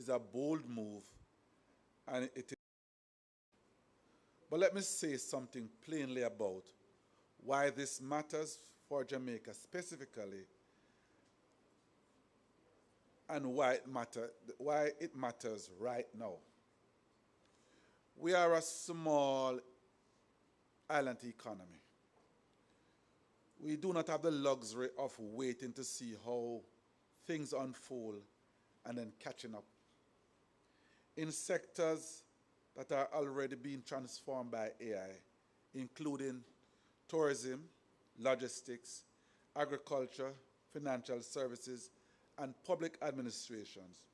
is a bold move, and it is. But let me say something plainly about why this matters for Jamaica specifically, and why it matters right now. We are a small island economy. We do not have the luxury of waiting to see how things unfold and then catching up. In sectors that are already being transformed by AI, including tourism, logistics, agriculture, financial services, and public administrations,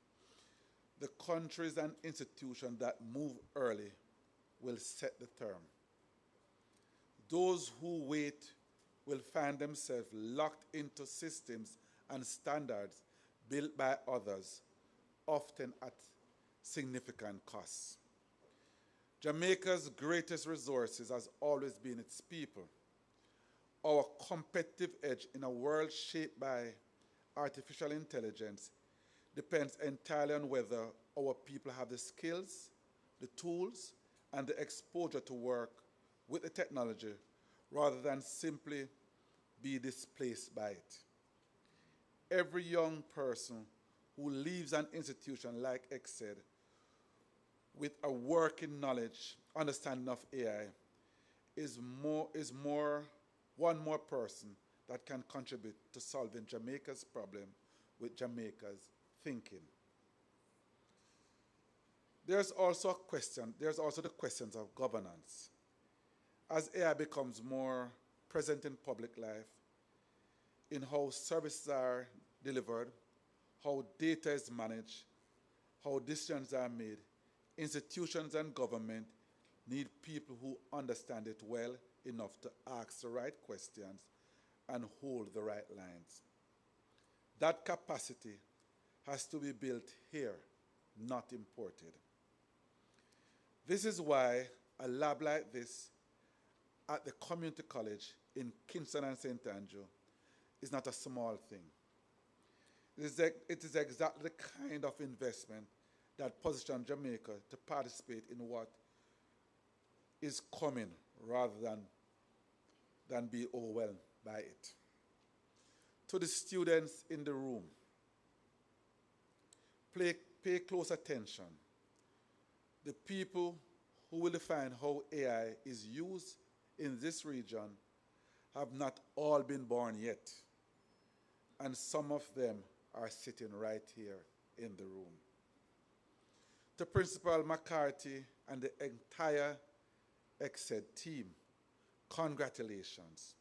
the countries and institutions that move early will set the term. Those who wait will find themselves locked into systems and standards built by others, often at significant costs. Jamaica's greatest resources has always been its people. Our competitive edge in a world shaped by artificial intelligence depends entirely on whether our people have the skills, the tools, and the exposure to work with the technology rather than simply be displaced by it. Every young person who leaves an institution like EXCED with a working knowledge, understanding of AI is one more person that can contribute to solving Jamaica's problem with Jamaica's thinking. There's also the questions of governance. As AI becomes more present in public life, in how services are delivered, how data is managed, how decisions are made, institutions and government need people who understand it well enough to ask the right questions and hold the right lines. That capacity has to be built here, not imported. This is why a lab like this at the community college in Kingston and St. Andrew is not a small thing. It is exactly the kind of investment that positions Jamaica to participate in what is coming rather than be overwhelmed by it. To the students in the room, pay close attention. The people who will define how AI is used in this region have not all been born yet, and some of them are sitting right here in the room. To Principal McCarthy and the entire EXCED team, congratulations.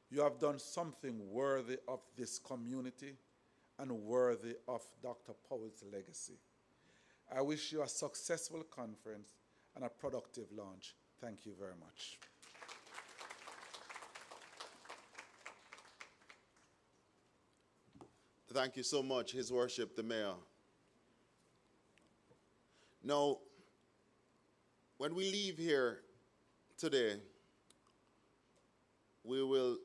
You have done something worthy of this community and worthy of Dr. Powell's legacy. I wish you a successful conference and a productive launch. Thank you very much. Thank you so much, His Worship the Mayor. Now, when we leave here today, we will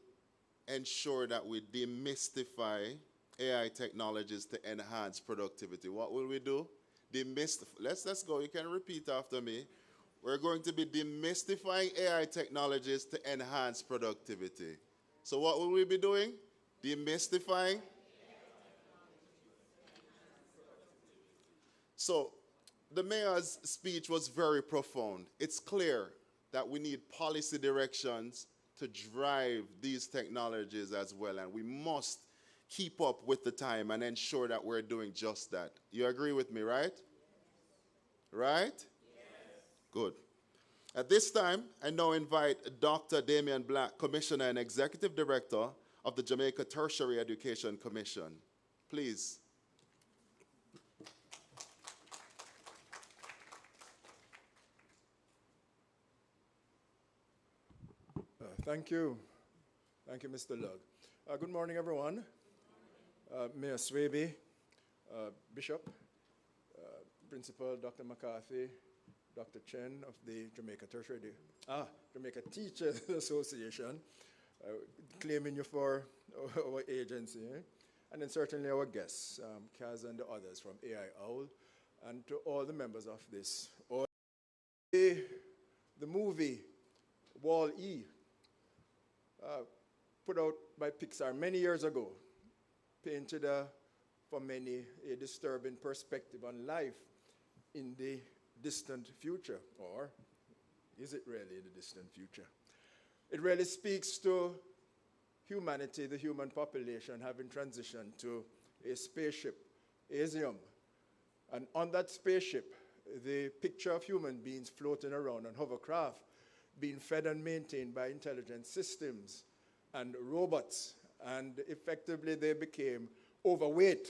ensure that we demystify AI technologies to enhance productivity. What will we do? Let's go. You can repeat after me. We're going to be demystifying AI technologies to enhance productivity. So what will we be doing? Demystifying. So the mayor's speech was very profound. It's clear that we need policy directions to drive these technologies as well, and we must keep up with the time and ensure that we're doing just that. You agree with me, right? Right? Yes. Good. At this time, I now invite Dr. Damian Black, Commissioner and Executive Director of the Jamaica Tertiary Education Commission. Please. Thank you. Thank you, Mr. Lugg. Good morning, everyone. Mayor Swaby, Bishop, Principal Dr. McCarthy, Dr. Chen of the Jamaica Jamaica Teachers Association, claiming you for our agency, and then certainly our guests, Kaz and the others from AI Owl, and to all the members of this. The movie Wall-E, put out by Pixar many years ago, painted for many a disturbing perspective on life in the distant future, or is it really the distant future? It really speaks to humanity, the human population, having transitioned to a spaceship, Asium. And on that spaceship, the picture of human beings floating around on hovercraft, being fed and maintained by intelligent systems and robots. And effectively, they became overweight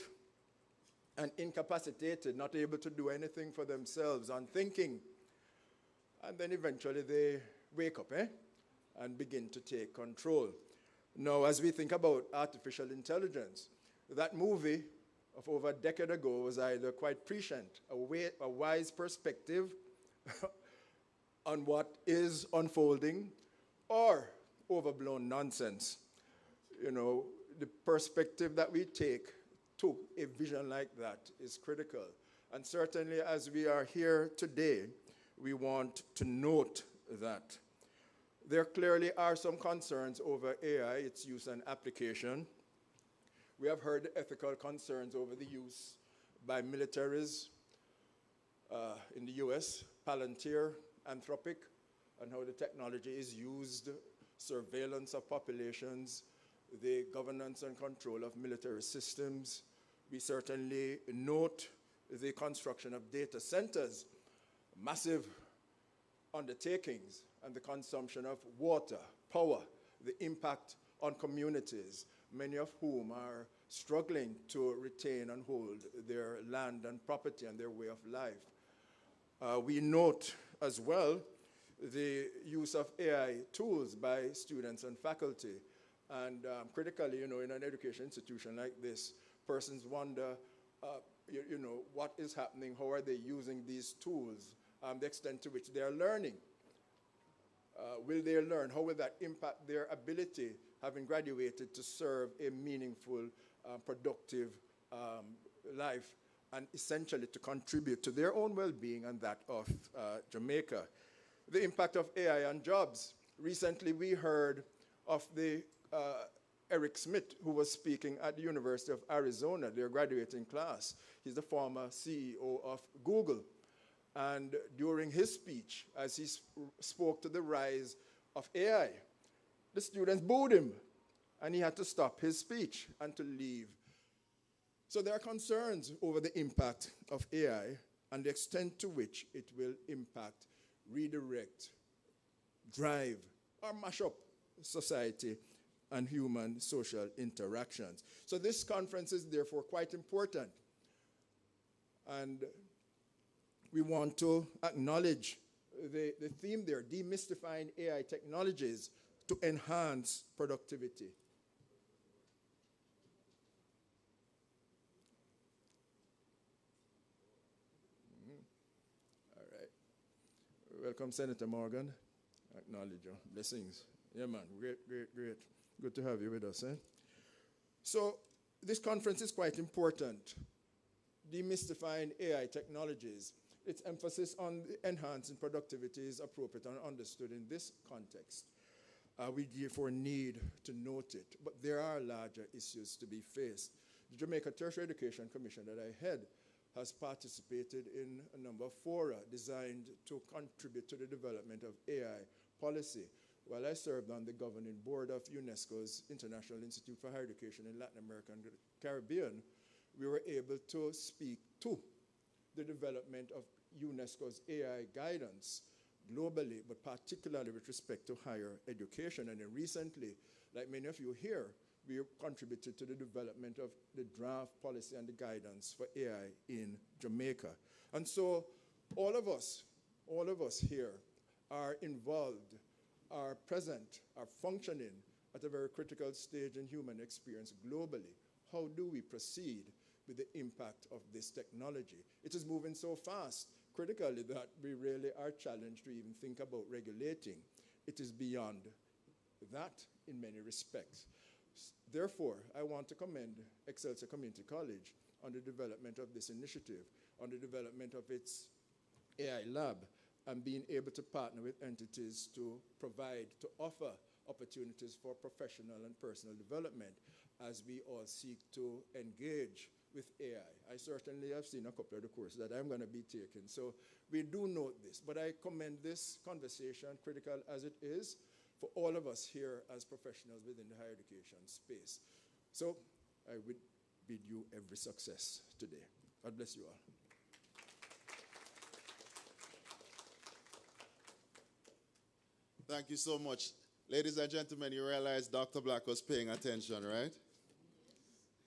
and incapacitated, not able to do anything for themselves, unthinking. And then eventually they wake up, and begin to take control. Now, as we think about artificial intelligence, that movie of over a decade ago was either quite prescient, a wise perspective on what is unfolding, or overblown nonsense. You know, the perspective that we take to a vision like that is critical. And certainly as we are here today, we want to note that. There clearly are some concerns over AI, its use and application. We have heard ethical concerns over the use by militaries in the US, Palantir, Anthropic, and how the technology is used, surveillance of populations, the governance and control of military systems. We certainly note the construction of data centers, massive undertakings, and the consumption of water, power, the impact on communities, many of whom are struggling to retain and hold their land and property and their way of life. We note as well the use of AI tools by students and faculty. And critically, you know, in an education institution like this, persons wonder, you know, what is happening, how are they using these tools, the extent to which they are learning. Will they learn? How will that impact their ability, having graduated, to serve a meaningful, productive life, and essentially to contribute to their own well-being and that of Jamaica? The impact of AI on jobs. Recently, we heard of the Eric Smith, who was speaking at the University of Arizona, their graduating class. He's the former CEO of Google. And during his speech, as he spoke to the rise of AI, the students booed him, and he had to stop his speech and to leave. So there are concerns over the impact of AI and the extent to which it will impact, redirect, drive, or mash up society and human social interactions. So this conference is therefore quite important. And we want to acknowledge the theme there, demystifying AI technologies to enhance productivity. All right. Welcome, Senator Morgan. Acknowledge your blessings. Yeah, man, great. Good to have you with us. So this conference is quite important. Demystifying AI technologies. Its emphasis on enhancing productivity is appropriate and understood in this context. We therefore need to note it, but there are larger issues to be faced. The Jamaica Tertiary Education Commission that I head has participated in a number of fora designed to contribute to the development of AI policy. While I served on the governing board of UNESCO's International Institute for Higher Education in Latin America and the Caribbean, we were able to speak to the development of UNESCO's AI guidance globally, but particularly with respect to higher education. And then recently, like many of you here, we contributed to the development of the draft policy and the guidance for AI in Jamaica. And so all of us here are involved, are present, are functioning at a very critical stage in human experience globally. How do we proceed with the impact of this technology? It is moving so fast, critically, that we really are challenged to even think about regulating. It is beyond that in many respects. Therefore, I want to commend Excelsior Community College on the development of this initiative, on the development of its AI lab, and being able to partner with entities to provide, to offer opportunities for professional and personal development as we all seek to engage with AI. I certainly have seen a couple of the courses that I'm going to be taking. So we do note this, but I commend this conversation, critical as it is, for all of us here as professionals within the higher education space. So I would bid you every success today. God bless you all. Thank you so much. Ladies and gentlemen, you realize Dr. Black was paying attention, right?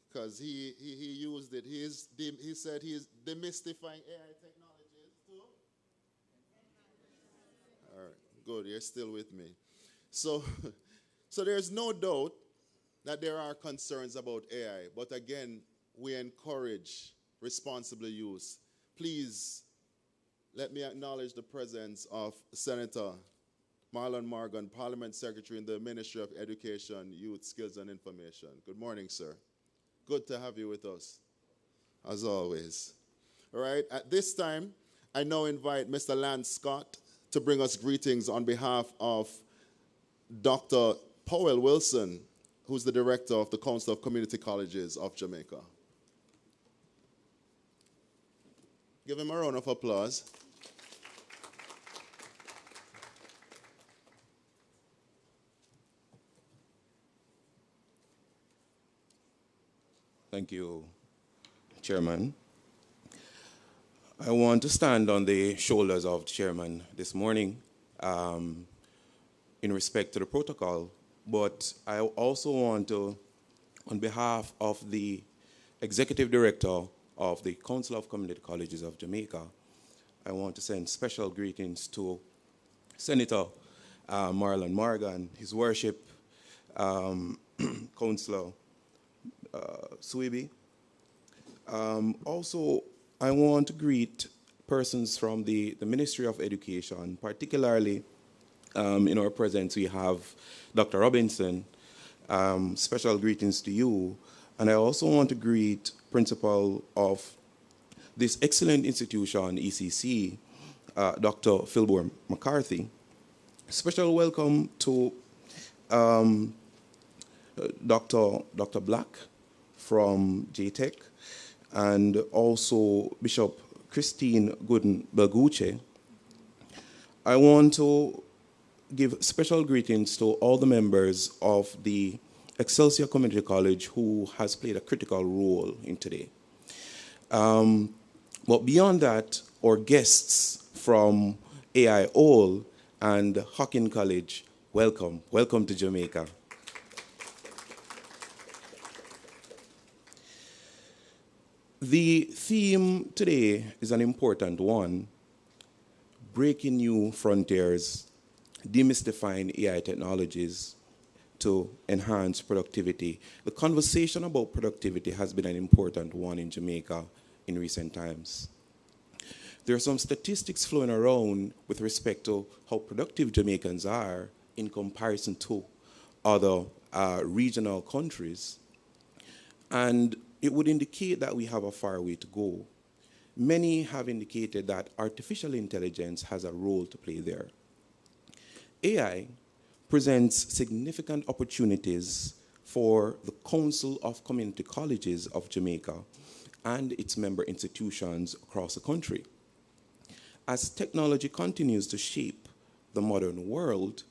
Because he used it. He said he is demystifying AI technologies too. All right, good. You're still with me. So there's no doubt that there are concerns about AI, but again, we encourage responsible use. Please let me acknowledge the presence of Senator Marlon Morgan, Parliament Secretary in the Ministry of Education, Youth, Skills and Information. Good morning, sir. Good to have you with us, as always. All right, at this time, I now invite Mr. Lance Scott to bring us greetings on behalf of Dr. Powell Wilson, who's the Director of the Council of Community Colleges of Jamaica. Give him a round of applause. Thank you, Chairman. I want to stand on the shoulders of the Chairman this morning in respect to the protocol, but I also want to, on behalf of the Executive Director of the Council of Community Colleges of Jamaica, I want to send special greetings to Senator Marlon Morgan, His Worship, Councillor Swibi. Also, I want to greet persons from the Ministry of Education, particularly in our presence we have Dr. Robinson. Special greetings to you. And I also want to greet principal of this excellent institution, ECC, Dr. Philbor McCarthy. Special welcome to Dr. Black from JTech, and also Bishop Christine Gooden-Belguche. I want to give special greetings to all the members of the Excelsior Community College who has played a critical role in today. But beyond that, our guests from AIOL and Hocking College, welcome. Welcome to Jamaica. The theme today is an important one: breaking new frontiers, demystifying AI technologies to enhance productivity. The conversation about productivity has been an important one in Jamaica in recent times. There are some statistics flowing around with respect to how productive Jamaicans are in comparison to other regional countries. And it would indicate that we have a far way to go. Many have indicated that artificial intelligence has a role to play there. AI presents significant opportunities for the Council of Community Colleges of Jamaica and its member institutions across the country. As technology continues to shape the modern world,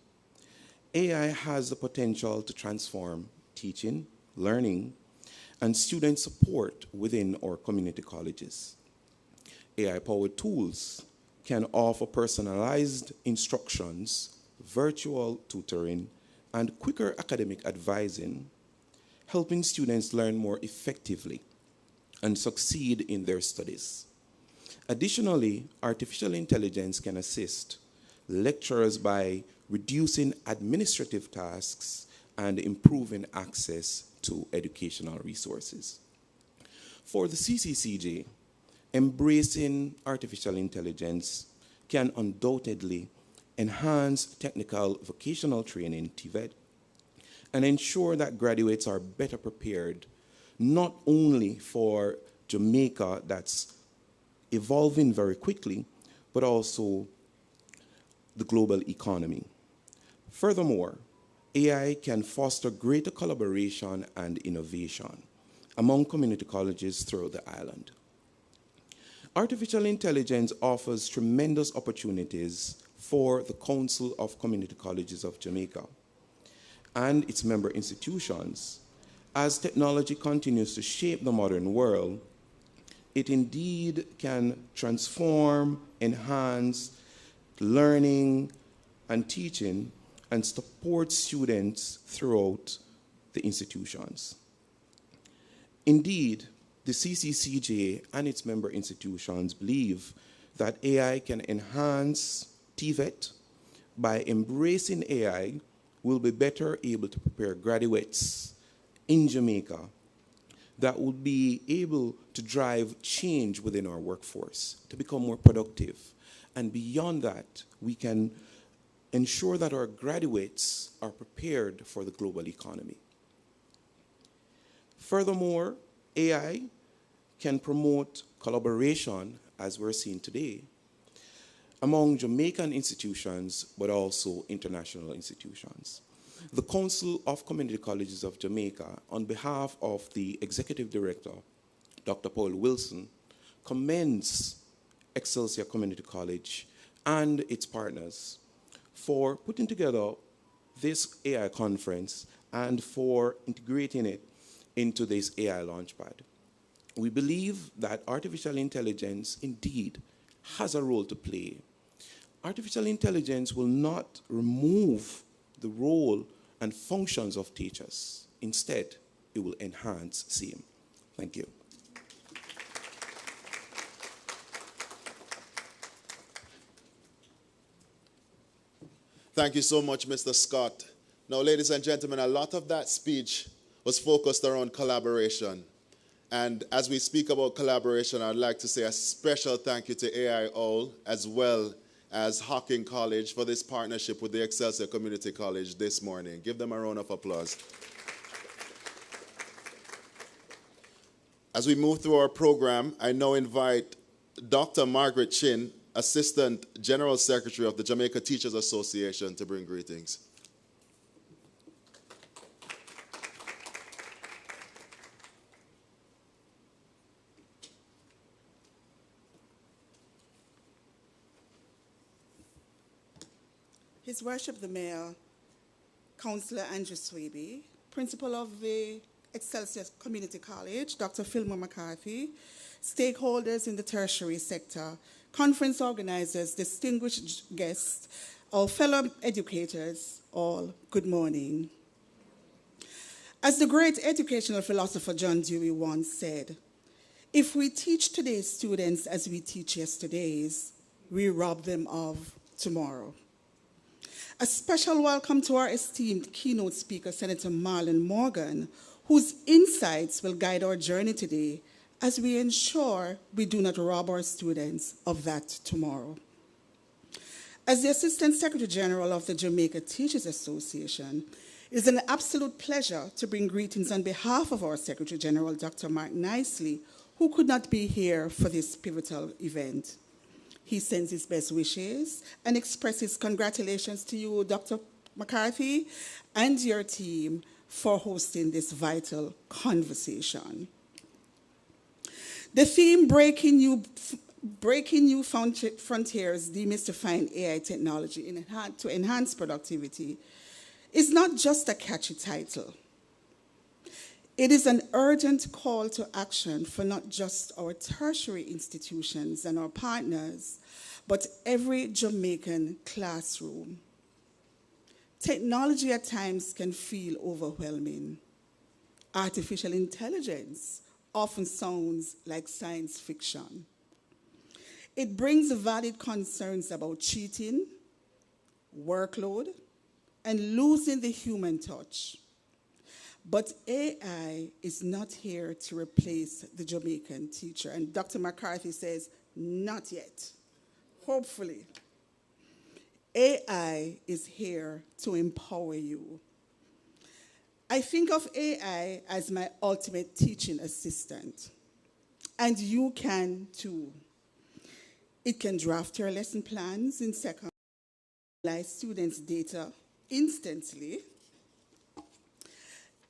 AI has the potential to transform teaching, learning, and student support within our community colleges. AI-powered tools can offer personalized instructions, virtual tutoring, and quicker academic advising, helping students learn more effectively and succeed in their studies. Additionally, artificial intelligence can assist lecturers by reducing administrative tasks and improving access to educational resources. For the CCCJ, embracing artificial intelligence can undoubtedly enhance technical vocational training, TVET, and ensure that graduates are better prepared not only for Jamaica that's evolving very quickly, but also the global economy. Furthermore, AI can foster greater collaboration and innovation among community colleges throughout the island. Artificial intelligence offers tremendous opportunities for the Council of Community Colleges of Jamaica and its member institutions. As technology continues to shape the modern world, it indeed can transform, enhance learning and teaching and support students throughout the institutions. Indeed, the CCCJ and its member institutions believe that AI can enhance TVET. By embracing AI, we'll be better able to prepare graduates in Jamaica that will be able to drive change within our workforce, to become more productive. And beyond that, we can ensure that our graduates are prepared for the global economy. Furthermore, AI can promote collaboration, as we're seeing today, among Jamaican institutions, but also international institutions. The Council of Community Colleges of Jamaica, on behalf of the Executive Director, Dr. Paul Wilson, commends Excelsior Community College and its partners for putting together this AI conference and for integrating it into this AI Launchpad. We believe that artificial intelligence indeed has a role to play. Artificial intelligence will not remove the role and functions of teachers. Instead, it will enhance same. Thank you. Thank you so much, Mr. Scott. Now, ladies and gentlemen, a lot of that speech was focused around collaboration. And as we speak about collaboration, I'd like to say a special thank you to AI Owl, as well as Hocking College, for this partnership with the Excelsior Community College this morning. Give them a round of applause. As we move through our program, I now invite Dr. Margaret Chin, Assistant General Secretary of the Jamaica Teachers Association, to bring greetings. His Worship the Mayor, Councillor Andrew Swaby, Principal of the Excelsior Community College, Dr. Philma McCarthy, stakeholders in the tertiary sector, conference organizers, distinguished guests, our fellow educators, all good morning. As the great educational philosopher John Dewey once said, if we teach today's students as we teach yesterday's, we rob them of tomorrow. A special welcome to our esteemed keynote speaker, Senator Marlon Morgan, whose insights will guide our journey today as we ensure we do not rob our students of that tomorrow. As the Assistant Secretary General of the Jamaica Teachers Association, it is an absolute pleasure to bring greetings on behalf of our Secretary General, Dr. Mark Nicely, who could not be here for this pivotal event. He sends his best wishes and expresses congratulations to you, Dr. McCarthy, and your team for hosting this vital conversation. The theme, Breaking New Frontiers, Demystifying AI Technology to Enhance Productivity, is not just a catchy title. It is an urgent call to action for not just our tertiary institutions and our partners, but every Jamaican classroom. Technology at times can feel overwhelming. Artificial intelligence often sounds like science fiction. It brings valid concerns about cheating, workload, and losing the human touch. But AI is not here to replace the Jamaican teacher. And Dr. McCarthy says, not yet. Hopefully. AI is here to empower you. I think of AI as my ultimate teaching assistant. And you can too. It can draft your lesson plans in seconds, analyze students' data instantly.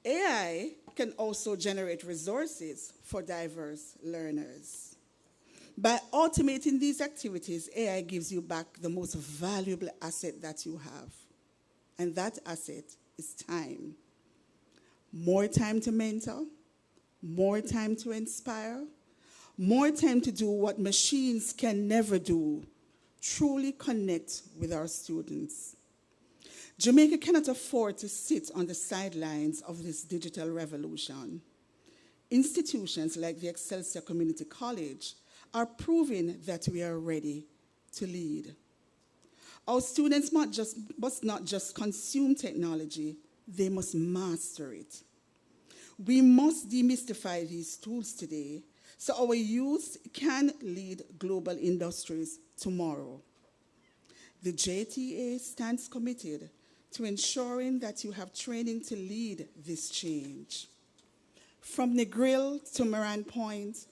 AI can also generate resources for diverse learners. By automating these activities, AI gives you back the most valuable asset that you have. And that asset is time. More time to mentor, more time to inspire, more time to do what machines can never do, truly connect with our students. Jamaica cannot afford to sit on the sidelines of this digital revolution. Institutions like the Excelsior Community College are proving that we are ready to lead. Our students must not just consume technology, they must master it. We must demystify these tools today so our youth can lead global industries tomorrow. The JTA stands committed to ensuring that you have training to lead this change. From Negril to Moran Point,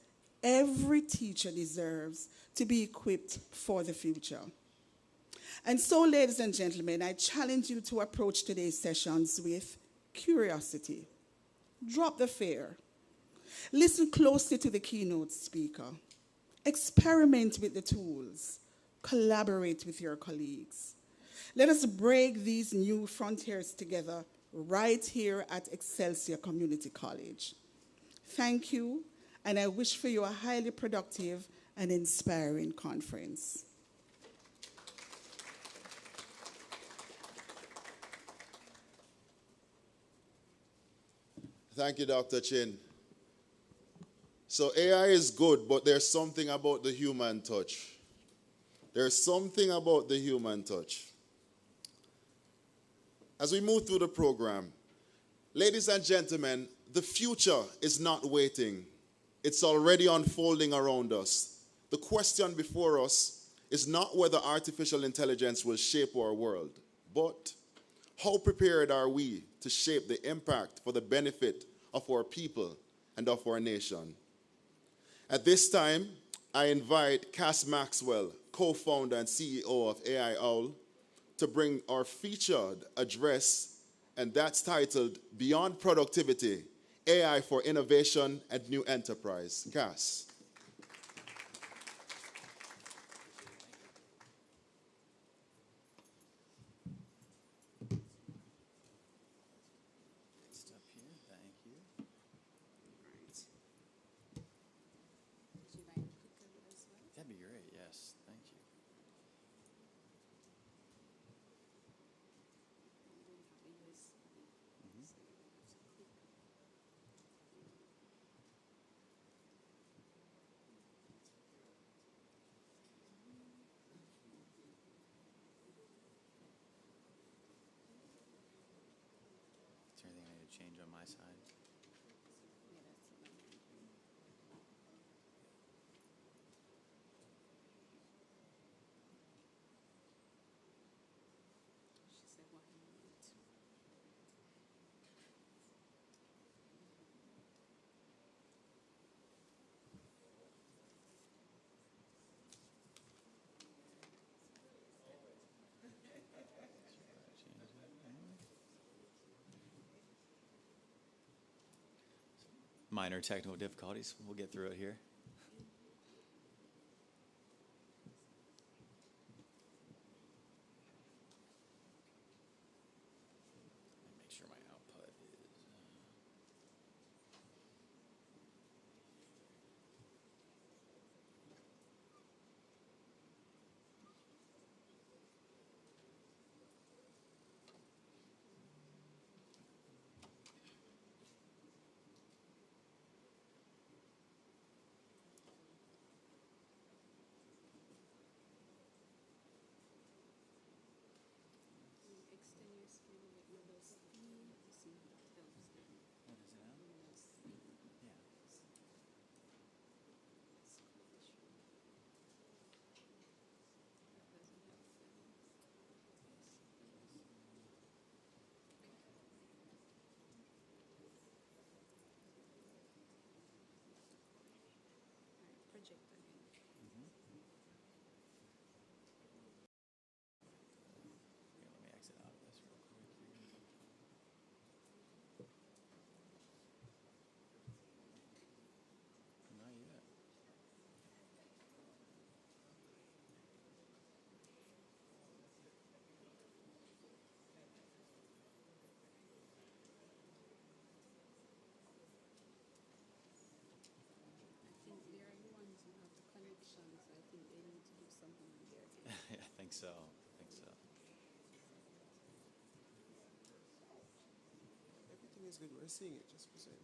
every teacher deserves to be equipped for the future. And so, ladies and gentlemen, I challenge you to approach today's sessions with curiosity. Drop the fear. Listen closely to the keynote speaker. Experiment with the tools. Collaborate with your colleagues. Let us break these new frontiers together right here at Excelsior Community College. Thank you, and I wish for you a highly productive and inspiring conference. Thank you, Dr. Chin. So AI is good, but there's something about the human touch. There's something about the human touch. As we move through the program, ladies and gentlemen, the future is not waiting. It's already unfolding around us. The question before us is not whether artificial intelligence will shape our world, but how prepared are we to shape the impact for the benefit of our people and of our nation? At this time, I invite Cass Maxwell, co-founder and CEO of AI Owl, to bring our featured address, and that's titled Beyond Productivity, AI for Innovation and New Enterprise. Cass. That'd be great, yes. Thank you. Is there anything I need to change on my side? Minor technical difficulties. We'll get through it here. Make sure my output is. think so. I think so. Everything is good. We're seeing it. Just present.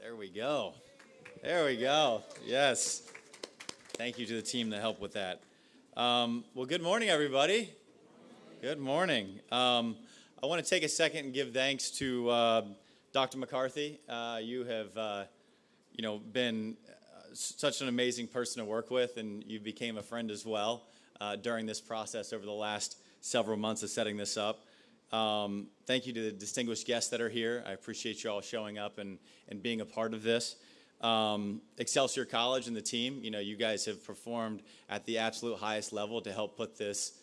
There we go. There we go. Yes. Thank you to the team that helped with that. Well, good morning, everybody. Good morning. I want to take a second and give thanks to Dr. McCarthy. You have, been such an amazing person to work with, and you became a friend as well during this process over the last several months of setting this up. Thank you to the distinguished guests that are here. I appreciate you all showing up and being a part of this. Excelsior College and the team, you guys have performed at the absolute highest level to help put this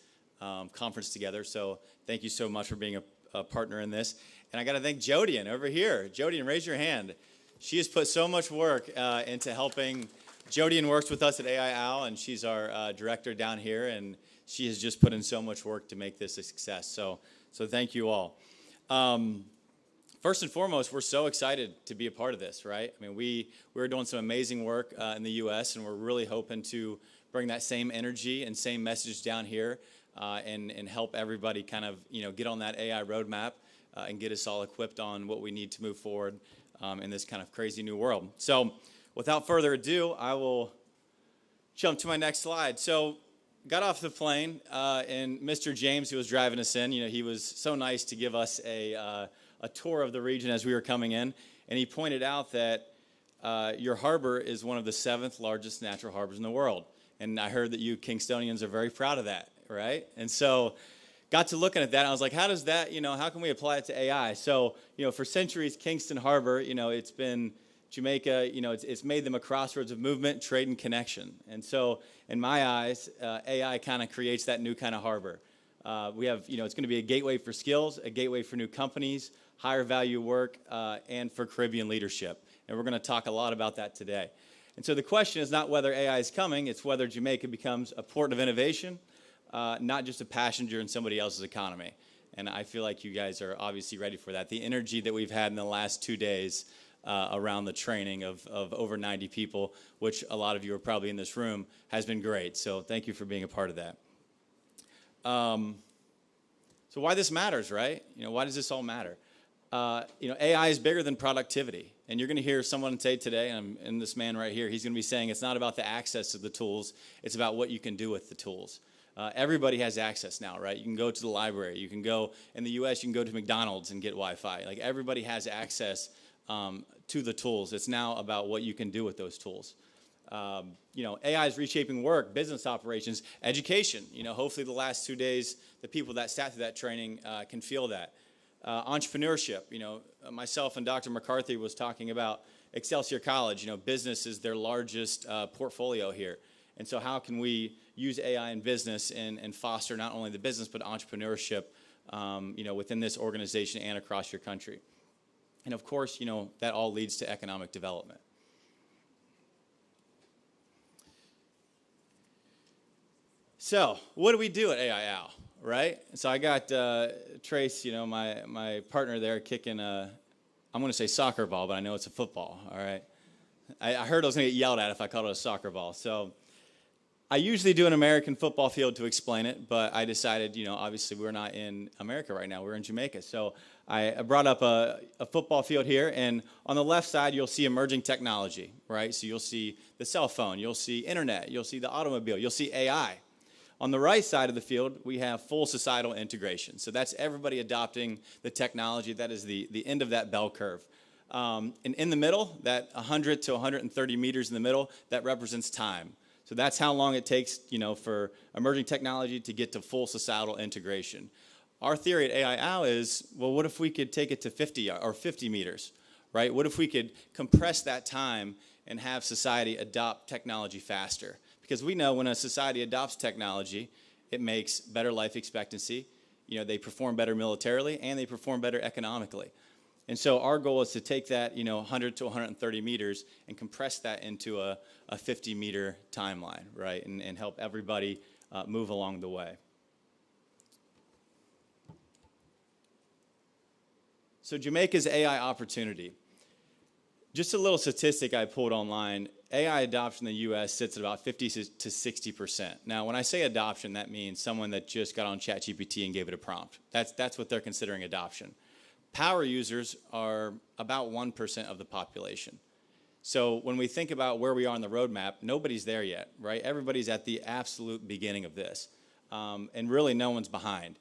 conference together. So thank you so much for being a partner in this. And I got to thank Jodian over here. Jodian, raise your hand. She has put so much work into helping. Jodian works with us at AIAL, and she's our director down here, and she has just put in so much work to make this a success. So thank you all. First and foremost, we're so excited to be a part of this, right? I mean, we're doing some amazing work in the U.S., and we're really hoping to bring that same energy and same message down here and help everybody kind of, get on that AI roadmap and get us all equipped on what we need to move forward in this kind of crazy new world. So without further ado, I will jump to my next slide. So got off the plane, and Mr. James, who was driving us in, he was so nice to give us a tour of the region as we were coming in, and he pointed out that your harbor is one of the 7th largest natural harbors in the world. And I heard that you Kingstonians are very proud of that, right? And so got to looking at that, and I was like, how does that, how can we apply it to AI? So, for centuries, Kingston Harbor, it's been Jamaica, it's made them a crossroads of movement, trade, and connection. And so, in my eyes, AI kind of creates that new kind of harbor. We have, it's going to be a gateway for skills, a gateway for new companies, higher value work, and for Caribbean leadership. And we're going to talk a lot about that today. And so the question is not whether AI is coming, it's whether Jamaica becomes a port of innovation, not just a passenger in somebody else's economy. And I feel like you guys are obviously ready for that. The energy that we've had in the last 2 days around the training of over 90 people, which a lot of you are probably in this room, has been great. So thank you for being a part of that. So why this matters, right? Why does this all matter? AI is bigger than productivity. And you're going to hear someone say today, and this man right here, he's going to be saying it's not about the access to the tools, it's about what you can do with the tools. Everybody has access now, right? You can go to the library. You can go, in the U.S., you can go to McDonald's and get Wi-Fi. Like, everybody has access to the tools. It's now about what you can do with those tools. AI is reshaping work, business operations, education. Hopefully the last 2 days, the people that sat through that training can feel that. Entrepreneurship, myself and Dr. McCarthy was talking about Excelsior College. Business is their largest portfolio here. And so how can we use AI in business and foster not only the business but entrepreneurship, within this organization and across your country? And of course, that all leads to economic development. So what do we do at AIAL, right? So I got Trace, my partner there, kicking I'm going to say soccer ball, but I know it's a football, all right? I heard I was going to get yelled at if I called it a soccer ball. So I usually do an American football field to explain it, but I decided, obviously we're not in America right now. We're in Jamaica. So I brought up a football field here, and on the left side, you'll see emerging technology, right? So you'll see the cell phone, you'll see internet, you'll see the automobile, you'll see AI. On the right side of the field, we have full societal integration. So that's everybody adopting the technology. That is the end of that bell curve. And in the middle, that 100 to 130 meters in the middle, that represents time. So that's how long it takes, for emerging technology to get to full societal integration. Our theory at AIAL is, well, what if we could take it to 50 or 50 meters, right? What if we could compress that time and have society adopt technology faster? Because we know when a society adopts technology, it makes better life expectancy. They perform better militarily, and they perform better economically. And so our goal is to take that, 100 to 130 meters and compress that into a 50-meter timeline, right, and help everybody move along the way. So Jamaica's AI opportunity. Just a little statistic I pulled online. AI adoption in the U.S. sits at about 50 to 60%. Now, when I say adoption, that means someone that just got on ChatGPT and gave it a prompt. That's what they're considering adoption. Power users are about 1% of the population. So when we think about where we are on the roadmap, nobody's there yet, right? Everybody's at the absolute beginning of this, and really no one's behind.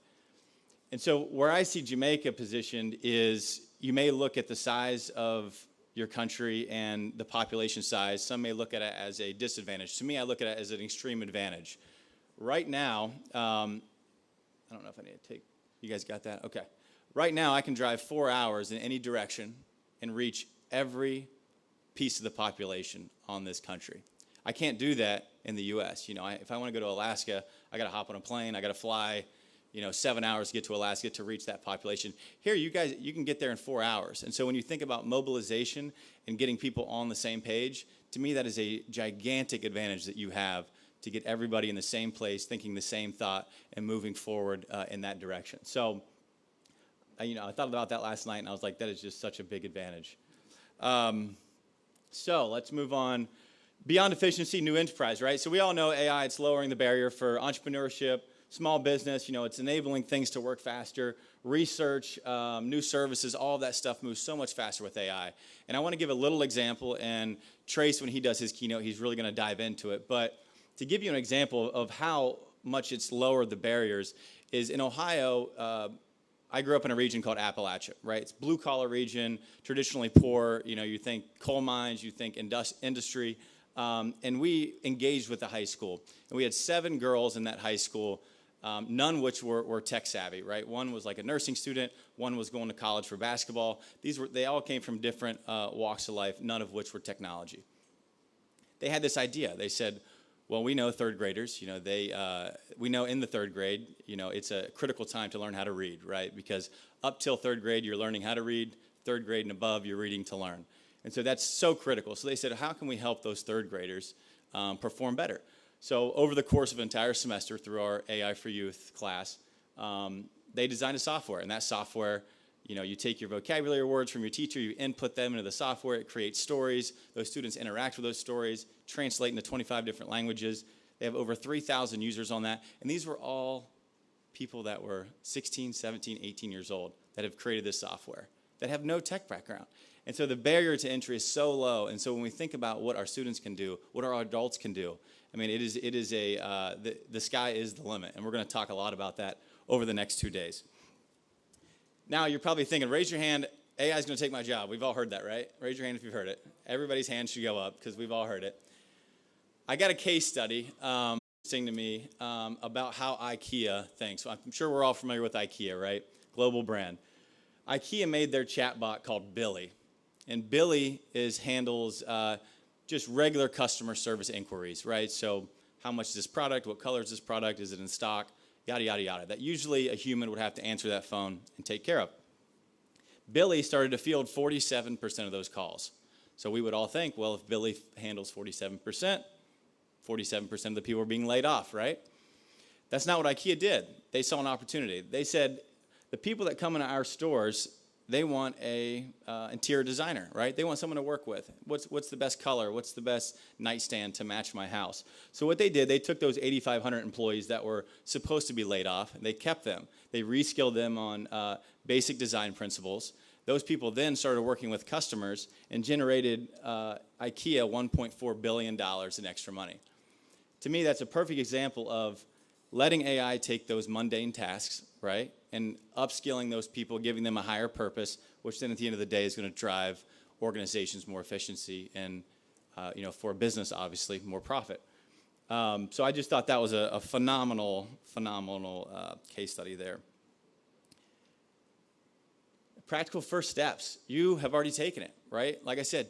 And so where I see Jamaica positioned is you may look at the size of your country and the population size. Some may look at it as a disadvantage. To me, I look at it as an extreme advantage. Right now, I don't know if I need to take, you guys got that? Okay. Right now, I can drive 4 hours in any direction and reach every piece of the population on this country. I can't do that in the U.S. You know, if I want to go to Alaska, I got to hop on a plane, I got to fly, 7 hours to get to Alaska to reach that population. Here, you guys, you can get there in 4 hours. And so when you think about mobilization and getting people on the same page, to me that is a gigantic advantage that you have to get everybody in the same place, thinking the same thought, and moving forward in that direction. So, I thought about that last night, and I was like, that is just such a big advantage. So let's move on. Beyond efficiency, new enterprise, right? So we all know AI, it's lowering the barrier for entrepreneurship, small business, it's enabling things to work faster, research, new services, all of that stuff moves so much faster with AI. And I want to give a little example, and Trace, when he does his keynote, he's really going to dive into it. But to give you an example of how much it's lowered the barriers is in Ohio, I grew up in a region called Appalachia, right? It's blue-collar region, traditionally poor. You think coal mines, you think industry. And we engaged with the high school. And we had 7 girls in that high school, none which were tech savvy, right? One was like a nursing student. One was going to college for basketball. They all came from different walks of life, none of which were technology. They had this idea. They said, well, we know third graders, we know in the third grade, it's a critical time to learn how to read, right? Because up till third grade, you're learning how to read. Third grade and above, you're reading to learn. And so that's so critical. So they said, how can we help those third graders perform better? So over the course of an entire semester through our AI for Youth class, they designed a software. And that software, you take your vocabulary words from your teacher, you input them into the software, it creates stories. Those students interact with those stories, translate into 25 different languages. They have over 3,000 users on that. And these were all people that were 16, 17, 18 years old that have created this software, that have no tech background. And so the barrier to entry is so low. And so when we think about what our students can do, what our adults can do, I mean, the sky is the limit. And we're going to talk a lot about that over the next 2 days. Now, you're probably thinking, raise your hand, AI is going to take my job. We've all heard that, right? Raise your hand if you've heard it. Everybody's hand should go up because we've all heard it. I got a case study interesting to me about how IKEA thinks. I'm sure we're all familiar with IKEA, right? Global brand. IKEA made their chatbot called Billy. And Billy handles just regular customer service inquiries, right? So how much is this product? What color is this product? Is it in stock? Yada, yada, yada. That usually a human would have to answer that phone and take care of. Billy started to field 47% of those calls. So we would all think, well, if Billy handles 47% of the people are being laid off, right? That's not what IKEA did. They saw an opportunity. They said, the people that come into our stores, they want a interior designer, right? They want someone to work with. What's the best color? What's the best nightstand to match my house? So what they did, they took those 8,500 employees that were supposed to be laid off, and they kept them. They reskilled them on basic design principles. Those people then started working with customers and generated IKEA $1.4 billion in extra money. To me, that's a perfect example of letting AI take those mundane tasks, right, and upskilling those people, giving them a higher purpose, which then at the end of the day is going to drive organizations more efficiency and, for a business, obviously, more profit. So I just thought that was a phenomenal case study there. Practical first steps. You have already taken it, right? Like I said,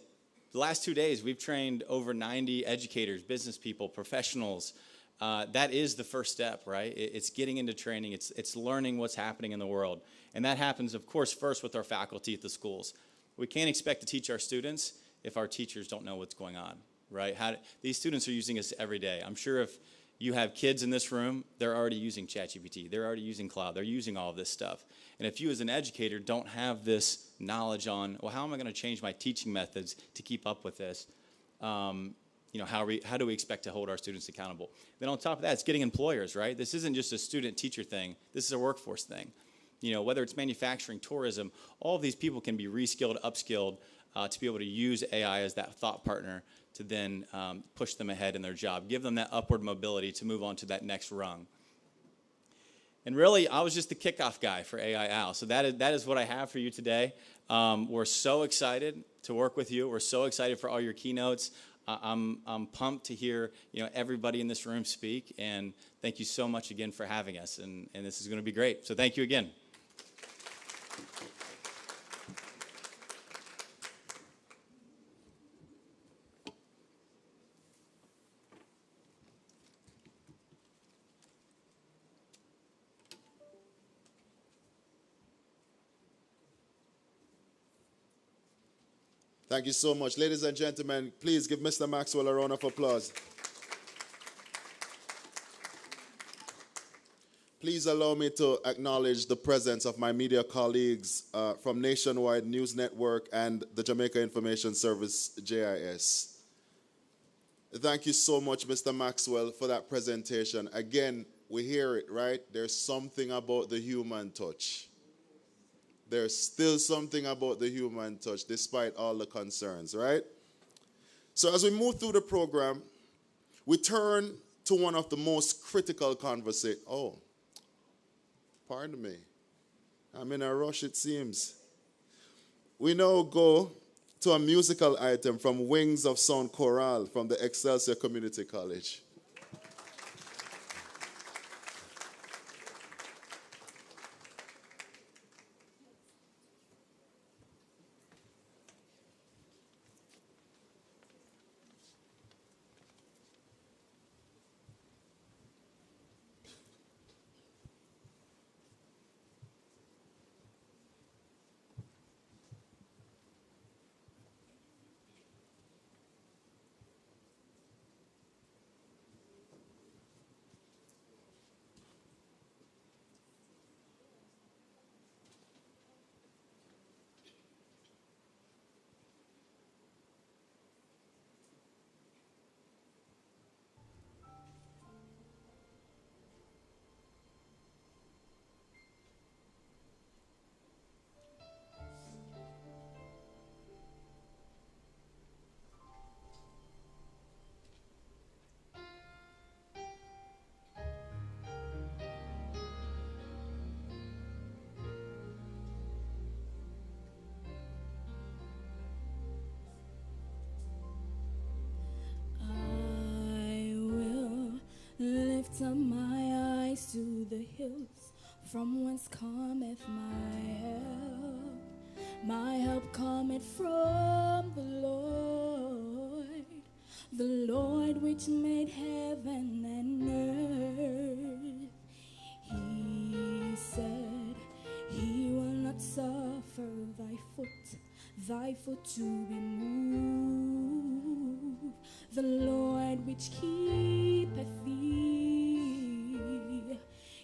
the last 2 days, we've trained over 90 educators, business people, professionals. That is the first step, right? It's getting into training. It's learning what's happening in the world. And that happens, of course, first with our faculty at the schools. We can't expect to teach our students if our teachers don't know what's going on, right? These students are using us every day. I'm sure if you have kids in this room, they're already using ChatGPT. They're already using cloud. They're using all of this stuff. And if you as an educator don't have this knowledge on, well, how am I going to change my teaching methods to keep up with this? How do we expect to hold our students accountable? Then on top of that, it's getting employers, right? This isn't just a student-teacher thing. This is a workforce thing. Whether it's manufacturing, tourism, all of these people can be reskilled, upskilled to be able to use AI as that thought partner to then push them ahead in their job, give them that upward mobility to move on to that next rung. And really, I was just the kickoff guy for AI Al. So that is what I have for you today. We're so excited to work with you. We're so excited for all your keynotes. I'm pumped to hear everybody in this room speak. And thank you so much again for having us. And this is going to be great. So thank you again. Thank you so much. Ladies and gentlemen, please give Mr. Maxwell a round of applause. Please allow me to acknowledge the presence of my media colleagues from Nationwide News Network and the Jamaica Information Service, JIS. Thank you so much, Mr. Maxwell, for that presentation. Again, we hear it, right? There's something about the human touch. There's still something about the human touch, despite all the concerns, right? So as we move through the program, we turn to one of the most critical conversations. Oh, pardon me. I'm in a rush, it seems. We now go to a musical item from Wings of Sound Chorale from the Excelsior Community College. Lift up my eyes to the hills, from whence cometh my help. My help cometh from the Lord which made heaven and earth. He said, He will not suffer thy foot to be moved. The Lord which keepeth thee,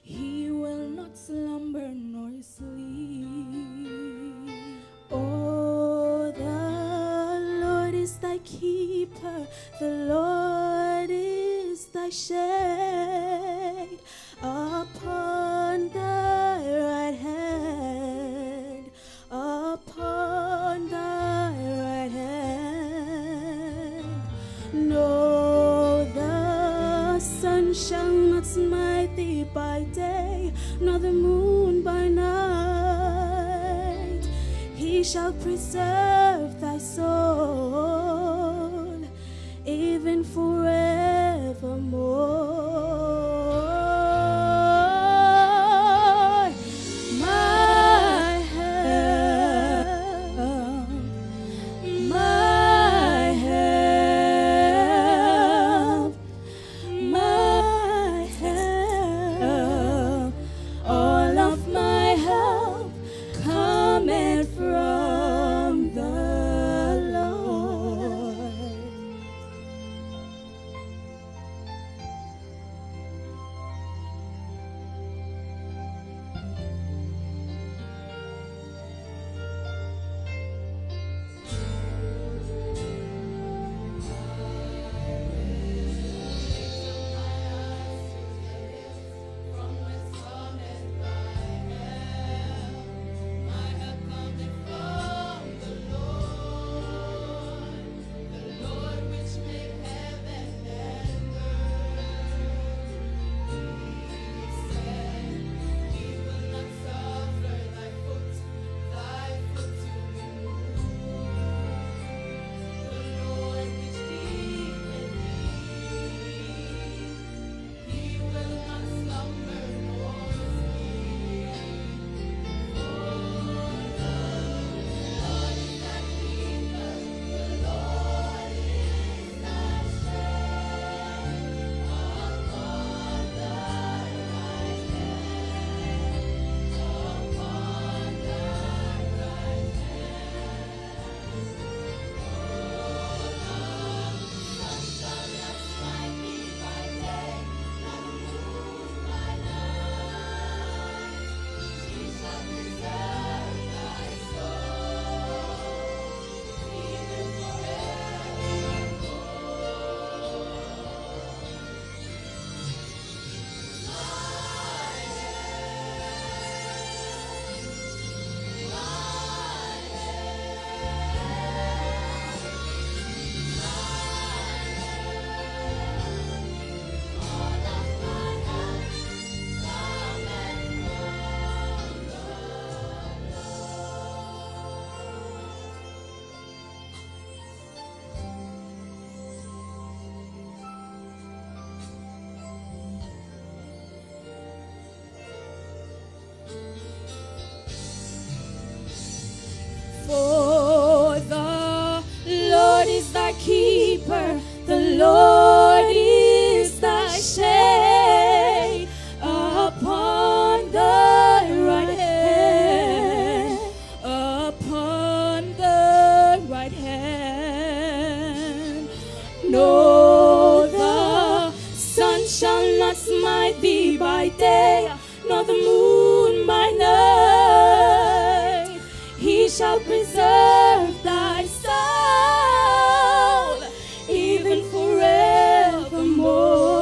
He will not slumber nor sleep. Oh, the Lord is thy keeper, the Lord is thy shade upon thy right hand, upon thy right hand. No, the sun shall not smite thee by day, nor the moon by night. He shall preserve thy soul, even forevermore. day, nor the moon by night. He shall preserve thy soul, even forevermore.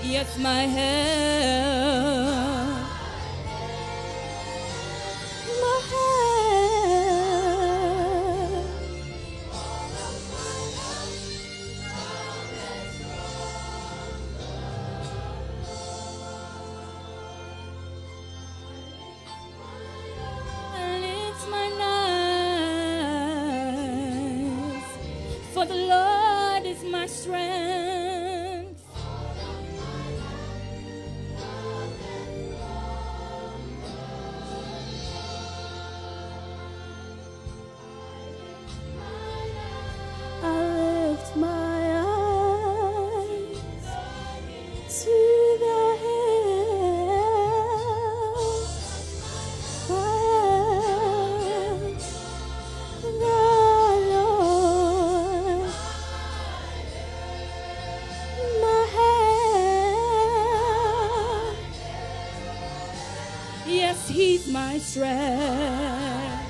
Yes, my help, my help, I lift mine eyes, for the Lord is my strength. My eyes to the hills, the Lord, my help. Yes, He's my strength.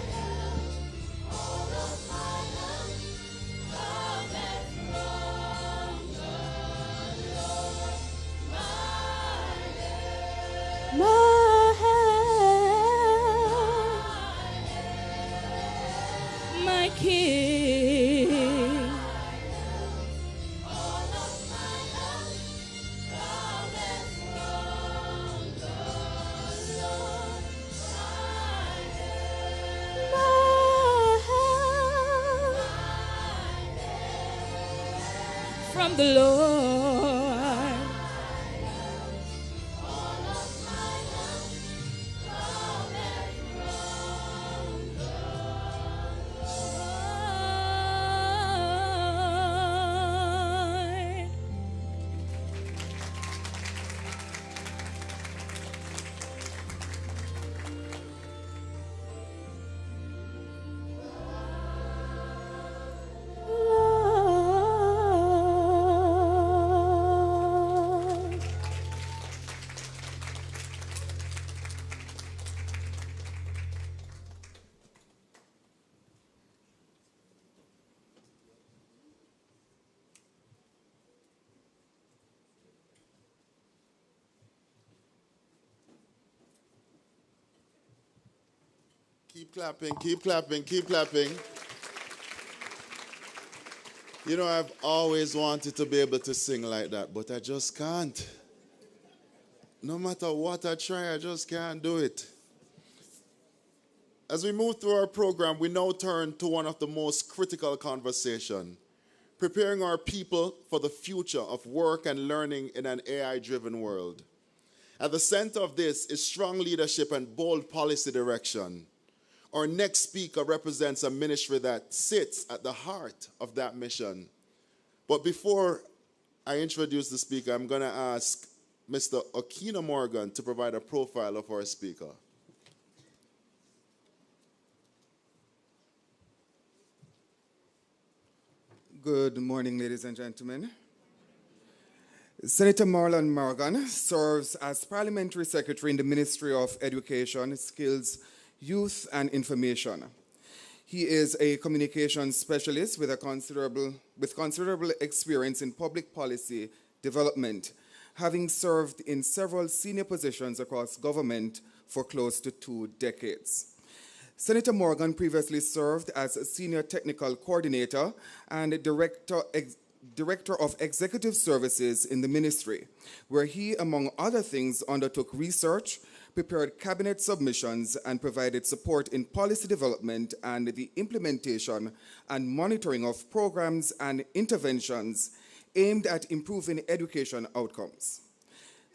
My King, from the Lord. Keep clapping, keep clapping, keep clapping. You know, I've always wanted to be able to sing like that, but I just can't. No matter what I try, I just can't do it. As we move through our program, we now turn to one of the most critical conversations, preparing our people for the future of work and learning in an AI-driven world. At the center of this is strong leadership and bold policy direction. Our next speaker represents a ministry that sits at the heart of that mission. But before I introduce the speaker, I'm going to ask Mr. Okina Morgan to provide a profile of our speaker. Good morning, ladies and gentlemen. Senator Marlon Morgan serves as Parliamentary Secretary in the Ministry of Education, Skills, Youth and Information. He is a communications specialist with considerable experience in public policy development, having served in several senior positions across government for close to 2 decades. Senator Morgan previously served as a Senior Technical Coordinator and Director of Executive Services in the ministry, where he, among other things, undertook research, prepared cabinet submissions, and provided support in policy development and the implementation and monitoring of programs and interventions aimed at improving education outcomes.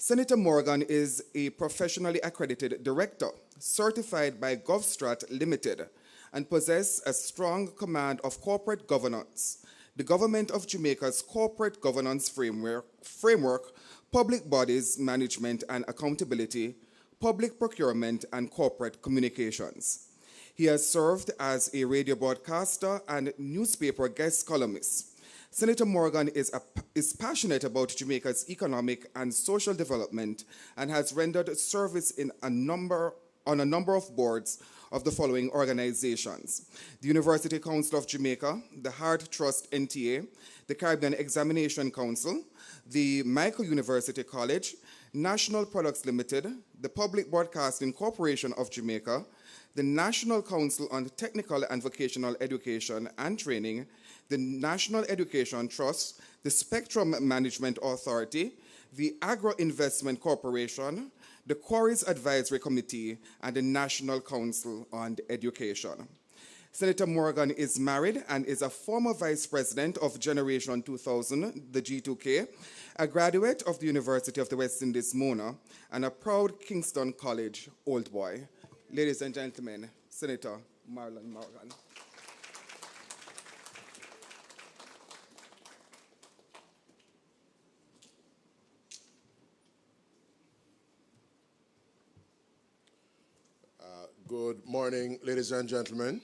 Senator Morgan is a professionally accredited director, certified by GovStrat Limited, and possesses a strong command of corporate governance. The Government of Jamaica's corporate governance framework, public bodies management and accountability, public procurement, and corporate communications. He has served as a radio broadcaster and newspaper guest columnist. Senator Morgan is passionate about Jamaica's economic and social development and has rendered service on a number of boards of the following organizations: the University Council of Jamaica, the Hart Trust NTA, the Caribbean Examination Council, the Michael University College, National Products Limited, the Public Broadcasting Corporation of Jamaica, the National Council on Technical and Vocational Education and Training, the National Education Trust, the Spectrum Management Authority, the Agro Investment Corporation, the Quarries Advisory Committee, and the National Council on Education. Senator Morgan is married and is a former Vice President of Generation 2000, the G2K, a graduate of the University of the West Indies, Mona, and a proud Kingston College Old Boy. Ladies and gentlemen, Senator Marlon Morgan. Good morning, ladies and gentlemen.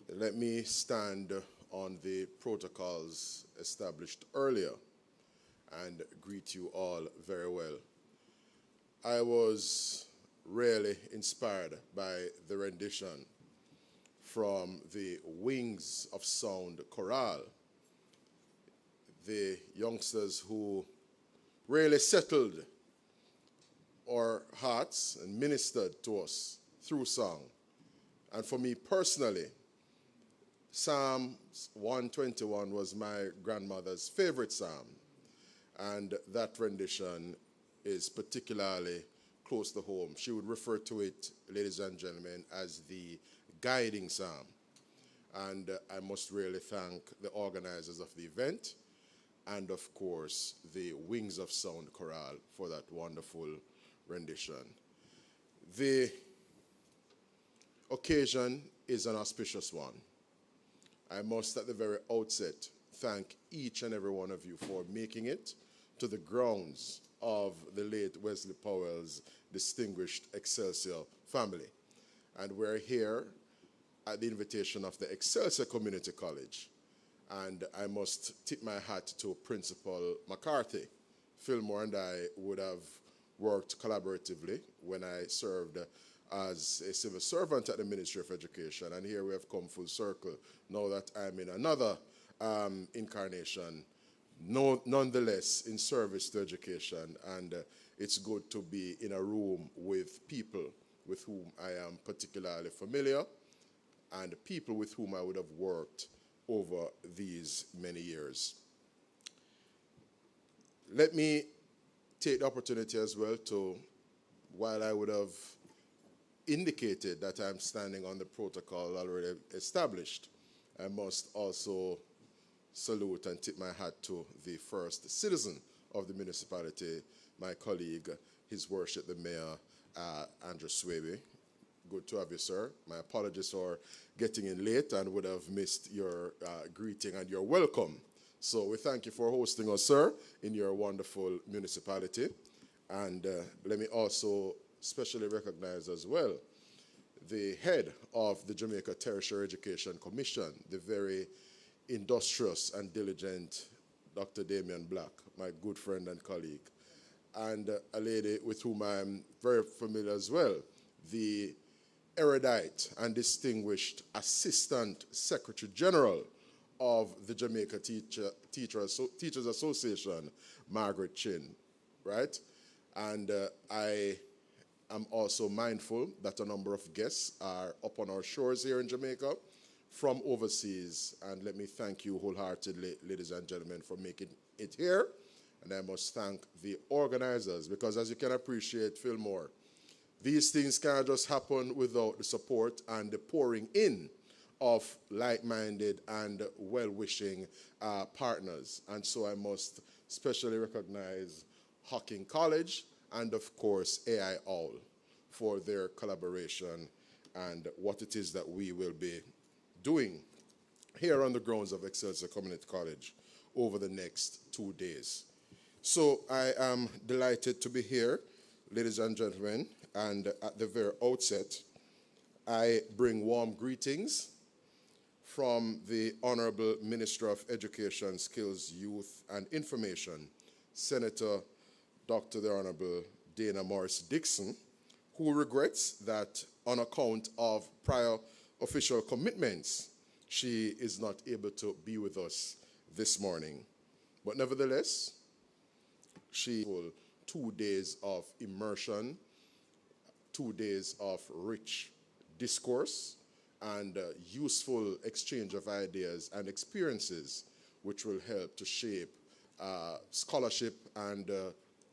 Let me stand on the protocols established earlier and greet you all very well. I was really inspired by the rendition from the Wings of Sound Chorale, the youngsters who really settled our hearts and ministered to us through song. And for me personally, Psalm 121 was my grandmother's favorite psalm, and that rendition is particularly close to home. She would refer to it, ladies and gentlemen, as the guiding psalm. And I must really thank the organizers of the event and, of course, the Wings of Sound Chorale for that wonderful rendition. The occasion is an auspicious one. I must, at the very outset, thank each and every one of you for making it to the grounds of the late Wesley Powell's distinguished Excelsior family. And we're here at the invitation of the Excelsior Community College. And I must tip my hat to Principal McCarthy. Fillmore and I would have worked collaboratively when I served as a civil servant at the Ministry of Education. And here we have come full circle now that I'm in another incarnation, nonetheless in service to education. And it's good to be in a room with people with whom I am particularly familiar and people with whom I would have worked over these many years. Let me take the opportunity as well to, while I would have indicated that I'm standing on the protocol already established, I must also salute and tip my hat to the first citizen of the municipality, my colleague, His Worship the Mayor, Andrew Swaby. Good to have you, sir. My apologies for getting in late and would have missed your greeting and your welcome. So we thank you for hosting us, sir, in your wonderful municipality. And let me also specially recognize as well the head of the Jamaica Tertiary Education Commission, the very industrious and diligent Dr. Damian Black, my good friend and colleague, and a lady with whom I'm very familiar as well, the erudite and distinguished Assistant Secretary General of the Jamaica Teachers Association, Margaret Chin, right? And I am also mindful that a number of guests are up on our shores here in Jamaica from overseas. And let me thank you wholeheartedly, ladies and gentlemen, for making it here. And I must thank the organizers, because as you can appreciate, Fillmore, these things can't just happen without the support and the pouring in of like-minded and well-wishing partners. And so I must especially recognize Hocking College and, of course, AI Owl for their collaboration and what it is that we will be doing here on the grounds of Excelsior Community College over the next 2 days. So I am delighted to be here, ladies and gentlemen, and at the very outset, I bring warm greetings from the Honorable Minister of Education, Skills, Youth, and Information, Senator Dr. the Honorable Dana Morris Dixon, who regrets that on account of prior official commitments, she is not able to be with us this morning. But nevertheless, she will 2 days of immersion, 2 days of rich discourse, and useful exchange of ideas and experiences, which will help to shape scholarship and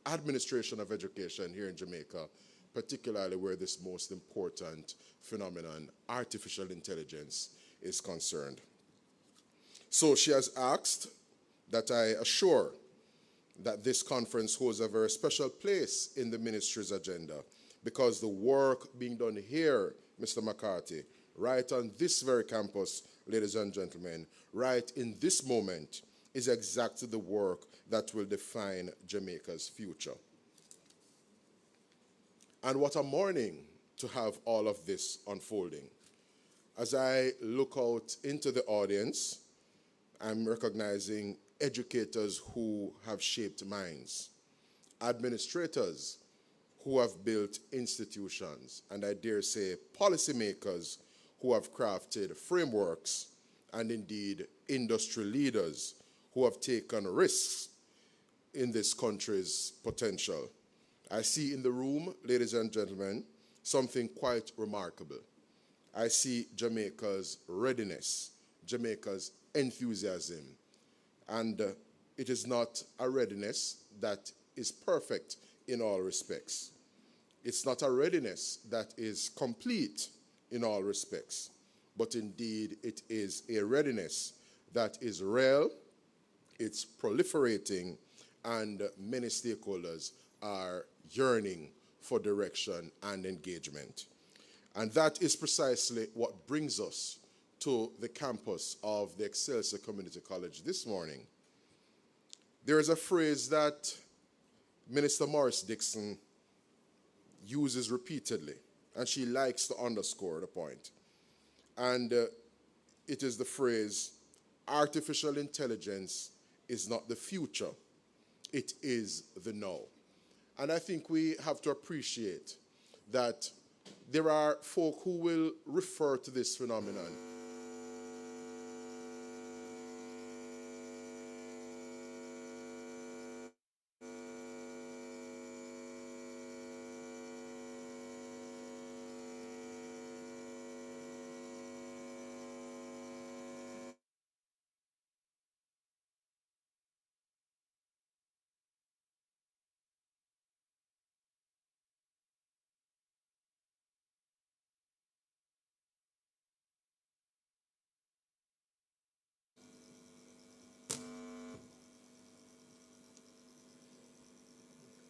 administration of education here in Jamaica, particularly where this most important phenomenon, artificial intelligence, is concerned. So she has asked that I assure that this conference holds a very special place in the ministry's agenda, because the work being done here, Mr. McCarthy, right on this very campus, ladies and gentlemen, right in this moment, is exactly the work that will define Jamaica's future. And what a morning to have all of this unfolding. As I look out into the audience, I'm recognizing educators who have shaped minds, administrators who have built institutions, and I dare say policymakers who have crafted frameworks, and indeed industry leaders who have taken risks in this country's potential. I see in the room, ladies and gentlemen, something quite remarkable. I see Jamaica's readiness, Jamaica's enthusiasm, and it is not a readiness that is perfect in all respects. It's not a readiness that is complete in all respects, but indeed it is a readiness that is real, it's proliferating, and many stakeholders are yearning for direction and engagement. And that is precisely what brings us to the campus of the Excelsior Community College this morning. There is a phrase that Minister Morris Dixon uses repeatedly, and she likes to underscore the point. And it is the phrase, artificial intelligence is not the future, it is the now. And I think we have to appreciate that there are folk who will refer to this phenomenon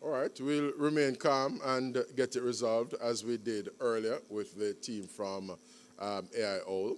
All right, we'll remain calm and get it resolved as we did earlier with the team from AI Owl.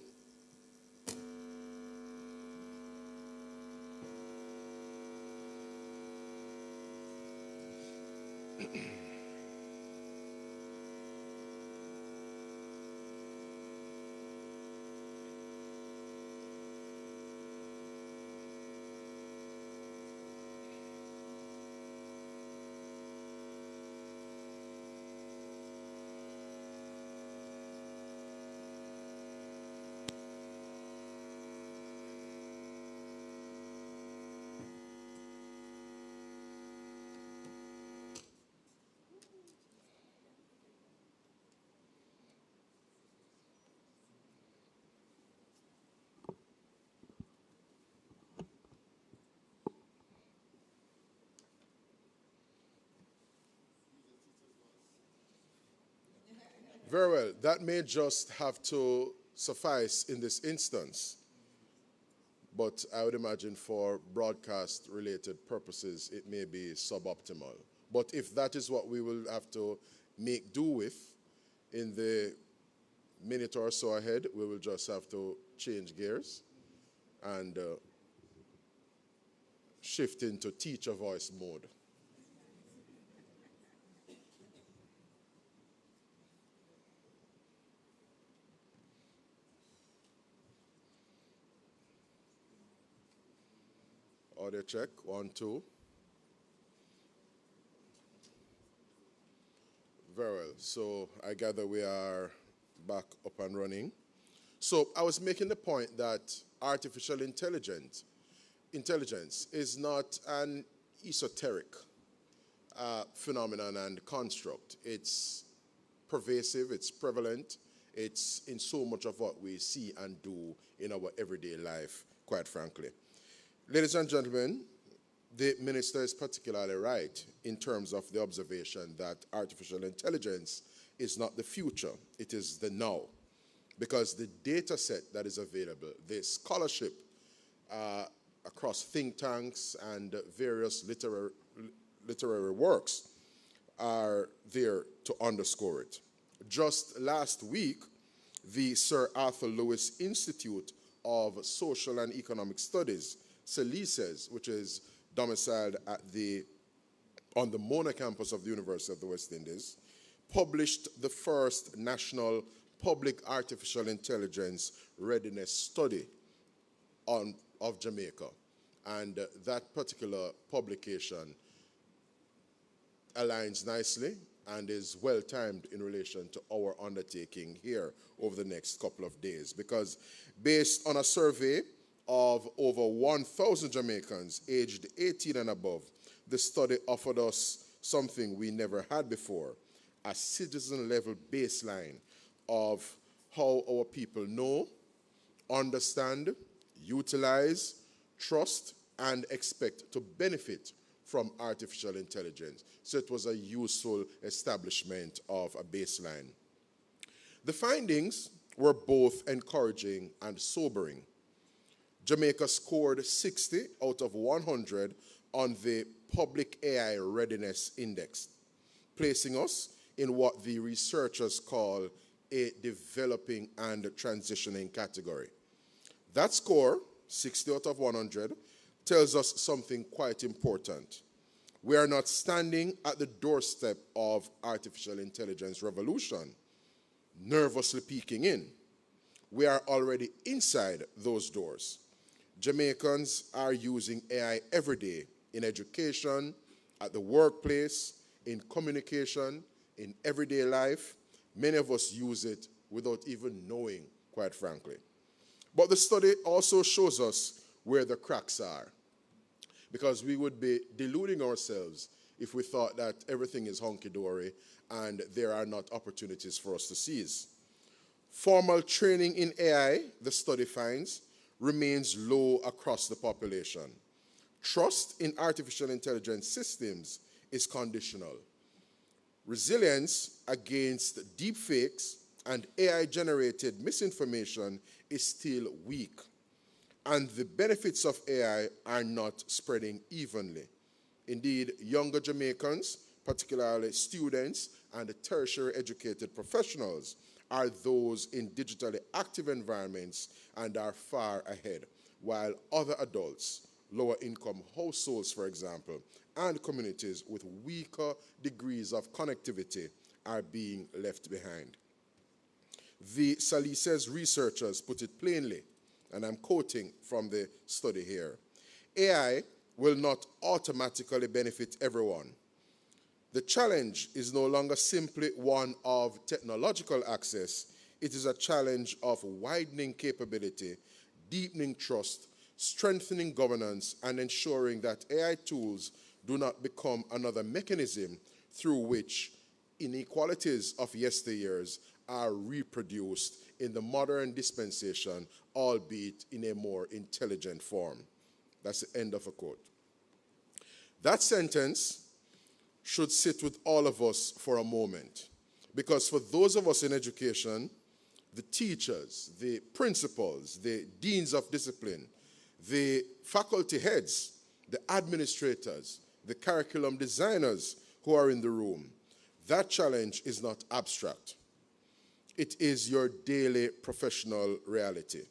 Very well. That may just have to suffice in this instance. but I would imagine for broadcast-related purposes, it may be suboptimal. But if that is what we will have to make do with in the minute or so ahead, we will just have to change gears and shift into teacher voice mode. Audio check, 1, 2. Very well. So I gather we are back up and running. So I was making the point that artificial intelligence is not an esoteric phenomenon and construct. It's pervasive, it's prevalent, it's in so much of what we see and do in our everyday life, quite frankly. Ladies and gentlemen, the minister is particularly right in terms of the observation that artificial intelligence is not the future, it is the now. Because the data set that is available, the scholarship across think tanks and various literary works are there to underscore it. Just last week, the Sir Arthur Lewis Institute of Social and Economic Studies, SELISES, which is domiciled on the Mona campus of the University of the West Indies, published the first national public artificial intelligence readiness study of Jamaica. And that particular publication aligns nicely and is well timed in relation to our undertaking here over the next couple of days. Because based on a survey of over 1,000 Jamaicans aged 18 and above, the study offered us something we never had before, a citizen-level baseline of how our people know, understand, utilize, trust, and expect to benefit from artificial intelligence. So it was a useful establishment of a baseline. The findings were both encouraging and sobering. Jamaica scored 60 out of 100 on the Public AI Readiness Index, placing us in what the researchers call a developing and transitioning category. That score, 60 out of 100, tells us something quite important. We are not standing at the doorstep of artificial intelligence revolution, nervously peeking in. We are already inside those doors. Jamaicans are using AI every day in education, at the workplace, in communication, in everyday life. Many of us use it without even knowing, quite frankly. But the study also shows us where the cracks are, because we would be deluding ourselves if we thought that everything is hunky-dory and there are not opportunities for us to seize. Formal training in AI, the study finds, remains low across the population. Trust in artificial intelligence systems is conditional. Resilience against deepfakes and AI-generated misinformation is still weak, and the benefits of AI are not spreading evenly. Indeed, younger Jamaicans, particularly students and tertiary educated professionals, are those in digitally active environments and are far ahead, while other adults, lower income households, for example, and communities with weaker degrees of connectivity are being left behind. The SELISES researchers put it plainly, and I'm quoting from the study here: AI will not automatically benefit everyone. The challenge is no longer simply one of technological access. It is a challenge of widening capability, deepening trust, strengthening governance, and ensuring that AI tools do not become another mechanism through which inequalities of yesteryears are reproduced in the modern dispensation, albeit in a more intelligent form. That's the end of a quote. That sentence should sit with all of us for a moment, because for those of us in education, the teachers, the principals, the deans of discipline, the faculty heads, the administrators, the curriculum designers who are in the room, that challenge is not abstract. It is your daily professional reality.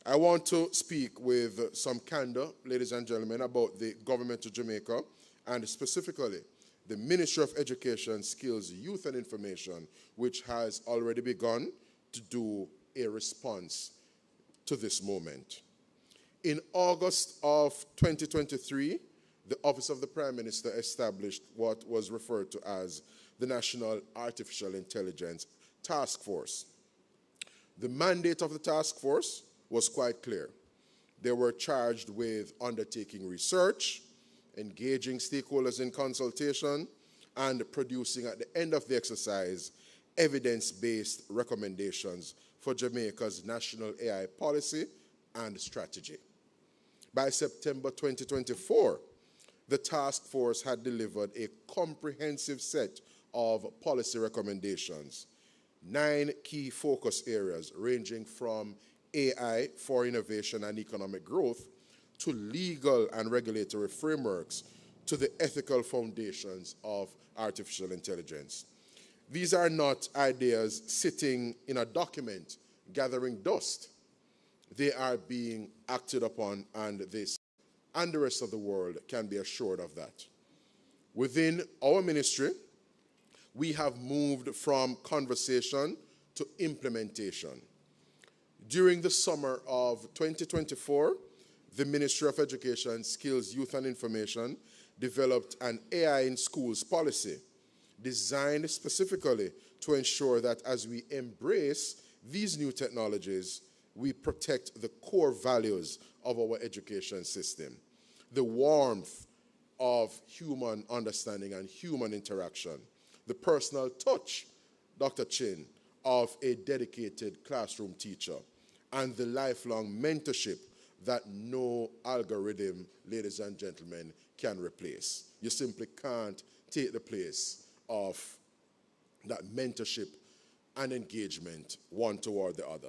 I want to speak with some candor, ladies and gentlemen, about the government of Jamaica and specifically the Ministry of Education, Skills, Youth and Information, which has already begun to do a response to this moment. In August of 2023, the Office of the Prime Minister established what was referred to as the National Artificial Intelligence Task Force. The mandate of the task force was quite clear. They were charged with undertaking research, engaging stakeholders in consultation, and producing at the end of the exercise evidence-based recommendations for Jamaica's national AI policy and strategy. By September 2024, the task force had delivered a comprehensive set of policy recommendations, 9 key focus areas ranging from AI for innovation and economic growth to legal and regulatory frameworks to the ethical foundations of artificial intelligence. These are not ideas sitting in a document gathering dust. They are being acted upon, and this and the rest of the world can be assured of that. Within our ministry, we have moved from conversation to implementation. During the summer of 2024, the Ministry of Education, Skills, Youth and Information developed an AI in schools policy designed specifically to ensure that as we embrace these new technologies, we protect the core values of our education system, the warmth of human understanding and human interaction, the personal touch, Dr. Chin, of a dedicated classroom teacher, and the lifelong mentorship that no algorithm, ladies and gentlemen, can replace. You simply can't take the place of that mentorship and engagement one toward the other.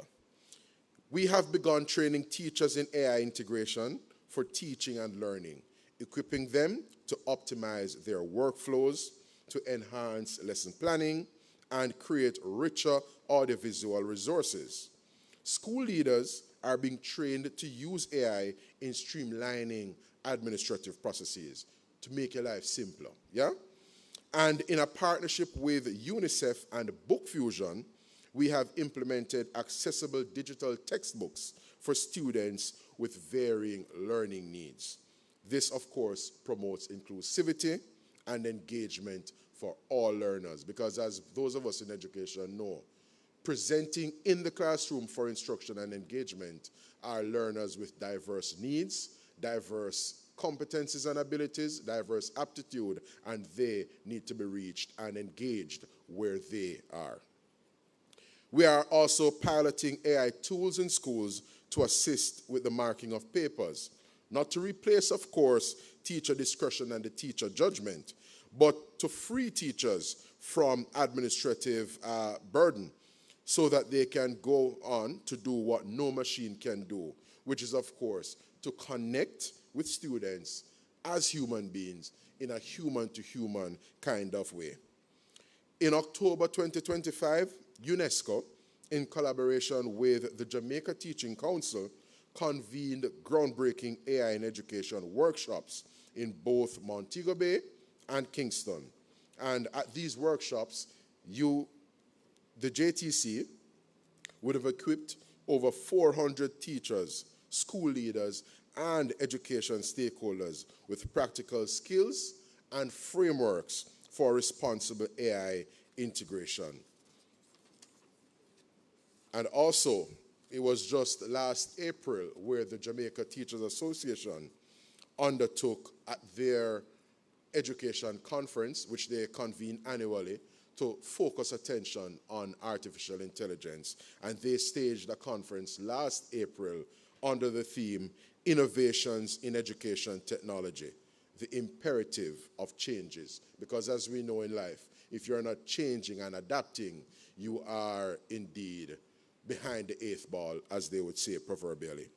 We have begun training teachers in AI integration for teaching and learning, equipping them to optimize their workflows, to enhance lesson planning, and create richer audiovisual resources. School leaders are being trained to use AI in streamlining administrative processes to make your life simpler, yeah? And in a partnership with UNICEF and Book Fusion, we have implemented accessible digital textbooks for students with varying learning needs. This, of course, promotes inclusivity and engagement for all learners, because as those of us in education know, presenting in the classroom for instruction and engagement are learners with diverse needs, diverse competencies and abilities, diverse aptitude, and they need to be reached and engaged where they are. We are also piloting AI tools in schools to assist with the marking of papers, not to replace, of course, teacher discretion and the teacher judgment, but to free teachers from administrative burden so that they can go on to do what no machine can do, which is, of course, to connect with students as human beings in a human-to-human kind of way. In October 2025, UNESCO, in collaboration with the Jamaica Teaching Council, convened groundbreaking AI in education workshops in both Montego Bay and Kingston. And at these workshops, the JTC would have equipped over 400 teachers, school leaders, and education stakeholders with practical skills and frameworks for responsible AI integration. And also, it was just last April where the Jamaica Teachers Association undertook at their education conference, which they convene annually, to focus attention on artificial intelligence. And they staged a conference last April under the theme, Innovations in Education Technology, the imperative of changes. Because as we know in life, if you're not changing and adapting, you are indeed behind the eighth ball, as they would say proverbially.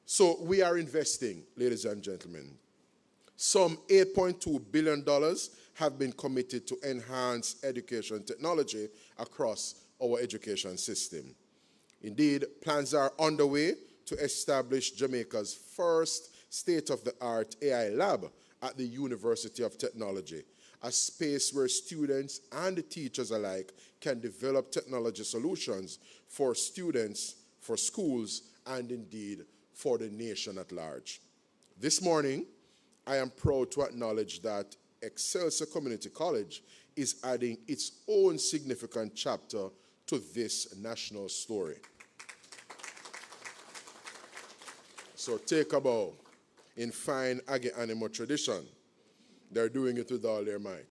So we are investing, ladies and gentlemen. Some $8.2 billion have been committed to enhance education technology across our education system. Indeed, plans are underway to establish Jamaica's first state-of-the-art AI lab at the University of Technology, a space where students and teachers alike can develop technology solutions for students, for schools, and indeed for the nation at large. This morning, I am proud to acknowledge that Excelsior Community College is adding its own significant chapter to this national story. So take a bow. In fine Aggie Animo tradition, they're doing it with all their might.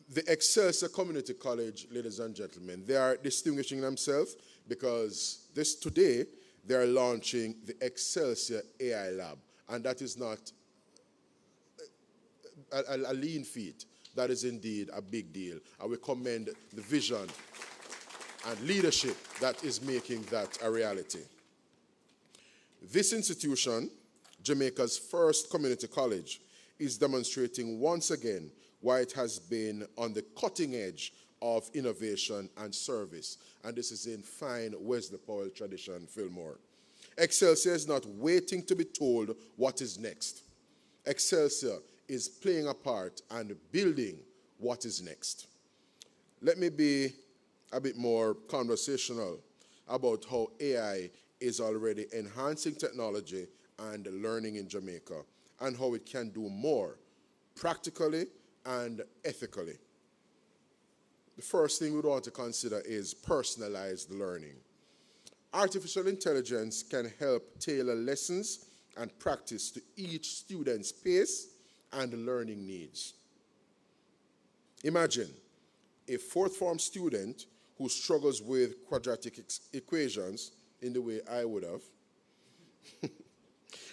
The Excelsior Community College, ladies and gentlemen, they are distinguishing themselves because today they are launching the Excelsior AI Lab, and that is not a lean feat. That is indeed a big deal, and we commend the vision and leadership that is making that a reality. This institution, Jamaica's first community college, is demonstrating once again why it has been on the cutting edge of innovation and service. And this is in fine Wesley Powell tradition, Fillmore. Excelsior is not waiting to be told what is next. Excelsior is playing a part and building what is next. Let me be a bit more conversational about how AI is already enhancing technology and learning in Jamaica, and how it can do more practically and ethically. The first thing we want to consider is personalized learning. Artificial intelligence can help tailor lessons and practice to each student's pace and learning needs. Imagine a fourth form student who struggles with quadratic equations in the way I would have,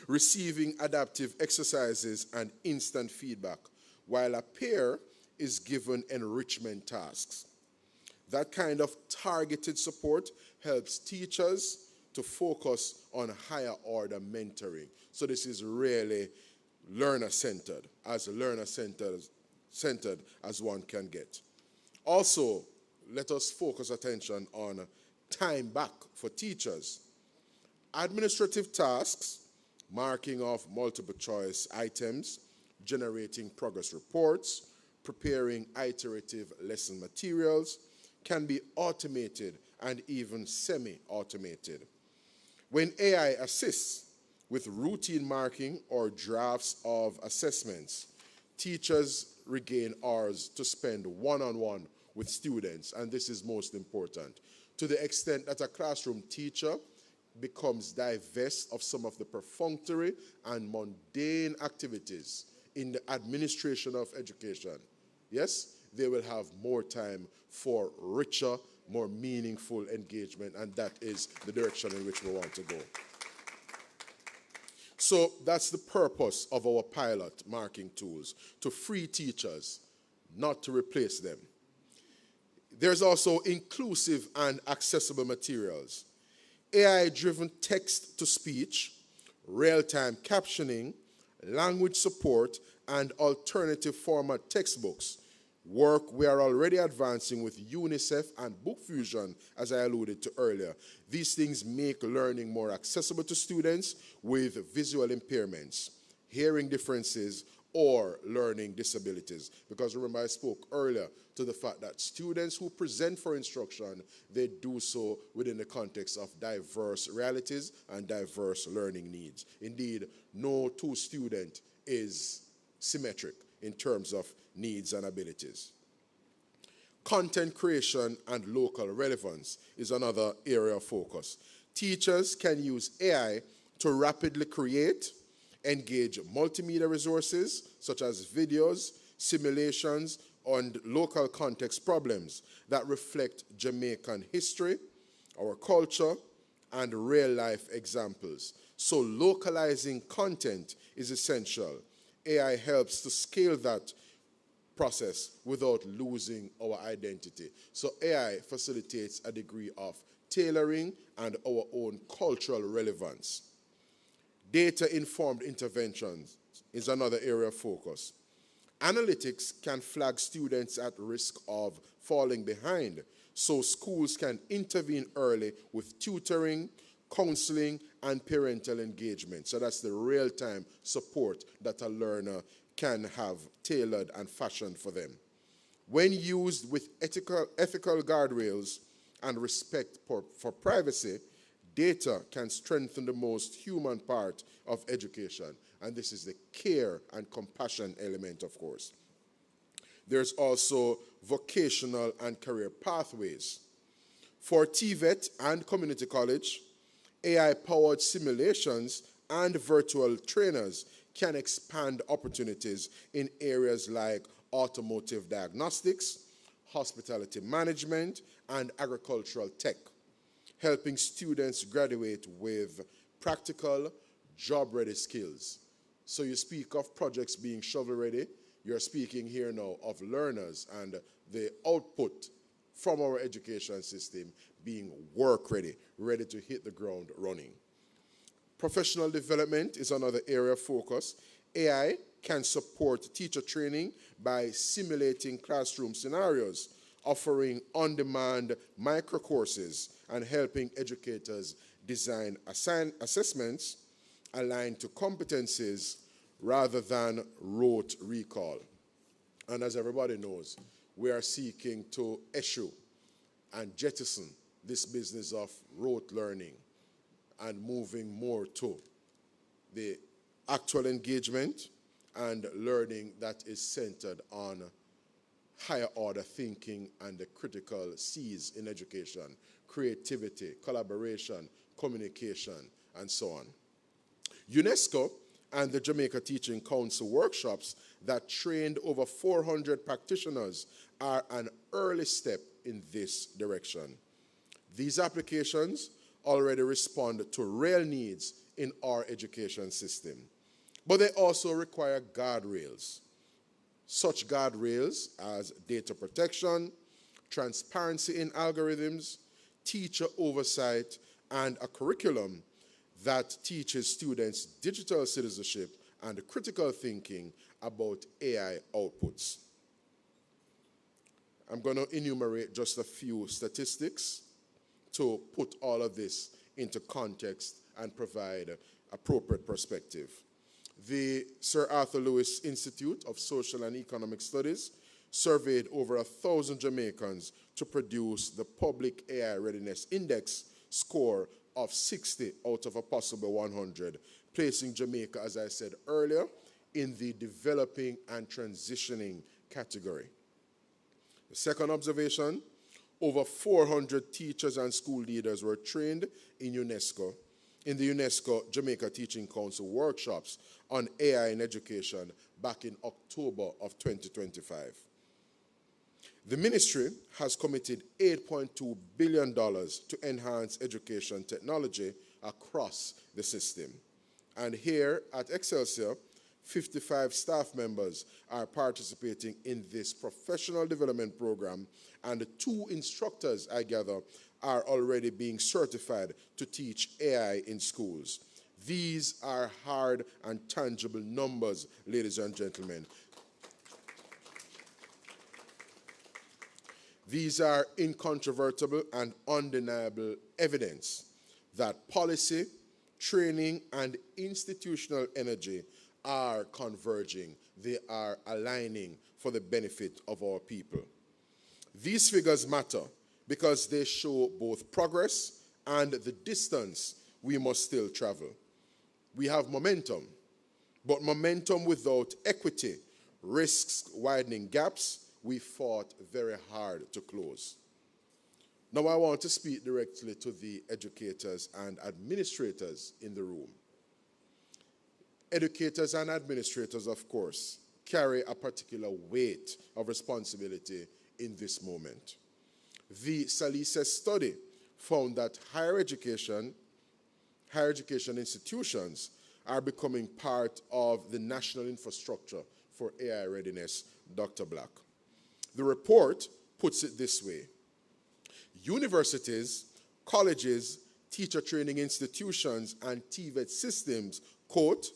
receiving adaptive exercises and instant feedback, while a peer is given enrichment tasks. That kind of targeted support helps teachers to focus on higher order mentoring. So this is really learner-centered, as learner-centered as one can get. Also, let us focus attention on time back for teachers. Administrative tasks, marking of multiple choice items, generating progress reports, preparing iterative lesson materials, can be automated and even semi-automated. When AI assists with routine marking or drafts of assessments, teachers regain hours to spend one-on-one with students, and this is most important, to the extent that a classroom teacher becomes divest of some of the perfunctory and mundane activities in the administration of education. Yes, they will have more time for richer, more meaningful engagement, and that is the direction in which we want to go. So that's the purpose of our pilot marking tools, to free teachers, not to replace them. There's also inclusive and accessible materials. AI-driven text-to-speech, real-time captioning, language support, and alternative format textbooks, work we are already advancing with UNICEF and Book Fusion, as I alluded to earlier. These things make learning more accessible to students with visual impairments, hearing differences, or learning disabilities. Because remember, I spoke earlier to the fact that students who present for instruction, they do so within the context of diverse realities and diverse learning needs. Indeed, no two student is symmetric in terms of needs and abilities. Content creation and local relevance is another area of focus. Teachers can use AI to rapidly create, engage multimedia resources such as videos, simulations, and local context problems that reflect Jamaican history, our culture, and real-life examples. So localizing content is essential. AI helps to scale that process without losing our identity. So AI facilitates a degree of tailoring and our own cultural relevance. Data-informed interventions is another area of focus. Analytics can flag students at risk of falling behind, so schools can intervene early with tutoring, counseling, and parental engagement. So that's the real-time support that a learner can have tailored and fashioned for them. When used with ethical guardrails and respect for privacy, data can strengthen the most human part of education. And this is the care and compassion element, of course. There's also vocational and career pathways. For TVET and community college, AI-powered simulations and virtual trainers can expand opportunities in areas like automotive diagnostics, hospitality management, and agricultural tech, helping students graduate with practical, job-ready skills. So you speak of projects being shovel-ready, you're speaking here now of learners and the output from our education system being work-ready, ready to hit the ground running. Professional development is another area of focus. AI can support teacher training by simulating classroom scenarios, offering on-demand micro-courses, and helping educators design assessments aligned to competencies rather than rote recall. And as everybody knows, we are seeking to eschew and jettison this business of rote learning and moving more to the actual engagement and learning that is centered on higher order thinking and the critical C's in education: creativity, collaboration, communication, and so on. UNESCO and the Jamaica Teaching Council workshops that trained over 400 practitioners are an early step in this direction. These applications already respond to real needs in our education system, but they also require guardrails. Such guardrails as data protection, transparency in algorithms, teacher oversight, and a curriculum that teaches students digital citizenship and critical thinking about AI outputs. I'm going to enumerate just a few statistics to put all of this into context and provide appropriate perspective. The Sir Arthur Lewis Institute of Social and Economic Studies surveyed over 1,000 Jamaicans to produce the Public AI Readiness Index score of 60 out of a possible 100, placing Jamaica, as I said earlier, in the developing and transitioning category. The second observation, over 400 teachers and school leaders were trained in the UNESCO Jamaica Teaching Council workshops on AI in education back in October of 2025. The ministry has committed $8.2 billion to enhance education technology across the system. And here at Excelsior, 55 staff members are participating in this professional development program, and 2 instructors, I gather, are already being certified to teach AI in schools. These are hard and tangible numbers, ladies and gentlemen. These are incontrovertible and undeniable evidence that policy, training, and institutional energy are converging. They are aligning for the benefit of our people. These figures matter because they show both progress and the distance we must still travel. We have momentum, but momentum without equity risks widening gaps we fought very hard to close. Now I want to speak directly to the educators and administrators in the room. Educators and administrators, of course, carry a particular weight of responsibility in this moment. The Salises study found that higher education institutions are becoming part of the national infrastructure for AI readiness, Dr. Black. The report puts it this way: universities, colleges, teacher training institutions, and TVET systems quote,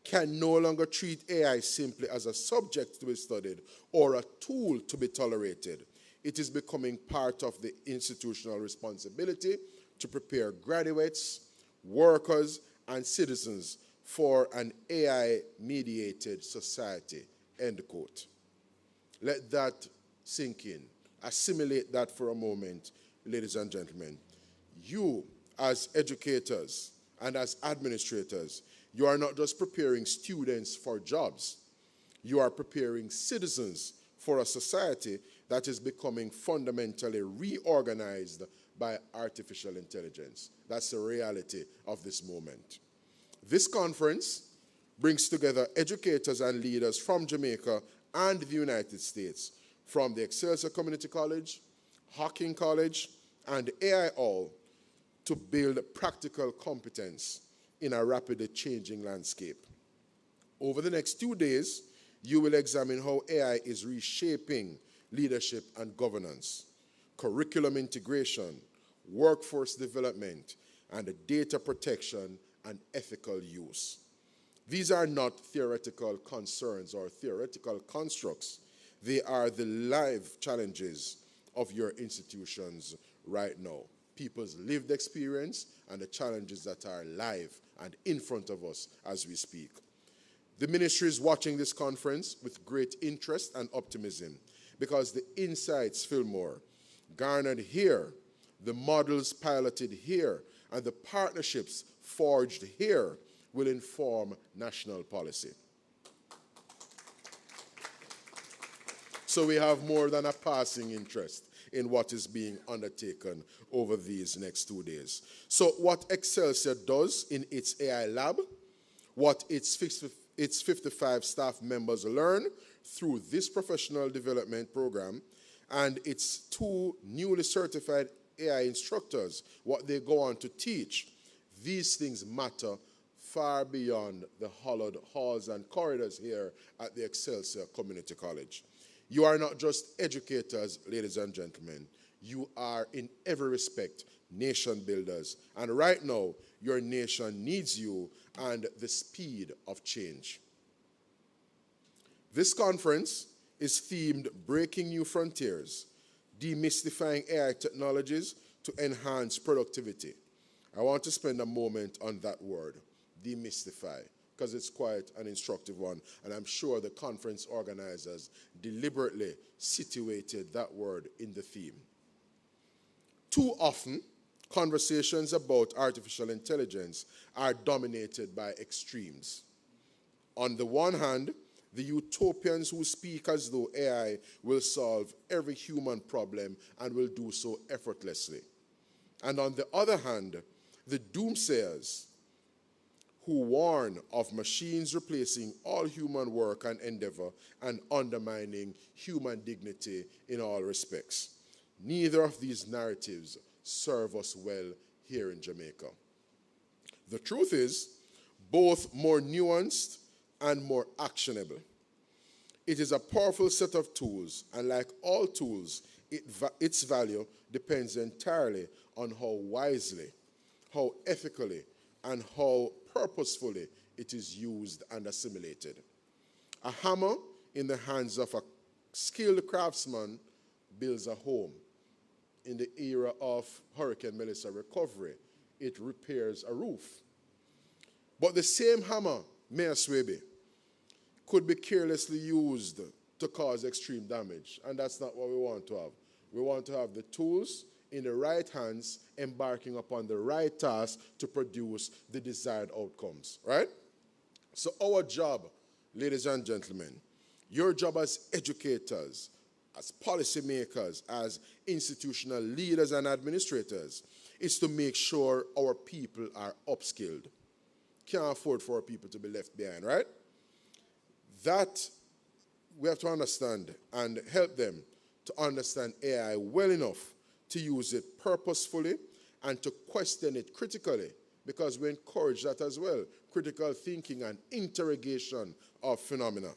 can no longer treat AI simply as a subject to be studied or a tool to be tolerated. It is becoming part of the institutional responsibility to prepare graduates, workers, and citizens for an AI-mediated society, end quote. Let that sink in. Assimilate that for a moment, ladies and gentlemen. You, as educators and as administrators, you are not just preparing students for jobs. You are preparing citizens for a society that is becoming fundamentally reorganized by artificial intelligence. That's the reality of this moment. This conference brings together educators and leaders from Jamaica and the United States, from the Excelsior Community College, Hocking College, and AI All, to build practical competence in a rapidly changing landscape. Over the next 2 days, you will examine how AI is reshaping leadership and governance, curriculum integration, workforce development, and data protection and ethical use. These are not theoretical concerns or theoretical constructs. They are the live challenges of your institutions right now. People's lived experience and the challenges that are live and in front of us as we speak. The ministry is watching this conference with great interest and optimism because the insights, Fillmore, garnered here, the models piloted here, and the partnerships forged here will inform national policy. So we have more than a passing interest in what is being undertaken over these next 2 days. So what Excelsior does in its AI lab, what its 55 staff members learn through this professional development program, and its 2 newly certified AI instructors, what they go on to teach, these things matter far beyond the hollowed halls and corridors here at the Excelsior Community College. You are not just educators, ladies and gentlemen. You are, in every respect, nation builders. And right now, your nation needs you and the speed of change. This conference is themed Breaking New Frontiers, Demystifying AI Technologies to Enhance Productivity. I want to spend a moment on that word, demystify, because it's quite an instructive one, and I'm sure the conference organizers deliberately situated that word in the theme. Too often, conversations about artificial intelligence are dominated by extremes. On the one hand, the utopians who speak as though AI will solve every human problem and will do so effortlessly. And on the other hand, the doomsayers who warn of machines replacing all human work and endeavor and undermining human dignity in all respects. Neither of these narratives serve us well here in Jamaica. The truth is, both more nuanced and more actionable. It is a powerful set of tools, and like all tools, its value depends entirely on how wisely, how ethically, and how purposefully it is used and assimilated. A hammer in the hands of a skilled craftsman builds a home. In the era of Hurricane Melissa recovery, it repairs a roof. But the same hammer, Mayor Swaby, could be carelessly used to cause extreme damage, and that's not what we want to have. We want to have the tools in the right hands, embarking upon the right task to produce the desired outcomes, right? So our job, ladies and gentlemen, your job as educators, as policymakers, as institutional leaders and administrators, is to make sure our people are upskilled. Can't afford for our people to be left behind, right? That we have to understand and help them to understand AI well enough to use it purposefully and to question it critically, because we encourage that as well, critical thinking and interrogation of phenomena.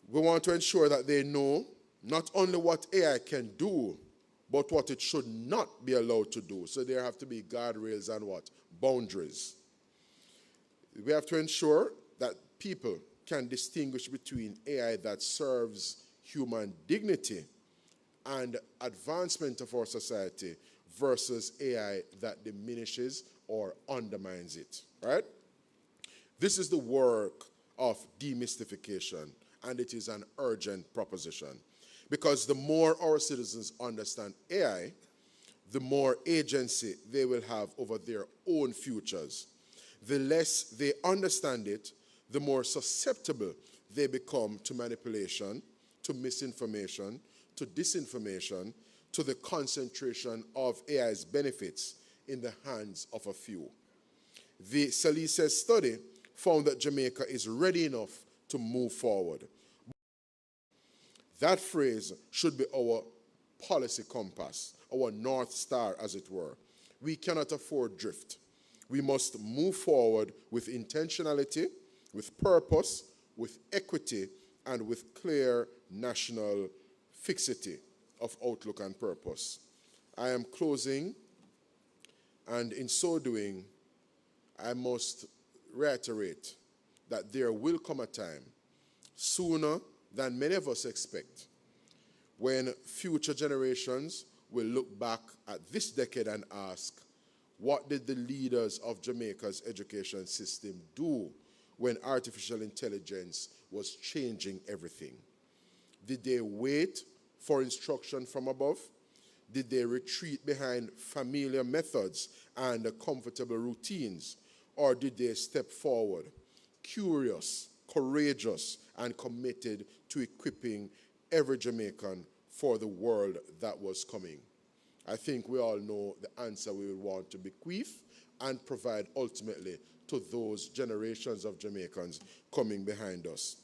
We want to ensure that they know not only what AI can do, but what it should not be allowed to do. So there have to be guardrails and what? Boundaries. We have to ensure that people can distinguish between AI that serves human dignity and advancement of our society versus AI that diminishes or undermines it, right? This is the work of demystification, and it is an urgent proposition. Because the more our citizens understand AI, the more agency they will have over their own futures. The less they understand it, the more susceptible they become to manipulation, to misinformation, to disinformation, to the concentration of AI's benefits in the hands of a few. The Salises study found that Jamaica is ready enough to move forward. That phrase should be our policy compass, our North Star, as it were. We cannot afford drift. We must move forward with intentionality, with purpose, with equity, and with clear national fixity of outlook and purpose. I am closing, and in so doing, I must reiterate that there will come a time, sooner than many of us expect, when future generations will look back at this decade and ask, what did the leaders of Jamaica's education system do when artificial intelligence was changing everything? Did they wait for instruction from above? Did they retreat behind familiar methods and comfortable routines? Or did they step forward, curious, courageous, and committed to equipping every Jamaican for the world that was coming? I think we all know the answer we will want to bequeath and provide ultimately to those generations of Jamaicans coming behind us.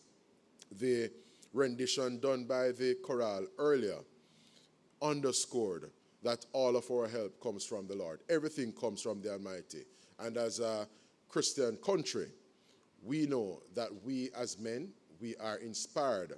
The rendition done by the chorale earlier underscored that all of our help comes from the Lord. Everything comes from the Almighty. And as a Christian country, we know that we as men, we are inspired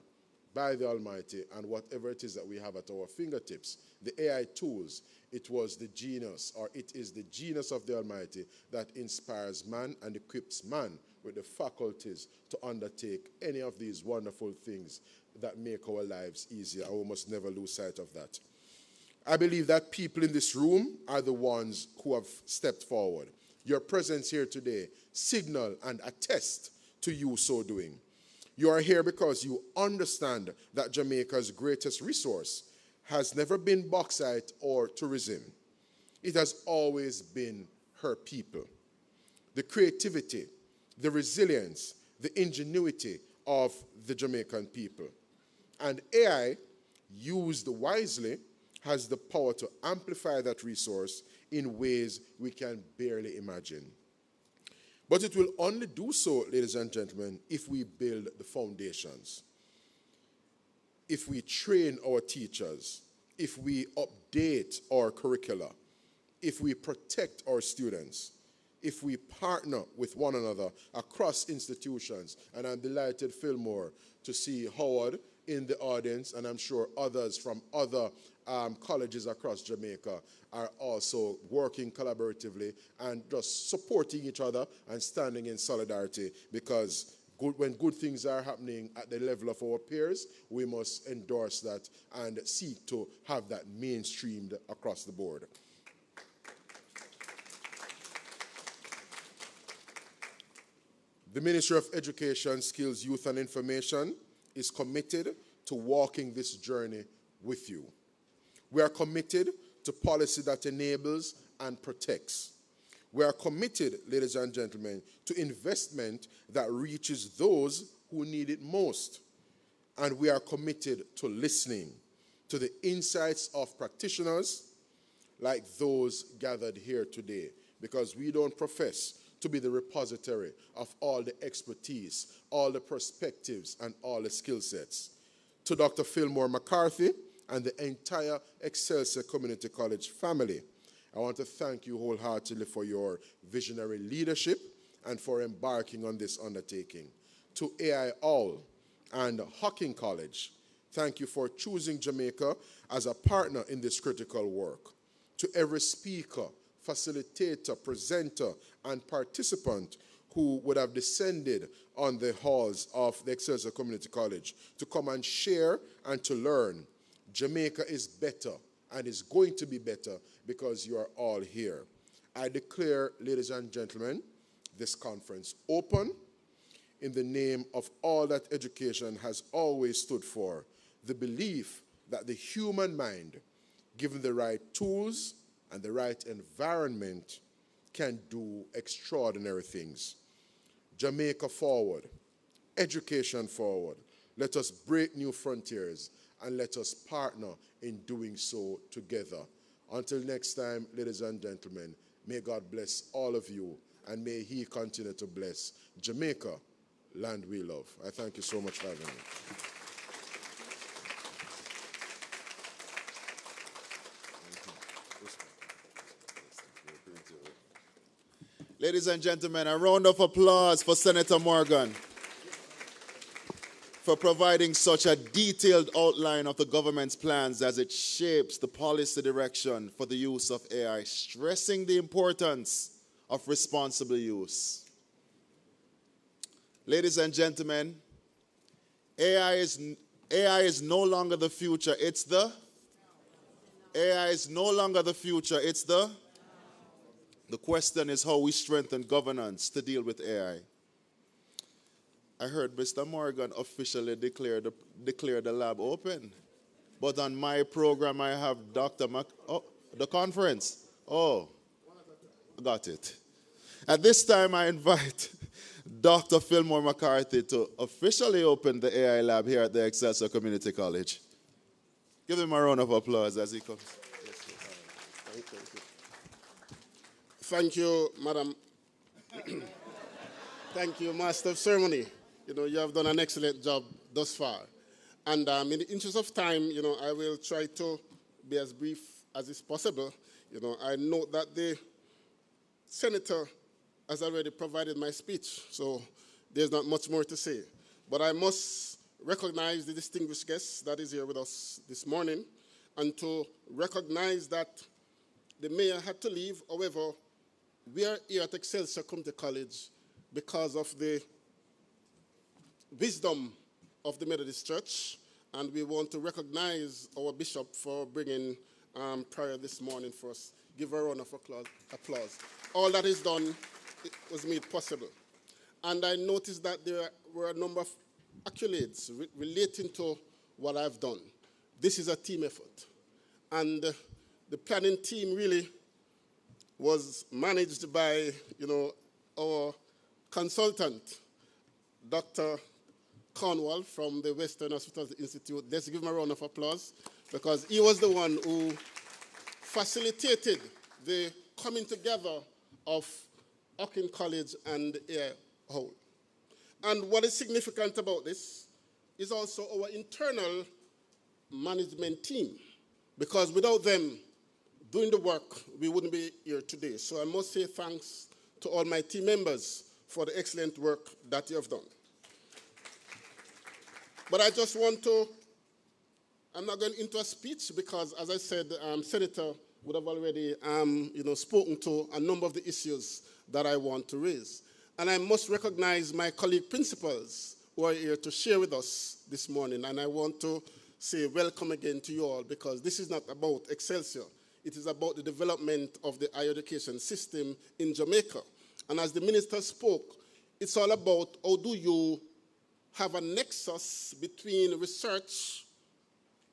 by the Almighty, and whatever it is that we have at our fingertips, the AI tools, it was the genius, or it is the genius of the Almighty that inspires man and equips man with the faculties to undertake any of these wonderful things that make our lives easier, and we must never lose sight of that. I believe that people in this room are the ones who have stepped forward. Your presence here today signal and attest to you so doing. You are here because you understand that Jamaica's greatest resource has never been bauxite or tourism. It has always been her people. The creativity, the resilience, the ingenuity of the Jamaican people. And AI, used wisely, has the power to amplify that resource in ways we can barely imagine. But it will only do so, ladies and gentlemen, if we build the foundations, if we train our teachers, if we update our curricula, if we protect our students, if we partner with one another across institutions. And I'm delighted, Fillmore, to see Howard in the audience, and I'm sure others from other colleges across Jamaica are also working collaboratively and just supporting each other and standing in solidarity, because when good things are happening at the level of our peers, we must endorse that and seek to have that mainstreamed across the board. The Ministry of Education, Skills, Youth and Information is committed to walking this journey with you. We are committed to policy that enables and protects. We are committed, ladies and gentlemen, to investment that reaches those who need it most. And we are committed to listening to the insights of practitioners like those gathered here today, because we don't profess to be the repository of all the expertise, all the perspectives, and all the skill sets. To Dr. Fillmore McCarthy and the entire Excelsior Community College family, I want to thank you wholeheartedly for your visionary leadership and for embarking on this undertaking. To AI All and Hocking College, thank you for choosing Jamaica as a partner in this critical work. To every speaker, facilitator, presenter, and participant who would have descended on the halls of the Excelsior Community College to come and share and to learn. Jamaica is better and is going to be better because you are all here. I declare, ladies and gentlemen, this conference open in the name of all that education has always stood for, the belief that the human mind, given the right tools and the right environment, can do extraordinary things. Jamaica forward, education forward. Let us break new frontiers and let us partner in doing so together. Until next time, ladies and gentlemen, may God bless all of you and may He continue to bless Jamaica, land we love. I thank you so much for having me. Ladies and gentlemen, a round of applause for Senator Morgan for providing such a detailed outline of the government's plans as it shapes the policy direction for the use of AI, stressing the importance of responsible use. Ladies and gentlemen, AI is no longer the future, it's the AI is no longer the future, it's the question is how we strengthen governance to deal with AI. I heard Mr. Morgan officially declare the lab open. But on my program, I have the conference. Oh, got it. At this time, I invite Dr. Fillmore McCarthy to officially open the AI lab here at the Excelsior Community College. Give him a round of applause as he comes. Thank you, Madam. Thank you, Master of Ceremony. You have done an excellent job thus far. And in the interest of time, I will try to be as brief as is possible. I note that the Senator has already provided my speech, so there's not much more to say. But I must recognize the distinguished guest that is here with us this morning, and to recognize that the mayor had to leave. However, we are here at Excelsior Community College because of the wisdom of the Methodist Church, and we want to recognize our bishop for bringing prayer this morning for us. Give her a round of applause. All that is done was made possible. And I noticed that there were a number of accolades relating to what I've done. This is a team effort. And the planning team really was managed by, our consultant, Dr. Cornwall from the Western Hospitals Institute. Let's give him a round of applause, because he was the one who facilitated the coming together of Hocking College and AI Whole. And what is significant about this is also our internal management team, because without them doing the work, we wouldn't be here today. So I must say thanks to all my team members for the excellent work that you have done. But I just want to, I'm not going into a speech because, as I said, Senator would have already spoken to a number of the issues that I want to raise. And I must recognize my colleague principals who are here to share with us this morning. And I want to say welcome again to you all, because this is not about Excelsior. It is about the development of the higher education system in Jamaica. And as the minister spoke, it's all about how do you have a nexus between research,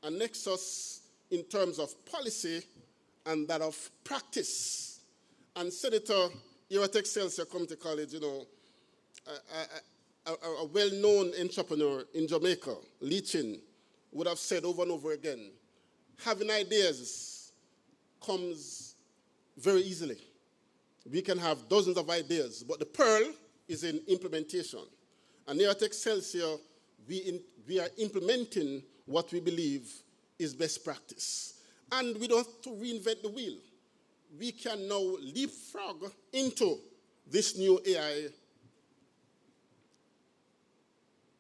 a nexus in terms of policy, and that of practice. And Senator, here at Excelsior Community College, a well-known entrepreneur in Jamaica, Leachin, would have said over and over again, having ideas comes very easily. We can have dozens of ideas, but the pearl is in implementation. And here at Excelsior, we are implementing what we believe is best practice. And we don't have to reinvent the wheel. We can now leapfrog into this new AI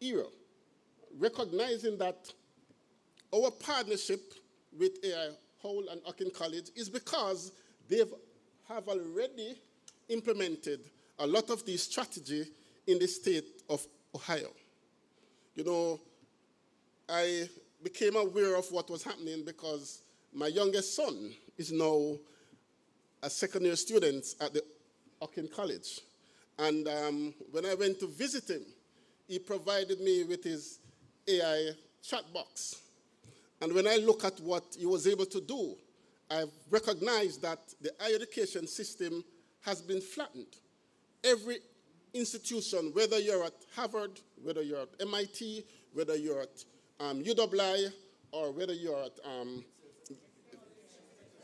era, recognizing that our partnership with AI Whole and Hocking College is because they have already implemented a lot of the strategy in the state of Ohio. You know, I became aware of what was happening because my youngest son is now a second-year student at the Hocking College. And when I went to visit him, he provided me with his AI chat box. And when I look at what he was able to do, I've recognized that the higher education system has been flattened. Every institution, whether you're at Harvard, whether you're at MIT, whether you're at UWI, or whether you're at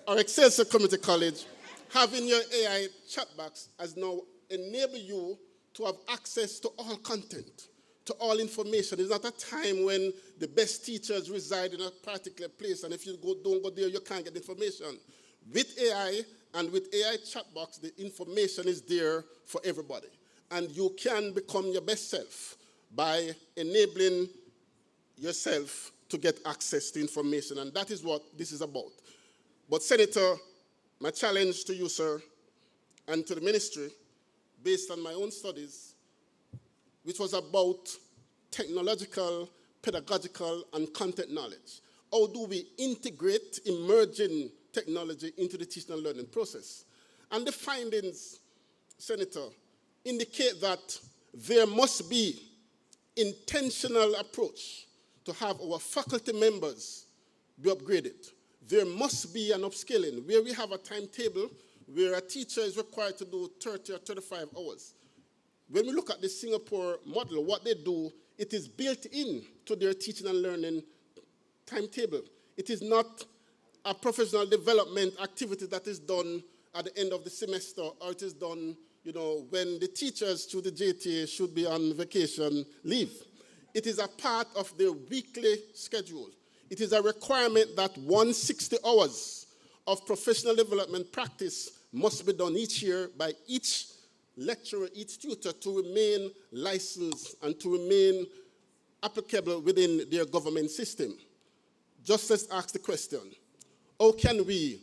or Excelsior Community College, having your AI chat box has now enabled you to have access to all content, to all information. It's not a time when the best teachers reside in a particular place, and if you don't go there, you can't get information. With AI and with AI chat box, the information is there for everybody. And you can become your best self by enabling yourself to get access to information, and that is what this is about. But Senator, my challenge to you, sir, and to the ministry, based on my own studies, which was about technological, pedagogical, and content knowledge. How do we integrate emerging technology into the teaching and learning process? And the findings, Senator, indicate that there must be intentional approach to have our faculty members be upgraded. There must be an upskilling where we have a timetable where a teacher is required to do 30 or 35 hours. When we look at the Singapore model, what they do, it is built in to their teaching and learning timetable. It is not a professional development activity that is done at the end of the semester, or it is done, you know, when the teachers through the JTA should be on vacation leave. It is a part of their weekly schedule. It is a requirement that 160 hours of professional development practice must be done each year by each lecturer, each tutor, to remain licensed and to remain applicable within their government system. Just let's ask the question, how can we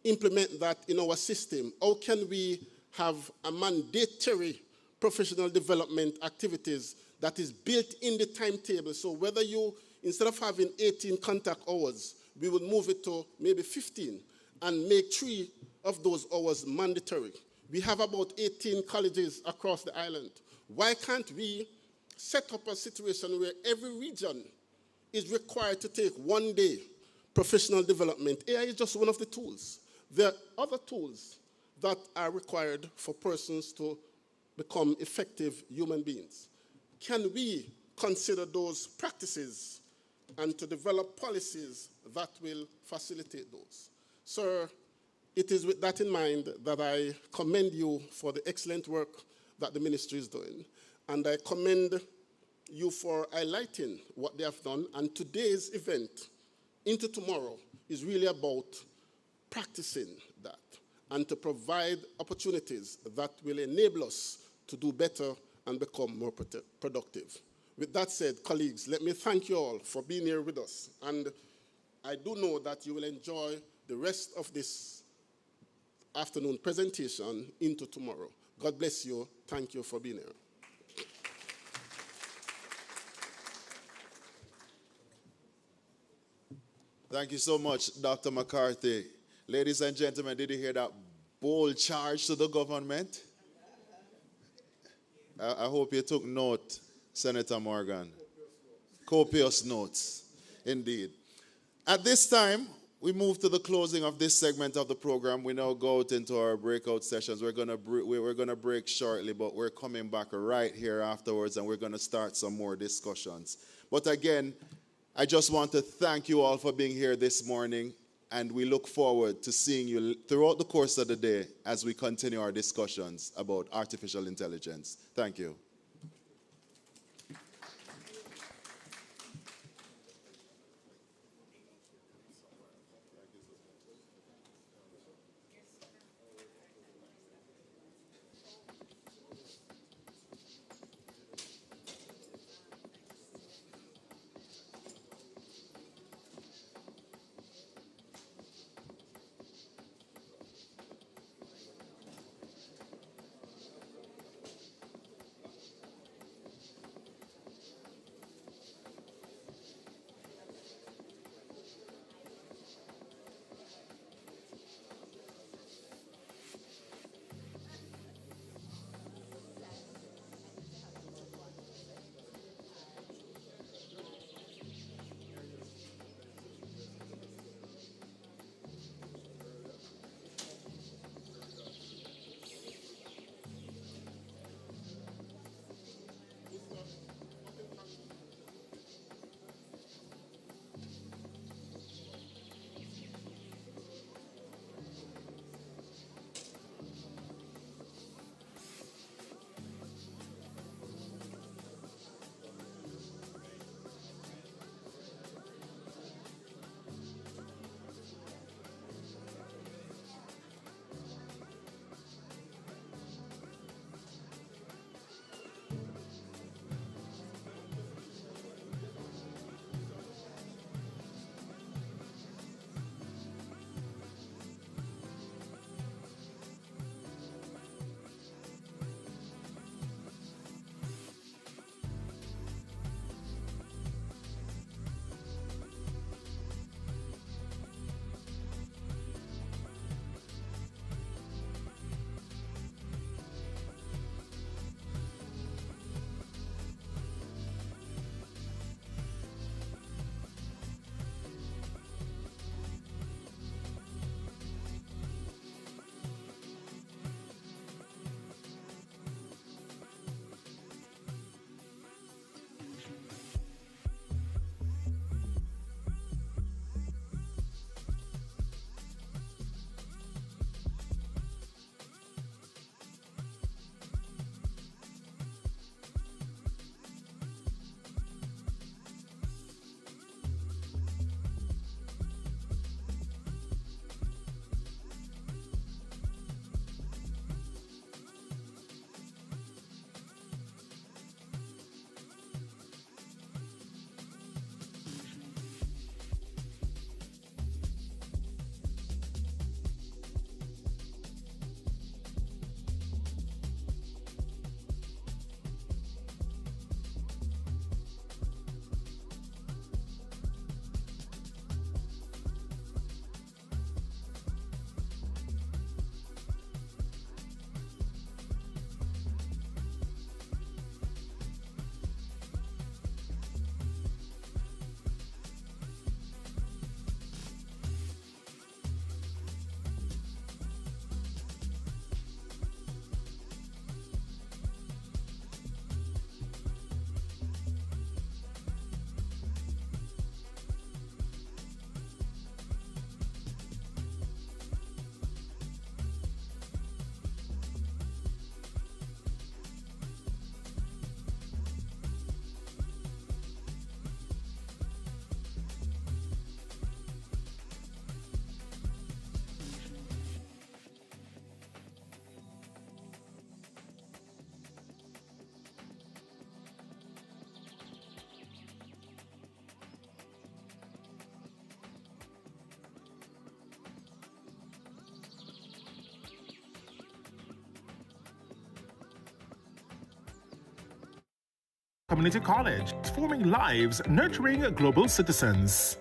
implement that in our system? How can we have a mandatory professional development activities that is built in the timetable? So whether you, instead of having 18 contact hours, we would move it to maybe 15 and make 3 of those hours mandatory. We have about 18 colleges across the island. Why can't we set up a situation where every region is required to take 1 day professional development? AI is just one of the tools. There are other tools that are required for persons to become effective human beings. Can we consider those practices and to develop policies that will facilitate those? Sir, it is with that in mind that I commend you for the excellent work that the ministry is doing. And I commend you for highlighting what they have done. And today's event into tomorrow is really about practicing that and to provide opportunities that will enable us to do better and become more productive. With that said, colleagues, let me thank you all for being here with us. And I do know that you will enjoy the rest of this afternoon presentation into tomorrow. God bless you. Thank you for being here. Thank you so much, Dr. McCarthy. Ladies and gentlemen, did you hear that bold charge to the government? I hope you took note, Senator Morgan. Copious notes, indeed. At this time, we move to the closing of this segment of the program. We now go out into our breakout sessions. We're gonna break shortly, but we're coming back right here afterwards, and we're gonna start some more discussions. But again, I just want to thank you all for being here this morning, and we look forward to seeing you throughout the course of the day as we continue our discussions about artificial intelligence. Thank you. Community College, forming lives, nurturing global citizens.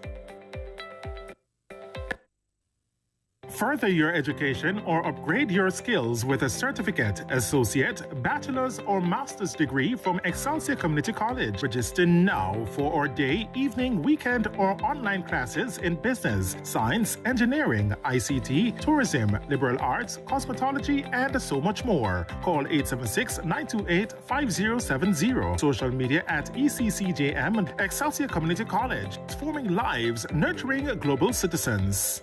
Further your education or upgrade your skills with a certificate, associate, bachelor's, or master's degree from Excelsior Community College. Register now for our day, evening, weekend, or online classes in business, science, engineering, ICT, tourism, liberal arts, cosmetology, and so much more. Call 876-928-5070. Social media at ECCJM and Excelsior Community College. Forming lives, nurturing global citizens.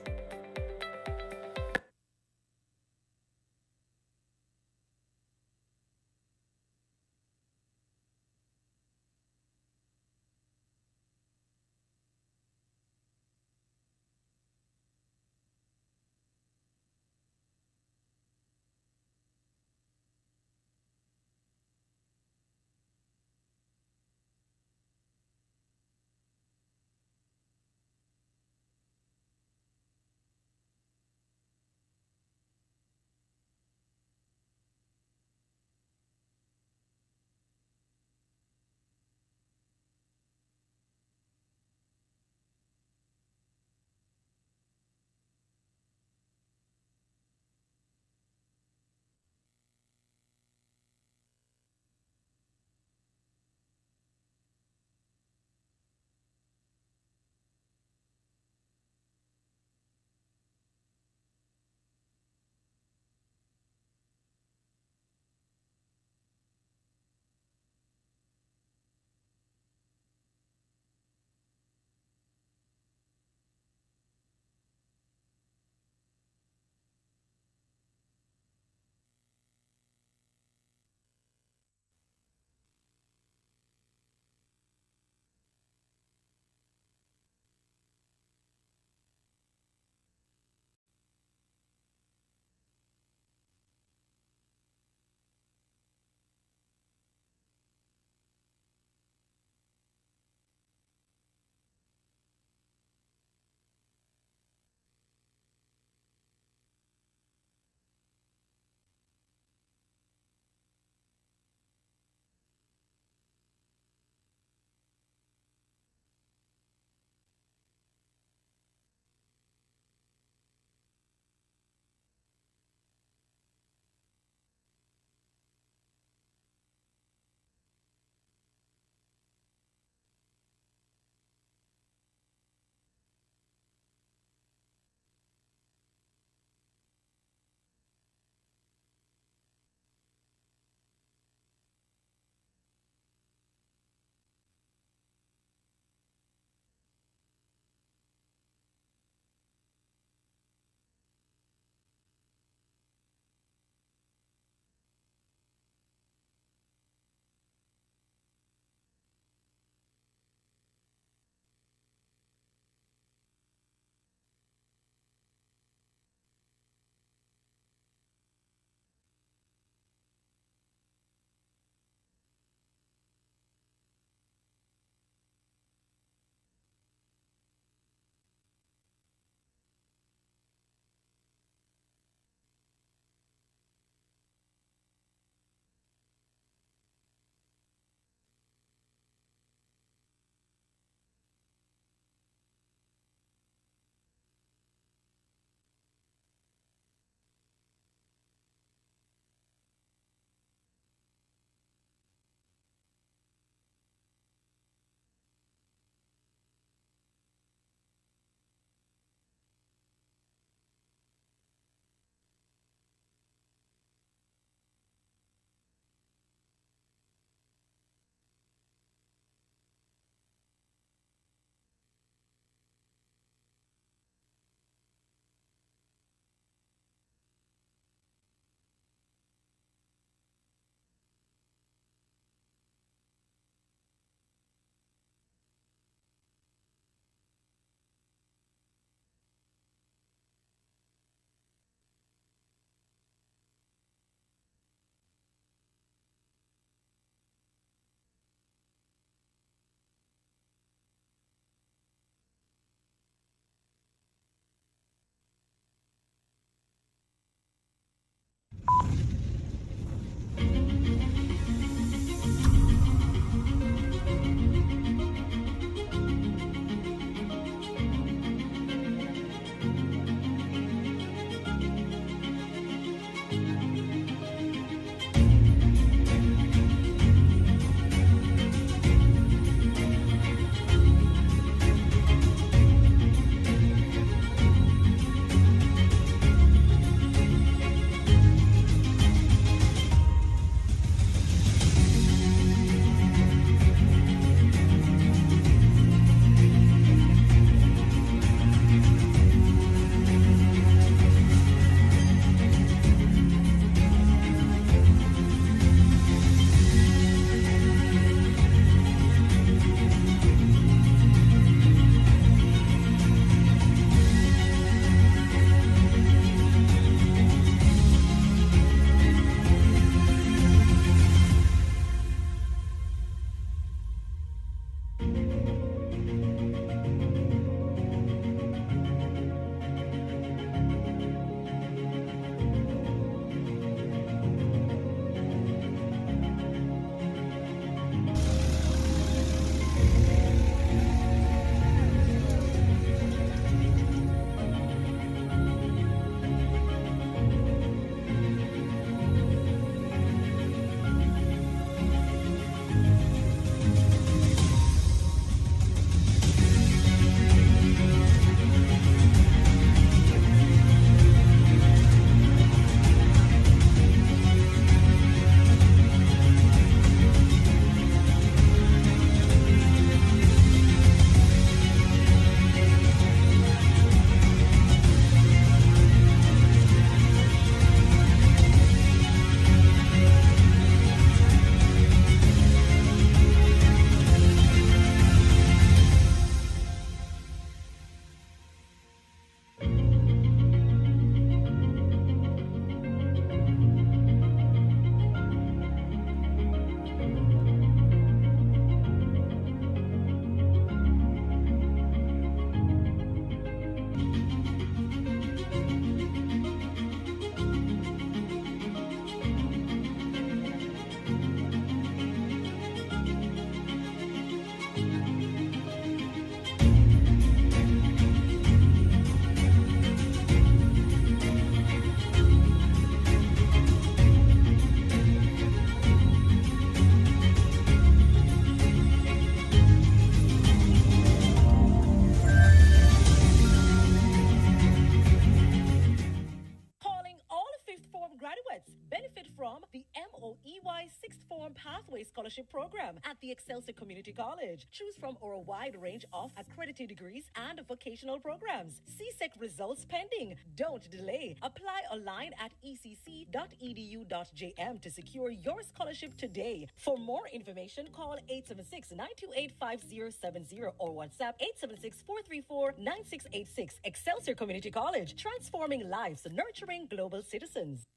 scholarship program at the Excelsior Community College. Choose from our wide range of accredited degrees and vocational programs. CSEC results pending. Don't delay. Apply online at ecc.edu.jm to secure your scholarship today. For more information, call 876-928-5070 or WhatsApp 876-434-9686. Excelsior Community College, transforming lives, nurturing global citizens.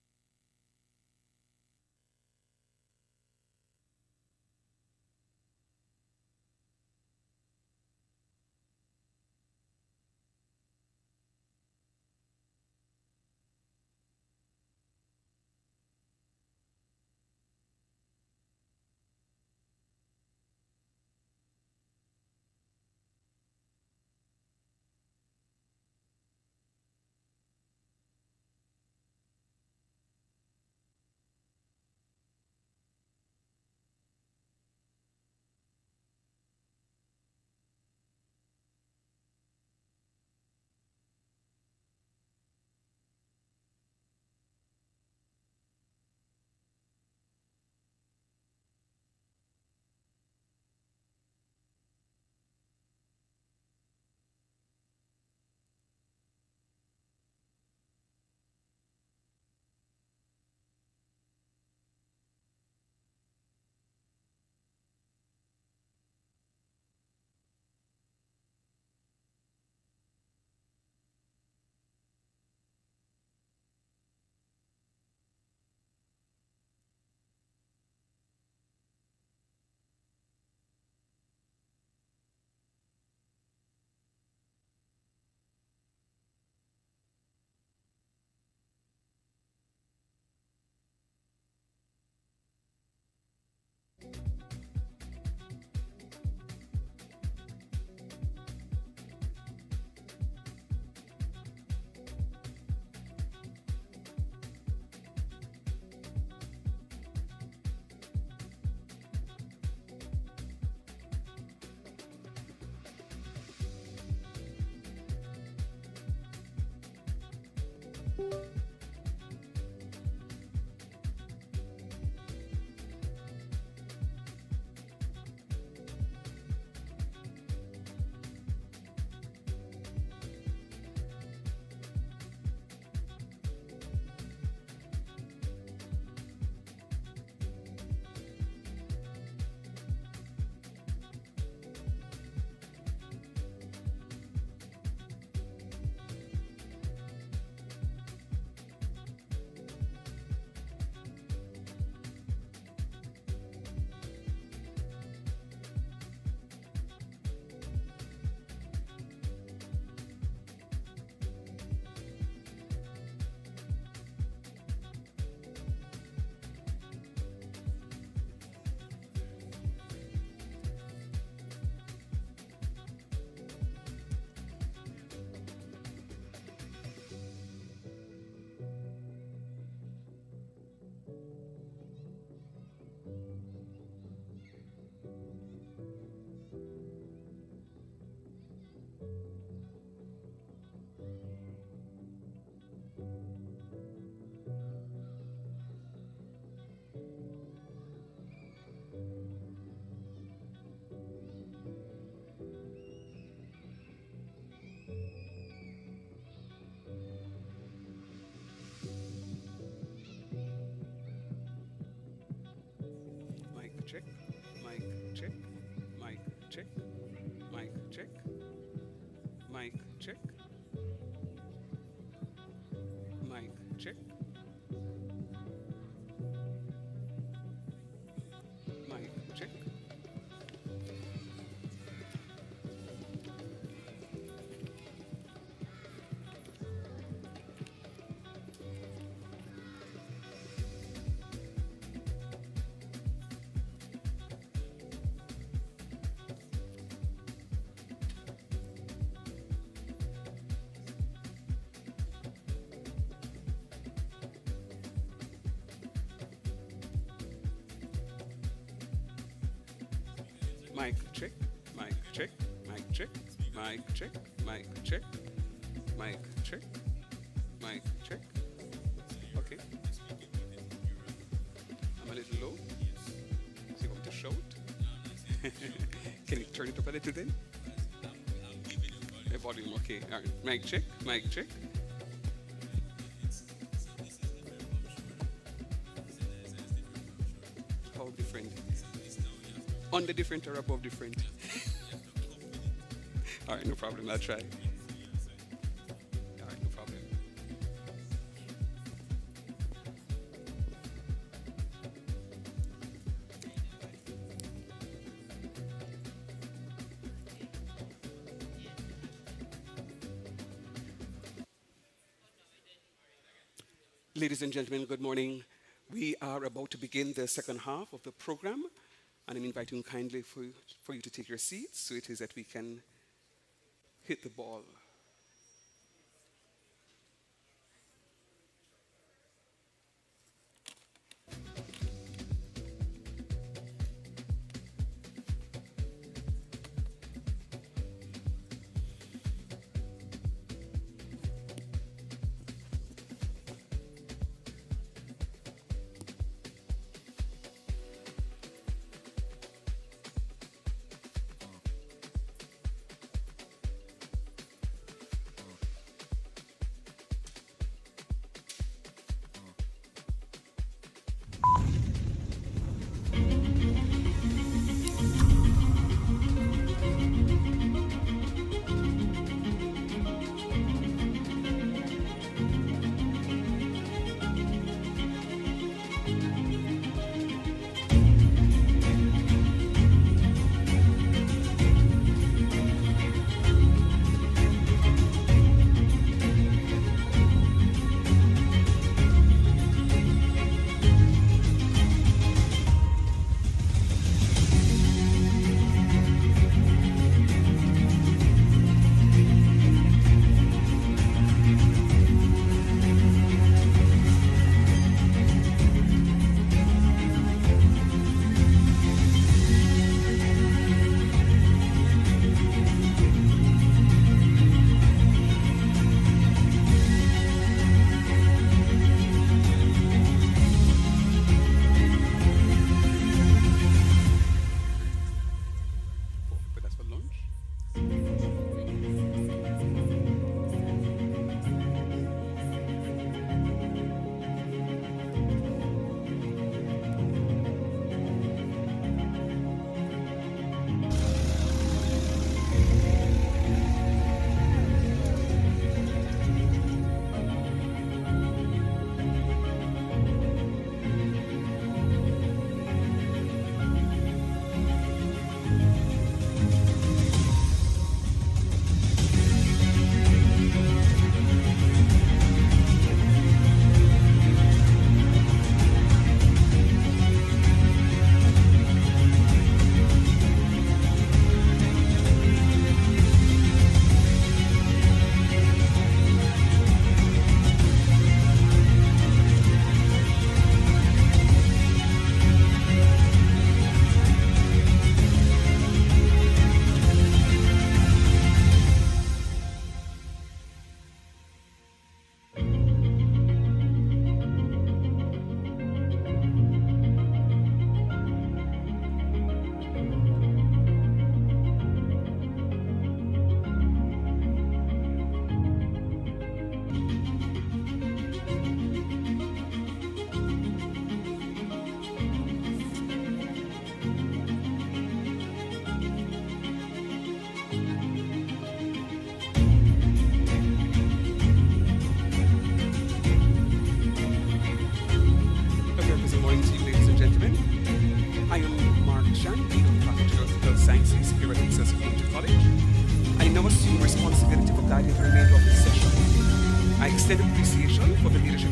Check, mic, check, mic, check, mic, check, mic, check, mic, check, mic, check. Mic check, mic check, mic check, mic check, mic check, mic check, mic check. Okay. I'm a little low. See what to shout. Can you turn it up a little then? The volume, okay. All right. Mic check, mic check. How different? Under different or above different? All right, no problem. I'll try. All right, no problem. Ladies and gentlemen, good morning. We are about to begin the second half of the program, and I'm inviting kindly for you to take your seats so it is that we can hit the ball.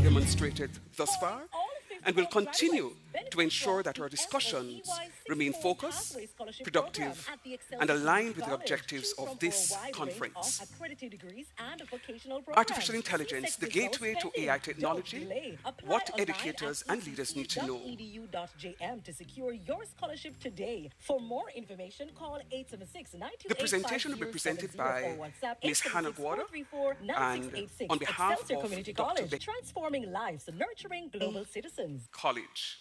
Demonstrated thus far, and will continue to ensure that our discussions remain focused, productive, and aligned with the objectives of this conference. Artificial intelligence, the gateway to AI technology, what educators and leaders need to know. To secure your scholarship today. For more information, call 876-928-5070 The presentation will be presented by Ms. Hannah Guada, and on behalf Excelsior of Community Dr. College, transforming lives, nurturing global citizens. College.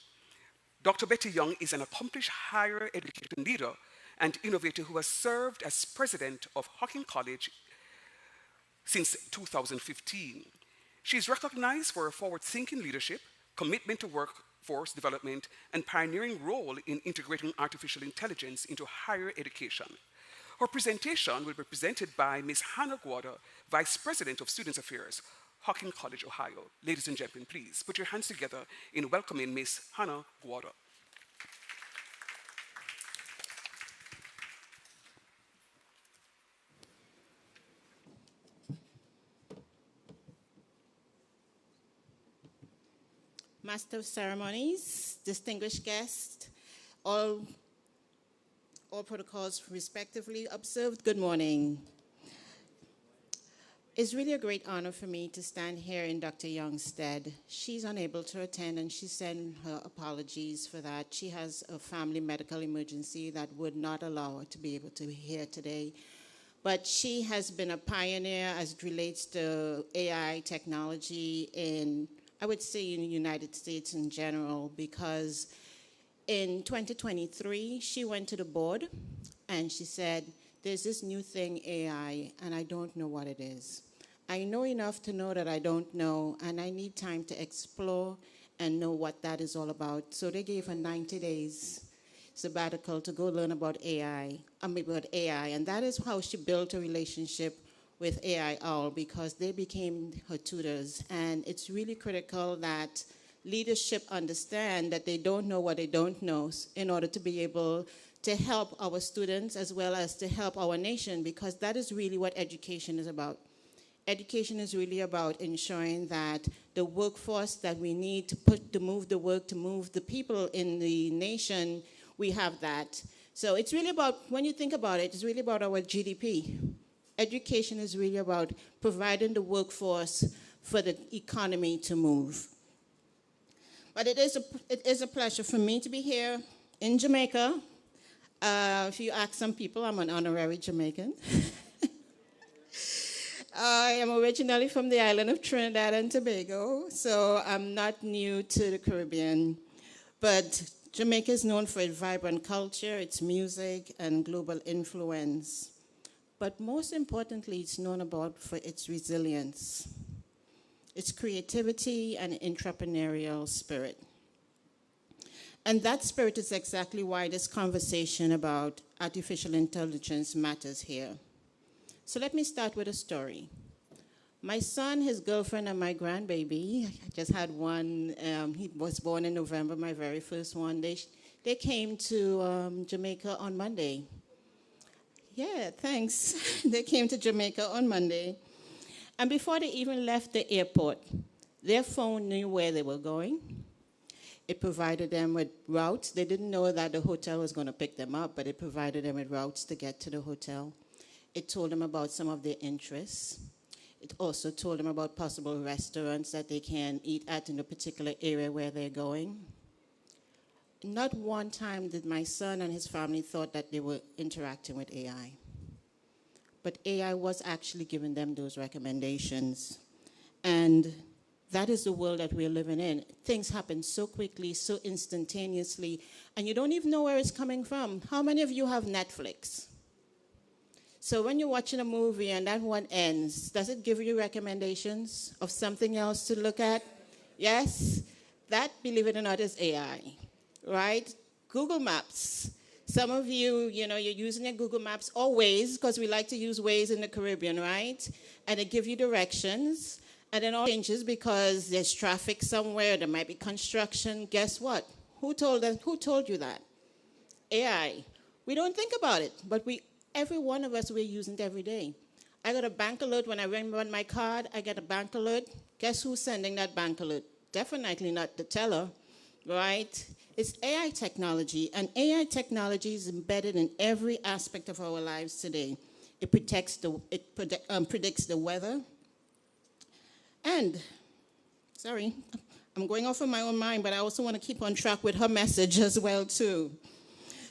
Dr. Betty Young is an accomplished higher education leader and innovator who has served as president of Hocking College since 2015. She is recognized for her forward-thinking leadership, commitment to workforce development, and pioneering role in integrating artificial intelligence into higher education. Her presentation will be presented by Ms. Hannah Guada, Vice President of Students Affairs, Hocking College, Ohio. Ladies and gentlemen, please put your hands together in welcoming Ms. Hannah Guada. Master of Ceremonies, distinguished guests, all protocols respectively observed, good morning. It's really a great honor for me to stand here in Dr. Young's stead. She's unable to attend and she sent her apologies for that. She has a family medical emergency that would not allow her to be able to be here today. But she has been a pioneer as it relates to AI technology in, I would say, in the United States in general, because in 2023, she went to the board and she said, there's this new thing, AI, and I don't know what it is. I know enough to know that I don't know, and I need time to explore and know what that is all about. So they gave her 90 days sabbatical to go learn about AI, and that is how she built a relationship with AI Owl, because they became her tutors. And it's really critical that leadership understand that they don't know what they don't know in order to be able to help our students as well as to help our nation, because that is really what education is about. Education is really about ensuring that the workforce that we need to move the work, to move the people in the nation, we have that. So it's really about, when you think about it, it's really about our GDP. Education is really about providing the workforce for the economy to move. But it is a pleasure for me to be here in Jamaica. If you ask some people, I'm an honorary Jamaican. I am originally from the island of Trinidad and Tobago, so I'm not new to the Caribbean. But Jamaica is known for its vibrant culture, its music, and global influence. But most importantly, it's known for its resilience, its creativity, and entrepreneurial spirit. And that spirit is exactly why this conversation about artificial intelligence matters here. So let me start with a story. My son, his girlfriend, and my grandbaby, I just had one, he was born in November, my very first one. They came to Jamaica on Monday. Yeah, thanks. They came to Jamaica on Monday. And before they even left the airport, their phone knew where they were going. It provided them with routes. They didn't know that the hotel was going to pick them up, but it provided them with routes to get to the hotel. It told them about some of their interests. It also told them about possible restaurants that they can eat at in a particular area where they're going. Not one time did my son and his family thought that they were interacting with AI. But AI was actually giving them those recommendations. And that is the world that we're living in. Things happen so quickly, so instantaneously, and you don't even know where it's coming from. How many of you have Netflix? So when you're watching a movie and that one ends, does it give you recommendations of something else to look at? Yes? That, believe it or not, is AI, right? Google Maps. Some of you, you're using your Google Maps or Waze, because we like to use Waze in the Caribbean, right? And it gives you directions. And then all changes because there's traffic somewhere, there might be construction. Guess what? Who told you that? AI. We don't think about it, but every one of us, we're using it every day. I got a bank alert when I run my card. I get a bank alert. Guess who's sending that bank alert? Definitely not the teller, right? It's AI technology, and AI technology is embedded in every aspect of our lives today. It predicts the weather. And, sorry, I'm going off of my own mind, but I also want to keep on track with her message as well, too.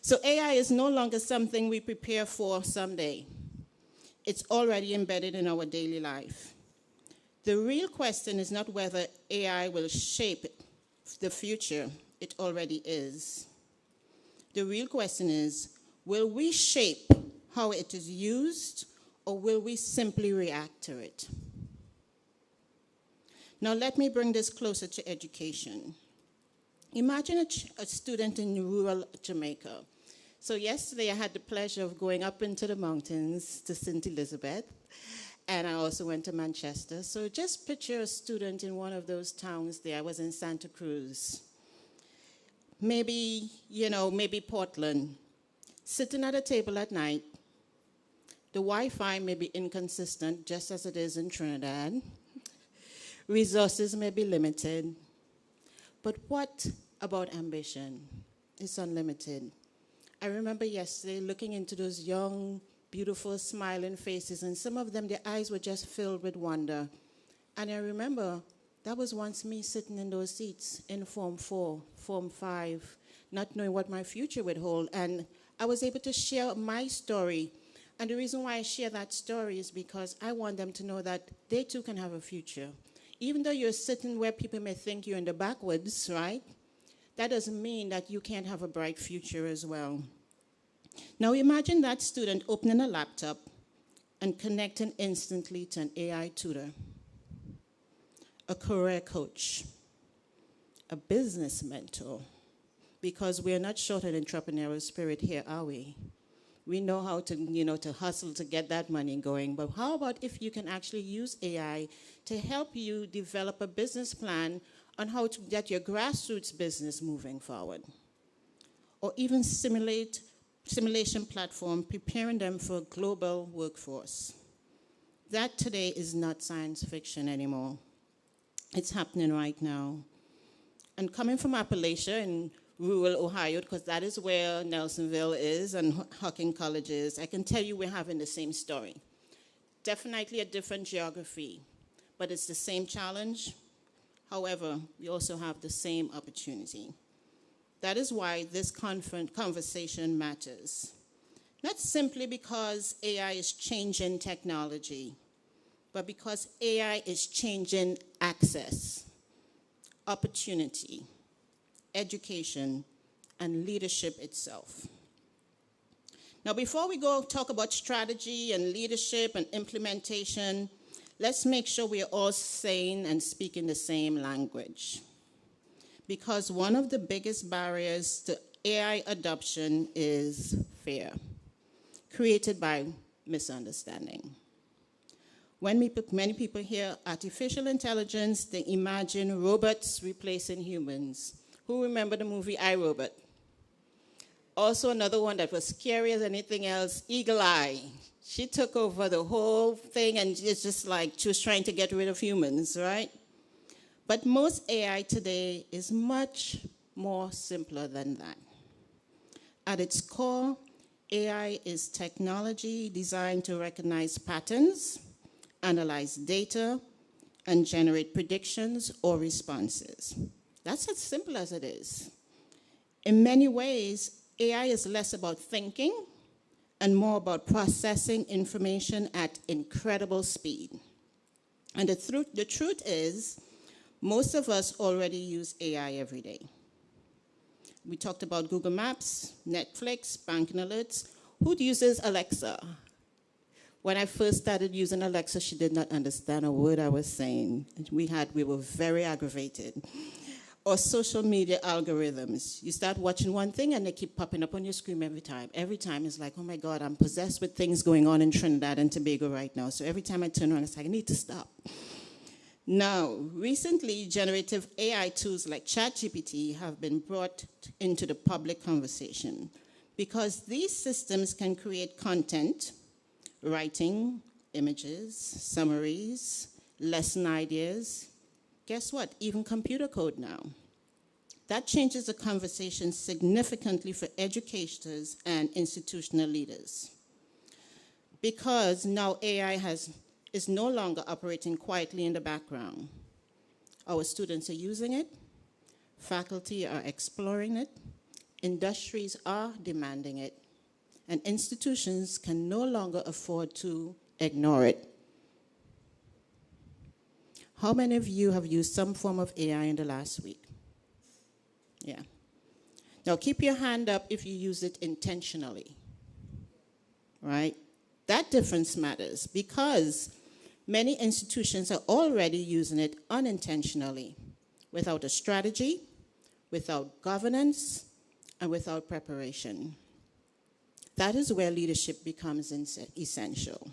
So AI is no longer something we prepare for someday. It's already embedded in our daily life. The real question is not whether AI will shape the future. it already is. The real question is, will we shape how it is used, or will we simply react to it? Now let me bring this closer to education. Imagine a student in rural Jamaica. So yesterday I had the pleasure of going up into the mountains to St. Elizabeth, and I also went to Manchester. So just picture a student in one of those towns there. I was in Santa Cruz. Maybe, maybe Portland. Sitting at a table at night. The Wi-Fi may be inconsistent, just as it is in Trinidad. Resources may be limited. But what about ambition? It's unlimited. I remember yesterday looking into those young, beautiful, smiling faces, and some of them, their eyes were just filled with wonder. And I remember that was once me sitting in those seats in Form 4, Form 5, not knowing what my future would hold. And I was able to share my story. And the reason why I share that story is because I want them to know that they too can have a future. Even though you're sitting where people may think you're in the backwoods, right? That doesn't mean that you can't have a bright future as well. Now imagine that student opening a laptop and connecting instantly to an AI tutor, a career coach, a business mentor, because we're not short of entrepreneurial spirit here, are we? We know how to, to hustle to get that money going, but how about if you can actually use AI to help you develop a business plan on how to get your grassroots business moving forward? Or even simulation platform, preparing them for a global workforce. That today is not science fiction anymore. It's happening right now. And coming from Appalachia in rural Ohio, because that is where Nelsonville is and Hocking College is, I can tell you we're having the same story. Definitely a different geography, but it's the same challenge. However, we also have the same opportunity. That is why this conversation matters. Not simply because AI is changing technology, but because AI is changing access, opportunity, education, and leadership itself. Now, before we go talk about strategy and leadership and implementation, let's make sure we are all saying and speaking the same language. Because one of the biggest barriers to AI adoption is fear, created by misunderstanding. When many people hear artificial intelligence, they imagine robots replacing humans. Who remember the movie I, Robot? Also another one that was scary as anything else, Eagle Eye. She took over the whole thing, and it's just like she was trying to get rid of humans, right? But most AI today is much more simpler than that. At its core, AI is technology designed to recognize patterns, analyze data, and generate predictions or responses. That's as simple as it is. In many ways, AI is less about thinking and more about processing information at incredible speed. And the truth is, most of us already use AI every day. We talked about Google Maps, Netflix, banking alerts. Who uses Alexa? When I first started using Alexa, she did not understand a word I was saying. We were very aggravated. Or social media algorithms. You start watching one thing and they keep popping up on your screen every time. Every time it's like, oh my God, I'm possessed with things going on in Trinidad and Tobago right now. So every time I turn on, it's like, I need to stop. Now, recently, generative AI tools like ChatGPT have been brought into the public conversation because these systems can create content, writing, images, summaries, lesson ideas. Guess what? Even computer code now. That changes the conversation significantly for educators and institutional leaders. Because now AI is no longer operating quietly in the background. Our students are using it, faculty are exploring it, industries are demanding it, and institutions can no longer afford to ignore it. How many of you have used some form of AI in the last week? Yeah. Now keep your hand up if you use it intentionally, right? That difference matters because many institutions are already using it unintentionally, without a strategy, without governance, and without preparation. That is where leadership becomes essential.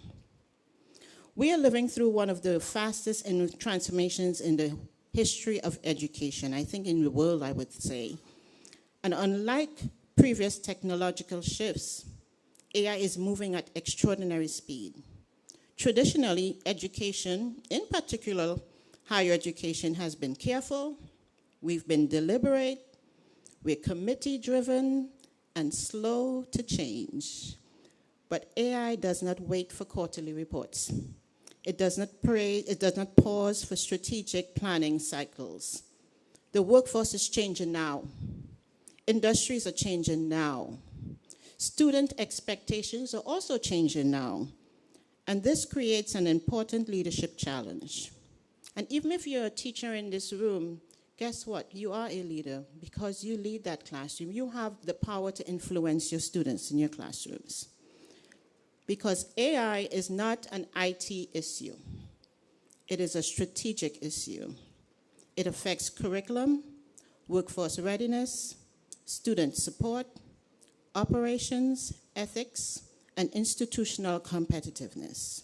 We are living through one of the fastest transformations in the history of education, I think in the world, I would say. And unlike previous technological shifts, AI is moving at extraordinary speed. Traditionally, education, in particular higher education, has been careful, we've been deliberate, we're committee-driven, and slow to change. But AI does not wait for quarterly reports. It does not pause for strategic planning cycles. The workforce is changing now. Industries are changing now. Student expectations are also changing now. And this creates an important leadership challenge. And even if you're a teacher in this room, guess what? You are a leader because you lead that classroom. You have the power to influence your students in your classrooms. Because AI is not an IT issue. It is a strategic issue. It affects curriculum, workforce readiness, student support, operations, ethics, and institutional competitiveness.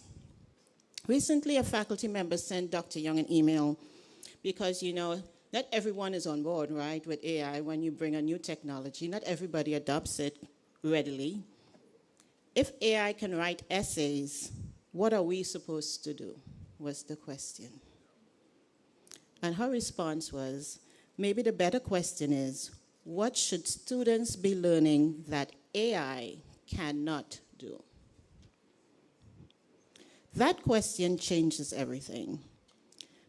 Recently, a faculty member sent Dr. Young an email because, you know, not everyone is on board, right, with AI when you bring a new technology. Not everybody adopts it readily. If AI can write essays, what are we supposed to do, was the question. And her response was, maybe the better question is, what should students be learning that AI cannot do? That question changes everything.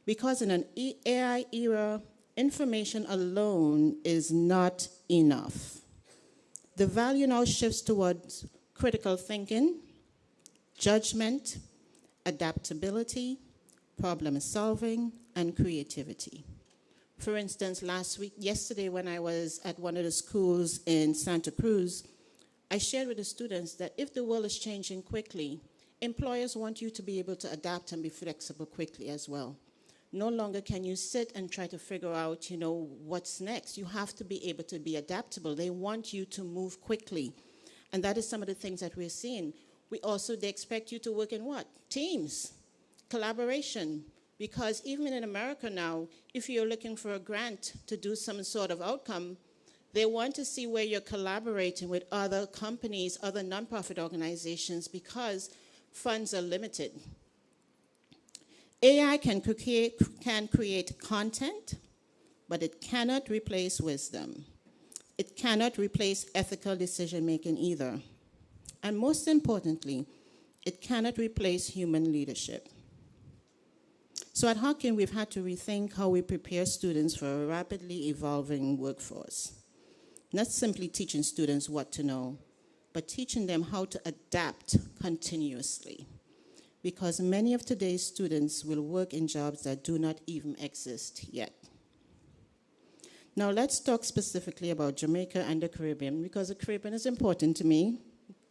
Because in an AI era, information alone is not enough. The value now shifts towards critical thinking, judgment, adaptability, problem solving, and creativity. For instance, yesterday when I was at one of the schools in Santa Cruz, I shared with the students that if the world is changing quickly, employers want you to be able to adapt and be flexible quickly as well. No longer can you sit and try to figure out, you know, what's next. You have to be able to be adaptable. They want you to move quickly. And that is some of the things that we're seeing. They expect you to work in what? Teams, collaboration. Because even in America now, if you're looking for a grant to do some sort of outcome, they want to see where you're collaborating with other companies, other nonprofit organizations, because funds are limited. AI can create content, but it cannot replace wisdom. It cannot replace ethical decision-making either. And most importantly, it cannot replace human leadership. So at Hocking, we've had to rethink how we prepare students for a rapidly evolving workforce. Not simply teaching students what to know, but teaching them how to adapt continuously. Because many of today's students will work in jobs that do not even exist yet. Now let's talk specifically about Jamaica and the Caribbean, because the Caribbean is important to me.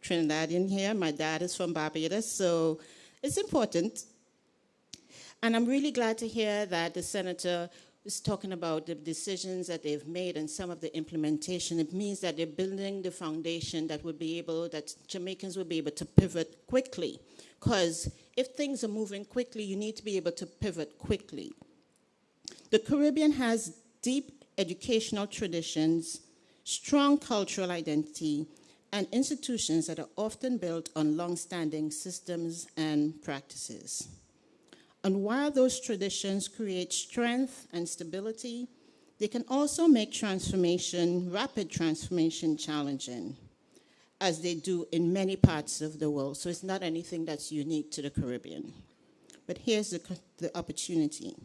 Trinidadian here, my dad is from Barbados, so it's important. And I'm really glad to hear that the senator is talking about the decisions that they've made and some of the implementation. It means that they're building the foundation that Jamaicans will be able to pivot quickly. Because if things are moving quickly, you need to be able to pivot quickly. The Caribbean has deep educational traditions, strong cultural identity, and institutions that are often built on long-standing systems and practices. And while those traditions create strength and stability, they can also make rapid transformation challenging, as they do in many parts of the world. So it's not anything that's unique to the Caribbean. But here's the opportunity.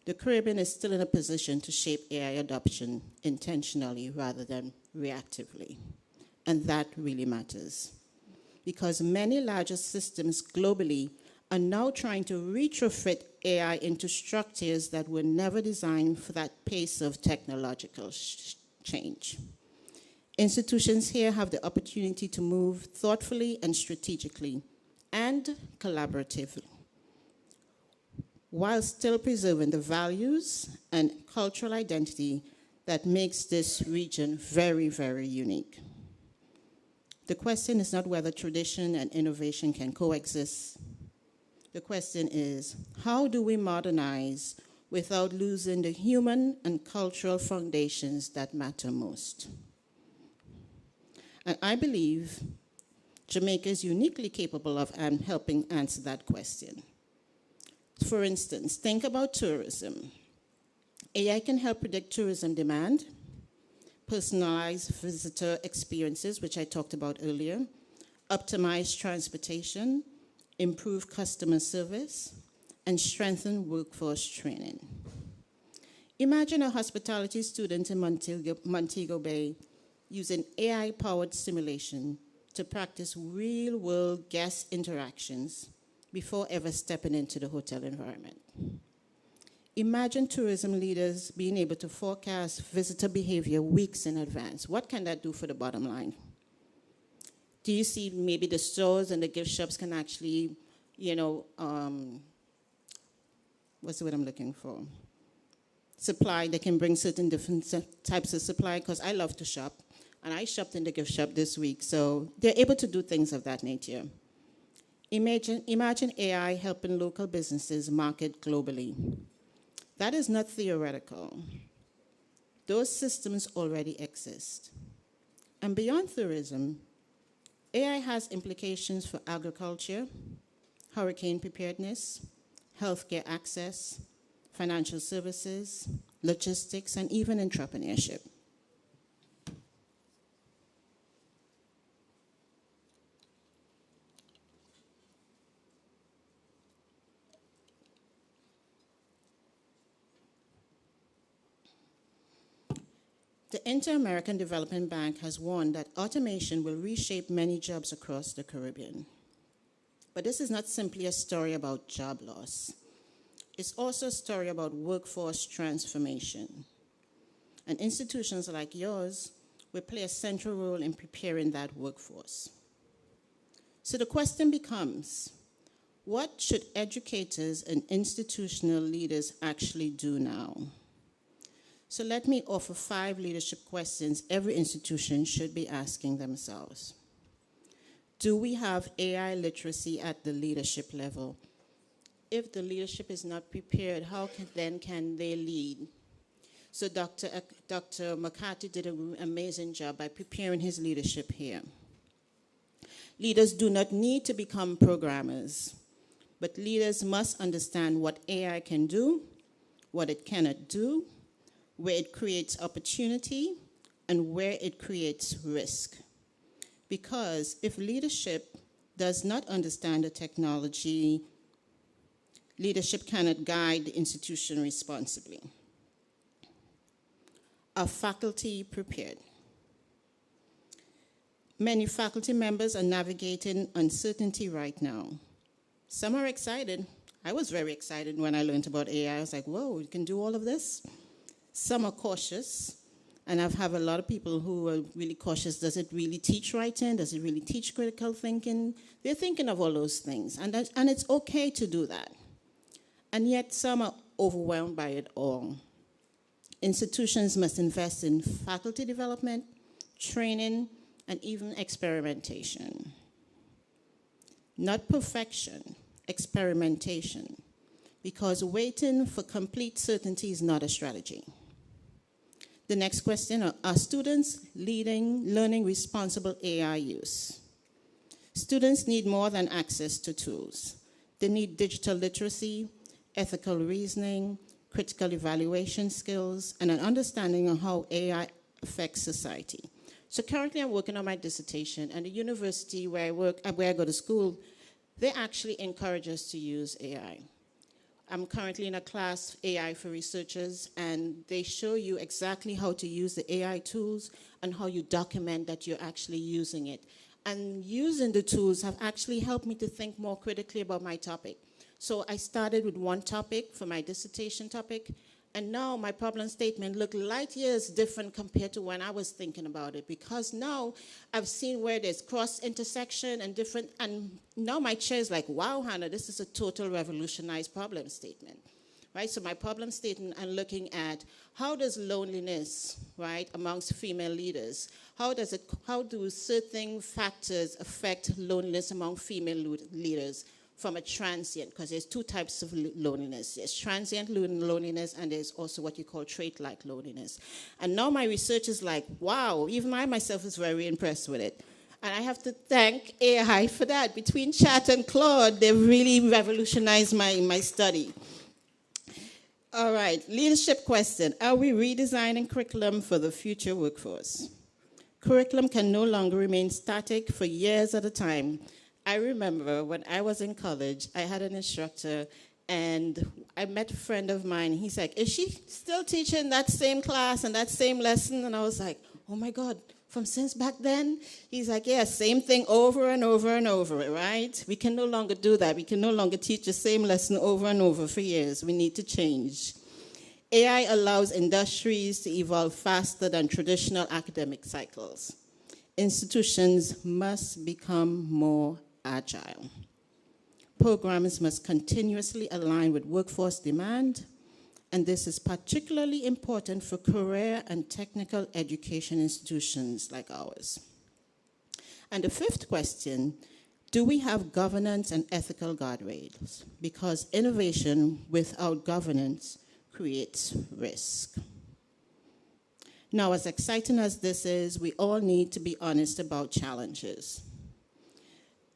The Caribbean is still in a position to shape AI adoption intentionally rather than reactively. And that really matters. Because many larger systems globally are now trying to retrofit AI into structures that were never designed for that pace of technological change. Institutions here have the opportunity to move thoughtfully and strategically and collaboratively, while still preserving the values and cultural identity that makes this region very, very unique. The question is not whether tradition and innovation can coexist. The question is, how do we modernize without losing the human and cultural foundations that matter most? And I believe Jamaica is uniquely capable of helping answer that question. For instance, think about tourism. AI can help predict tourism demand, personalize visitor experiences, which I talked about earlier, optimize transportation, improve customer service, and strengthen workforce training. Imagine a hospitality student in Montego Bay using AI-powered simulation to practice real-world guest interactions before ever stepping into the hotel environment. Imagine tourism leaders being able to forecast visitor behavior weeks in advance. What can that do for the bottom line? Do you see maybe the stores and the gift shops can actually, what's the word I'm looking for? Supply, they can bring certain different types of supply, because I love to shop, and I shopped in the gift shop this week, so they're able to do things of that nature. Imagine AI helping local businesses market globally. That is not theoretical. Those systems already exist. And beyond tourism, AI has implications for agriculture, hurricane preparedness, healthcare access, financial services, logistics, and even entrepreneurship. The Inter-American Development Bank has warned that automation will reshape many jobs across the Caribbean. But this is not simply a story about job loss. It's also a story about workforce transformation. And institutions like yours will play a central role in preparing that workforce. So the question becomes, what should educators and institutional leaders actually do now? So let me offer 5 leadership questions every institution should be asking themselves. Do we have AI literacy at the leadership level? If the leadership is not prepared, how can they lead? So Dr. McCarthy did an amazing job by preparing his leadership here. Leaders do not need to become programmers, but leaders must understand what AI can do, what it cannot do, where it creates opportunity, and where it creates risk. Because if leadership does not understand the technology, leadership cannot guide the institution responsibly. Are faculty prepared? Many faculty members are navigating uncertainty right now. Some are excited. I was very excited when I learned about AI. I was like, whoa, you can do all of this? Some are cautious, and I've had a lot of people who are really cautious. Does it really teach writing? Does it really teach critical thinking? They're thinking of all those things, and it's okay to do that. And yet some are overwhelmed by it all. Institutions must invest in faculty development, training, and even experimentation. Not perfection, experimentation, because waiting for complete certainty is not a strategy. The next question, are students learning responsible AI use? Students need more than access to tools. They need digital literacy, ethical reasoning, critical evaluation skills, and an understanding of how AI affects society. So currently I'm working on my dissertation, and the university where I go to school, they actually encourage us to use AI. I'm currently in a class, AI for researchers, and they show you exactly how to use the AI tools and how you document that you're actually using it. And using the tools have actually helped me to think more critically about my topic. So I started with one topic for my dissertation topic, and now my problem statement look light years different compared to when I was thinking about it, because now I've seen where there's cross intersection and different, and now my chair is like, wow, Hannah, this is a total revolutionized problem statement, right? So my problem statement, I'm looking at how does loneliness, right, amongst female leaders, how do certain factors affect loneliness among female leaders from a transient, because there's two types of loneliness. There's transient loneliness, and there's also what you call trait-like loneliness. And now my research is like, wow, even I myself is very impressed with it. And I have to thank AI for that. Between Chat and Claude, they really revolutionized my study. All right, leadership question. Are we redesigning curriculum for the future workforce? Curriculum can no longer remain static for years at a time. I remember when I was in college, I had an instructor, and I met a friend of mine. He's like, is she still teaching that same class and that same lesson? And I was like, oh my God, from since back then? He's like, yeah, same thing over and over and over, right? We can no longer do that. We can no longer teach the same lesson over and over for years. We need to change. AI allows industries to evolve faster than traditional academic cycles. Institutions must become more agile. Programs must continuously align with workforce demand, and this is particularly important for career and technical education institutions like ours. And the fifth question, do we have governance and ethical guardrails? Because innovation without governance creates risk. Now, as exciting as this is, we all need to be honest about challenges.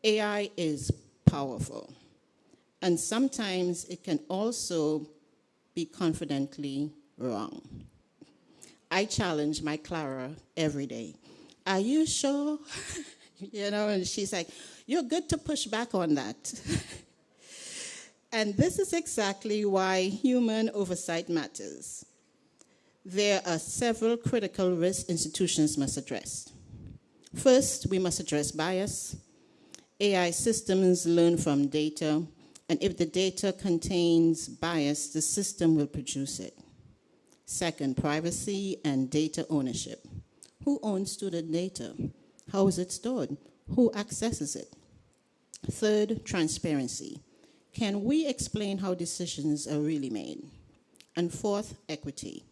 AI is powerful, and sometimes it can also be confidently wrong. I challenge my Clara every day. Are you sure? You know, and she's like, you're good to push back on that. And this is exactly why human oversight matters. There are several critical risks institutions must address. First, we must address bias. AI systems learn from data, and if the data contains bias, the system will produce it. Second, privacy and data ownership. Who owns student data? How is it stored? Who accesses it? Third, transparency. Can we explain how decisions are really made? And fourth, equity.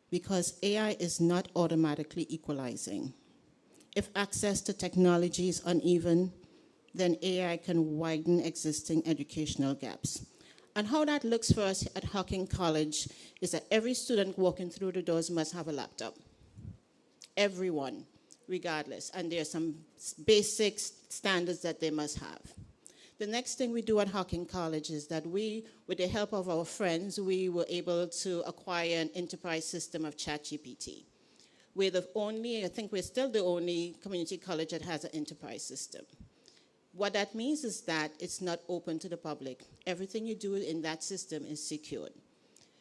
Because AI is not automatically equalizing. If access to technology is uneven, then AI can widen existing educational gaps. And how that looks for us at Hocking College is that every student walking through the doors must have a laptop. Everyone, regardless. And there are some basic standards that they must have. The next thing we do at Hocking College is that we, with the help of our friends, we were able to acquire an enterprise system of ChatGPT. We're the only, I think we're still the only community college that has an enterprise system. What that means is that it's not open to the public. Everything you do in that system is secured.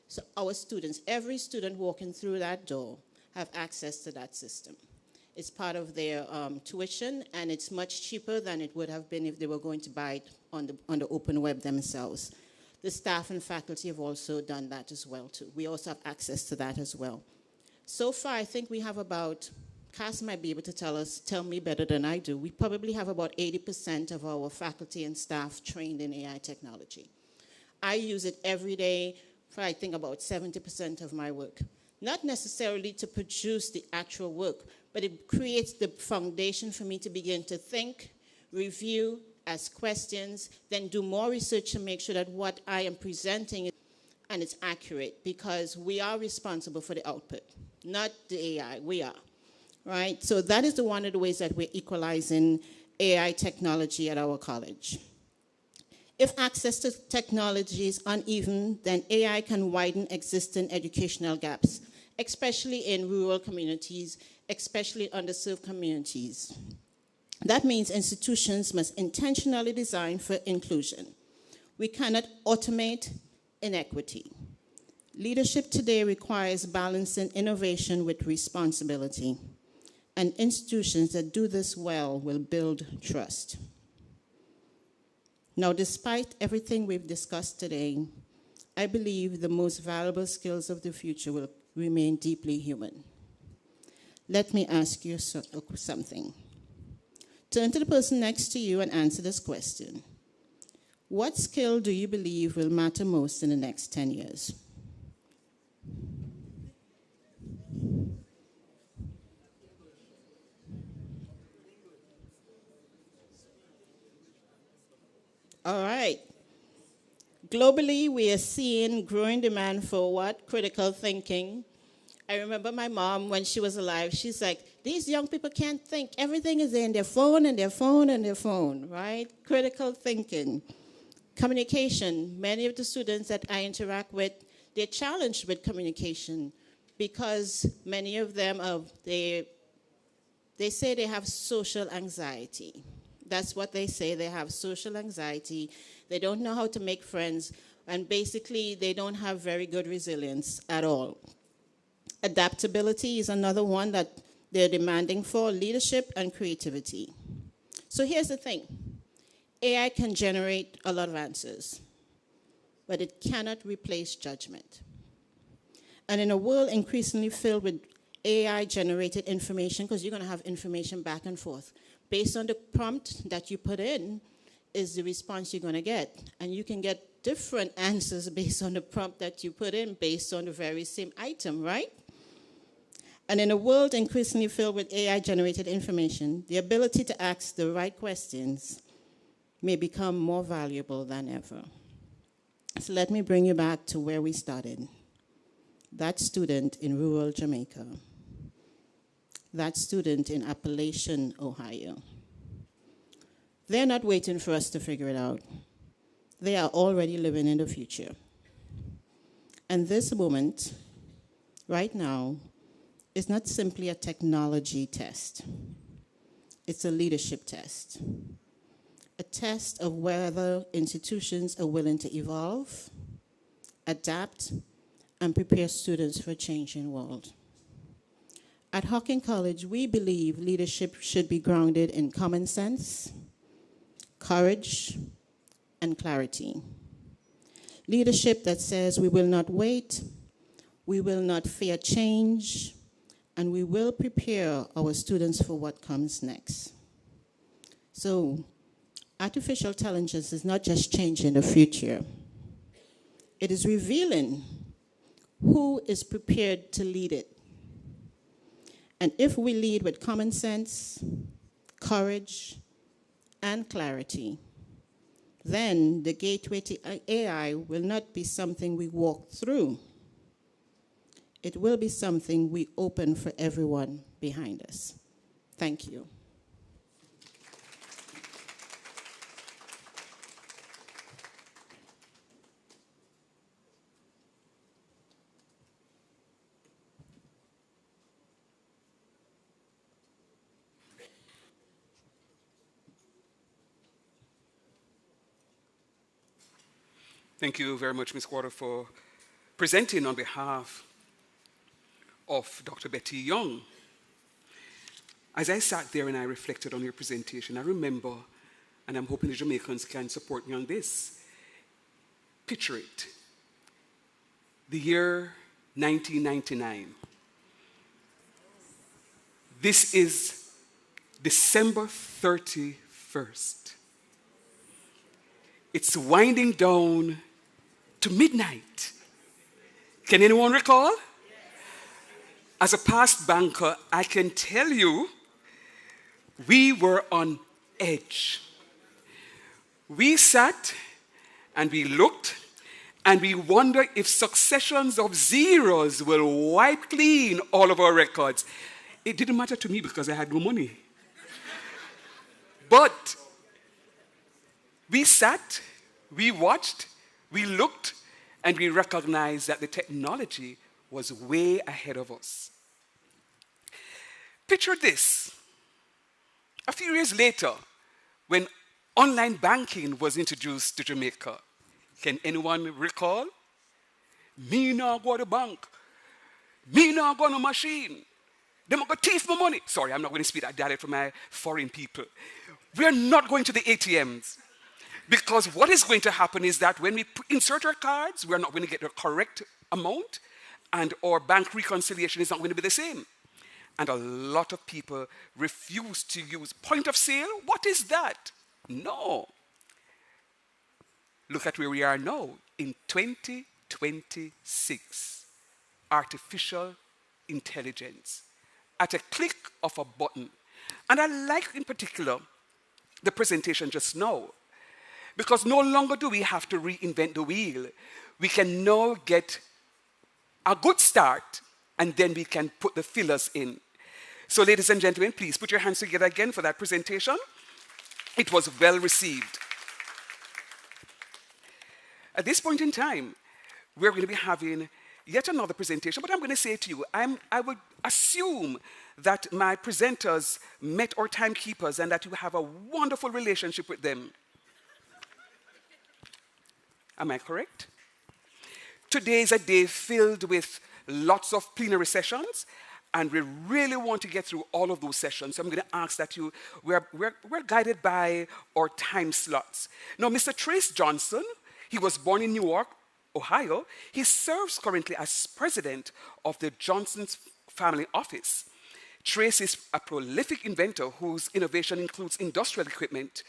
So our students, every student walking through that door have access to that system. It's part of their tuition, and it's much cheaper than it would have been if they were going to buy it on the open web themselves. The staff and faculty have also done that as well, too. We also have access to that as well. So far, I think we have about, Cass might be able to tell me better than I do, we probably have about 80% of our faculty and staff trained in AI technology. I use it every day for, I think, about 70% of my work. Not necessarily to produce the actual work, but it creates the foundation for me to begin to think, review, ask questions, then do more research to make sure that what I am presenting and it's accurate, because we are responsible for the output, not the AI, we are, right? So that is one of the ways that we're equalizing AI technology at our college. If access to technology is uneven, then AI can widen existing educational gaps, especially in rural communities, especially underserved communities. That means institutions must intentionally design for inclusion. We cannot automate inequity. Leadership today requires balancing innovation with responsibility. and institutions that do this well will build trust. Now, despite everything we've discussed today, I believe the most valuable skills of the future will remain deeply human. Let me ask you something. Turn to the person next to you and answer this question. What skill do you believe will matter most in the next 10 years? All right. Globally, we are seeing growing demand for what? Critical thinking. I remember my mom, when she was alive, she's like, these young people can't think. Everything is in their phone and their phone and their phone, right? Critical thinking. Communication. Many of the students that I interact with, they're challenged with communication because many of them, they say they have social anxiety. That's what they say. They have social anxiety. They don't know how to make friends. And basically, they don't have very good resilience at all. Adaptability is another one that they're demanding for, leadership and creativity. So here's the thing. AI can generate a lot of answers, but it cannot replace judgment. And in a world increasingly filled with AI-generated information, because you're going to have information back and forth, based on the prompt that you put in is the response you're going to get. And you can get different answers based on the prompt that you put in, based on the very same item, right? And in a world increasingly filled with AI-generated information, the ability to ask the right questions may become more valuable than ever. So let me bring you back to where we started. That student in rural Jamaica. That student in Appalachian, Ohio. They're not waiting for us to figure it out. They are already living in the future. And this moment, right now, is not simply a technology test. It's a leadership test. A test of whether institutions are willing to evolve, adapt, and prepare students for a changing world. At Hocking College, we believe leadership should be grounded in common sense, courage, and clarity. Leadership that says we will not wait, we will not fear change, and we will prepare our students for what comes next. So, artificial intelligence is not just changing the future. It is revealing who is prepared to lead it. And if we lead with common sense, courage, and clarity, then the gateway to AI will not be something we walk through. It will be something we open for everyone behind us. Thank you. Thank you very much, Ms. Quarter, for presenting on behalf of Dr. Betty Young. As I sat there and I reflected on your presentation, I remember, and I'm hoping the Jamaicans can support me on this, picture it. The year 1999. This is December 31st. It's winding down to midnight. Can anyone recall? As a past banker, I can tell you, we were on edge. We sat and we looked and we wondered if successions of zeros will wipe clean all of our records. It didn't matter to me because I had no money. But we sat, we watched, we looked, and we recognized that the technology was way ahead of us. Picture this. A few years later, when online banking was introduced to Jamaica, can anyone recall? Me now go to bank. Me now go to machine. They're going to thief my money. Sorry, I'm not going to speak that dialect for my foreign people. We're not going to the ATMs. Because what is going to happen is that when we insert our cards, we're not going to get the correct amount, and our bank reconciliation is not going to be the same. And a lot of people refuse to use point of sale. What is that? No. Look at where we are now in 2026. Artificial intelligence. At a click of a button. And I like in particular the presentation just now, because no longer do we have to reinvent the wheel. We can now get a good start, and then we can put the fillers in. So ladies and gentlemen, please put your hands together again for that presentation. It was well received. At this point in time, we're going to be having yet another presentation, but I'm going to say to you, I would assume that my presenters met our timekeepers and that you have a wonderful relationship with them. Am I correct? Today is a day filled with lots of plenary sessions, and we really want to get through all of those sessions. So I'm going to ask that we're guided by our time slots. Now, Mr. Trace Johnson, he was born in Newark, Ohio. He serves currently as president of the Johnson's Family Office. Trace is a prolific inventor whose innovation includes industrial equipment,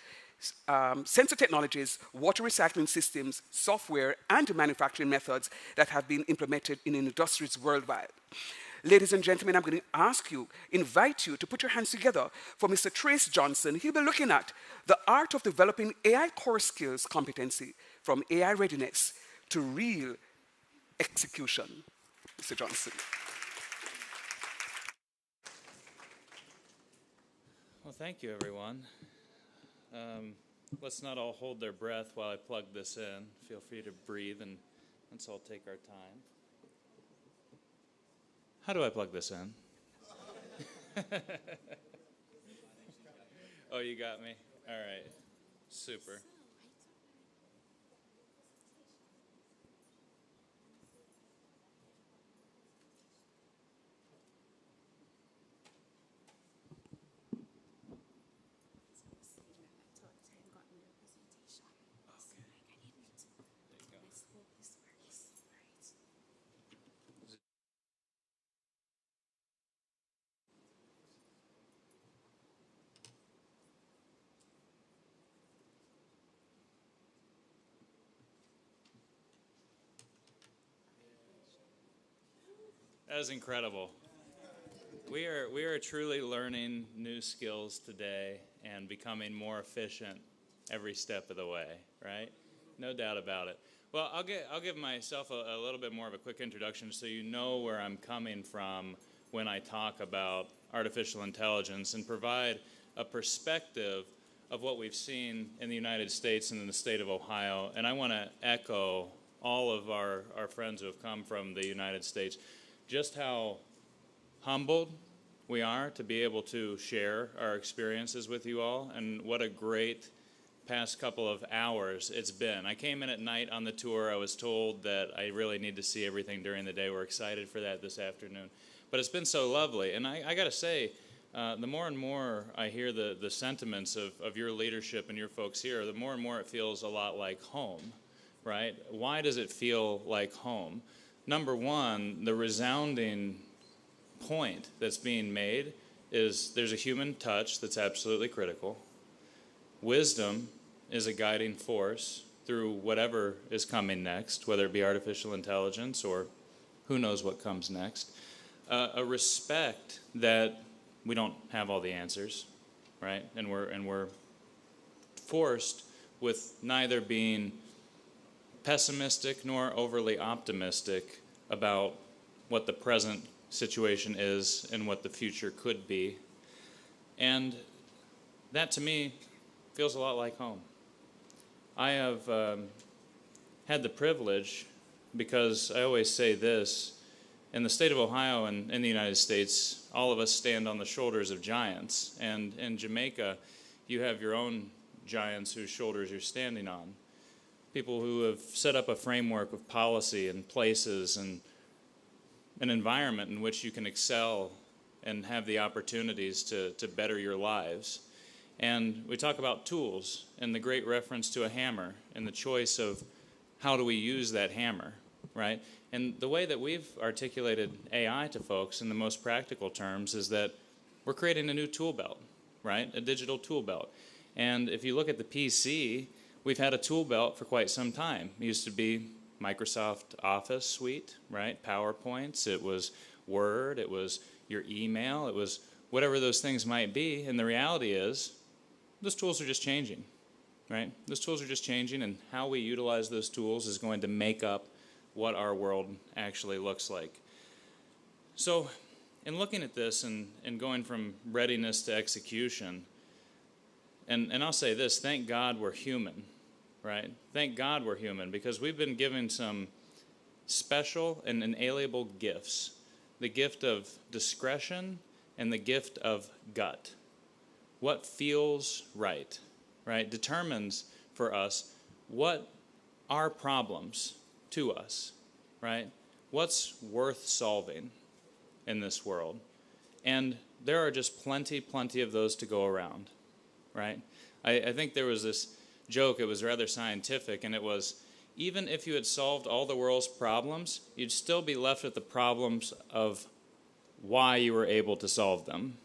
sensor technologies, water recycling systems, software, and manufacturing methods that have been implemented in industries worldwide. Ladies and gentlemen, I'm going to invite you to put your hands together for Mr. Trace Johnson. He'll be looking at the art of developing AI core skills competency from AI readiness to real execution. Mr. Johnson. Well, thank you, everyone. Let's not all hold their breath while I plug this in. Feel free to breathe, and let's all take our time. How do I plug this in? Oh, you got me? All right. Super. That is incredible. We are truly learning new skills today and becoming more efficient every step of the way, right? No doubt about it. Well, I'll give myself a little bit more of a quick introduction so you know where I'm coming from when I talk about artificial intelligence and provide a perspective of what we've seen in the United States and in the state of Ohio. And I want to echo all of our friends who have come from the United States, just how humbled we are to be able to share our experiences with you all, and what a great past couple of hours it's been. I came in at night on the tour. I was told that I really need to see everything during the day. We're excited for that this afternoon. But it's been so lovely. And I got to say, the more and more I hear the sentiments of your leadership and your folks here, the more and more it feels a lot like home, right? Why does it feel like home? Number one, the resounding point that's being made is there's a human touch that's absolutely critical. Wisdom is a guiding force through whatever is coming next, whether it be artificial intelligence or who knows what comes next. A respect that we don't have all the answers, right? And we're forced with neither being pessimistic nor overly optimistic about what the present situation is and what the future could be. And that to me feels a lot like home. I have had the privilege, because I always say this, in the state of Ohio and in the United States, all of us stand on the shoulders of giants. And in Jamaica, you have your own giants whose shoulders you're standing on. People who have set up a framework of policy and places and an environment in which you can excel and have the opportunities to better your lives. And we talk about tools and the great reference to a hammer and the choice of how do we use that hammer, right? And the way that we've articulated AI to folks in the most practical terms is that we're creating a new tool belt, right? A digital tool belt. And if you look at the PC, we've had a tool belt for quite some time. It used to be Microsoft Office suite, right? PowerPoints, it was Word, it was your email, it was whatever those things might be. And the reality is, those tools are just changing, right? Those tools are just changing, and how we utilize those tools is going to make up what our world actually looks like. So, in looking at this and going from readiness to execution, and I'll say this, thank God we're human, right? Thank God we're human, because we've been given some special and inalienable gifts. The gift of discretion and the gift of gut. What feels right, right? Determines for us what are problems to us, right? What's worth solving in this world? And there are just plenty of those to go around, right? I think there was this joke, it was rather scientific, and it was, even if you had solved all the world's problems, you'd still be left with the problems of why you were able to solve them,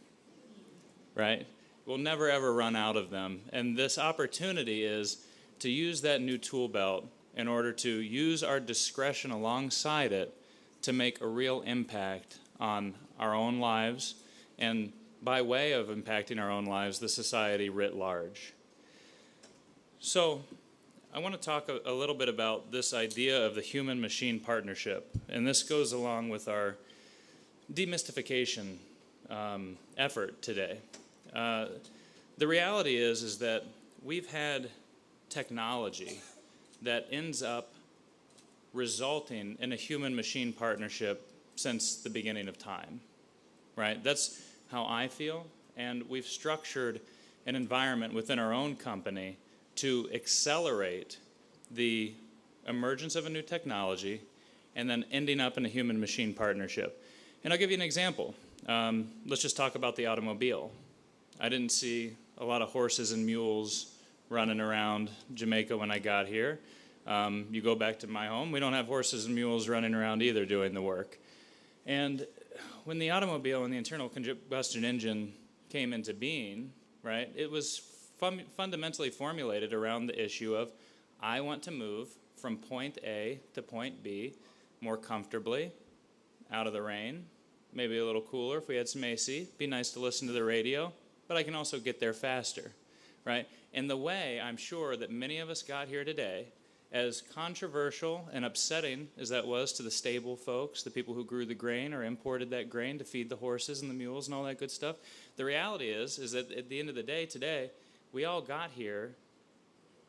right? We'll never ever run out of them. And this opportunity is to use that new tool belt in order to use our discretion alongside it to make a real impact on our own lives, and by way of impacting our own lives, the society writ large. So I want to talk a little bit about this idea of the human-machine partnership, and this goes along with our demystification effort today. The reality is that we've had technology that ends up resulting in a human-machine partnership since the beginning of time, right? That's how I feel, and we've structured an environment within our own company to accelerate the emergence of a new technology and then ending up in a human-machine partnership. And I'll give you an example. Let's just talk about the automobile. I didn't see a lot of horses and mules running around Jamaica when I got here. You go back to my home, we don't have horses and mules running around either doing the work. And when the automobile and the internal combustion engine came into being, right, it was fundamentally formulated around the issue of, I want to move from point A to point B more comfortably, out of the rain, maybe a little cooler if we had some AC, be nice to listen to the radio, but I can also get there faster, right? And the way I'm sure that many of us got here today, as controversial and upsetting as that was to the stable folks, the people who grew the grain or imported that grain to feed the horses and the mules and all that good stuff, the reality is that at the end of the day today, we all got here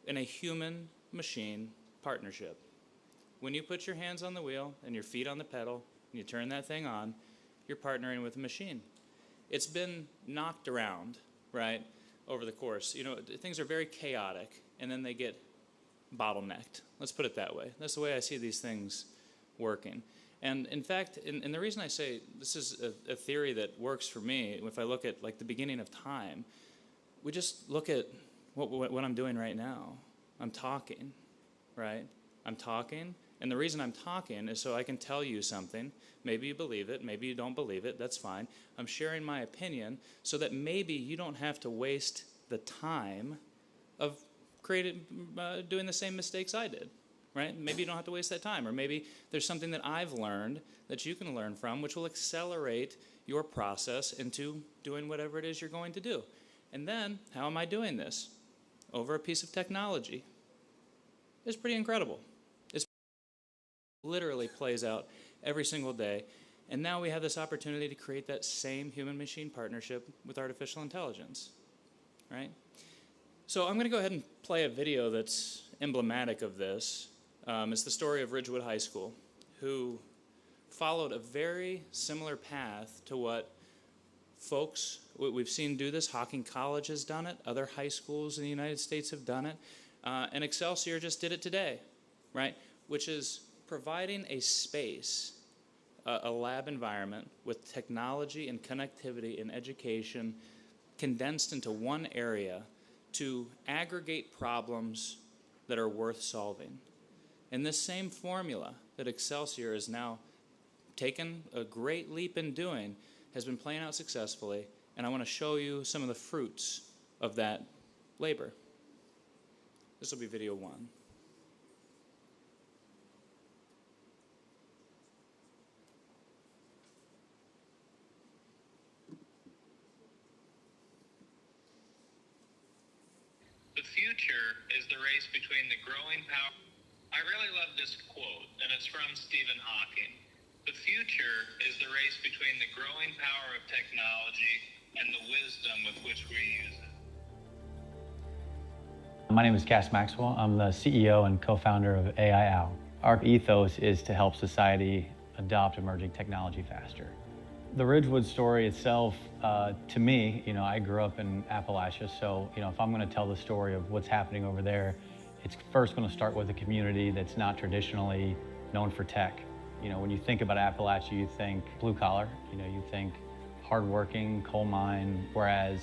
in a human-machine partnership. When you put your hands on the wheel and your feet on the pedal and you turn that thing on, you're partnering with a machine. It's been knocked around, right, over the course. You know, things are very chaotic, and then they get bottlenecked. Let's put it that way. That's the way I see these things working. And in fact, and the reason I say this is a theory that works for me, if I look at like the beginning of time, we just look at what I'm doing right now. I'm talking, right? I'm talking, and the reason I'm talking is so I can tell you something. Maybe you believe it, maybe you don't believe it, that's fine. I'm sharing my opinion so that maybe you don't have to waste the time of doing the same mistakes I did, right? Maybe you don't have to waste that time, or maybe there's something that I've learned that you can learn from, which will accelerate your process into doing whatever it is you're going to do. And then, how am I doing this? Over a piece of technology. It's pretty incredible. It literally plays out every single day. And now we have this opportunity to create that same human-machine partnership with artificial intelligence, right? So I'm going to go ahead and play a video that's emblematic of this. It's the story of Ridgewood High School, who followed a very similar path to what folks we've seen do this. Hocking College has done it. Other high schools in the United States have done it. And Excelsior just did it today, right? Which is providing a space a lab environment with technology and connectivity and education condensed into one area to aggregate problems that are worth solving. And this same formula that Excelsior has now taken a great leap in doing has been playing out successfully, and I want to show you some of the fruits of that labor. This will be video 1. The future is the race between the growing power. I really love this quote, and it's from Stephen Hocking. The future is the race between the growing power of technology and the wisdom with which we use it. My name is Cass Maxwell. I'm the CEO and co-founder of AI Owl. Our ethos is to help society adopt emerging technology faster. The Ridgewood story itself, to me, I grew up in Appalachia, so if I'm going to tell the story of what's happening over there, it's first going to start with a community that's not traditionally known for tech. When you think about Appalachia, you think blue collar, you think hardworking, coal mine, whereas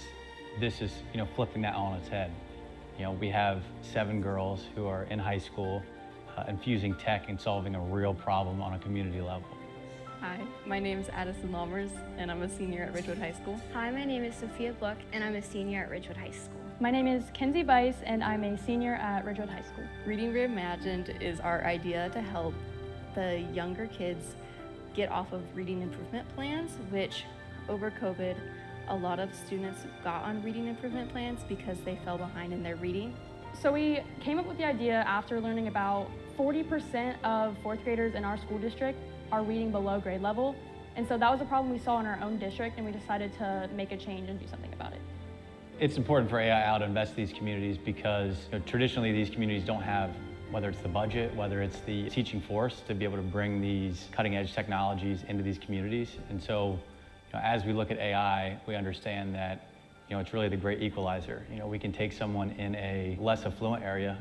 this is, flipping that on its head. We have 7 girls who are in high school infusing tech and solving a real problem on a community level. Hi, my name is Addison Lammers, and I'm a senior at Ridgewood High School. Hi, my name is Sophia Book, and I'm a senior at Ridgewood High School. My name is Kenzie Bice, and I'm a senior at Ridgewood High School. Reading Reimagined is our idea to help the younger kids get off of reading improvement plans, which over COVID, a lot of students got on reading improvement plans because they fell behind in their reading. So we came up with the idea after learning about 40% of 4th graders in our school district are reading below grade level. And so that was a problem we saw in our own district, and we decided to make a change and do something about it. It's important for AI Owl to invest in these communities because traditionally these communities don't have, whether it's the budget, whether it's the teaching force, to be able to bring these cutting edge technologies into these communities. And so as we look at AI, we understand that it's really the great equalizer. We can take someone in a less affluent area,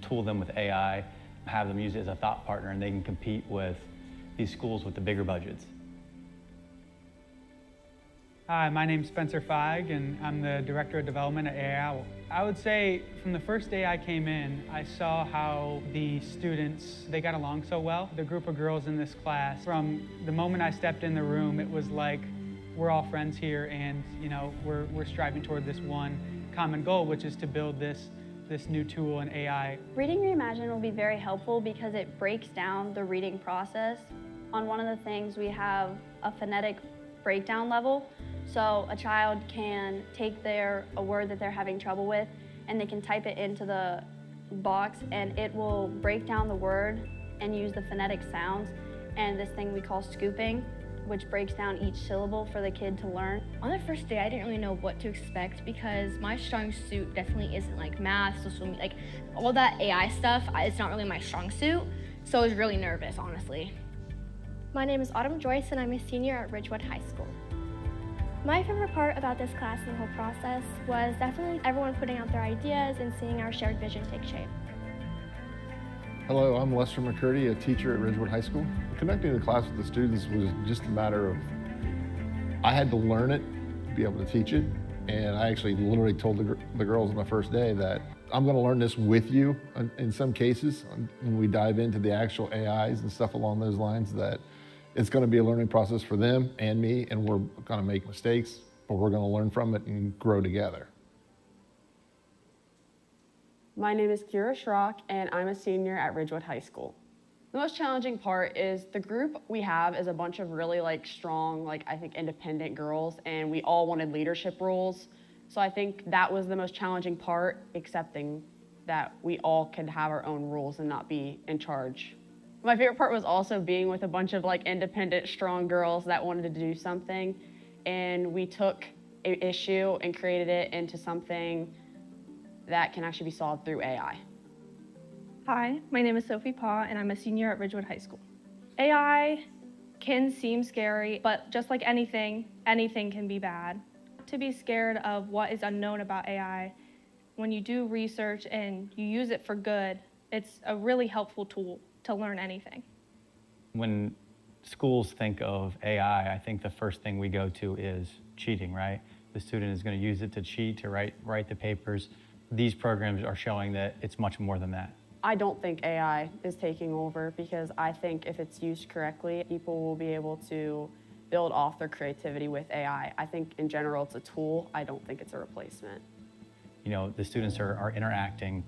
tool them with AI, have them use it as a thought partner, and they can compete with these schools with the bigger budgets. Hi, my name's Spencer Feig, and I'm the Director of Development at AI Owl. I would say from the first day I came in, I saw how the students, they got along so well. The group of girls in this class, from the moment I stepped in the room, it was like we're all friends here, and we're striving toward this one common goal, which is to build this new tool in AI. Reading Reimagined will be very helpful because it breaks down the reading process. On one of the things, we have a phonetic breakdown level. So a child can take a word that they're having trouble with, and they can type it into the box, and it will break down the word and use the phonetic sounds and this thing we call scooping, which breaks down each syllable for the kid to learn. On the first day, I didn't really know what to expect because my strong suit definitely isn't like math, social media, like all that AI stuff, it's not really my strong suit. So I was really nervous, honestly. My name is Autumn Joyce, and I'm a senior at Ridgewood High School. My favorite part about this class and the whole process was definitely everyone putting out their ideas and seeing our shared vision take shape. Hello, I'm Lester McCurdy, a teacher at Ridgewood High School. Connecting the class with the students was just a matter of, I had to learn it to be able to teach it, and I actually literally told the girls on the first day that I'm going to learn this with you in some cases. When we dive into the actual AIs and stuff along those lines, that it's going to be a learning process for them and me, and we're going to make mistakes, but we're going to learn from it and grow together. My name is Kira Schrock, and I'm a senior at Ridgewood High School. The most challenging part is the group we have is a bunch of really strong, I think independent girls, and we all wanted leadership roles. So I think that was the most challenging part, accepting that we all could have our own rules and not be in charge. My favorite part was also being with a bunch of independent, strong girls that wanted to do something, and we took an issue and created it into something that can actually be solved through AI. Hi, my name is Sophie Paw, and I'm a senior at Ridgewood High School. AI can seem scary, but just like anything can be bad. To be scared of what is unknown about AI, when you do research and you use it for good, it's a really helpful tool to learn anything. When schools think of AI, I think the first thing we go to is cheating, right? The student is going to use it to cheat, to write the papers. These programs are showing that it's much more than that. I don't think AI is taking over, because I think if it's used correctly, people will be able to build off their creativity with AI. I think in general it's a tool. I don't think it's a replacement. You know, the students are interacting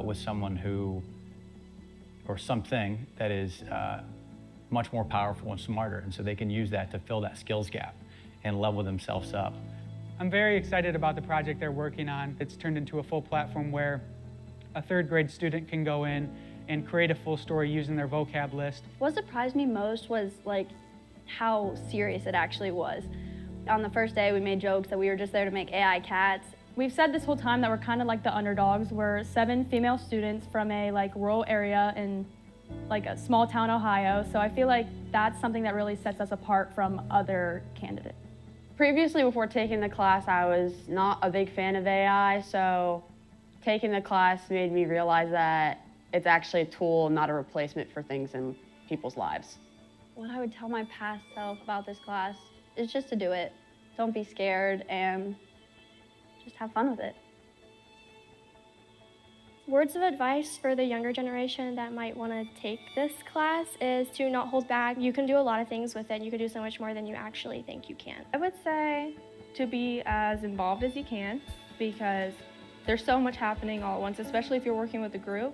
with someone who, or something that is much more powerful and smarter, and so they can use that to fill that skills gap and level themselves up. I'm very excited about the project they're working on. It's turned into a full platform where a third grade student can go in and create a full story using their vocab list. What surprised me most was like how serious it actually was. On the first day we made jokes that we were just there to make AI cats. We've said this whole time that we're kind of like the underdogs. We're 7 female students from a rural area in a small town Ohio, so I feel like that's something that really sets us apart from other candidates. Previously, before taking the class, I was not a big fan of AI, so taking the class made me realize that it's actually a tool, not a replacement for things in people's lives. What I would tell my past self about this class is just to do it. Don't be scared and just have fun with it. Words of advice for the younger generation that might want to take this class is to not hold back. You can do a lot of things with it. You can do so much more than you actually think you can. I would say to be as involved as you can, because there's so much happening all at once, especially if you're working with a group,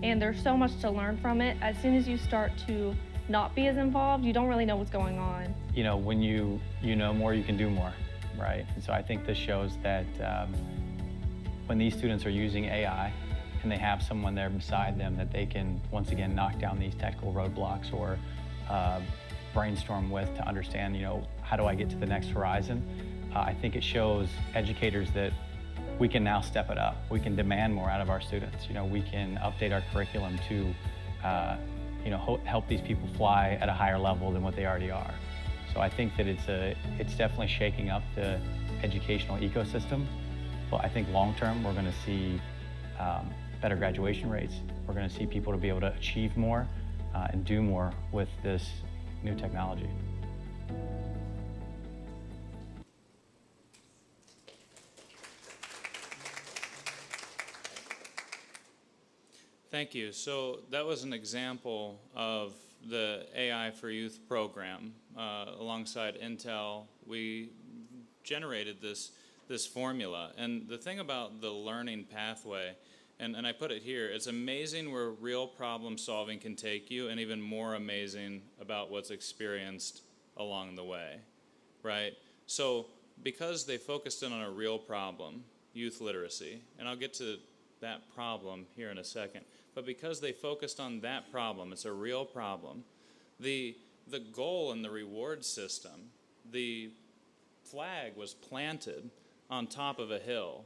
and there's so much to learn from it. As soon as you start to not be as involved, you don't really know what's going on. You know, when you know more, you can do more, right? And so I think this shows that when these students are using AI, and they have someone there beside them that they can, once again, knock down these technical roadblocks or brainstorm with to understand, you know, how do I get to the next horizon? I think it shows educators that we can now step it up. We can demand more out of our students. You know, we can update our curriculum to, you know, help these people fly at a higher level than what they already are. So I think that it's definitely shaking up the educational ecosystem. But I think long-term, we're going to see better graduation rates. We're going to see people to be able to achieve more and do more with this new technology. Thank you. So that was an example of the AI for Youth program. Alongside Intel, we generated this formula. And the thing about the learning pathway, and I put it here, it's amazing where real problem solving can take you, and even more amazing about what's experienced along the way, right? So because they focused in on a real problem, youth literacy, and I'll get to that problem here in a second, but because they focused on that problem, it's a real problem, the goal and the reward system, the flag was planted on top of a hill,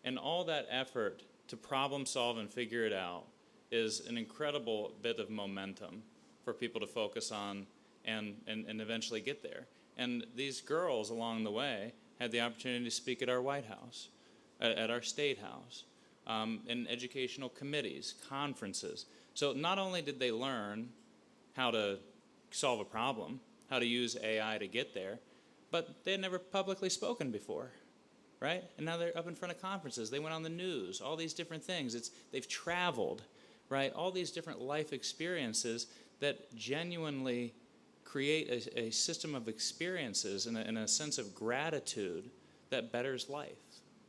and all that effort to problem solve and figure it out is an incredible bit of momentum for people to focus on and eventually get there. And these girls along the way had the opportunity to speak at our White House, at our State House, in educational committees, conferences. So not only did they learn how to solve a problem, how to use AI to get there, but they had never publicly spoken before. Right? And now they're up in front of conferences. They went on the news, all these different things. They've traveled, right? All these different life experiences that genuinely create a system of experiences and a sense of gratitude that betters life,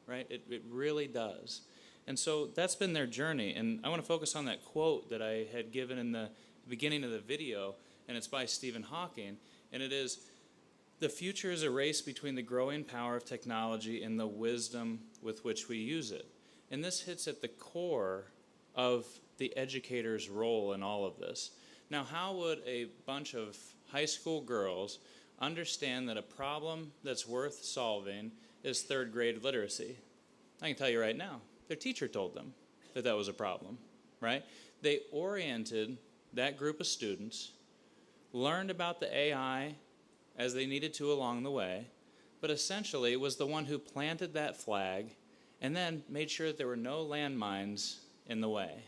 right? It really does. And so that's been their journey. And I want to focus on that quote that I had given in the beginning of the video, and it's by Stephen Hocking, and it is, "The future is a race between the growing power of technology and the wisdom with which we use it." And this hits at the core of the educator's role in all of this. Now, how would a bunch of high school girls understand that a problem that's worth solving is third grade literacy? I can tell you right now, their teacher told them that that was a problem, right? They oriented that group of students, learned about the AI as they needed to along the way, but essentially was the one who planted that flag and then made sure that there were no landmines in the way,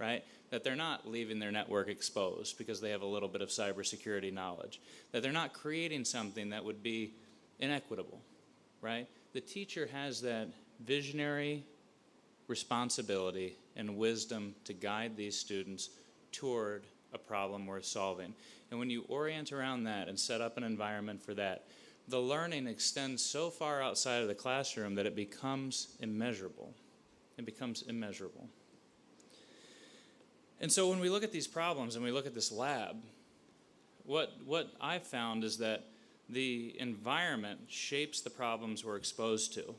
right? That they're not leaving their network exposed because they have a little bit of cybersecurity knowledge, that they're not creating something that would be inequitable, right? The teacher has that visionary responsibility and wisdom to guide these students toward a problem worth solving. And when you orient around that and set up an environment for that, the learning extends so far outside of the classroom that it becomes immeasurable. It becomes immeasurable. And so when we look at these problems and we look at this lab, what I've found is that the environment shapes the problems we're exposed to,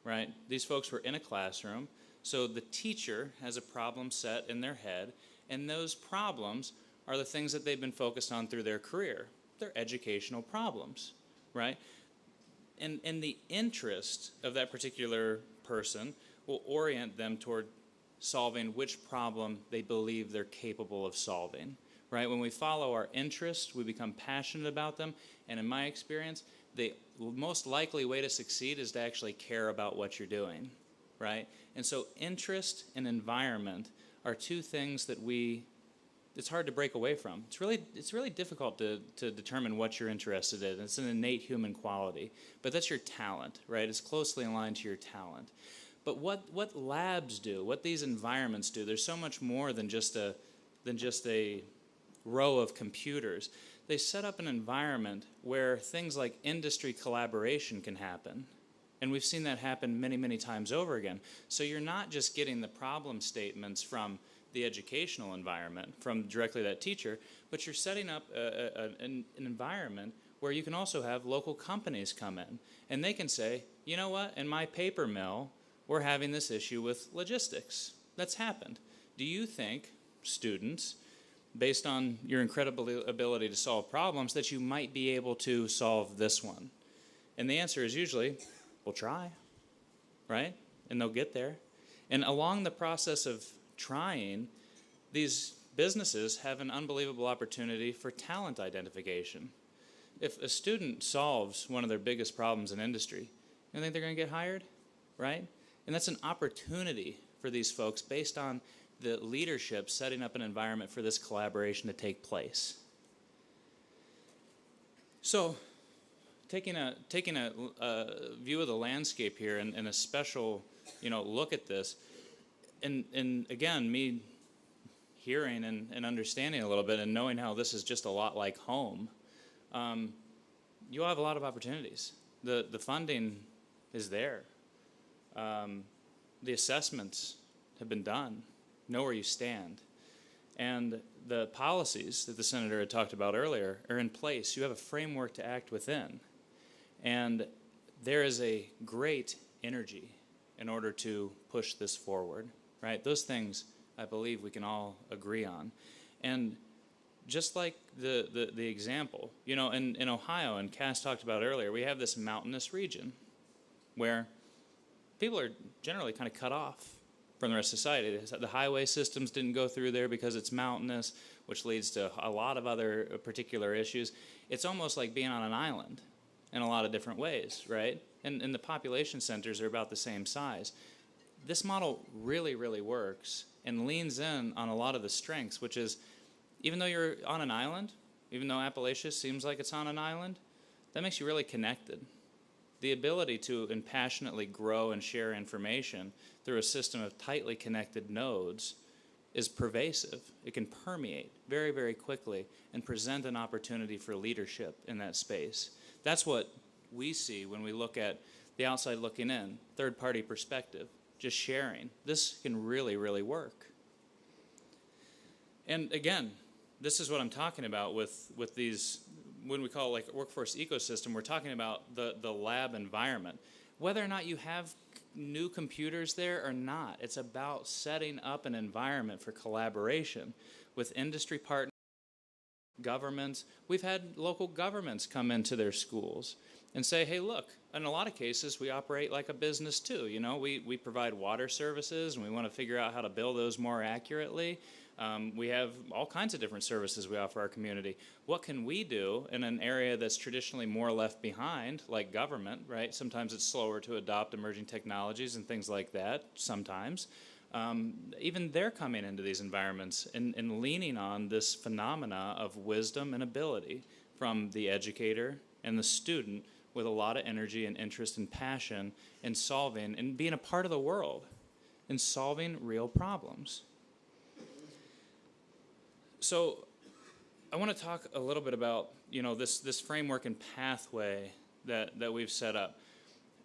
right? These folks were in a classroom, so the teacher has a problem set in their head, and those problems are the things that they've been focused on through their career. They're educational problems, right? And the interest of that particular person will orient them toward solving which problem they believe they're capable of solving, right? When we follow our interests, we become passionate about them, and in my experience, the most likely way to succeed is to actually care about what you're doing, right? And so interest and environment are two things that it's hard to break away from. It's really difficult to determine what you're interested in. It's an innate human quality, but that's your talent, right? It's closely aligned to your talent. But what labs do, what these environments do, there's so much more than just a row of computers. They set up an environment where things like industry collaboration can happen. And we've seen that happen many, many times over again. So you're not just getting the problem statements from the educational environment, from directly that teacher, but you're setting up an environment where you can also have local companies come in. And they can say, you know what, in my paper mill, we're having this issue with logistics. That's happened. Do you think, students, based on your incredible ability to solve problems, that you might be able to solve this one? And the answer is usually, we'll try, right? And they'll get there. And along the process of trying, these businesses have an unbelievable opportunity for talent identification. If a student solves one of their biggest problems in industry, you think they're going to get hired, right? And that's an opportunity for these folks based on the leadership setting up an environment for this collaboration to take place. So, taking a view of the landscape here and a special, look at this, and again, me hearing and understanding a little bit and knowing how this is just a lot like home, you have a lot of opportunities. The funding is there. The assessments have been done. Know where you stand. And the policies that the Senator had talked about earlier are in place. You have a framework to act within. And there is a great energy in order to push this forward, right? Those things I believe we can all agree on. And just like the example, in Ohio, and Cass talked about earlier, we have this mountainous region where people are generally kind of cut off from the rest of society. The highway systems didn't go through there because it's mountainous, which leads to a lot of other particular issues. It's almost like being on an island in a lot of different ways, right? And the population centers are about the same size. This model really, really works and leans in on a lot of the strengths, which is, even though you're on an island, even though Appalachia seems like it's on an island, that makes you really connected. The ability to passionately grow and share information through a system of tightly connected nodes is pervasive. It can permeate very, very quickly and present an opportunity for leadership in that space. That's what we see when we look at the outside looking in, third-party perspective, just sharing. This can really, really work. And again, this is what I'm talking about with these, when we call it like workforce ecosystem, we're talking about the lab environment. Whether or not you have new computers there or not, it's about setting up an environment for collaboration with industry partners, governments. We've had local governments come into their schools and say, hey, look, in a lot of cases, we operate like a business too. We provide water services, and we want to figure out how to bill those more accurately. We have all kinds of different services we offer our community. What can we do in an area that's traditionally more left behind, like government, right? Sometimes it's slower to adopt emerging technologies and things like that, sometimes. even they're coming into these environments and leaning on this phenomena of wisdom and ability from the educator and the student with a lot of energy and interest and passion in solving and being a part of the world and solving real problems. So I want to talk a little bit about, this framework and pathway that we've set up.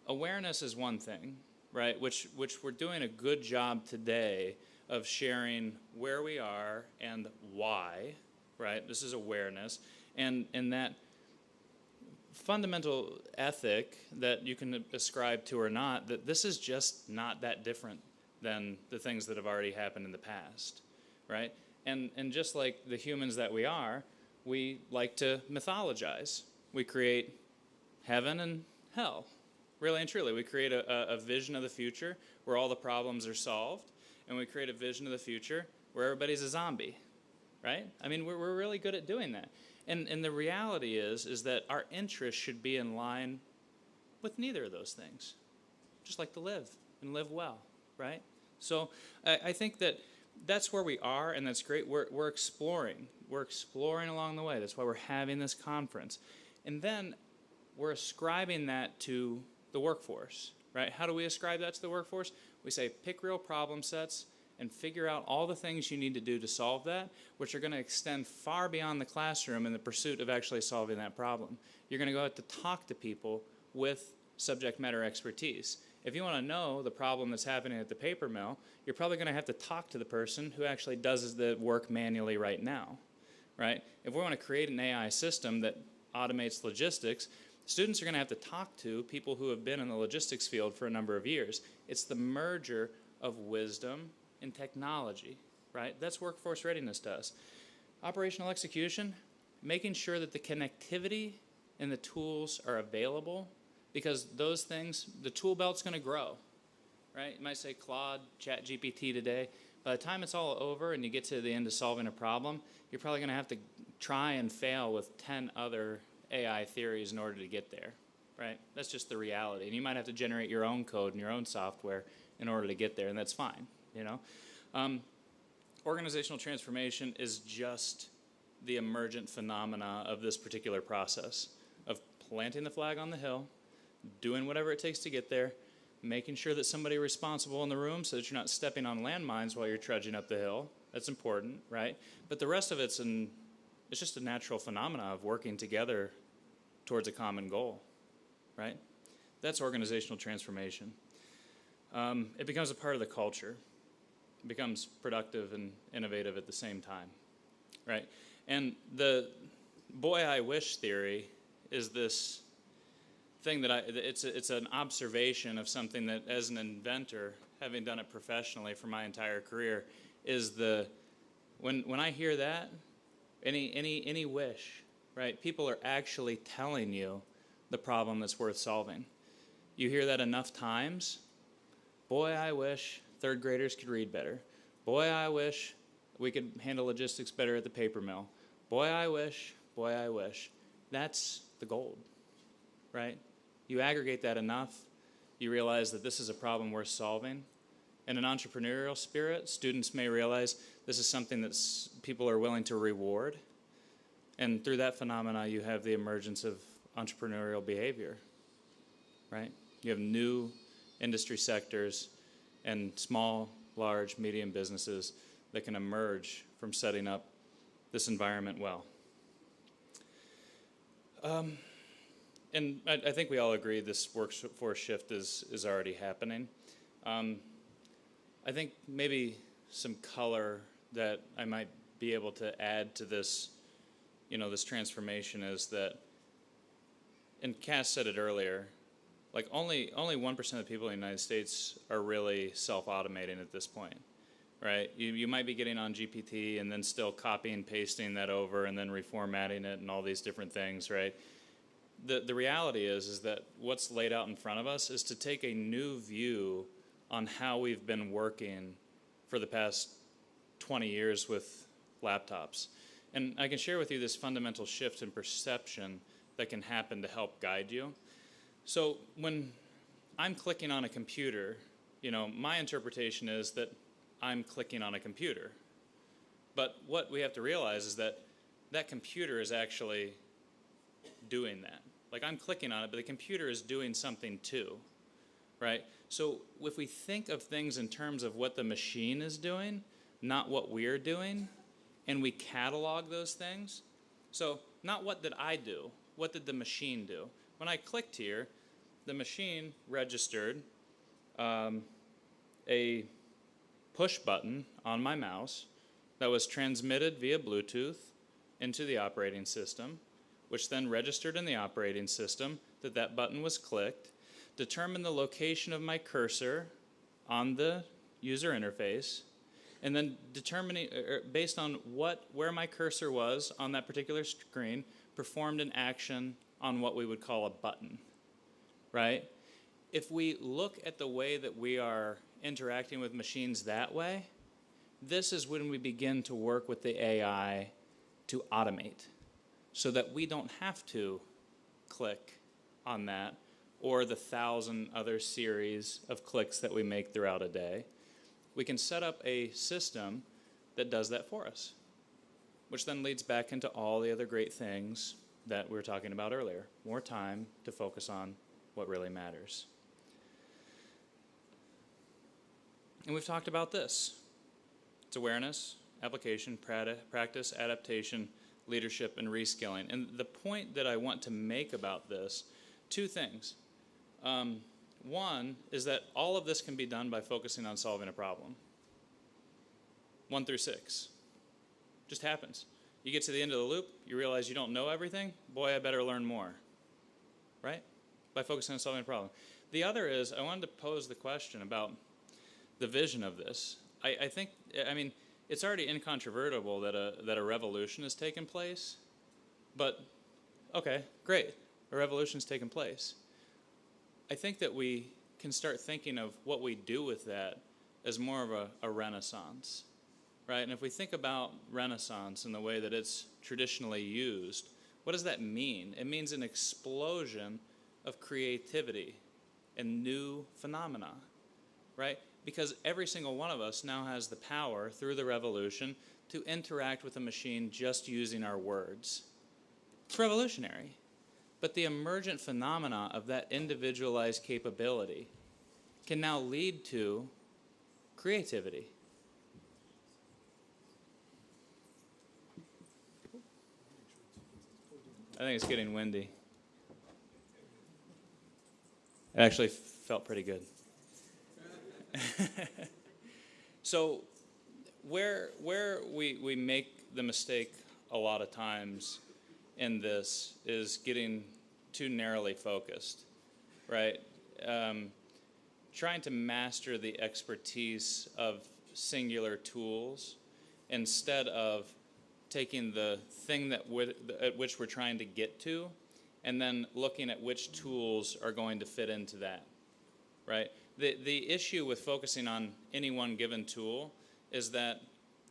Awareness is one thing, right, which we're doing a good job today of sharing where we are and why, right? This is awareness. And that fundamental ethic that you can ascribe to or not, that this is just not that different than the things that have already happened in the past, right? And just like the humans that we are, we like to mythologize. We create heaven and hell, really and truly. We create a vision of the future where all the problems are solved, and we create a vision of the future where everybody's a zombie, right? I mean, we're really good at doing that. And the reality is that our interests should be in line with neither of those things. Just like to live and live well, right? So I think that's where we are, and that's great. We're exploring. We're exploring along the way. That's why we're having this conference. And then we're ascribing that to the workforce, right? How do we ascribe that to the workforce? We say pick real problem sets and figure out all the things you need to do to solve that, which are going to extend far beyond the classroom in the pursuit of actually solving that problem. You're going to go out to talk to people with subject matter expertise. If you want to know the problem that's happening at the paper mill, you're probably going to have to talk to the person who actually does the work manually right now, right? If we want to create an AI system that automates logistics, students are going to have to talk to people who have been in the logistics field for a number of years. It's the merger of wisdom and technology, right? That's workforce readiness to us. Operational execution, making sure that the connectivity and the tools are available, because those things, the tool belt's going to grow, right? You might say Claude, ChatGPT today. By the time it's all over and you get to the end of solving a problem, you're probably going to have to try and fail with 10 other AI theories in order to get there, right? That's just the reality. And you might have to generate your own code and your own software in order to get there, and that's fine, Organizational transformation is just the emergent phenomena of this particular process of planting the flag on the hill, doing whatever it takes to get there, making sure that somebody responsible in the room so that you're not stepping on landmines while you're trudging up the hill. That's important, right? But the rest of it's just a natural phenomena of working together towards a common goal, right? That's organizational transformation. It becomes a part of the culture. It becomes productive and innovative at the same time, right? And the boy I wish theory is this thing that it's an observation of something that, as an inventor, having done it professionally for my entire career, is when I hear that, any wish, right? People are actually telling you the problem that's worth solving. You hear that enough times. Boy, I wish third graders could read better. Boy, I wish we could handle logistics better at the paper mill. Boy, I wish. Boy, I wish. That's the gold, right? You aggregate that enough, you realize that this is a problem worth solving. In an entrepreneurial spirit, students may realize this is something that people are willing to reward. And through that phenomena, you have the emergence of entrepreneurial behavior, right? You have new industry sectors and small, large, medium businesses that can emerge from setting up this environment well. And I think we all agree this workforce shift is already happening. I think maybe some color that I might be able to add to this, this transformation is that, and Cass said it earlier, like only 1% of the people in the United States are really self-automating at this point, right? You might be getting on GPT and then still copy and pasting that over and then reformatting it and all these different things, right? The reality is that what's laid out in front of us is to take a new view on how we've been working for the past 20 years with laptops. And I can share with you this fundamental shift in perception that can happen to help guide you. So when I'm clicking on a computer, my interpretation is that I'm clicking on a computer. But what we have to realize is that that computer is actually doing that. Like, I'm clicking on it, but the computer is doing something too, right? So if we think of things in terms of what the machine is doing, not what we're doing, and we catalog those things, so not what did I do, what did the machine do? When I clicked here, the machine registered a push button on my mouse that was transmitted via Bluetooth into the operating system, which then registered in the operating system that that button was clicked, determined the location of my cursor on the user interface, and then determining, based on where my cursor was on that particular screen, performed an action on what we would call a button, right? If we look at the way that we are interacting with machines that way, this is when we begin to work with the AI to automate so that we don't have to click on that or the 1,000 other series of clicks that we make throughout a day. We can set up a system that does that for us, which then leads back into all the other great things that we were talking about earlier. More time to focus on what really matters. And we've talked about this. It's awareness, application, practice, adaptation, leadership, and reskilling. And the point that I want to make about this, two things. One is that all of this can be done by focusing on solving a problem. 1 through 6. Just happens. You get to the end of the loop, you realize you don't know everything. Boy, I better learn more. Right? By focusing on solving a problem. The other is, I wanted to pose the question about the vision of this. I mean, it's already incontrovertible that a revolution has taken place. But, okay, great. A revolution's taken place. I think that we can start thinking of what we do with that as more of a renaissance, right? And if we think about renaissance and the way that it's traditionally used, what does that mean? It means an explosion of creativity and new phenomena, right? Because every single one of us now has the power through the revolution to interact with a machine just using our words. It's revolutionary. But the emergent phenomena of that individualized capability can now lead to creativity. I think it's getting windy. It actually felt pretty good. So where we make the mistake a lot of times in this is getting too narrowly focused, right? Trying to master the expertise of singular tools instead of taking the thing at which we're trying to get to and then looking at which tools are going to fit into that, right? The issue with focusing on any one given tool is that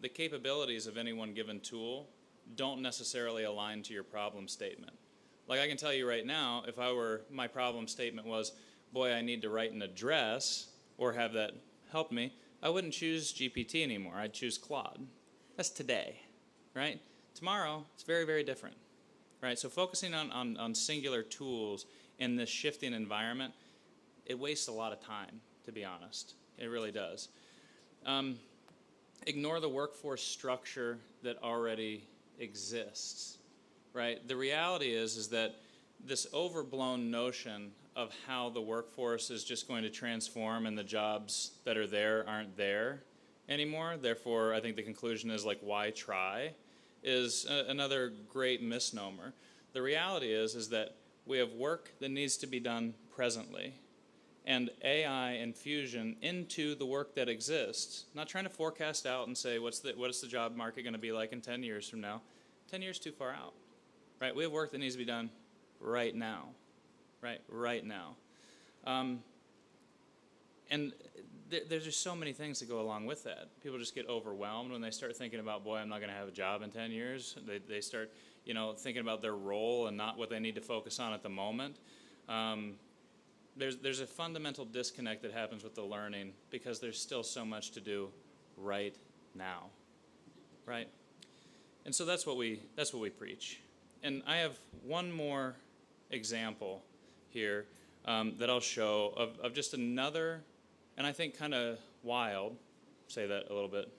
the capabilities of any one given tool don't necessarily align to your problem statement. Like, I can tell you right now, if my problem statement was, boy, I need to write an address or have that help me, I wouldn't choose GPT anymore. I'd choose Claude. That's today, right? Tomorrow, it's very, very different, right? So focusing on singular tools in this shifting environment, it wastes a lot of time, to be honest. It really does. Ignore the workforce structure that already exists, right? The reality is that this overblown notion of how the workforce is just going to transform and the jobs that are there aren't there anymore, therefore I think the conclusion is, like, why try, is another great misnomer. The reality is that we have work that needs to be done presently, and AI infusion into the work that exists. Not trying to forecast out and say, what is the job market going to be like in 10 years from now? 10 years too far out, right? We have work that needs to be done right now, right? Right now. And there's just so many things that go along with that. People just get overwhelmed when they start thinking about, boy, I'm not going to have a job in 10 years. They start, thinking about their role and not what they need to focus on at the moment. There's a fundamental disconnect that happens with the learning because there's still so much to do right now, right? And so that's what we preach. And I have one more example here that I'll show of just another, and I think kind of wild, say that a little bit,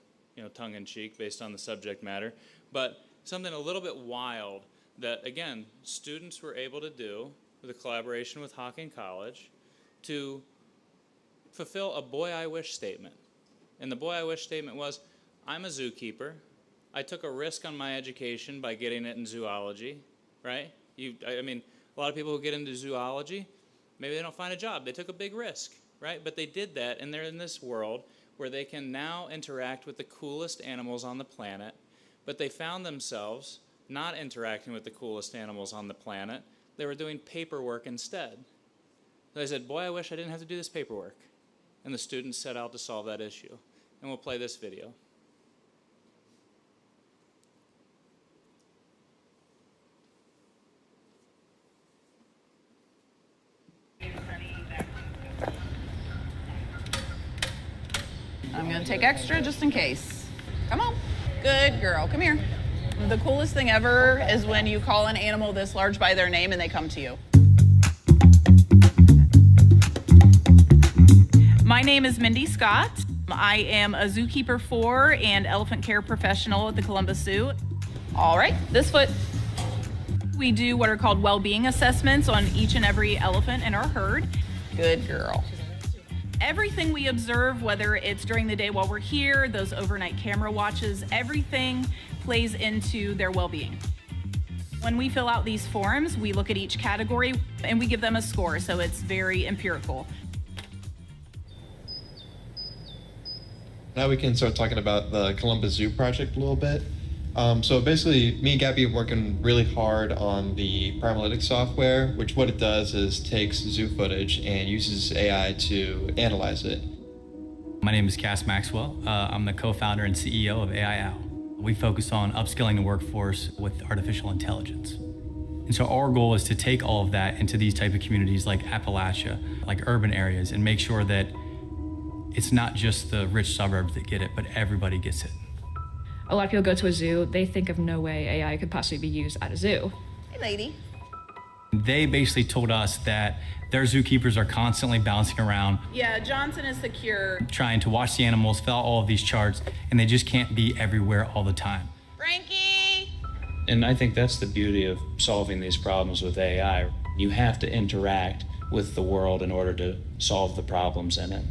tongue-in-cheek based on the subject matter, but something a little bit wild that, again, students were able to do with a collaboration with Hocking College to fulfill a boy I wish statement. And the boy I wish statement was, I'm a zookeeper. I took a risk on my education by getting it in zoology, right? I mean, a lot of people who get into zoology, maybe they don't find a job. They took a big risk, right? But they did that, and they're in this world where they can now interact with the coolest animals on the planet, but they found themselves not interacting with the coolest animals on the planet. They were doing paperwork instead. So they said, boy, I wish I didn't have to do this paperwork. And the students set out to solve that issue. And we'll play this video. I'm going to take extra just in case. Come on. Good girl. Come here. The coolest thing ever is when you call an animal this large by their name and they come to you. My name is Mindy Scott. I am a zookeeper for and elephant care professional at the Columbus Zoo. All right, this foot. We do what are called well-being assessments on each and every elephant in our herd. Good girl. Everything we observe, whether it's during the day while we're here, those overnight camera watches, everything plays into their well-being. When we fill out these forms, we look at each category and we give them a score, so it's very empirical. Now we can start talking about the Columbus Zoo project a little bit. So basically, me and Gabby are working really hard on the Primalytics software, which what it does is takes zoo footage and uses AI to analyze it. My name is Cass Maxwell. I'm the co-founder and CEO of AI Owl. We focus on upskilling the workforce with artificial intelligence. And so our goal is to take all of that into these type of communities like Appalachia, like urban areas, and make sure that it's not just the rich suburbs that get it, but everybody gets it. A lot of people go to a zoo, they think of no way AI could possibly be used at a zoo. Hey, lady. They basically told us that their zookeepers are constantly bouncing around. Yeah, Johnson is secure. Trying to watch the animals, fill out all of these charts, and they just can't be everywhere all the time. Frankie! And I think that's the beauty of solving these problems with AI. You have to interact with the world in order to solve the problems in it.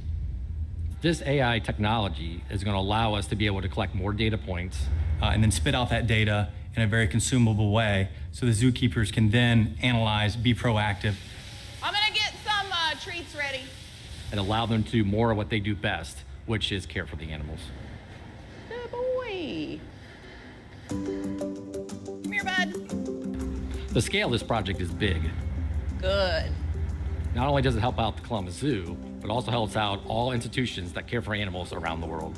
This AI technology is going to allow us to be able to collect more data points. And then spit out that data in a very consumable way so the zookeepers can then analyze, be proactive. I'm going to get some treats ready. And allow them to do more of what they do best, which is care for the animals. Good boy. Come here, bud. The scale of this project is big. Good. Not only does it help out the Columbus Zoo, but also helps out all institutions that care for animals around the world.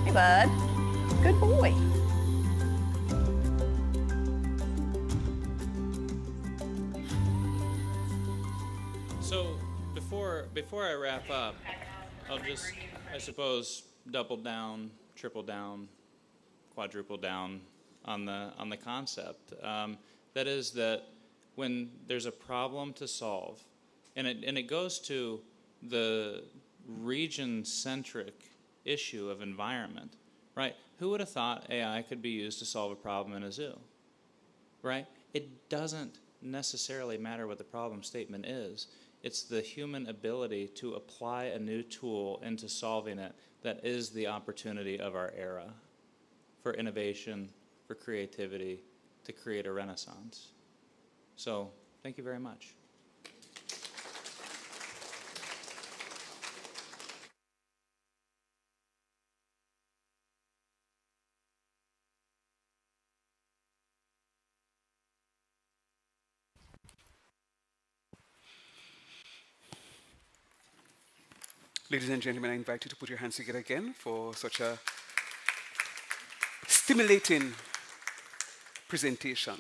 Hey, bud. Good boy. So before I wrap up, I'll just, I suppose, double down, triple down, quadruple down on the concept. That is that when there's a problem to solve, and it goes to the region-centric issue of environment, right? Who would have thought AI could be used to solve a problem in a zoo, right? It doesn't necessarily matter what the problem statement is. It's the human ability to apply a new tool into solving it that is the opportunity of our era for innovation, for creativity, to create a renaissance. So, thank you very much. Ladies and gentlemen, I invite you to put your hands together again for such a stimulating presentation.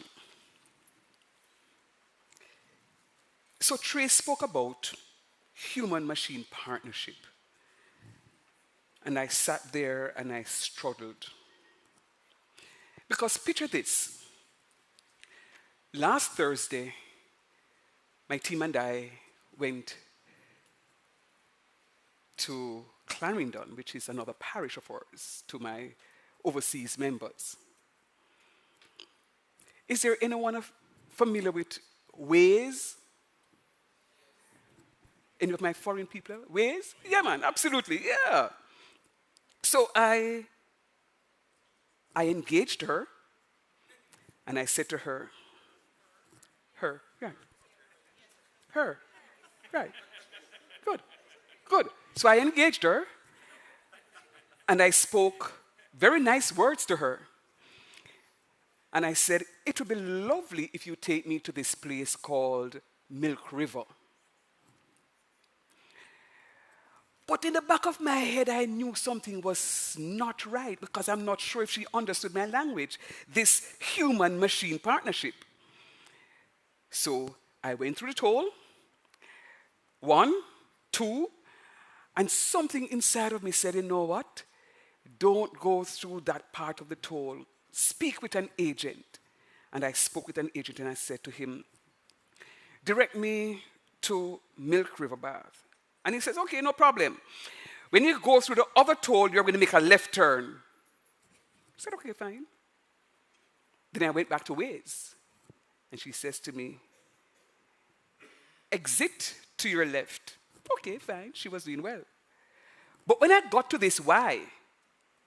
So Trey spoke about human-machine partnership. And I sat there and I struggled. Because picture this. Last Thursday, my team and I went to Clarendon, which is another parish of ours, to my overseas members. Is there anyone familiar with Waze? Any of my foreign people? Waze? Yeah, man, absolutely, yeah. So I engaged her, and I said to her, right, good. So I engaged her, and I spoke very nice words to her. And I said, it would be lovely if you take me to this place called Milk River. But in the back of my head, I knew something was not right because I'm not sure if she understood my language, this human-machine partnership. So I went through the toll, 1, 2, and something inside of me said, you know what? Don't go through that part of the toll. Speak with an agent. And I spoke with an agent and I said to him, direct me to Milk River Bath. And he says, okay, no problem. When you go through the other toll, you're going to make a left turn. I said, okay, fine. Then I went back to Waze. And she says to me, exit to your left. Okay, fine. She was doing well. But when I got to this Y,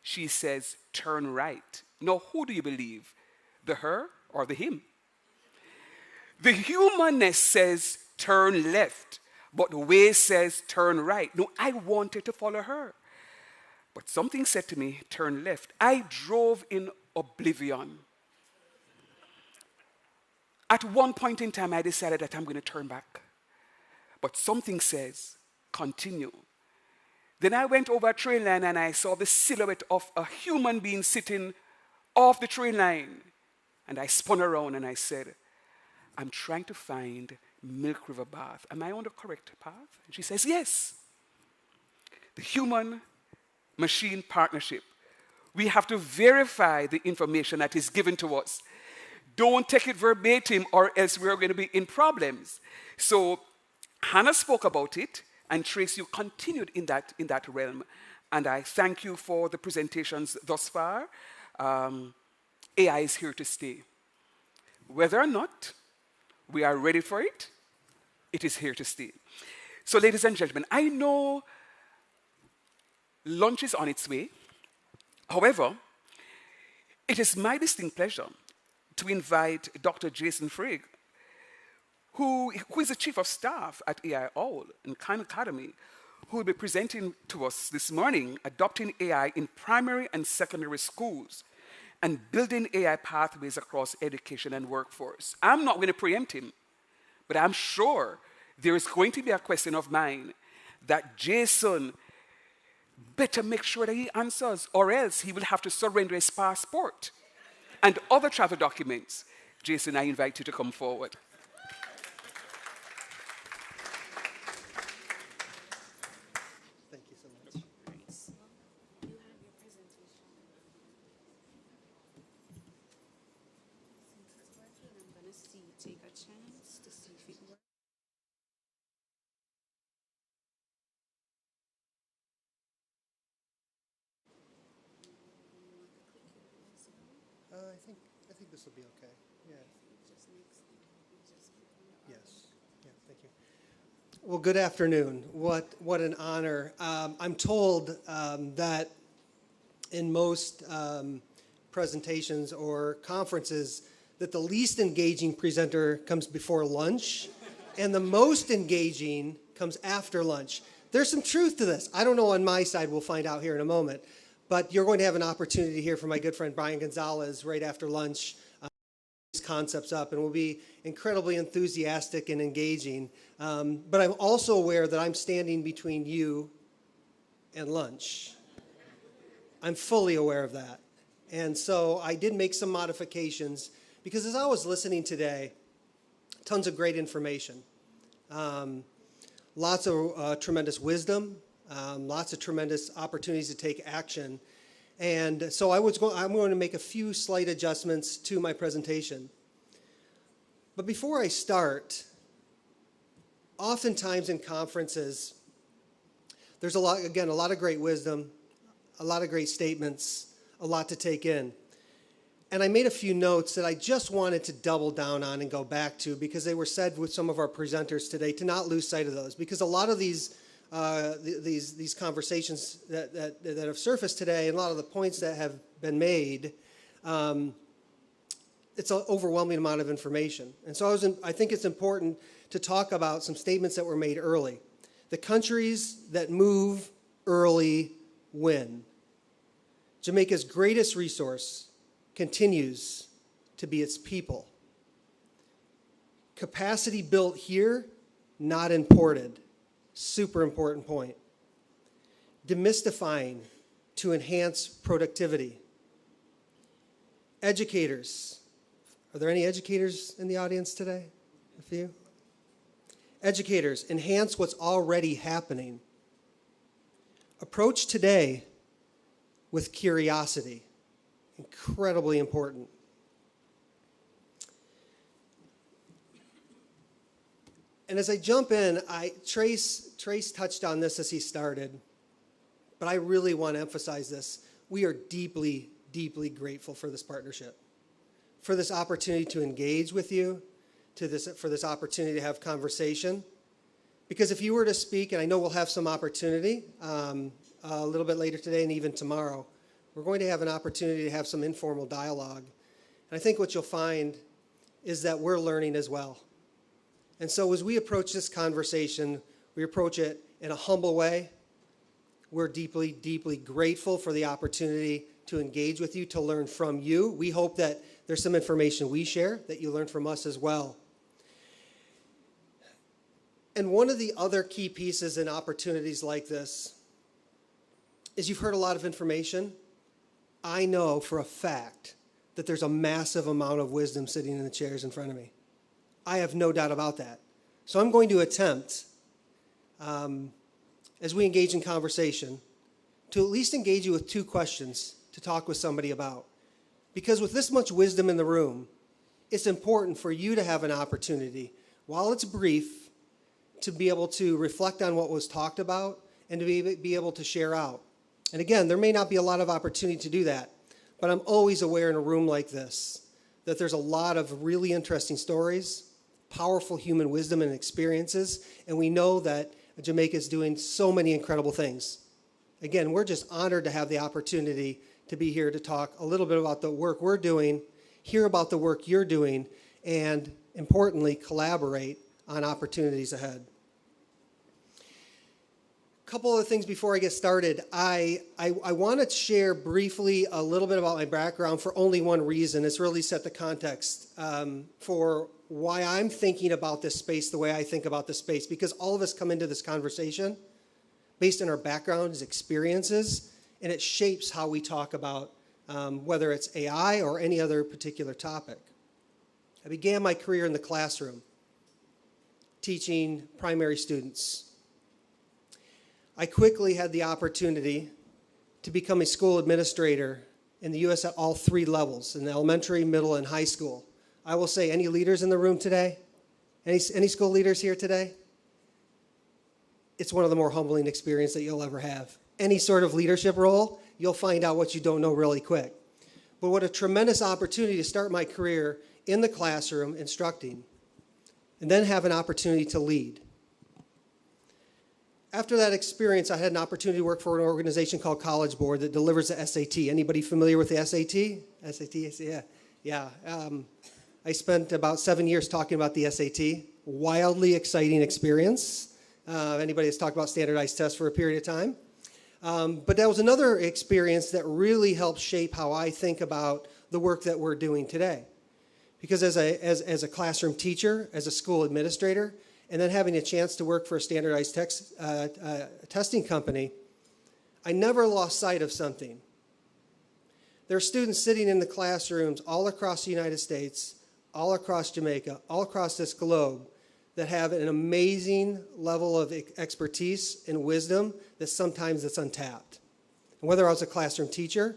she says, turn right. Now, who do you believe? The her or the him? The humanness says, turn left. But the Waze says, turn right. No, I wanted to follow her. But something said to me, turn left. I drove in oblivion. At one point in time, I decided that I'm going to turn back. But something says, continue. Then I went over a train line and I saw the silhouette of a human being sitting off the train line. And I spun around and I said, I'm trying to find Milk River Bath. Am I on the correct path? And she says, yes. The human-machine partnership. We have to verify the information that is given to us. Don't take it verbatim or else we're going to be in problems. So Hannah spoke about it, and Trace, you continued in that realm. And I thank you for the presentations thus far. AI is here to stay. Whether or not we are ready for it, it is here to stay. So ladies and gentlemen, I know lunch is on its way. However, it is my distinct pleasure to invite Dr. Jason Frigg, who is the Chief of Staff at AI Owl and Khan Academy, who will be presenting to us this morning, adopting AI in primary and secondary schools and building AI pathways across education and workforce. I'm not going to preempt him, but I'm sure there is going to be a question of mine that Jason better make sure that he answers, or else he will have to surrender his passport and other travel documents. Jason, I invite you to come forward. Thank you so much. Take a chance to see if it works. I think this will be okay. Yeah. Yes. Yeah. Thank you. Well, good afternoon. What an honor. I'm told that in most presentations or conferences that the least engaging presenter comes before lunch and the most engaging comes after lunch. There's some truth to this. I don't know on my side, we'll find out here in a moment, but you're going to have an opportunity to hear from my good friend Brian Gonzalez right after lunch, these concepts up, and we'll be incredibly enthusiastic and engaging. But I'm also aware that I'm standing between you and lunch. I'm fully aware of that. And so I did make some modifications because as I was listening today, tons of great information. Lots of tremendous wisdom, lots of tremendous opportunities to take action. And so I'm going to make a few slight adjustments to my presentation. But before I start, oftentimes in conferences, there's a lot of great wisdom, a lot of great statements, a lot to take in. And I made a few notes that I just wanted to double down on and go back to because they were said with some of our presenters today, to not lose sight of those. Because a lot of these conversations that have surfaced today and a lot of the points that have been made, it's an overwhelming amount of information. And so I think it's important to talk about some statements that were made early. The countries that move early win. Jamaica's greatest resource continues to be its people. Capacity built here, not imported. Super important point. Demystifying to enhance productivity. Educators. Are there any educators in the audience today? A few? Educators, enhance what's already happening. Approach today with curiosity. Incredibly important. And as I jump in, Trace touched on this as he started, but I really want to emphasize this. We are deeply, deeply grateful for this partnership, for this opportunity to engage with you, for this opportunity to have conversation. Because if you were to speak, and I know we'll have some opportunity a little bit later today and even tomorrow, we're going to have an opportunity to have some informal dialogue. And I think what you'll find is that we're learning as well. And so as we approach this conversation, we approach it in a humble way. We're deeply, deeply grateful for the opportunity to engage with you, to learn from you. We hope that there's some information we share that you learn from us as well. And one of the other key pieces in opportunities like this is you've heard a lot of information. I know for a fact that there's a massive amount of wisdom sitting in the chairs in front of me. I have no doubt about that. So I'm going to attempt, as we engage in conversation, to at least engage you with 2 questions to talk with somebody about. Because with this much wisdom in the room, it's important for you to have an opportunity, while it's brief, to be able to reflect on what was talked about and to be able to share out. And again, there may not be a lot of opportunity to do that, but I'm always aware in a room like this that there's a lot of really interesting stories, powerful human wisdom and experiences, and we know that Jamaica is doing so many incredible things. Again, we're just honored to have the opportunity to be here to talk a little bit about the work we're doing, hear about the work you're doing, and importantly, collaborate on opportunities ahead. Couple of things before I get started. I want to share briefly a little bit about my background for only one reason. It's really set the context for why I'm thinking about this space the way I think about this space, because all of us come into this conversation based on our backgrounds, experiences, and it shapes how we talk about whether it's AI or any other particular topic. I began my career in the classroom, teaching primary students. I quickly had the opportunity to become a school administrator in the U.S. at all 3 levels, in elementary, middle, and high school. I will say, any leaders in the room today? Any school leaders here today? It's one of the more humbling experiences that you'll ever have. Any sort of leadership role, you'll find out what you don't know really quick. But what a tremendous opportunity to start my career in the classroom instructing, and then have an opportunity to lead. After that experience, I had an opportunity to work for an organization called College Board that delivers the SAT. Anybody familiar with the SAT? SAT, yeah. I spent about 7 years talking about the SAT. Wildly exciting experience. Anybody that's talked about standardized tests for a period of time. But that was another experience that really helped shape how I think about the work that we're doing today. Because as a classroom teacher, as a school administrator, and then having a chance to work for a standardized testing company, I never lost sight of something. There are students sitting in the classrooms all across the United States, all across Jamaica, all across this globe, that have an amazing level of expertise and wisdom that sometimes it's untapped. And whether I was a classroom teacher,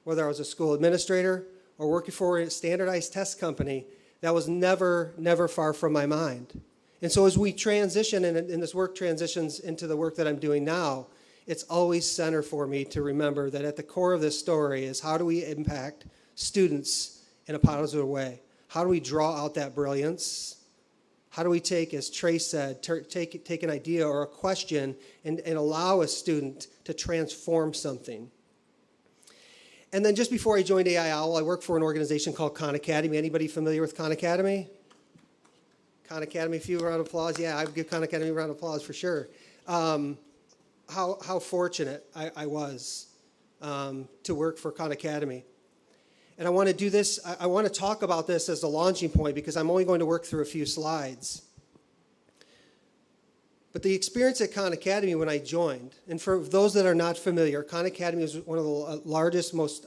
whether I was a school administrator, or working for a standardized test company, that was never far from my mind. And so as we transition, and this work transitions into the work that I'm doing now, it's always center for me to remember that at the core of this story is how do we impact students in a positive way? How do we draw out that brilliance? How do we take, as Trey said, take an idea or a question and allow a student to transform something? And then just before I joined AI Owl, I worked for an organization called Khan Academy. Anybody familiar with Khan Academy? Khan Academy, a few round of applause. Yeah, I would give Khan Academy a round of applause for sure. How fortunate I was to work for Khan Academy. And I want to do this, I want to talk about this as the launching point because I'm only going to work through a few slides. But the experience at Khan Academy when I joined, and for those that are not familiar, Khan Academy is one of the largest, most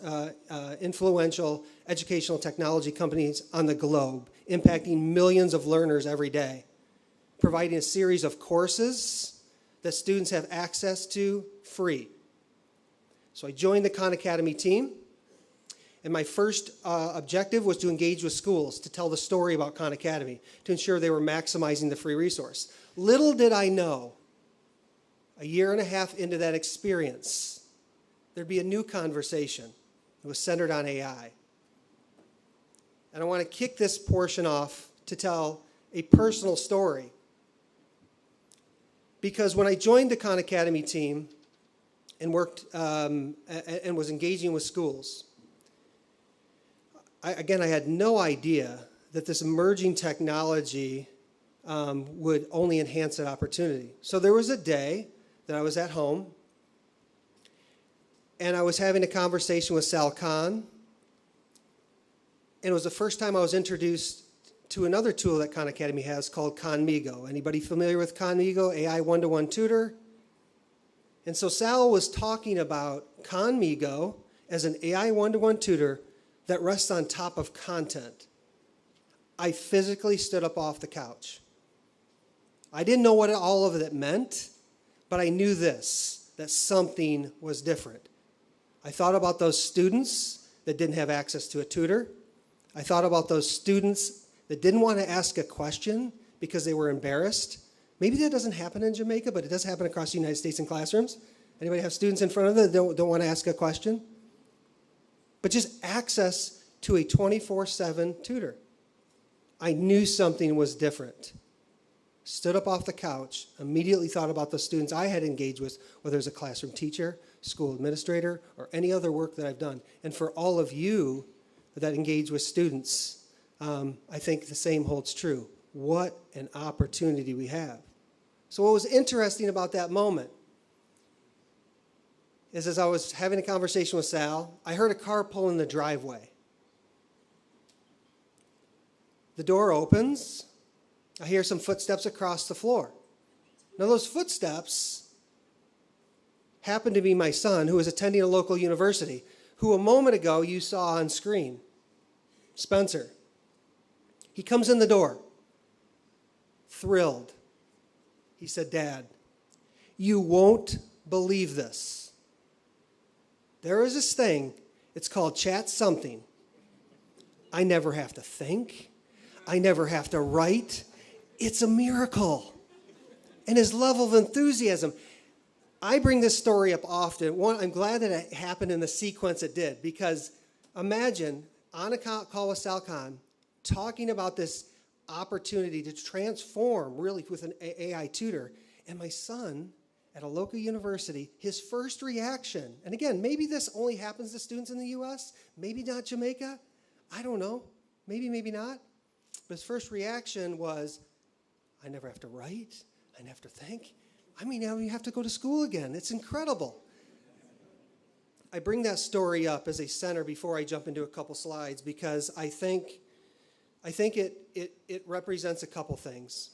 influential educational technology companies on the globe, impacting millions of learners every day, providing a series of courses that students have access to free. So I joined the Khan Academy team, and my first objective was to engage with schools, to tell the story about Khan Academy, to ensure they were maximizing the free resource. Little did I know, a year and a half into that experience, there'd be a new conversation. It was centered on AI. And I want to kick this portion off to tell a personal story. Because when I joined the Khan Academy team and worked and was engaging with schools, I had no idea that this emerging technology would only enhance that opportunity. So there was a day that I was at home, and I was having a conversation with Sal Khan, and it was the first time I was introduced to another tool that Khan Academy has called Khanmigo. Anybody familiar with Khanmigo, AI one-to-one tutor? And so Sal was talking about Khanmigo as an AI one-to-one tutor that rests on top of content. I physically stood up off the couch. I didn't know what all of it meant, but I knew this, that something was different. I thought about those students that didn't have access to a tutor. I thought about those students that didn't want to ask a question because they were embarrassed. Maybe that doesn't happen in Jamaica, but it does happen across the United States in classrooms. Anybody have students in front of them that don't want to ask a question? But just access to a 24/7 tutor. I knew something was different. Stood up off the couch, immediately thought about the students I had engaged with, whether it's a classroom teacher, school administrator, or any other work that I've done. And for all of you that engage with students, I think the same holds true. What an opportunity we have. So what was interesting about that moment is as I was having a conversation with Sal, I heard a car pull in the driveway. The door opens. I hear some footsteps across the floor. Now those footsteps happen to be my son, who is attending a local university, who a moment ago you saw on screen, Spencer. He comes in the door, thrilled. He said, "Dad, you won't believe this. There is this thing, it's called Chat Something. I never have to think. I never have to write. It's a miracle." And his level of enthusiasm. I bring this story up often. One, I'm glad that it happened in the sequence it did, because imagine on a call with Sal Khan talking about this opportunity to transform really with an AI tutor, and my son at a local university, his first reaction, and again, maybe this only happens to students in the US, maybe not Jamaica, I don't know, maybe not, but his first reaction was, I never have to write, I never have to think. I mean, now you have to go to school again. It's incredible. I bring that story up as a center before I jump into a couple slides because I think it represents a couple things.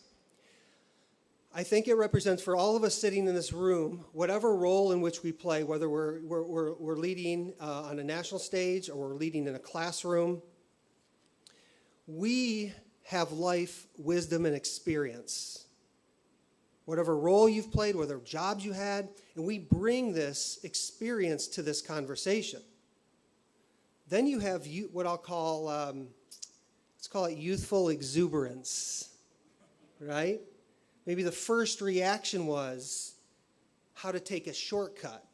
I think it represents for all of us sitting in this room, whatever role in which we play, whether we're leading on a national stage or we're leading in a classroom, we have life, wisdom, and experience whatever role you've played, whatever jobs you had, and we bring this experience to this conversation. Then you have what I'll call, let's call it youthful exuberance, right? Maybe the first reaction was how to take a shortcut.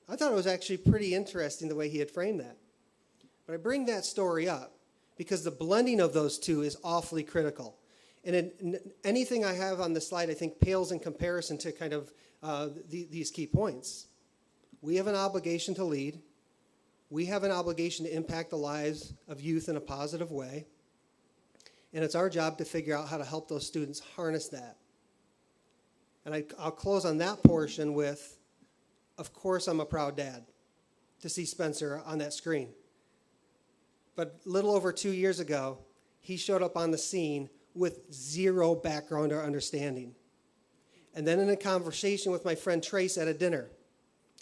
I thought it was actually pretty interesting the way he had framed that. But I bring that story up because the blending of those two is awfully critical. And anything I have on the slide, I think, pales in comparison to kind of these key points. We have an obligation to lead. We have an obligation to impact the lives of youth in a positive way. And it's our job to figure out how to help those students harness that. And I'll close on that portion with, of course, I'm a proud dad to see Spencer on that screen. But a little over 2 years ago, he showed up on the scene with zero background or understanding. And then in a conversation with my friend Trace at a dinner,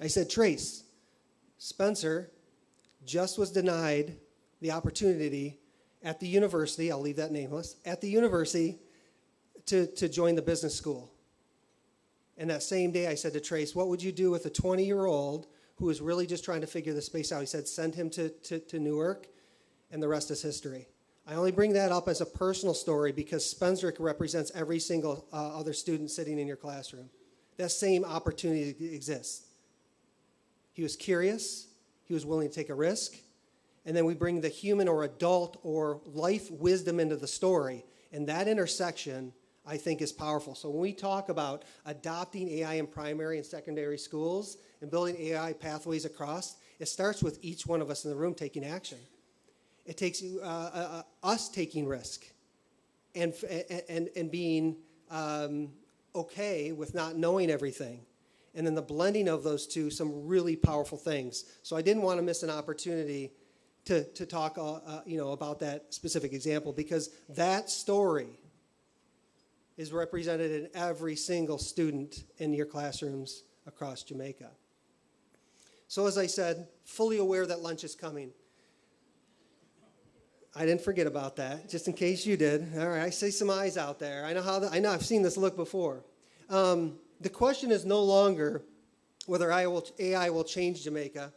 I said, Trace, Spencer just was denied the opportunity at the university, I'll leave that nameless, at the university to join the business school. And that same day I said to Trace, what would you do with a 20-year-old who is really just trying to figure the space out? He said, send him to Newark, and the rest is history. I only bring that up as a personal story because Spencer represents every single other student sitting in your classroom. That same opportunity exists. He was curious. He was willing to take a risk. And then we bring the human or adult or life wisdom into the story. And that intersection, I think, is powerful. So when we talk about adopting AI in primary and secondary schools and building AI pathways across, it starts with each one of us in the room taking action. It takes us taking risk and being okay with not knowing everything. And then the blending of those two, some really powerful things. So I didn't want to miss an opportunity to talk about that specific example because that story is represented in every single student in your classrooms across Jamaica. So as I said, fully aware that lunch is coming. I didn't forget about that, just in case you did. All right, I see some eyes out there. I know I've seen this look before. The question is no longer whether AI will change Jamaica.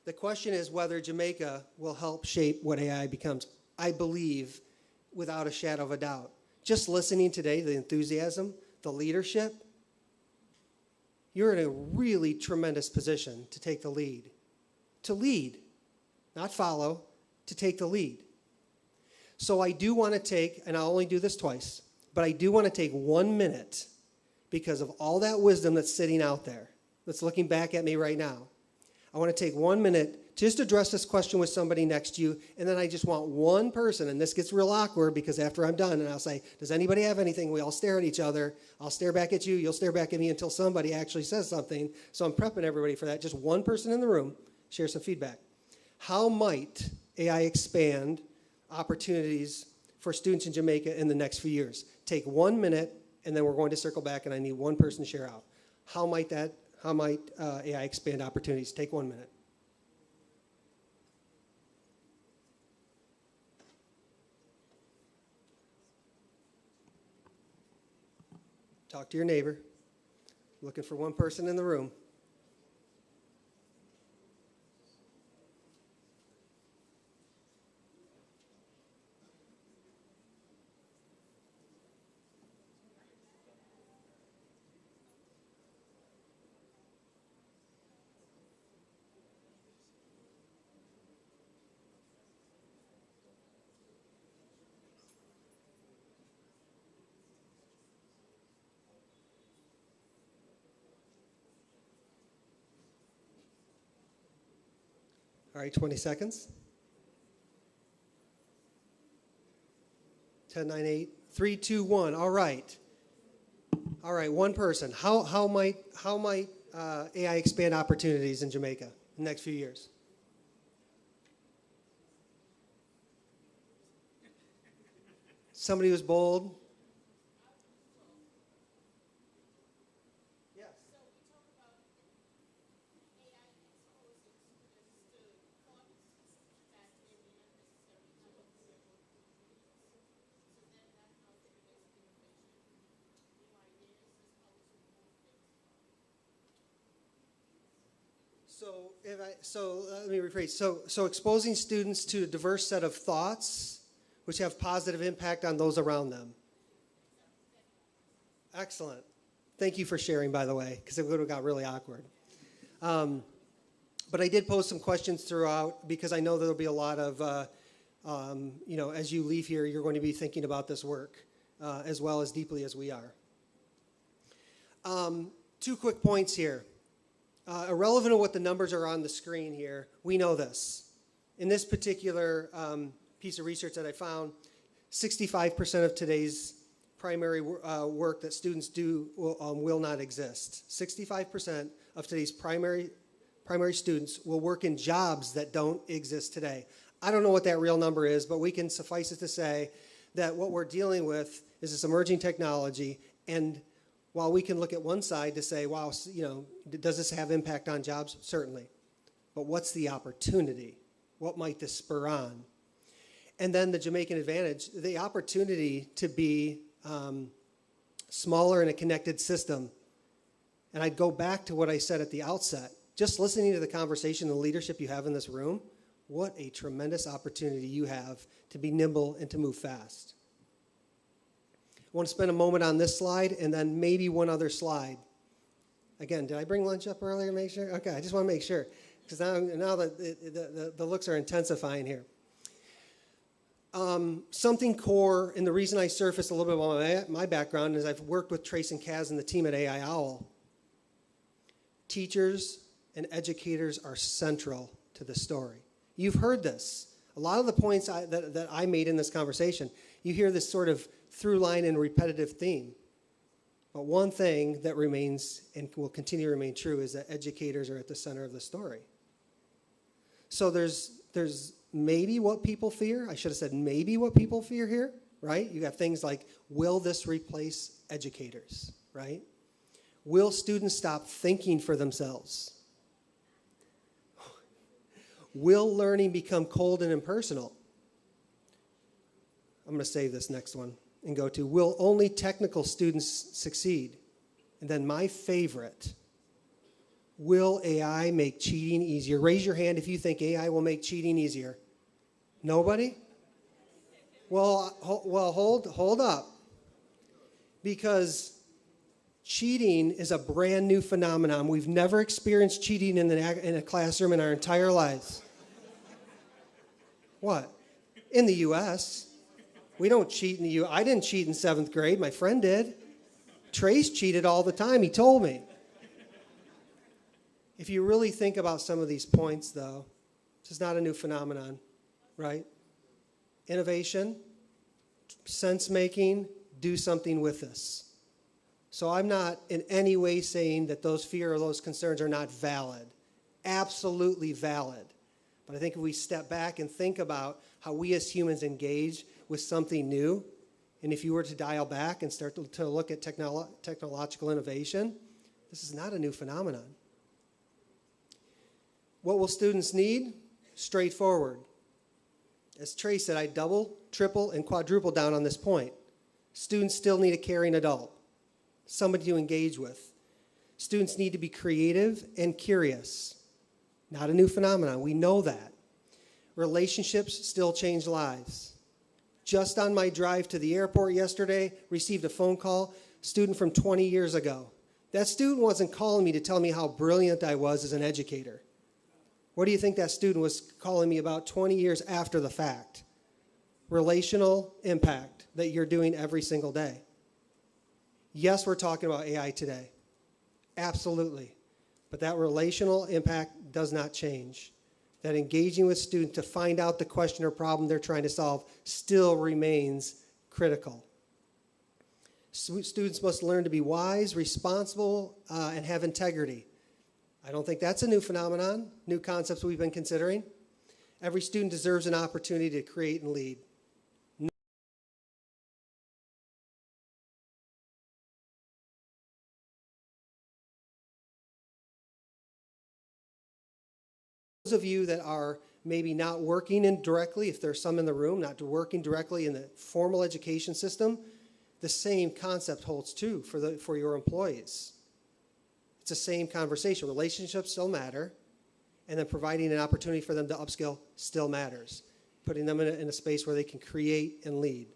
The question is whether Jamaica will help shape what AI becomes. I believe, without a shadow of a doubt. Just listening today, the enthusiasm, the leadership, you're in a really tremendous position to take the lead. To lead, not follow, to take the lead. So I do want to take, and I'll only do this twice, but I do want to take 1 minute because of all that wisdom that's sitting out there, that's looking back at me right now. I want to take 1 minute to just address this question with somebody next to you, and then I just want one person, and this gets real awkward because after I'm done, and I'll say, does anybody have anything? We all stare at each other. I'll stare back at you. You'll stare back at me until somebody actually says something. So I'm prepping everybody for that. Just one person in the room, share some feedback. How might AI expand opportunities for students in Jamaica in the next few years? Take 1 minute, and then we're going to circle back, and I need one person to share out. How might AI expand opportunities? Take 1 minute. Talk to your neighbor. Looking for one person in the room. All right, 20 seconds. 10, 9, 8, 3, 2, 1. All right. All right, one person. How might AI expand opportunities in Jamaica in the next few years? Somebody who's bold. So let me rephrase. So exposing students to a diverse set of thoughts which have positive impact on those around them. Excellent. Thank you for sharing, by the way, because it would have got really awkward. But I did pose some questions throughout because I know there'll be a lot of, you know, as you leave here, you're going to be thinking about this work as well as deeply as we are. 2 quick points here. Irrelevant of what the numbers are on the screen here, we know this. In this particular piece of research that I found, 65% of today's primary work that students do will not exist. 65% of today's primary students will work in jobs that don't exist today. I don't know what that real number is, but we can suffice it to say that what we're dealing with is this emerging technology, and while we can look at one side to say, wow, you know, does this have impact on jobs? Certainly. But what's the opportunity? What might this spur on? And then the Jamaican advantage, the opportunity to be smaller in a connected system. And I'd go back to what I said at the outset. Just listening to the conversation and the leadership you have in this room, what a tremendous opportunity you have to be nimble and to move fast. I want to spend a moment on this slide and then maybe one other slide. Again, did I bring lunch up earlier? Make sure? Okay, I just want to make sure because now the looks are intensifying here. Something core, and the reason I surfaced a little bit about my background is I've worked with Trace and Kaz and the team at AI Owl. Teachers and educators are central to the story. You've heard this. A lot of the points that I made in this conversation, you hear this sort of through line and repetitive theme. But one thing that remains and will continue to remain true is that educators are at the center of the story. So there's maybe what people fear. I should have said maybe what people fear here, right? You have things like, will this replace educators, right? Will students stop thinking for themselves? Will learning become cold and impersonal? I'm going to save this next one and go to, will only technical students succeed? And then my favorite, will AI make cheating easier? Raise your hand if you think AI will make cheating easier. Nobody? Well, hold up. Because cheating is a brand new phenomenon. We've never experienced cheating in a classroom in our entire lives. What? In the U.S. We don't cheat in the U.S. I didn't cheat in 7th grade. My friend did. Trace cheated all the time. He told me. If you really think about some of these points, though, this is not a new phenomenon, right? Innovation, sense-making, do something with this. So I'm not in any way saying that those fear or those concerns are not valid. Absolutely valid. But I think if we step back and think about how we as humans engage with something new, and if you were to dial back and start to look at technological innovation, this is not a new phenomenon. What will students need? Straightforward. As Trace said, I double, triple, and quadruple down on this point. Students still need a caring adult, somebody to engage with. Students need to be creative and curious. Not a new phenomenon. We know that. Relationships still change lives. Just on my drive to the airport yesterday, received a phone call, student from 20 years ago. That student wasn't calling me to tell me how brilliant I was as an educator. What do you think that student was calling me about 20 years after the fact? Relational impact that you're doing every single day. Yes, we're talking about AI today. Absolutely. But that relational impact does not change. That engaging with students to find out the question or problem they're trying to solve still remains critical. Students must learn to be wise, responsible, and have integrity. I don't think that's a new phenomenon, new concepts we've been considering. Every student deserves an opportunity to create and lead. Those of you that are maybe not working directly, if there's some in the room, not working directly in the formal education system, the same concept holds true for your employees. It's the same conversation. Relationships still matter. and then providing an opportunity for them to upskill still matters. Putting them in a space where they can create and lead.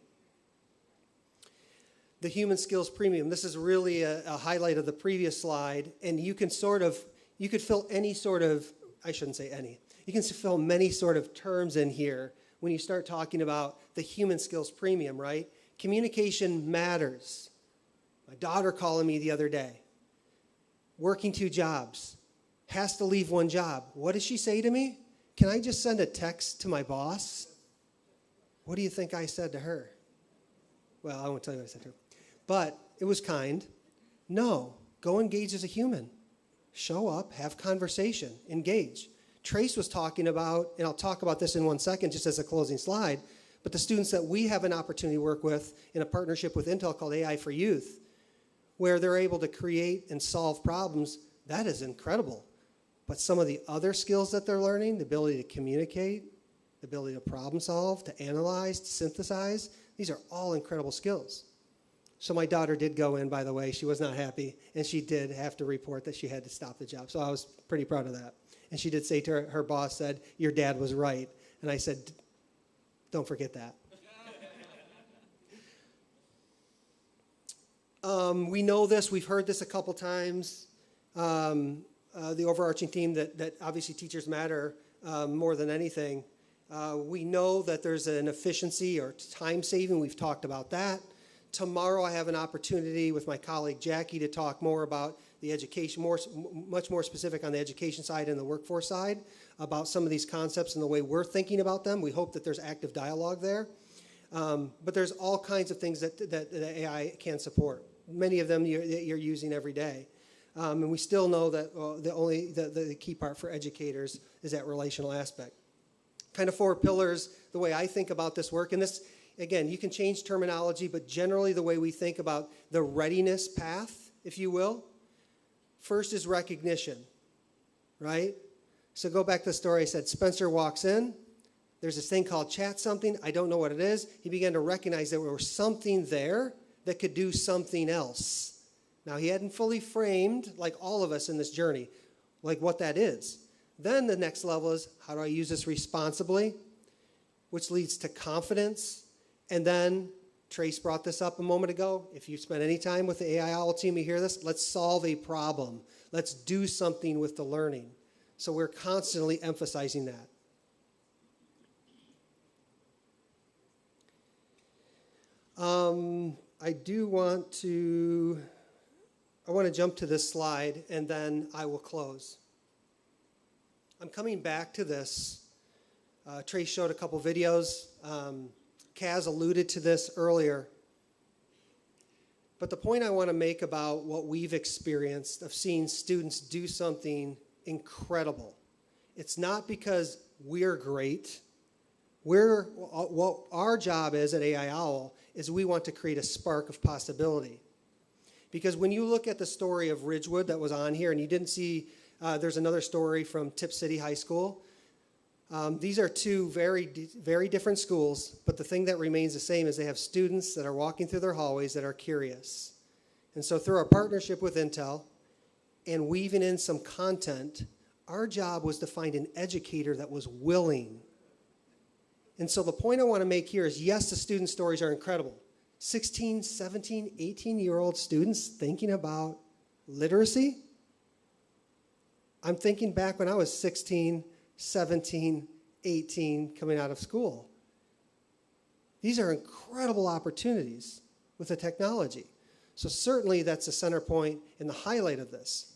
The human skills premium. This is really a highlight of the previous slide, and you could fill any sort of, I shouldn't say any, you can fill many sort of terms in here when you start talking about the human skills premium, right? Communication matters. My daughter calling me the other day, working 2 jobs, has to leave 1 job. What does she say to me? Can I just send a text to my boss? What do you think I said to her? Well, I won't tell you what I said to her. But it was kind. No, go engage as a human. Show up, have conversation, engage. Trace was talking about, and I'll talk about this in 1 second just as a closing slide, but the students that we have an opportunity to work with in a partnership with Intel called AI for Youth, where they're able to create and solve problems, that is incredible. But some of the other skills that they're learning, the ability to communicate, the ability to problem solve, to analyze, to synthesize, these are all incredible skills. So my daughter did go in, by the way. She was not happy, and she did have to report that she had to stop the job. So I was pretty proud of that. And she did say to her boss said, your dad was right. And I said, don't forget that. We know this. We've heard this a couple times. The overarching theme that obviously teachers matter more than anything. We know that there's an efficiency or time saving. We've talked about that. Tomorrow I have an opportunity with my colleague Jackie to talk more about the education, much more specific on the education side and the workforce side, about some of these concepts and the way we're thinking about them. We hope that there's active dialogue there. But there's all kinds of things that AI can support. Many of them you're using every day. And we still know that the key part for educators is that relational aspect. Kind of 4 pillars, the way I think about this work, and this, again, you can change terminology, but generally the way we think about the readiness path, if you will, first is recognition, right? So go back to the story I said. Spencer walks in. There's this thing called chat something. I don't know what it is. He began to recognize that there was something there that could do something else. Now, he hadn't fully framed, like all of us in this journey, like what that is. Then the next level is, how do I use this responsibly? Which leads to confidence. And then, Trace brought this up a moment ago. If you spend any time with the AI OWL team, you hear this, let's solve a problem. Let's do something with the learning. So we're constantly emphasizing that. I want to jump to this slide, and then I will close. I'm coming back to this. Trace showed a couple videos. Kaz alluded to this earlier. But the point I want to make about what we've experienced of seeing students do something incredible, it's not because we're great. What our job is at AI OWL is we want to create a spark of possibility. Because when you look at the story of Ridgewood that was on here, and you didn't see, there's another story from Tip City High School. These are 2 very different schools, but the thing that remains the same is they have students that are walking through their hallways that are curious. And so through our partnership with Intel and weaving in some content, our job was to find an educator that was willing. And so the point I want to make here is, yes, the student stories are incredible. 16, 17, 18-year-old students thinking about literacy. I'm thinking back when I was 16, 17, 18, coming out of school. These are incredible opportunities with the technology. So certainly that's the center point and the highlight of this.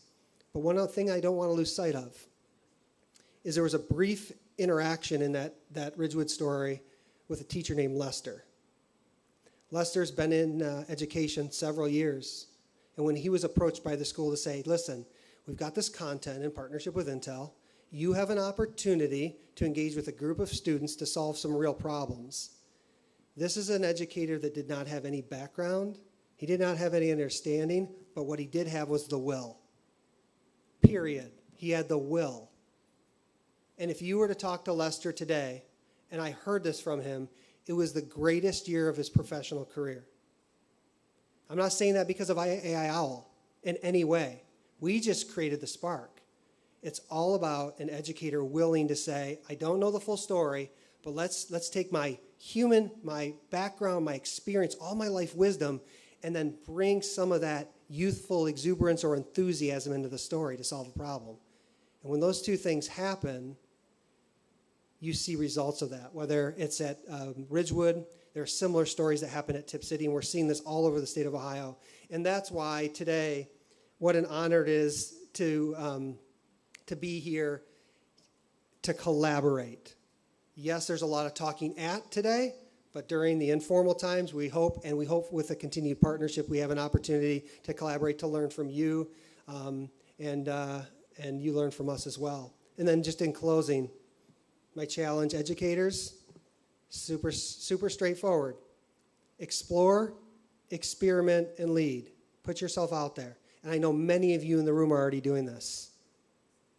But one other thing I don't want to lose sight of is there was a brief interaction in that Ridgewood story with a teacher named Lester. Lester's been in education several years. And when he was approached by the school to say, listen, we've got this content in partnership with Intel. You have an opportunity to engage with a group of students to solve some real problems. This is an educator that did not have any background. He did not have any understanding, but what he did have was the will. Period. He had the will. And if you were to talk to Lester today, and I heard this from him, it was the greatest year of his professional career. I'm not saying that because of AI OWL in any way. We just created the spark. It's all about an educator willing to say, I don't know the full story, but let's take my background, my experience, all my life wisdom, and then bring some of that youthful exuberance or enthusiasm into the story to solve a problem. And when those two things happen, you see results of that. Whether it's at Ridgewood, there are similar stories that happen at Tip City, and we're seeing this all over the state of Ohio. And that's why today, what an honor it is to be here to collaborate. Yes, there's a lot of talking at today, but during the informal times, we hope with a continued partnership, we have an opportunity to collaborate, to learn from you, and you learn from us as well. And then just in closing, my challenge, educators, super straightforward. Explore, experiment, and lead. Put yourself out there. And I know many of you in the room are already doing this.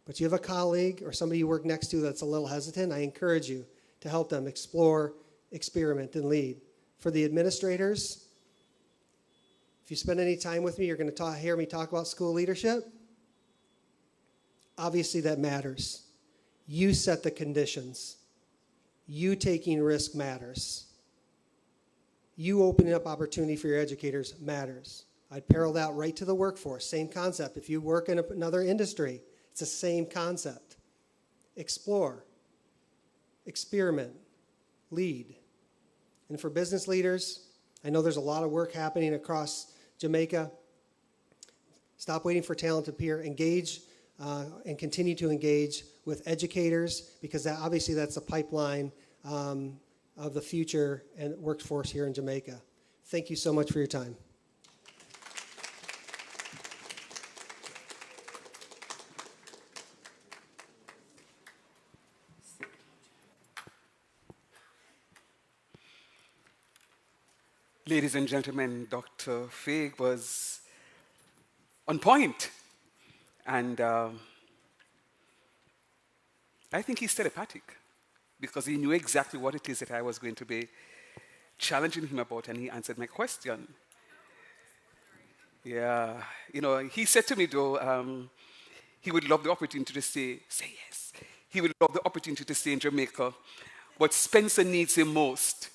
But you have a colleague or somebody you work next to that's a little hesitant, I encourage you to help them explore, experiment, and lead. For the administrators, if you spend any time with me, you're going to hear me talk about school leadership. Obviously, that matters. You set the conditions. You taking risk matters. You opening up opportunity for your educators matters. I'd parallel that right to the workforce. Same concept. If you work in another industry, it's the same concept. Explore, experiment, lead. And for business leaders, I know there's a lot of work happening across Jamaica. Stop waiting for talent to appear. Engage and continue to engage with educators, because obviously that's a pipeline of the future and workforce here in Jamaica. Thank you so much for your time. Ladies and gentlemen, Dr. Feig was on point. And I think he's telepathic, because he knew exactly what it is that I was going to be challenging him about, and he answered my question. Yeah, you know, he said to me, though, he would love the opportunity to say yes. He would love the opportunity to stay in Jamaica, but Spencer needs him most.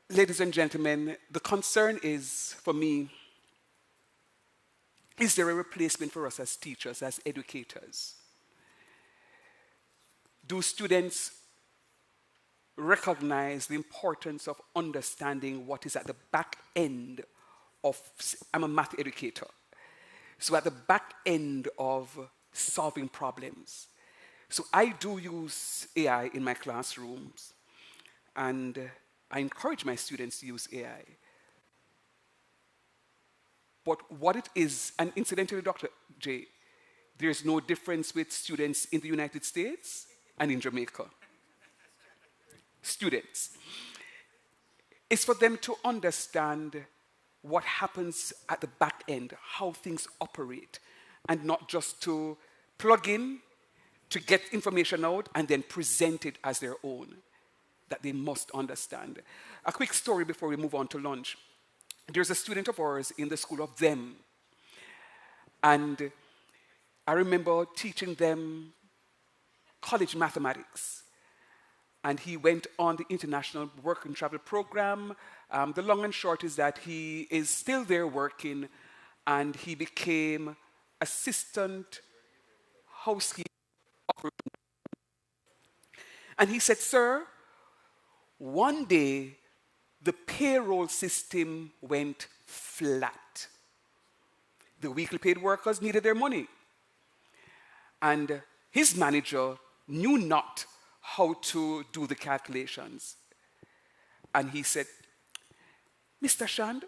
Ladies and gentlemen, the concern is, for me, is there a replacement for us as teachers, as educators? Do students recognize the importance of understanding what is at the back end of, I'm a math educator, so at the back end of solving problems. So I do use AI in my classrooms, and I encourage my students to use AI. But what it is, and incidentally, Dr. J, there's no difference with students in the United States and in Jamaica. Students. It's for them to understand what happens at the back end, how things operate, and not just to plug in, to get information out, and then present it as their own, that they must understand. A quick story before we move on to lunch. There's a student of ours in the School of Them, and I remember teaching them college mathematics, and he went on the International Work and Travel Program. The long and short is that he is still there working, and he became assistant housekeeper. And he said, sir, one day, the payroll system went flat. The weekly paid workers needed their money. And his manager knew not how to do the calculations. And he said, Mr. Shand,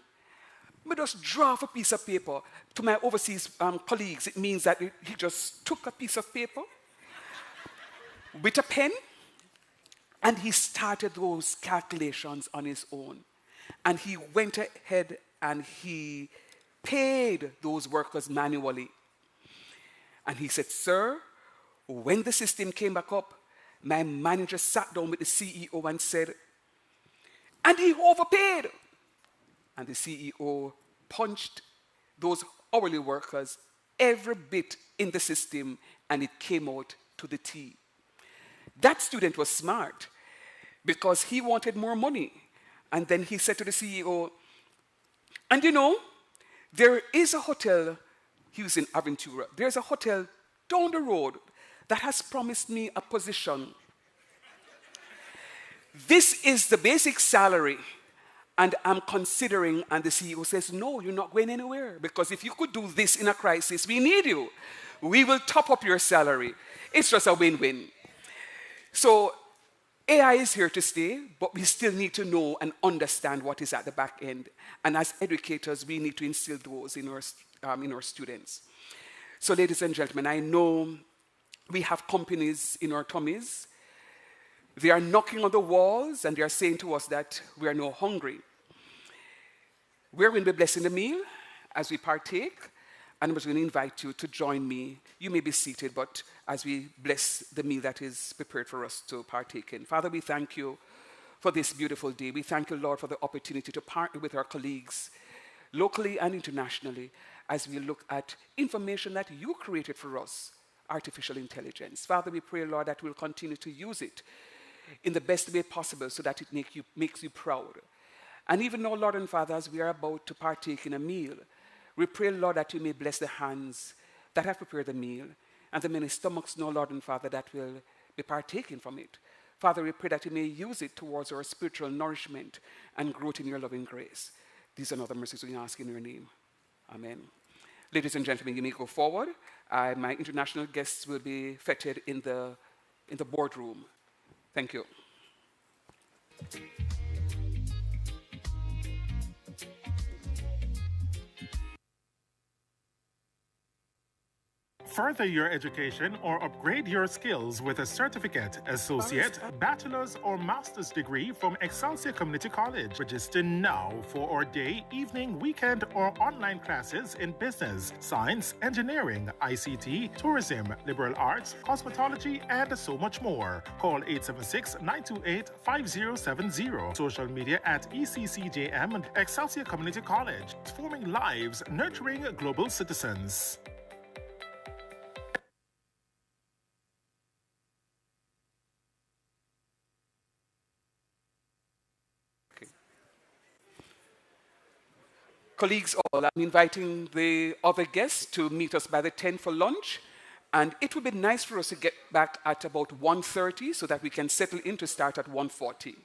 me just draw off a piece of paper. To my overseas colleagues, it means that he just took a piece of paper with a pen, and he started those calculations on his own. And he went ahead and he paid those workers manually. And he said, sir, when the system came back up, my manager sat down with the CEO and said, and he overpaid. And the CEO punched those hourly workers every bit in the system, and it came out to the T. That student was smart because he wanted more money. And then he said to the CEO, and you know, there is a hotel, he was in Aventura, there's a hotel down the road that has promised me a position. This is the basic salary, and I'm considering, and the CEO says, no, you're not going anywhere, because if you could do this in a crisis, we need you. We will top up your salary. It's just a win-win. So AI is here to stay, but we still need to know and understand what is at the back end. And as educators, we need to instill those in our students. So ladies and gentlemen, I know we have companies in our tummies. They are knocking on the walls and they are saying to us that we are now hungry. We're going to be blessing the meal as we partake, and I'm just going to invite you to join me. You may be seated, but as we bless the meal that is prepared for us to partake in. Father, we thank you for this beautiful day. We thank you, Lord, for the opportunity to partner with our colleagues, locally and internationally, as we look at information that you created for us, artificial intelligence. Father, we pray, Lord, that we'll continue to use it in the best way possible so that it makes you proud. And even now, Lord and Father, as we are about to partake in a meal, we pray, Lord, that you may bless the hands that have prepared the meal and the many stomachs now, Lord and Father, that will be partaking from it. Father, we pray that you may use it towards our spiritual nourishment and growth in your loving grace. These are other mercies we ask in your name. Amen. Ladies and gentlemen, you may go forward. My international guests will be feted in the boardroom. Thank you. Further your education or upgrade your skills with a certificate, associate, bachelor's, or master's degree from Excelsior Community College. Register now for our day, evening, weekend, or online classes in business, science, engineering, ICT, tourism, liberal arts, cosmetology, and so much more. Call 876-928-5070. Social media at ECCJM and Excelsior Community College. Forming lives, nurturing global citizens. Colleagues all, I'm inviting the other guests to meet us by the 10 for lunch. And it would be nice for us to get back at about 1:30 so that we can settle in to start at 1:40.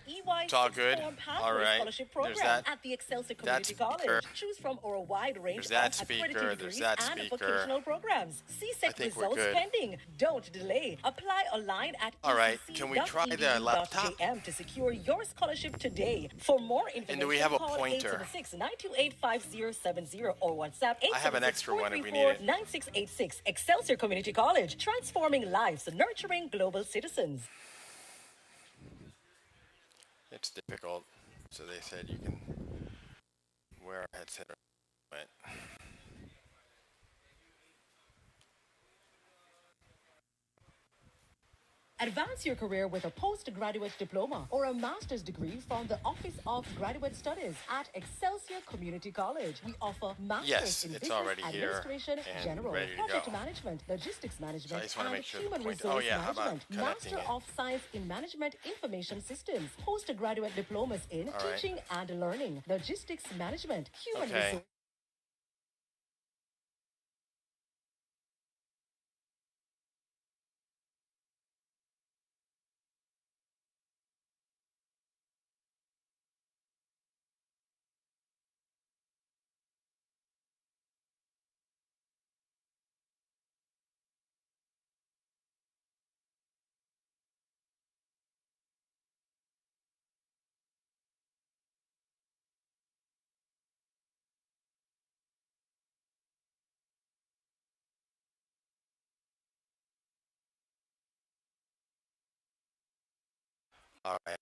It's all good. All right. There's that. At the Excelsior Community College. Choose from a wide range There's that of accredited speaker. degrees There's that and speaker. vocational programs. I CSEC think we're results good. pending. Don't delay. Apply online at All right. Can we try the laptop? ecc.edu.jm to secure your scholarship today. For more information, And do we have a call pointer? 876-928-5070 or WhatsApp I have an extra one if we need it. 9686. Excelsior Community College, transforming lives, nurturing global citizens. It's difficult. So they said you can wear a headset. But Advance your career with a postgraduate diploma or a master's degree from the Office of Graduate Studies at Excelsior Community College. We offer masters Yes, in it's business already here administration, and general, ready to project go. management, logistics So I management, just wanna and make sure the human point- resource oh, yeah, how about management. connecting Master it? of Science in Management Information Systems. Postgraduate diplomas in All right. teaching and learning, logistics management, human Okay. resource. all right.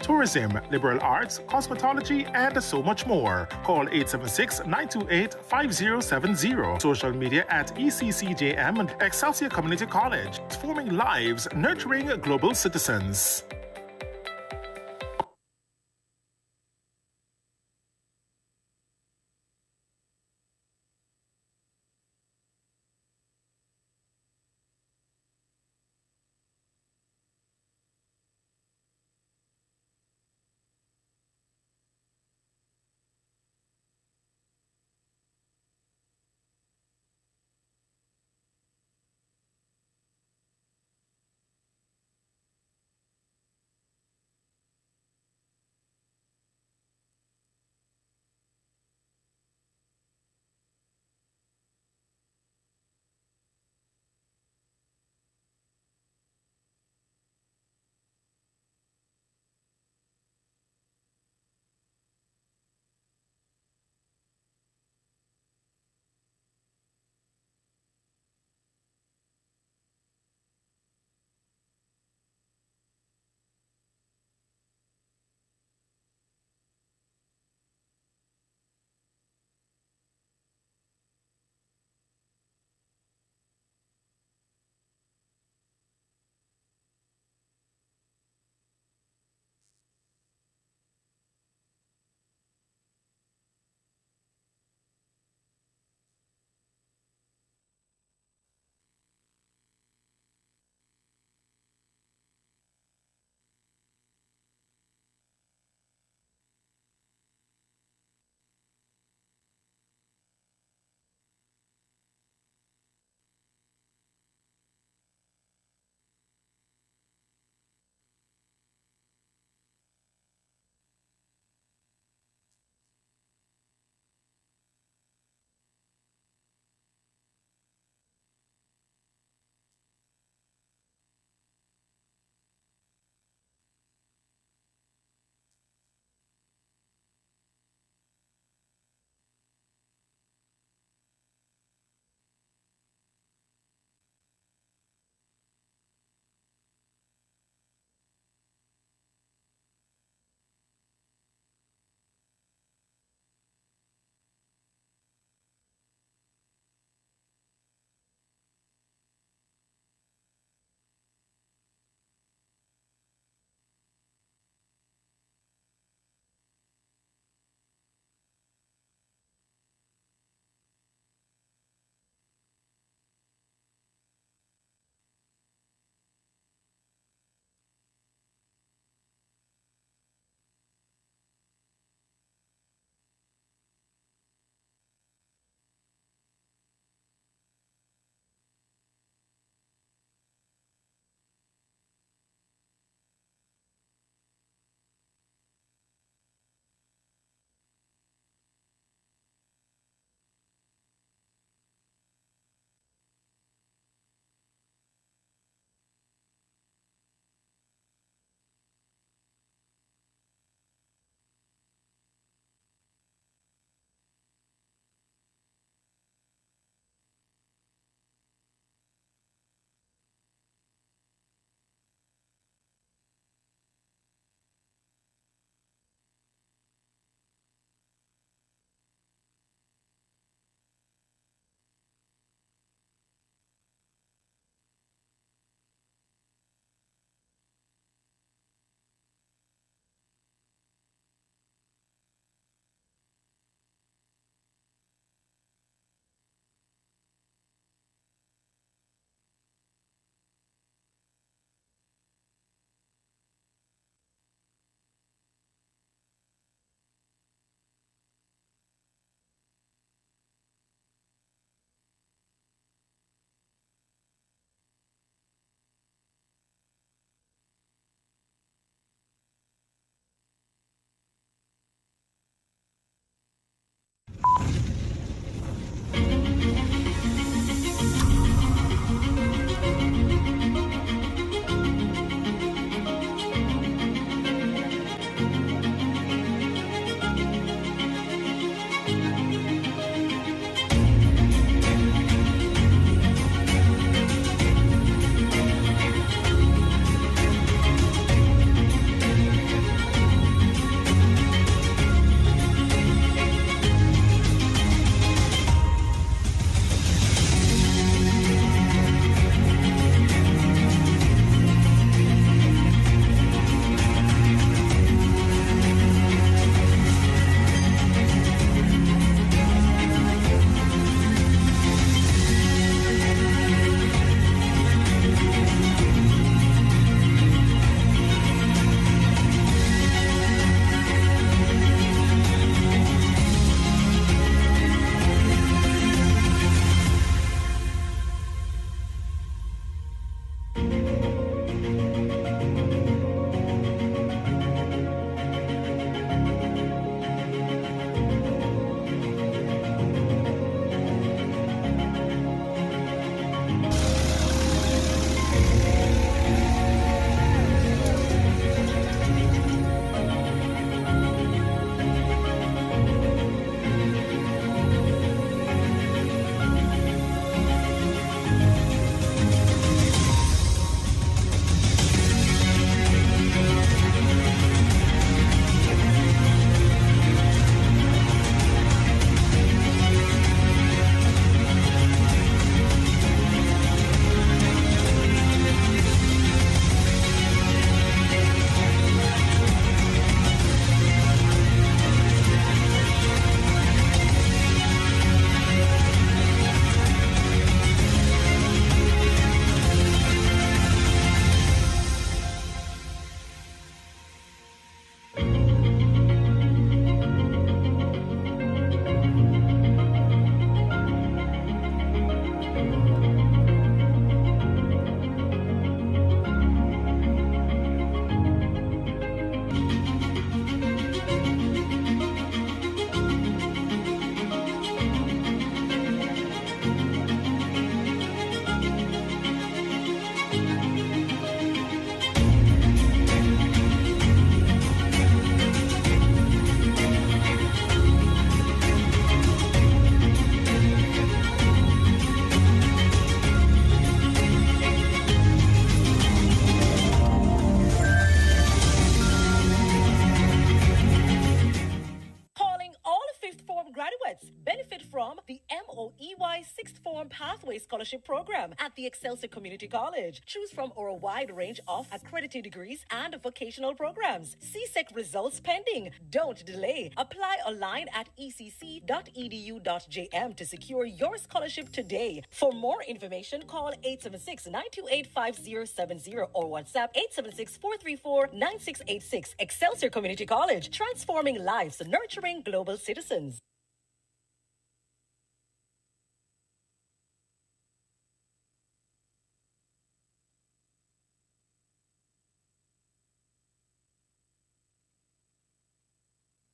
tourism, liberal arts, cosmetology, and so much more. Call 876-928-5070. Social media at ECCJM and Excelsior Community College. Forming lives, nurturing global citizens. Transform Pathway Scholarship Program at the Excelsior Community College. Choose from our wide range of accredited degrees and vocational programs. CSEC results pending. Don't delay. Apply online at ecc.edu.jm to secure your scholarship today. For more information, call 876-928-5070 or WhatsApp 876-434-9686. Excelsior Community College, transforming lives, nurturing global citizens.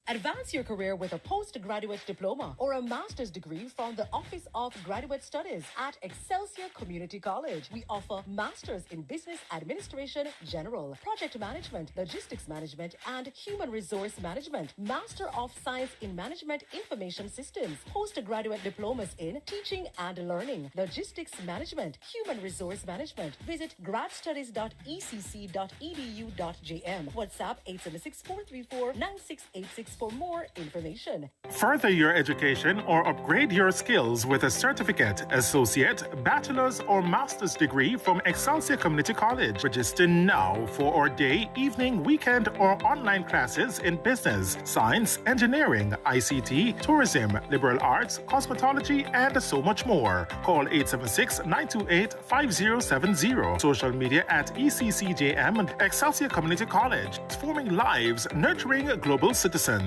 Advance your career with a postgraduate diploma or a master's degree from the Office of Graduate Studies at Excelsior Community College. We offer masters in business administration, general, project management, logistics management, and human resource management, master of science in management information systems, postgraduate diplomas in teaching and learning, logistics management, human resource management. Visit gradstudies.ecc.edu.jm. WhatsApp 876-434-9686 for more information. Further your education or upgrade your skills with a certificate, associate, bachelor's, or master's degree from Excelsior Community College. Register now for our day, evening, weekend, or online classes in business, science, engineering, ICT, tourism, liberal arts, cosmetology, and so much more. Call 876-928-5070. Social media at ECCJM and Excelsior Community College. Transforming lives, nurturing global citizens.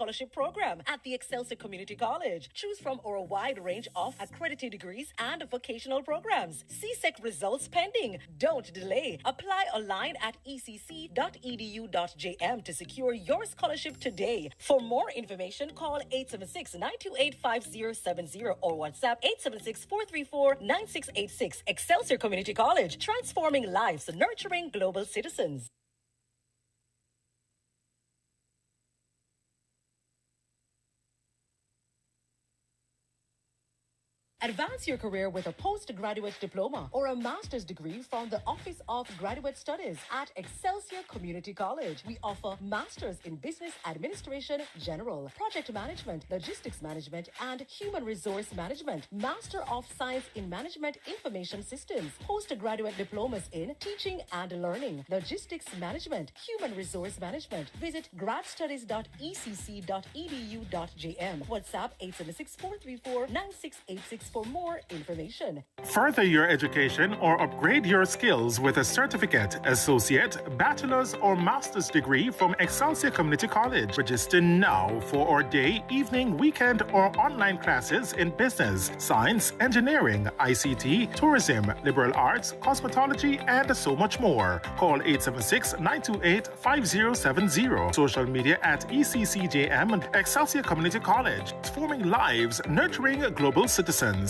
scholarship program at the Excelsior Community College. Choose from our wide range of accredited degrees and vocational programs. CSEC results pending. Don't delay. Apply online at ecc.edu.jm to secure your scholarship today. For more information, call 876-928-5070 or WhatsApp 876-434-9686. Excelsior Community College, transforming lives, nurturing global citizens. Advance your career with a postgraduate diploma or a master's degree from the Office of Graduate Studies at Excelsior Community College. We offer masters in business administration, general, project management, logistics management, and human resource management, master of science in management information systems, postgraduate diplomas in teaching and learning, logistics management, human resource management. Visit gradstudies.ecc.edu.jm. WhatsApp 876-434-9686 for more information. Further your education or upgrade your skills with a certificate, associate, bachelor's, or master's degree from Excelsior Community College. Register now for our day, evening, weekend, or online classes in business, science, engineering, ICT, tourism, liberal arts, cosmetology, and so much more. Call 876-928-5070. Social media at ECCJM and Excelsior Community College. Transforming lives, nurturing global citizens.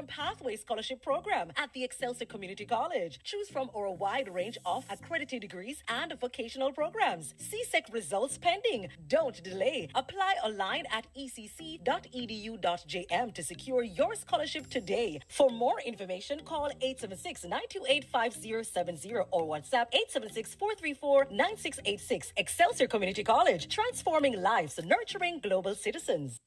Pathway Scholarship Program at the Excelsior Community College. Choose from our wide range of accredited degrees and vocational programs. CSEC results pending. Don't delay. Apply online at ecc.edu.jm to secure your scholarship today. For more information, call 876-928-5070 or WhatsApp 876-434-9686. Excelsior Community College, transforming lives, nurturing global citizens.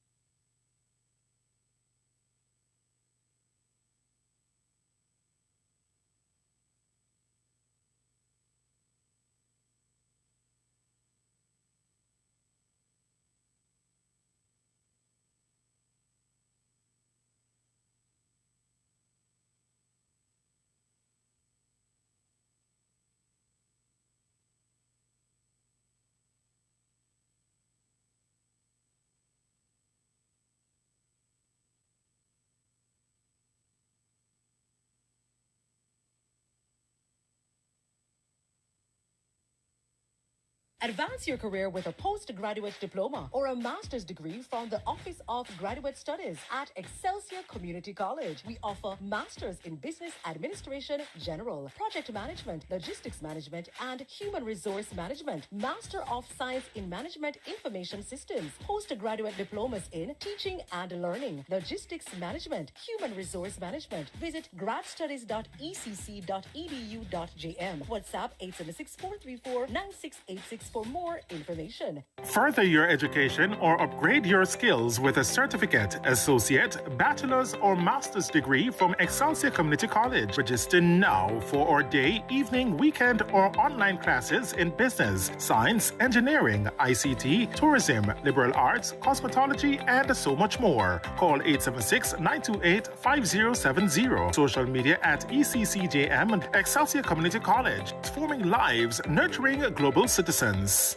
Advance your career with a postgraduate diploma or a master's degree from the Office of Graduate Studies at Excelsior Community College. We offer masters in business administration, general, project management, logistics management, and human resource management, master of science in management information systems, postgraduate diplomas in teaching and learning, logistics management, human resource management. Visit gradstudies.ecc.edu.jm. WhatsApp 876-434-9686 for more information. Further your education or upgrade your skills with a certificate, associate, bachelor's, or master's degree from Excelsior Community College. Register now for our day, evening, weekend, or online classes in business, science, engineering, ICT, tourism, liberal arts, cosmetology, and so much more. Call 876-928-5070. Social media at ECCJM and Excelsior Community College. Transforming lives, nurturing global citizens.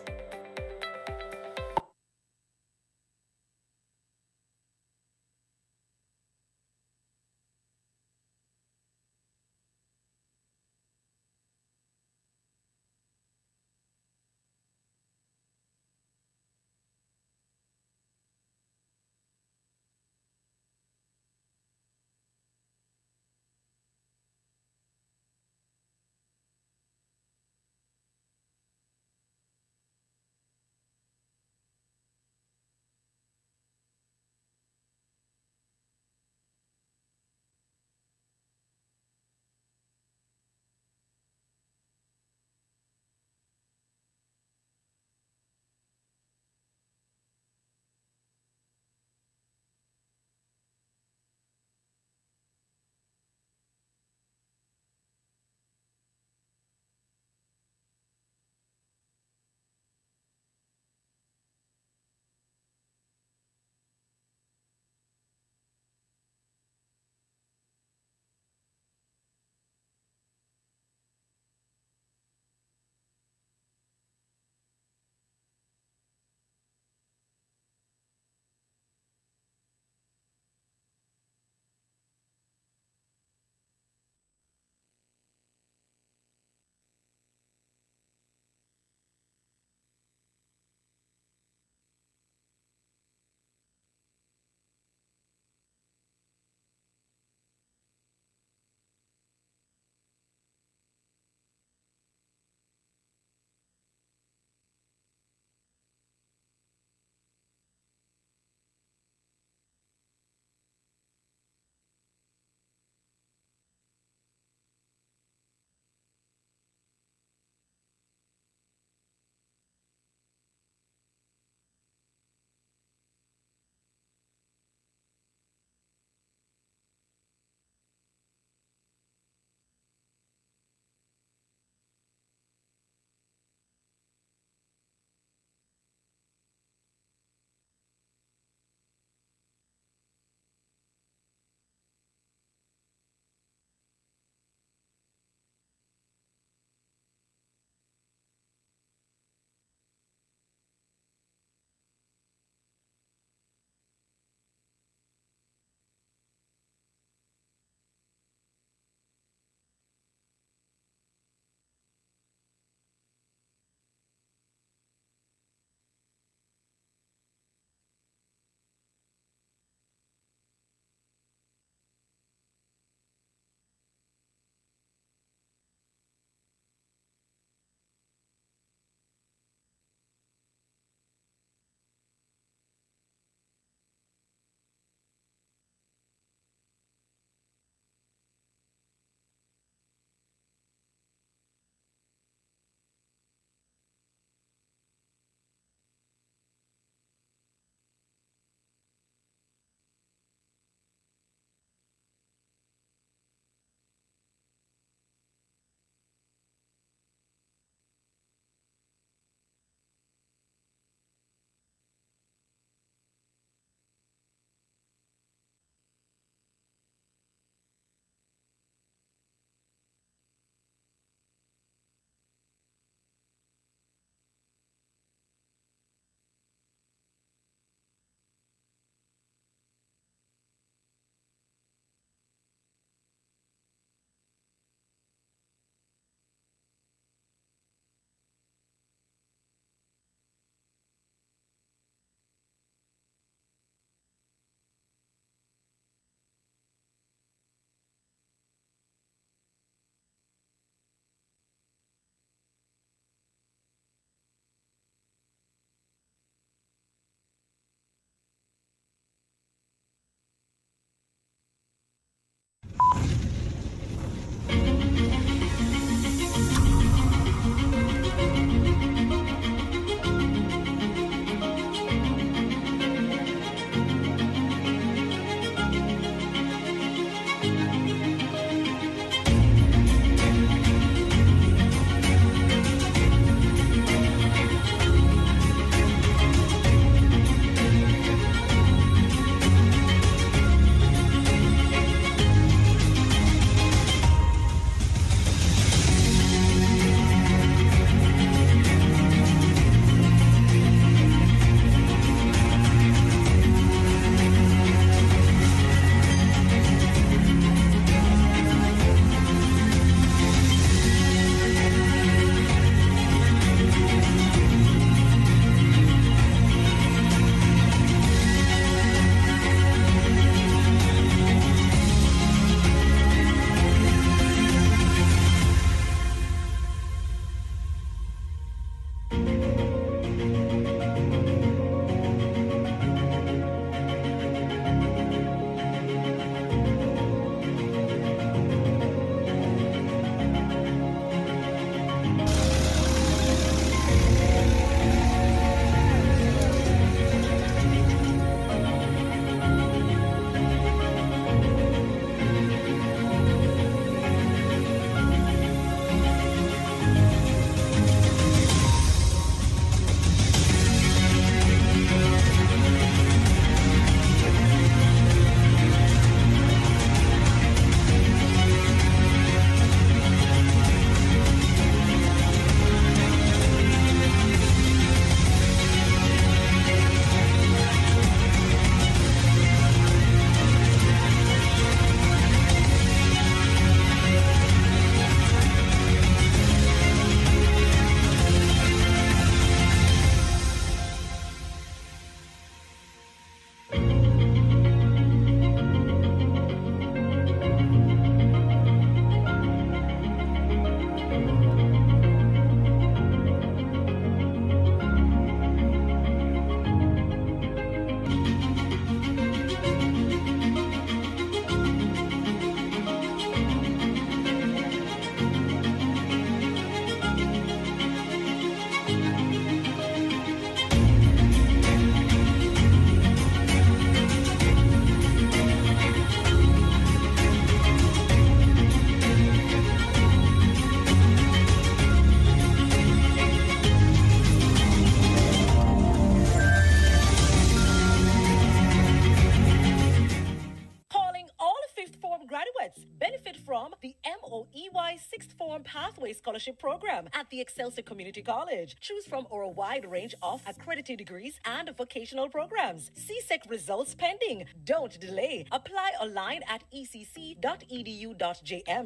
Pathway Scholarship Program at the Excelsior Community College. Choose from our wide range of accredited degrees and vocational programs. CSEC results pending. Don't delay. Apply online at ecc.edu.jm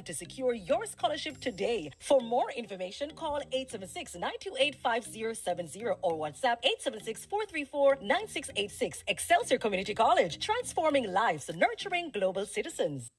to secure your scholarship today. For more information, call 876-928-5070 or WhatsApp 876-434-9686. Excelsior Community College, transforming lives, nurturing global citizens.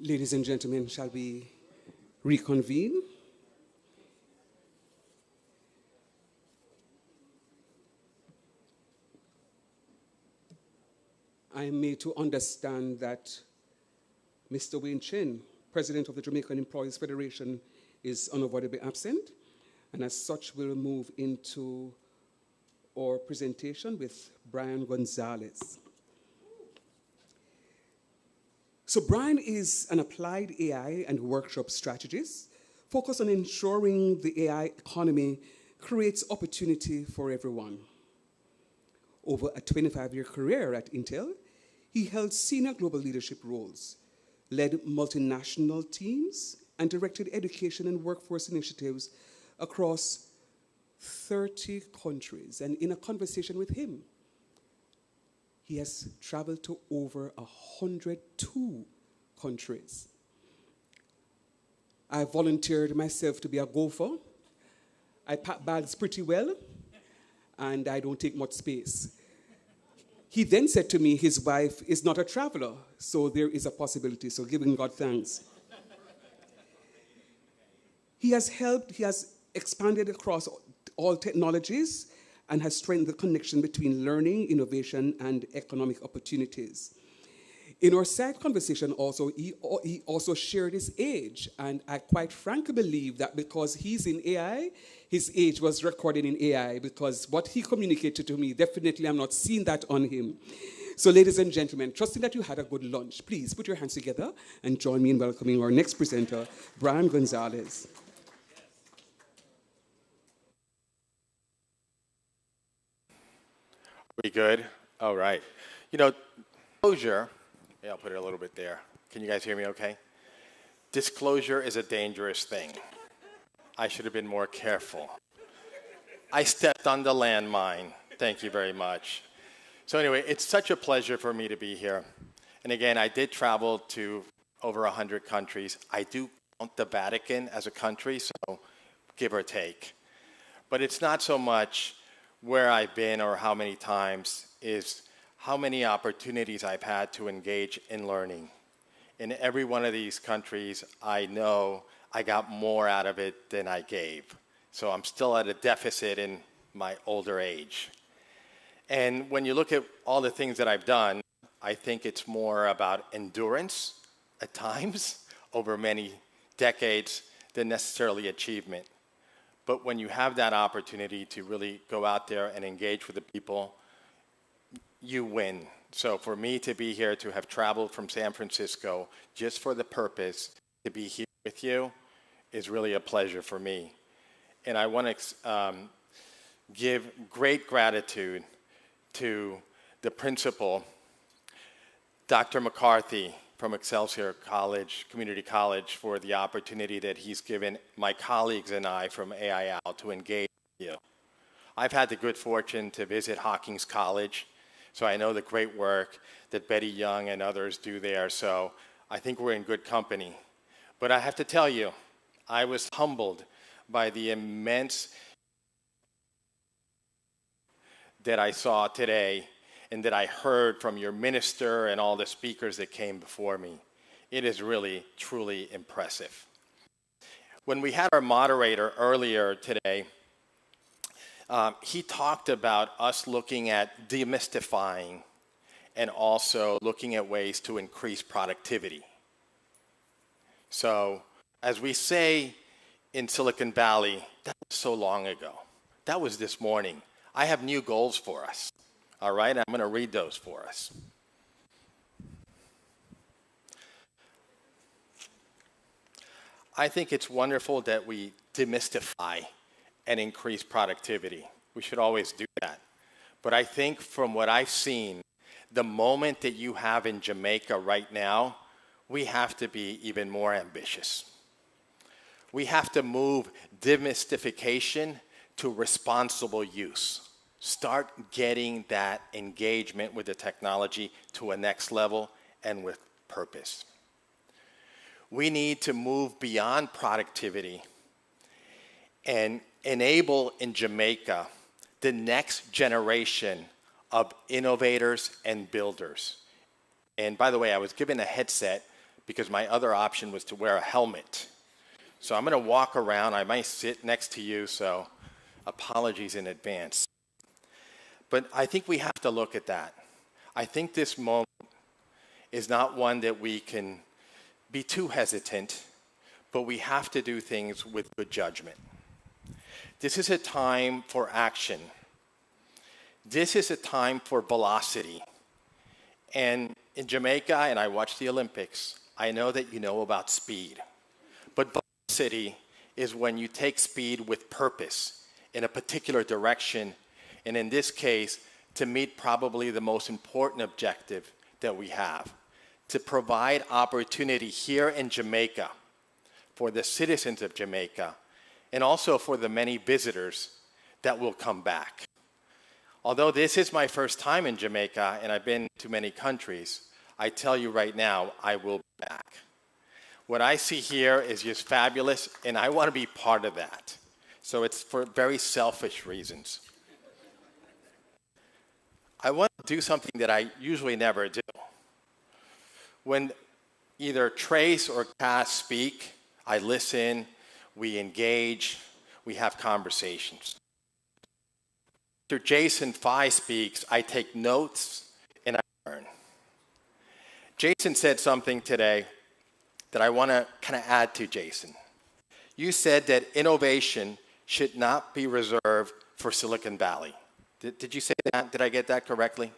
Ladies and gentlemen, shall we reconvene? I am made to understand that Mr. Wayne Chin, President of the Jamaican Employees Federation, is unavoidably absent, and as such we'll move into our presentation with Brian Gonzalez. So Brian is an applied AI and workshop strategist focused on ensuring the AI economy creates opportunity for everyone. Over a 25-year career at Intel, he held senior global leadership roles, led multinational teams, and directed education and workforce initiatives across 30 countries. And in a conversation with him, he has traveled to over 102 countries. I volunteered myself to be a gopher. I pack bags pretty well, and I don't take much space. He then said to me his wife is not a traveler, so there is a possibility, so giving God thanks. He has expanded across all technologies and has strengthened the connection between learning, innovation, and economic opportunities. In our side conversation also, he also shared his age, and I quite frankly believe that because he's in AI, his age was recorded in AI, because what he communicated to me, definitely I'm not seeing that on him. So ladies and gentlemen, trusting that you had a good lunch, please put your hands together and join me in welcoming our next presenter, Brian Gonzalez. We good? All right. You know, disclosure, yeah, I'll put it a little bit there. Can you guys hear me okay? Disclosure is a dangerous thing. I should have been more careful. I stepped on the landmine. Thank you very much. So anyway, it's such a pleasure for me to be here. And again, I did travel to over 100 countries. I do count the Vatican as a country, so give or take. But it's not so much where I've been or how many times, is how many opportunities I've had to engage in learning. In every one of these countries, I know I got more out of it than I gave. So I'm still at a deficit in my older age. And when you look at all the things that I've done, I think it's more about endurance at times over many decades than necessarily achievement. But when you have that opportunity to really go out there and engage with the people, you win. So for me to be here, to have traveled from San Francisco just for the purpose to be here with you is really a pleasure for me. And I want to give great gratitude to the principal, Dr. McCarthy from Excelsior Community College, for the opportunity that he's given my colleagues and I from AIL to engage with you. I've had the good fortune to visit Hocking College, so I know the great work that Betty Young and others do there, so I think we're in good company. But I have to tell you, I was humbled by the immense that I saw today and that I heard from your minister and all the speakers that came before me. It is really, truly impressive. When we had our moderator earlier today, he talked about us looking at demystifying and also looking at ways to increase productivity. So, as we say in Silicon Valley, that was so long ago. That was this morning. I have new goals for us. All right, I'm going to read those for us. I think it's wonderful that we demystify and increase productivity. We should always do that. But I think from what I've seen, the moment that you have in Jamaica right now, we have to be even more ambitious. We have to move demystification to responsible use. Start getting that engagement with the technology to a next level and with purpose. We need to move beyond productivity and enable in Jamaica the next generation of innovators and builders. And by the way, I was given a headset because my other option was to wear a helmet. So I'm going to walk around. I might sit next to you, so apologies in advance. But I think we have to look at that. I think this moment is not one that we can be too hesitant, but we have to do things with good judgment. This is a time for action. This is a time for velocity. And in Jamaica, and I watch the Olympics, I know that you know about speed. But velocity is when you take speed with purpose in a particular direction, and in this case, to meet probably the most important objective that we have, to provide opportunity here in Jamaica for the citizens of Jamaica, and also for the many visitors that will come back. Although this is my first time in Jamaica, and I've been to many countries, I tell you right now, I will be back. What I see here is just fabulous, and I want to be part of that. So it's for very selfish reasons. I want to do something that I usually never do. When either Trace or Cass speak, I listen, we engage, we have conversations. After Jason Fye speaks, I take notes and I learn. Jason said something today that I want to kind of add to Jason. You said that innovation should not be reserved for Silicon Valley. Did you say that? Did I get that correctly?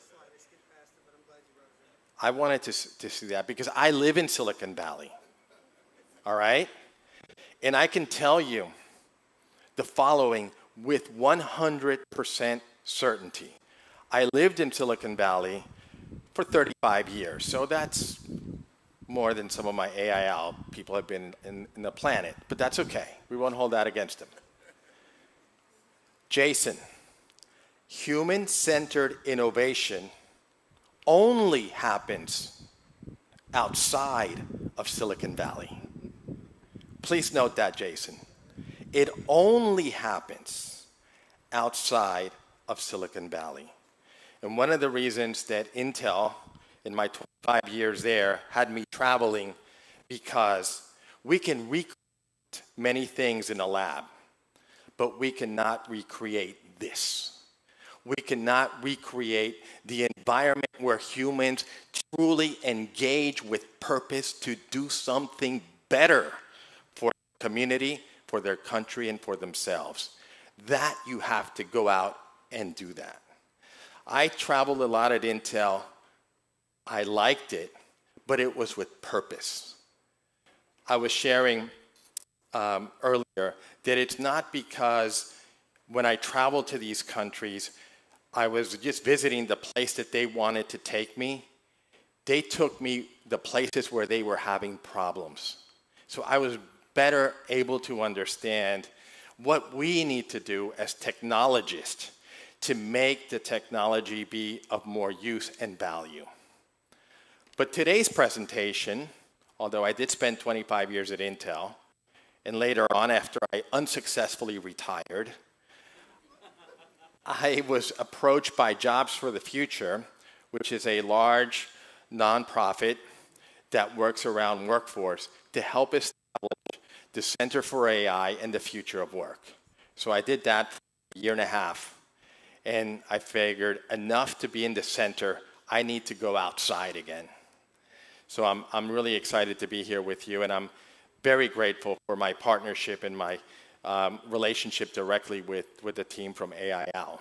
I wanted to see that because I live in Silicon Valley, all right? And I can tell you the following with 100% certainty. I lived in Silicon Valley for 35 years, so that's more than some of my AIL people have been in the planet, but that's okay. We won't hold that against them. Jason, human-centered innovation only happens outside of Silicon Valley. Please note that, Jason. It only happens outside of Silicon Valley. And one of the reasons that Intel, in my 25 years there, had me traveling because we can recreate many things in a lab, but we cannot recreate this. We cannot recreate the environment where humans truly engage with purpose to do something better for the community, for their country, and for themselves. That you have to go out and do that. I traveled a lot at Intel. I liked it, but it was with purpose. I was sharing earlier that it's not because when I traveled to these countries, I was just visiting the place that they wanted to take me. They took me the places where they were having problems. So I was better able to understand what we need to do as technologists to make the technology be of more use and value. But today's presentation, although I did spend 25 years at Intel, and later on after I unsuccessfully retired, I was approached by Jobs for the Future, which is a large nonprofit that works around workforce to help establish the Center for AI and the Future of Work. So I did that for a year and a half, and I figured enough to be in the center, I need to go outside again. So I'm really excited to be here with you, and I'm very grateful for my partnership and my relationship directly with the team from AIL.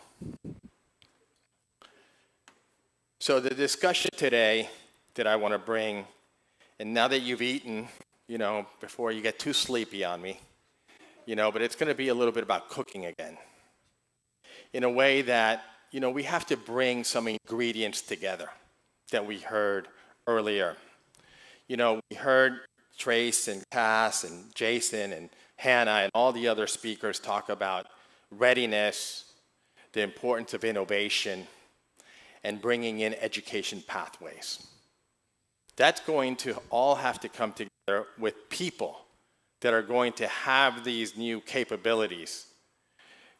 So the discussion today that I want to bring, and now that you've eaten, before you get too sleepy on me, but it's going to be a little bit about cooking again. In a way that, we have to bring some ingredients together that we heard earlier. We heard Trace and Cass and Jason and Hannah and all the other speakers talk about readiness, the importance of innovation, and bringing in education pathways. That's going to all have to come together with people that are going to have these new capabilities,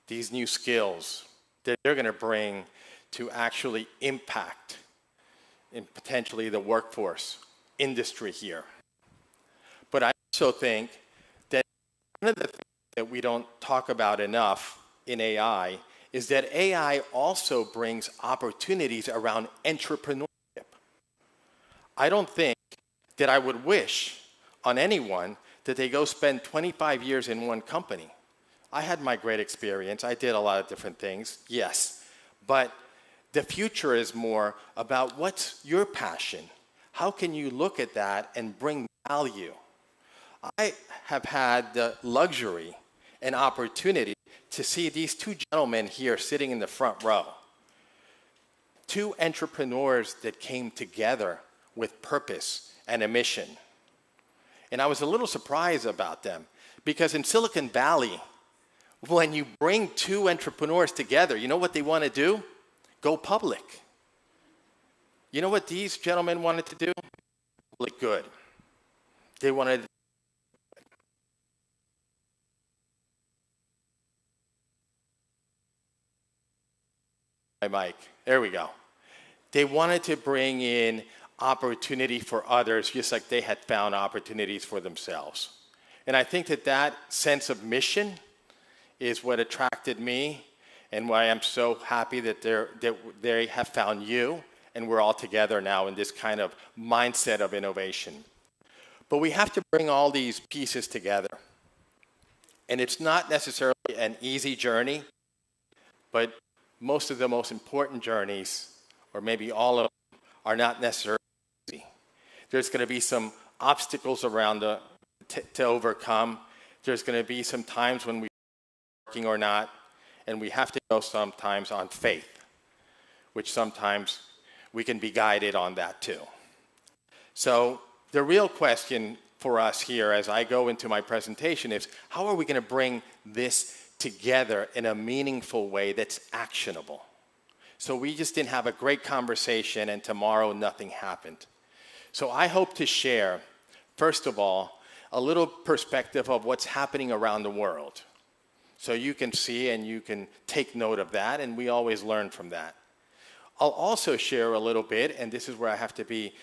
these new skills that they're going to bring to actually impact in potentially the workforce industry here. also think that one of the things that we don't talk about enough in AI is that AI also brings opportunities around entrepreneurship. I don't think that I would wish on anyone that they go spend 25 years in one company. I had my great experience. I did a lot of different things, yes. But the future is more about what's your passion. How can you look at that and bring value? I have had the luxury and opportunity to see these two gentlemen here sitting in the front row. Two entrepreneurs that came together with purpose and a mission. And I was a little surprised about them because in Silicon Valley, when you bring two entrepreneurs together, you know what they want to do? Go public. You know what these gentlemen wanted to do? Public good. They wanted my mic. There we go. They wanted to bring in opportunity for others just like they had found opportunities for themselves. And I think that that sense of mission is what attracted me and why I'm so happy that they have found you and we're all together now in this kind of mindset of innovation. But we have to bring all these pieces together. And it's not necessarily an easy journey, but most of the most important journeys, or maybe all of them, are not necessarily easy. There's going to be some obstacles around to overcome. There's going to be some times when we're working or not, and we have to go sometimes on faith, which sometimes we can be guided on that too. So the real question for us here as I go into my presentation is, how are we going to bring this together in a meaningful way that's actionable? So we just didn't have a great conversation and tomorrow nothing happened. So I hope to share, first of all, a little perspective of what's happening around the world. So you can see and you can take note of that, and we always learn from that. I'll also share a little bit, and this is where I have to be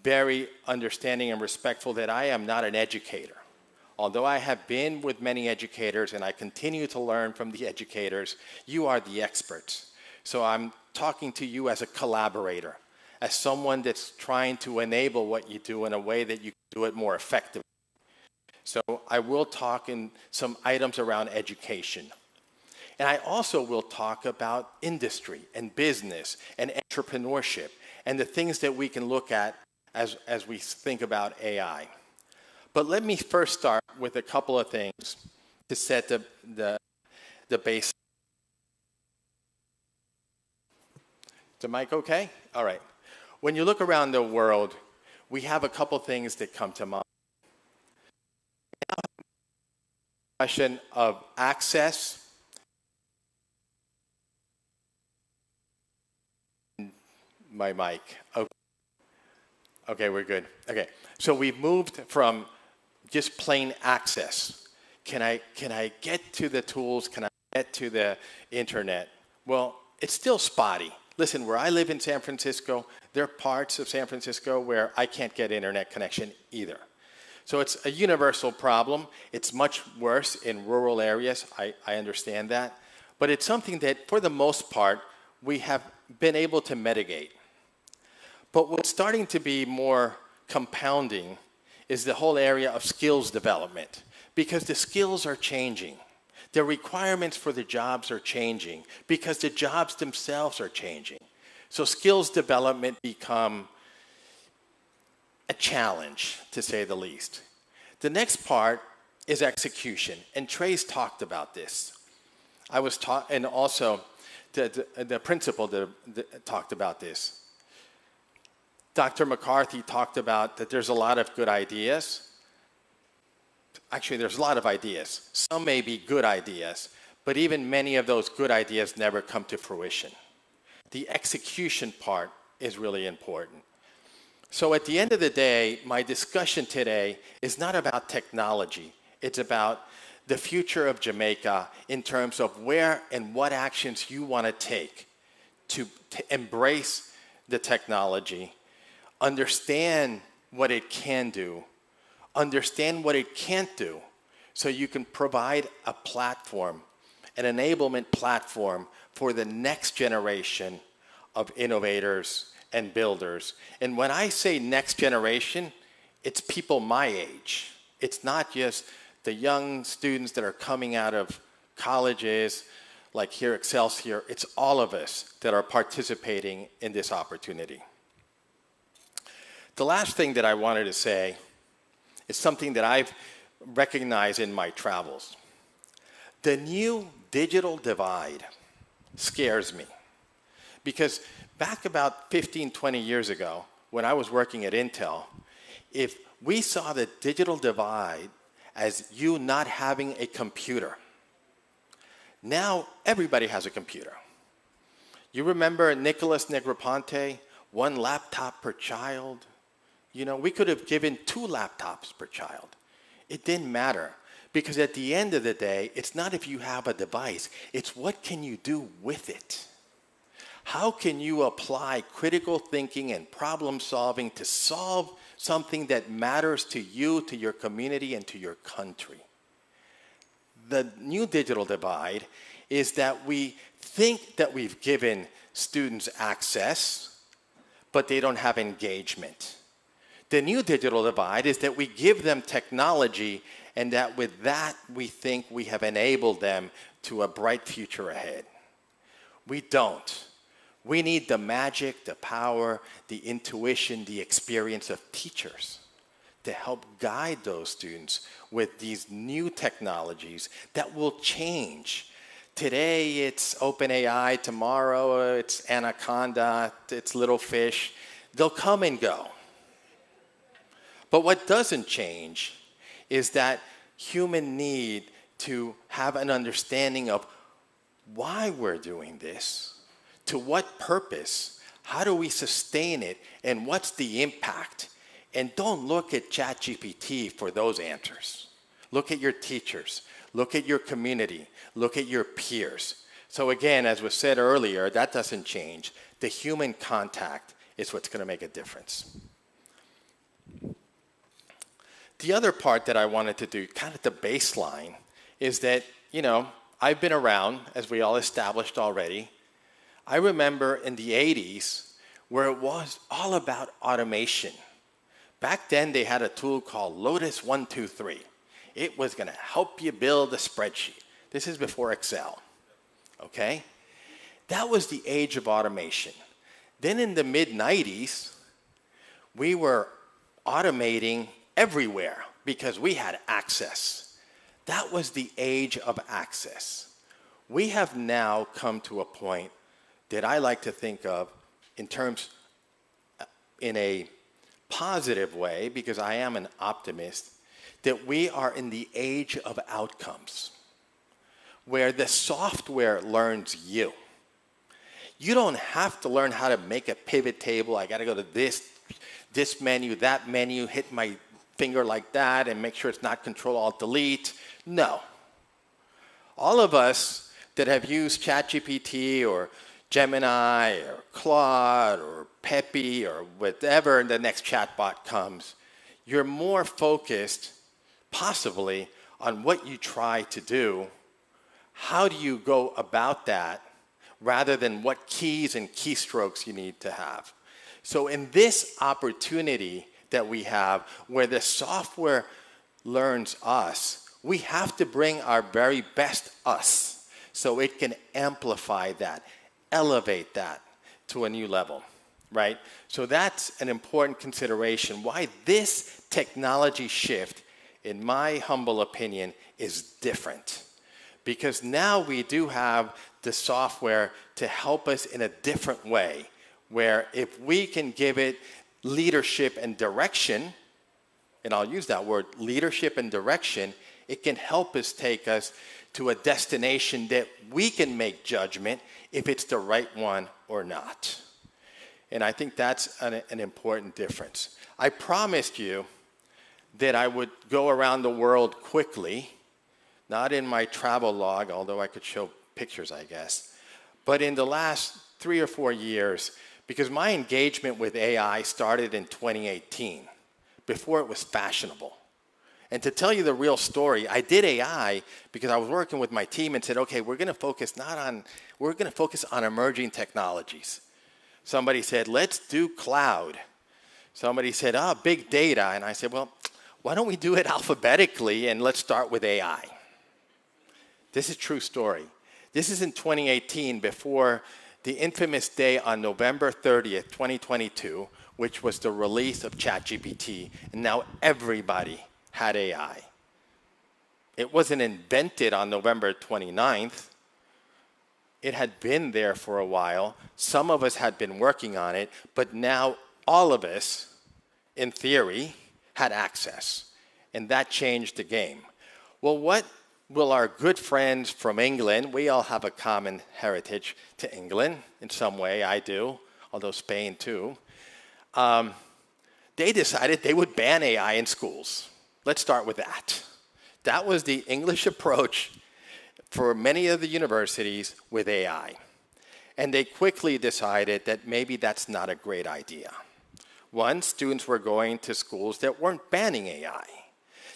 very understanding and respectful, that I am not an educator. Although I have been with many educators and I continue to learn from the educators, you are the experts. So I'm talking to you as a collaborator, as someone that's trying to enable what you do in a way that you can do it more effectively. So I will talk in some items around education. And I also will talk about industry and business and entrepreneurship and the things that we can look at as we think about AI. But let me first start with a couple of things to set the base. Is the mic okay? All right. When you look around the world, we have a couple things that come to mind. Question of access. My mic. Okay. Okay, we're good. Okay, so we've moved from just plain access. Can I get to the tools? Can I get to the internet? Well, it's still spotty. Listen, where I live in San Francisco, there are parts of San Francisco where I can't get internet connection either. So it's a universal problem. It's much worse in rural areas. I understand that. But it's something that, for the most part, we have been able to mitigate. But what's starting to be more compounding is the whole area of skills development, because the skills are changing. The requirements for the jobs are changing because the jobs themselves are changing. So skills development become a challenge, to say the least. The next part is execution, and Trey's talked about this. I was taught, and also the principal talked about this. Dr. McCarthy talked about that there's a lot of good ideas. Actually, there's a lot of ideas. Some may be good ideas, but even many of those good ideas never come to fruition. The execution part is really important. So at the end of the day, my discussion today is not about technology. It's about the future of Jamaica in terms of where and what actions you want to take to embrace the technology, understand what it can do, understand what it can't do, so you can provide a platform, an enablement platform for the next generation of innovators and builders. And when I say next generation, it's people my age. It's not just the young students that are coming out of colleges like here at Excelsior. It's all of us that are participating in this opportunity. The last thing that I wanted to say is something that I've recognized in my travels. The new digital divide scares me, because back about 15, 20 years ago, when I was working at Intel, if we saw the digital divide as you not having a computer, now everybody has a computer. You remember Nicholas Negroponte, 1 laptop per child? You know, we could have given 2 laptops per child. It didn't matter, because at the end of the day, it's not if you have a device, it's what can you do with it. How can you apply critical thinking and problem solving to solve something that matters to you, to your community, and to your country? The new digital divide is that we think that we've given students access, but they don't have engagement. The new digital divide is that we give them technology, and that with that, we think we have enabled them to a bright future ahead. We don't. We need the magic, the power, the intuition, the experience of teachers to help guide those students with these new technologies that will change. Today, it's OpenAI. Tomorrow, it's Anaconda. It's Little Fish. They'll come and go. But what doesn't change is that human need to have an understanding of why we're doing this, to what purpose, how do we sustain it, and what's the impact. And don't look at ChatGPT for those answers. Look at your teachers. Look at your community. Look at your peers. So again, as was said earlier, that doesn't change. The human contact is what's going to make a difference. The other part that I wanted to do, kind of the baseline, is that, you know, I've been around, as we all established already. I remember in the 80s where it was all about automation. Back then, they had a tool called Lotus 123. It was going to help you build a spreadsheet. This is before Excel, okay? That was the age of automation. Then in the mid-90s, we were automating everywhere because we had access. That was the age of access. We have now come to a point that I like to think of in terms, in a positive way, because I am an optimist, that we are in the age of outcomes, where the software learns you. You don't have to learn how to make a pivot table. I got to go to this menu, that menu, hit my finger like that and make sure it's not Control-Alt-Delete. No. All of us that have used ChatGPT or Gemini or Claude or Peppy or whatever the next chatbot comes, you're more focused possibly on what you try to do. How do you go about that rather than what keys and keystrokes you need to have? So in this opportunity that we have where the software learns us, we have to bring our very best us so it can amplify that, elevate that to a new level, right? So that's an important consideration why this technology shift, in my humble opinion, is different. Because now we do have the software to help us in a different way, where if we can give it leadership and direction, and I'll use that word, leadership and direction, it can help us take us to a destination that we can make judgment if it's the right one or not. And I think that's an important difference. I promised you that I would go around the world quickly, not in my travel log, although I could show pictures, I guess, but in the last 3 or 4 years, because my engagement with AI started in 2018, before it was fashionable. And to tell you the real story, I did AI because I was working with my team and said, okay, we're going to focus on emerging technologies. Somebody said, let's do cloud. Somebody said, big data. And I said, well, why don't we do it alphabetically and let's start with AI. This is a true story. This is in 2018 before the infamous day on November 30th, 2022, which was the release of ChatGPT, and now everybody had AI. It wasn't invented on November 29th. It had been there for a while. Some of us had been working on it, but now all of us, in theory, had access. And that changed the game. Well, what will our good friends from England, we all have a common heritage to England in some way, I do, although Spain too, they decided they would ban AI in schools. Let's start with that. That was the English approach for many of the universities with AI. And they quickly decided that maybe that's not a great idea. One, students were going to schools that weren't banning AI.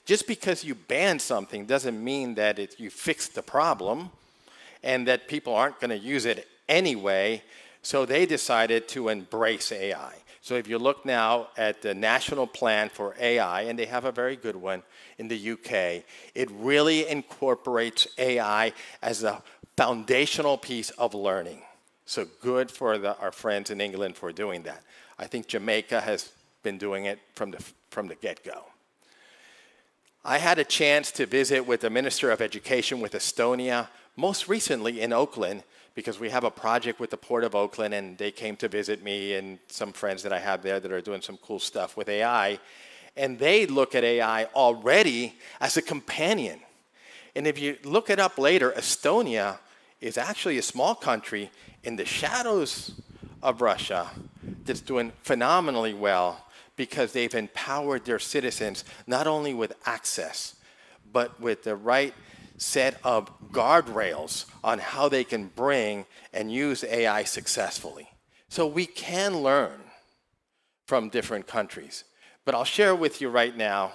Just because you ban something doesn't mean that you fix the problem and that people aren't going to use it anyway. So they decided to embrace AI. So if you look now at the National Plan for AI, and they have a very good one in the UK, it really incorporates AI as a foundational piece of learning. So good for our friends in England for doing that. I think Jamaica has been doing it from the get-go. I had a chance to visit with the Minister of Education with Estonia, most recently in Oakland, because we have a project with the Port of Oakland, and they came to visit me and some friends that I have there that are doing some cool stuff with AI. And they look at AI already as a companion. And if you look it up later, Estonia is actually a small country in the shadows of Russia that's doing phenomenally well because they've empowered their citizens not only with access, but with the right set of guardrails on how they can bring and use AI successfully. So we can learn from different countries. But I'll share with you right now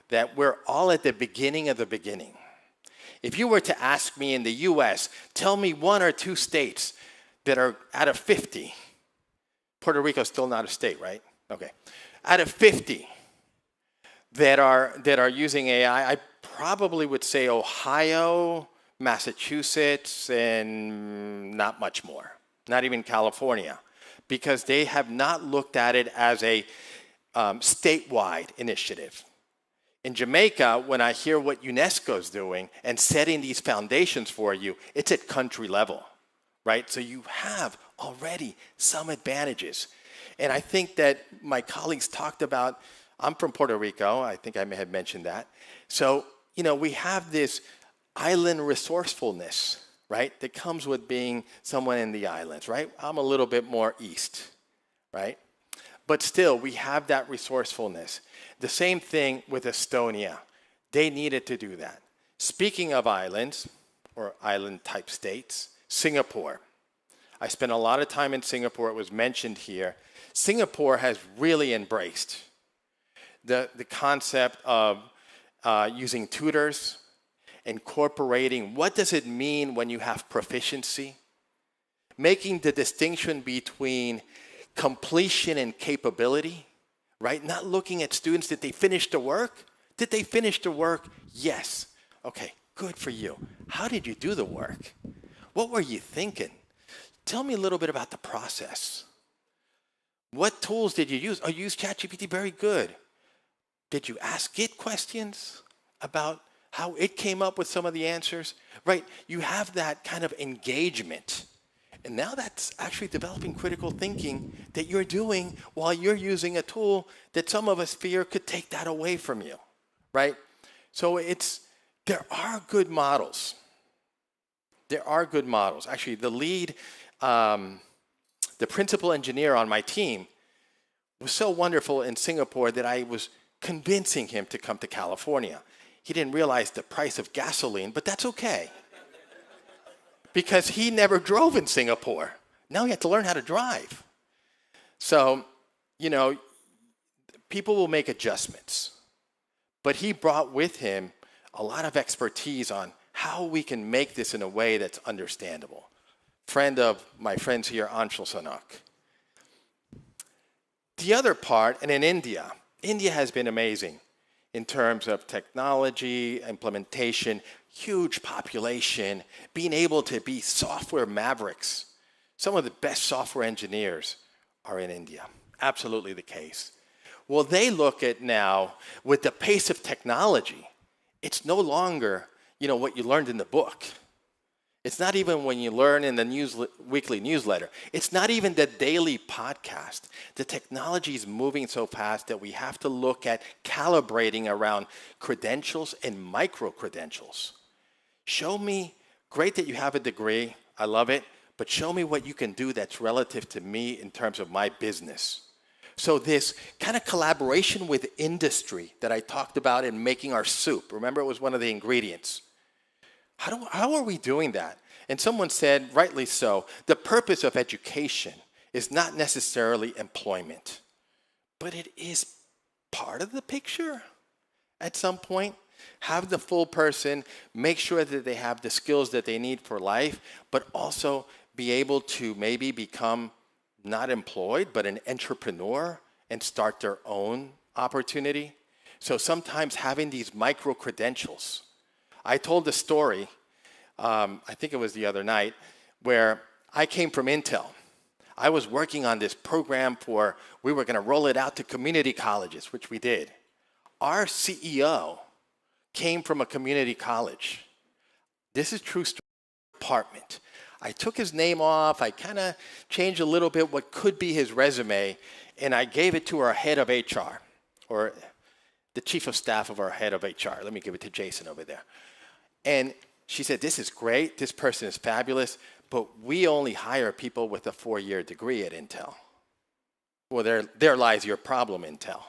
that we're all at the beginning of the beginning. If you were to ask me in the US, tell me 1 or 2 states that are out of 50. Puerto Rico's still not a state, right? Okay. Out of 50 that are using AI, I probably would say Ohio, Massachusetts, and not much more. Not even California, because they have not looked at it as a statewide initiative. In Jamaica, when I hear what UNESCO's doing and setting these foundations for you, it's at country level, right? So you have already some advantages. And I think that my colleagues talked about, I'm from Puerto Rico, I think I may have mentioned that. So, you know, we have this island resourcefulness, right, that comes with being someone in the islands, right? I'm a little bit more east, right? But still, we have that resourcefulness. The same thing with Estonia. They needed to do that. Speaking of islands, or island-type states, Singapore. I spent a lot of time in Singapore. It was mentioned here. Singapore has really embraced the concept of using tutors, incorporating what does it mean when you have proficiency, making the distinction between completion and capability, right? Not looking at students, did they finish the work? Did they finish the work? Yes. Okay, good for you. How did you do the work? What were you thinking? Tell me a little bit about the process. What tools did you use? Oh, you used ChatGPT, very good. Did you ask it questions about how it came up with some of the answers? Right, you have that kind of engagement. And now that's actually developing critical thinking that you're doing while you're using a tool that some of us fear could take that away from you, right? So there are good models. There are good models. Actually, the lead, the principal engineer on my team was so wonderful in Singapore that I was convincing him to come to California. He didn't realize the price of gasoline, but that's okay. Because he never drove in Singapore. Now he had to learn how to drive. So, you know, people will make adjustments. But he brought with him a lot of expertise on how we can make this in a way that's understandable. Friend of my friends here, Anshul Sanak. The other part, and in India has been amazing in terms of technology, implementation, huge population, being able to be software mavericks. Some of the best software engineers are in India. Absolutely the case. Well, they look at now, with the pace of technology, it's no longer, what you learned in the book. It's not even when you learn in the weekly newsletter. It's not even the daily podcast. The technology is moving so fast that we have to look at calibrating around credentials and micro-credentials. Show me, great that you have a degree, I love it, but show me what you can do that's relative to me in terms of my business. So this kind of collaboration with industry that I talked about in making our soup, remember it was one of the ingredients. How are we doing that? And someone said, rightly so, the purpose of education is not necessarily employment, but it is part of the picture at some point. Have the full person, make sure that they have the skills that they need for life, but also be able to maybe become not employed, but an entrepreneur and start their own opportunity. So sometimes having these micro-credentials. I told the story, I think it was the other night, where I came from Intel. I was working on this program we were going to roll it out to community colleges, which we did. Our CEO came from a community college. This is true story. Department. I took his name off. I kind of changed a little bit what could be his resume, and I gave it to our head of HR, or the chief of staff of our head of HR. Let me give it to Jason over there. And she said, this is great. This person is fabulous, but we only hire people with a 4-year degree at Intel. Well, there lies your problem, Intel.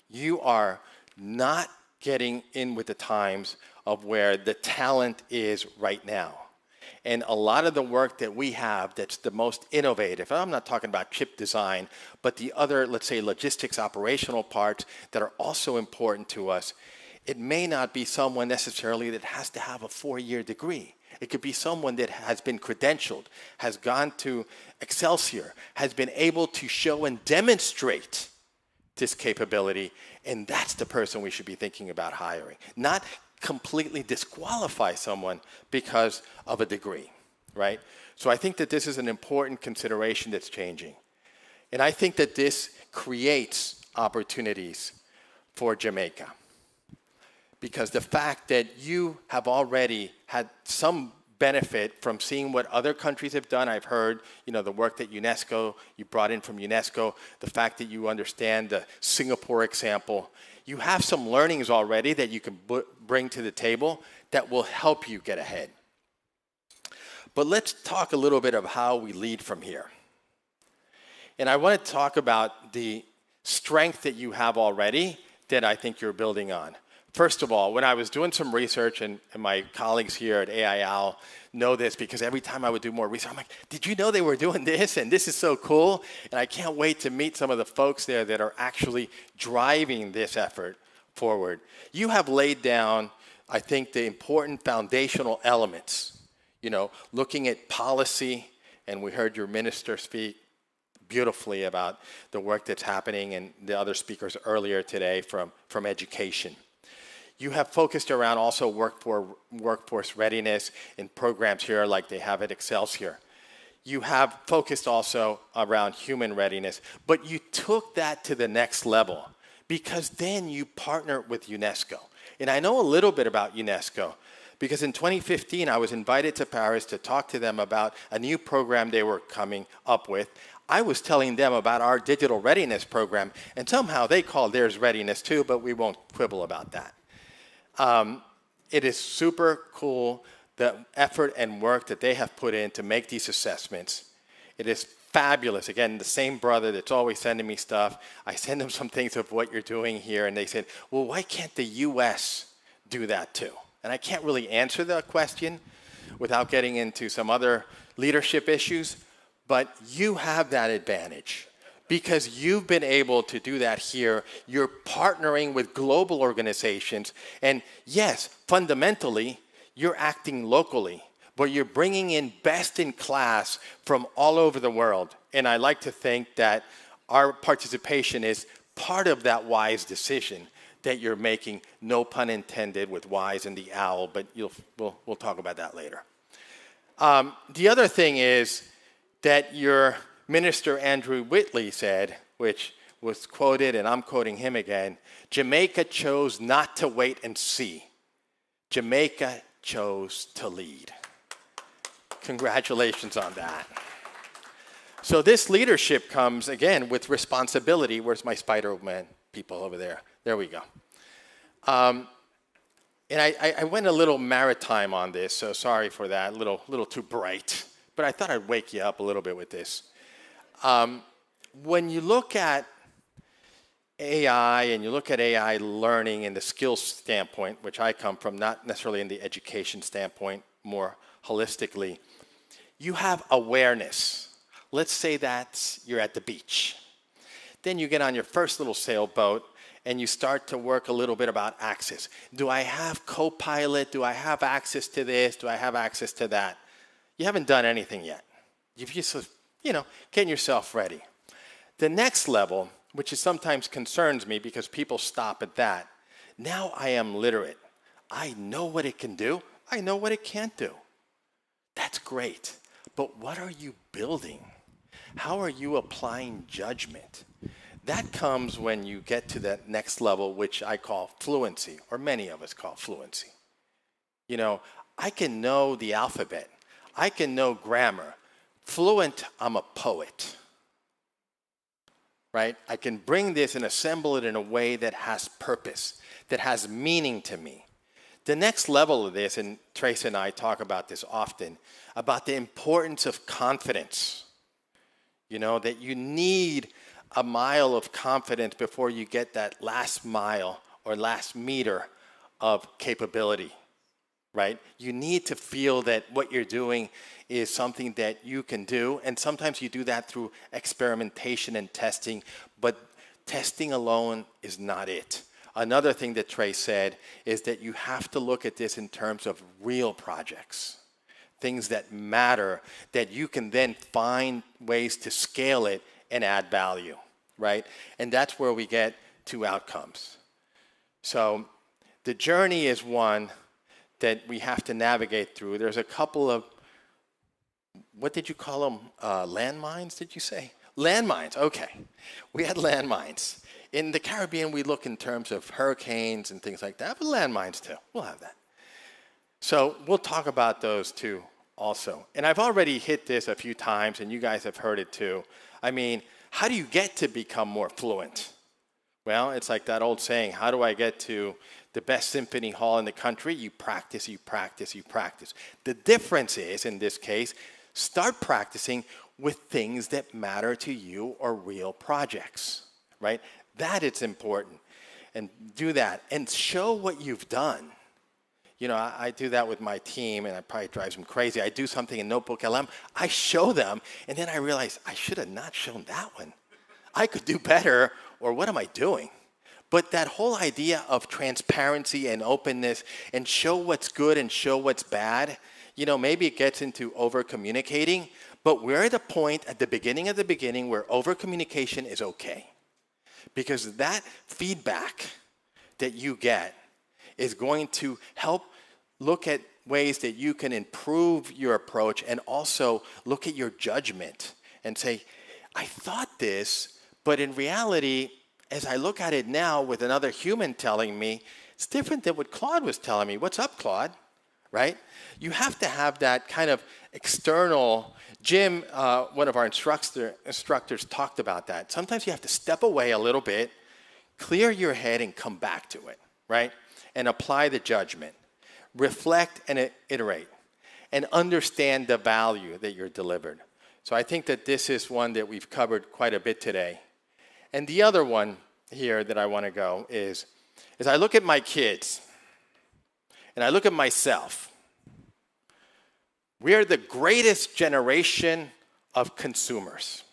You are not getting in with the times of where the talent is right now. And a lot of the work that we have that's the most innovative, I'm not talking about chip design, but the other, let's say, logistics operational parts that are also important to us, it may not be someone necessarily that has to have a 4-year degree. It could be someone that has been credentialed, has gone to Excelsior, has been able to show and demonstrate this capability, and that's the person we should be thinking about hiring. Not completely disqualify someone because of a degree, right? So I think that this is an important consideration that's changing. And I think that this creates opportunities for Jamaica. Because the fact that you have already had some benefit from seeing what other countries have done. I've heard, the work that you brought in from UNESCO, the fact that you understand the Singapore example. You have some learnings already that you can bring to the table that will help you get ahead. But let's talk a little bit of how we lead from here. And I want to talk about the strength that you have already that I think you're building on. First of all, when I was doing some research, and my colleagues here at AIL know this because every time I would do more research, I'm like, did you know they were doing this? And this is so cool. And I can't wait to meet some of the folks there that are actually driving this effort forward. You have laid down, I think, the important foundational elements, looking at policy, and we heard your minister speak beautifully about the work that's happening and the other speakers earlier today from education. You have focused around also workforce readiness in programs here like they have at Excelsior. You have focused also around human readiness, but you took that to the next level because then you partnered with UNESCO. And I know a little bit about UNESCO because in 2015, I was invited to Paris to talk to them about a new program they were coming up with. I was telling them about our digital readiness program, and somehow they called theirs readiness too, but we won't quibble about that. It is super cool, the effort and work that they have put in to make these assessments. It is fabulous. Again, the same brother that's always sending me stuff. I send them some things of what you're doing here, and they said, well, why can't the U.S. do that too? And I can't really answer the question without getting into some other leadership issues, but you have that advantage because you've been able to do that here. You're partnering with global organizations. And yes, fundamentally, you're acting locally, but you're bringing in best in class from all over the world. And I like to think that our participation is part of that wise decision that you're making, no pun intended with wise and the owl, but we'll talk about that later. The other thing is that your Minister Andrew Whitley said, which was quoted, and I'm quoting him again, Jamaica chose not to wait and see. Jamaica chose to lead. Congratulations on that. So this leadership comes, again, with responsibility. Where's my Spider-Man people over there? There we go. And I went a little maritime on this, so sorry for that, a little too bright. But I thought I'd wake you up a little bit with this. When you look at AI and you look at AI learning in the skills standpoint, which I come from, not necessarily in the education standpoint, more holistically, you have awareness. Let's say that you're at the beach. Then you get on your first little sailboat and you start to work a little bit about access. Do I have Copilot? Do I have access to this? Do I have access to that? You haven't done anything yet. You've just, getting yourself ready. The next level, which is sometimes concerns me because people stop at that. Now I am literate. I know what it can do. I know what it can't do. That's great. But what are you building? How are you applying judgment? That comes when you get to that next level, which I call fluency, or many of us call fluency. I can know the alphabet. I can know grammar. Fluent, I'm a poet. Right? I can bring this and assemble it in a way that has purpose, that has meaning to me. The next level of this, and Trace and I talk about this often, about the importance of confidence. That you need a mile of confidence before you get that last mile or last meter of capability, right? You need to feel that what you're doing is something that you can do, and sometimes you do that through experimentation and testing, but testing alone is not it. Another thing that Trey said is that you have to look at this in terms of real projects, things that matter, that you can then find ways to scale it and add value, right? And that's where we get to outcomes. So the journey is one that we have to navigate through. There's a couple of, what did you call them? Landmines, did you say? Landmines, okay. We had landmines. In the Caribbean, we look in terms of hurricanes and things like that, but landmines too. We'll have that. So we'll talk about those too also. And I've already hit this a few times, and you guys have heard it too. I mean, how do you get to become more fluent? Well, it's like that old saying, how do I get to the best symphony hall in the country? You practice, you practice, you practice. The difference is, in this case, start practicing with things that matter to you or real projects, right? That it's important. And do that. And show what you've done. I do that with my team, and it probably drives them crazy. I do something in Notebook LM. I show them, and then I realize I should have not shown that one. I could do better, or what am I doing? But that whole idea of transparency and openness and show what's good and show what's bad, maybe it gets into over-communicating, but we're at a point at the beginning of the beginning where over-communication is okay. Because that feedback that you get is going to help look at ways that you can improve your approach and also look at your judgment and say, I thought this, but in reality, as I look at it now with another human telling me, it's different than what Claude was telling me. What's up, Claude? Right? You have to have that kind of external. Jim, one of our instructors, talked about that. Sometimes you have to step away a little bit, clear your head, and come back to it, right? And apply the judgment. Reflect and iterate. And understand the value that you're delivered. So I think that this is one that we've covered quite a bit today. And the other one here that I want to go is I look at my kids and I look at myself. We are the greatest generation of consumers.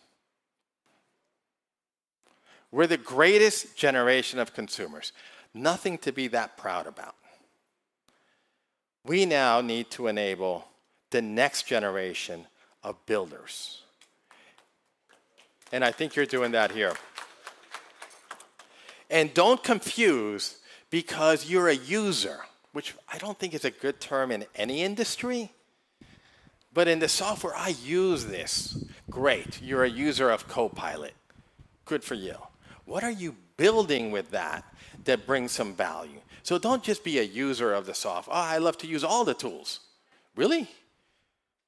We're the greatest generation of consumers. Nothing to be that proud about. We now need to enable the next generation of builders. And I think you're doing that here. And don't confuse because you're a user, which I don't think is a good term in any industry. But in the software, I use this. Great, you're a user of Copilot. Good for you. What are you building with that that brings some value? So don't just be a user of the software. Oh, I love to use all the tools. Really?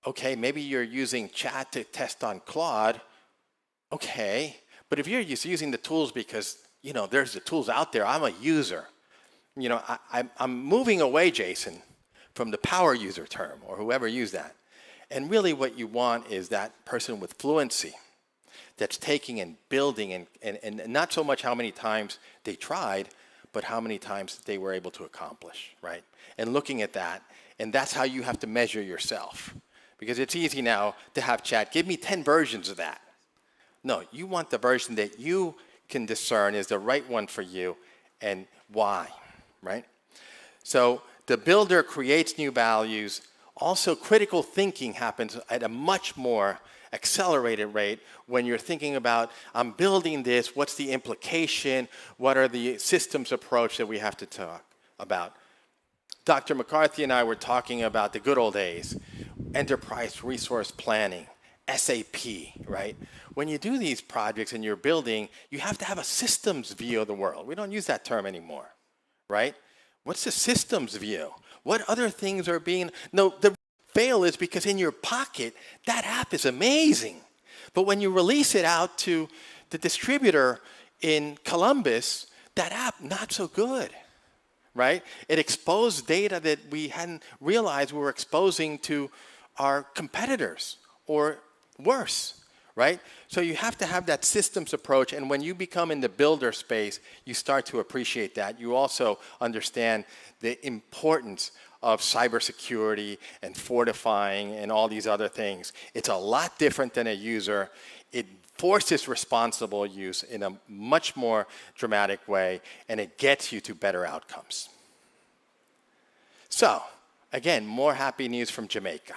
Okay, maybe you're using chat to test on Claude. Okay, but if you're just using the tools because, there's the tools out there, I'm a user. I'm moving away, Jason, from the power user term or whoever used that. And really what you want is that person with fluency that's taking and building and not so much how many times they tried, but how many times they were able to accomplish, right? And looking at that, and that's how you have to measure yourself. Because it's easy now to have chat, give me 10 versions of that. No, you want the version that you can discern is the right one for you and why, right? So the builder creates new values. Also, critical thinking happens at a much more accelerated rate when you're thinking about, I'm building this, what's the implication, what are the systems approach that we have to talk about. Dr. McCarthy and I were talking about the good old days, enterprise resource planning, SAP, right? When you do these projects and you're building, you have to have a systems view of the world. We don't use that term anymore, right? What's the systems view? What other things are being, no, the fail is because in your pocket, that app is amazing. But when you release it out to the distributor in Columbus, that app, not so good, right? It exposed data that we hadn't realized we were exposing to our competitors or worse, right? So you have to have that systems approach, and when you become in the builder space, you start to appreciate that. You also understand the importance of cybersecurity and fortifying and all these other things. It's a lot different than a user. It forces responsible use in a much more dramatic way, and it gets you to better outcomes. So, again, more happy news from Jamaica.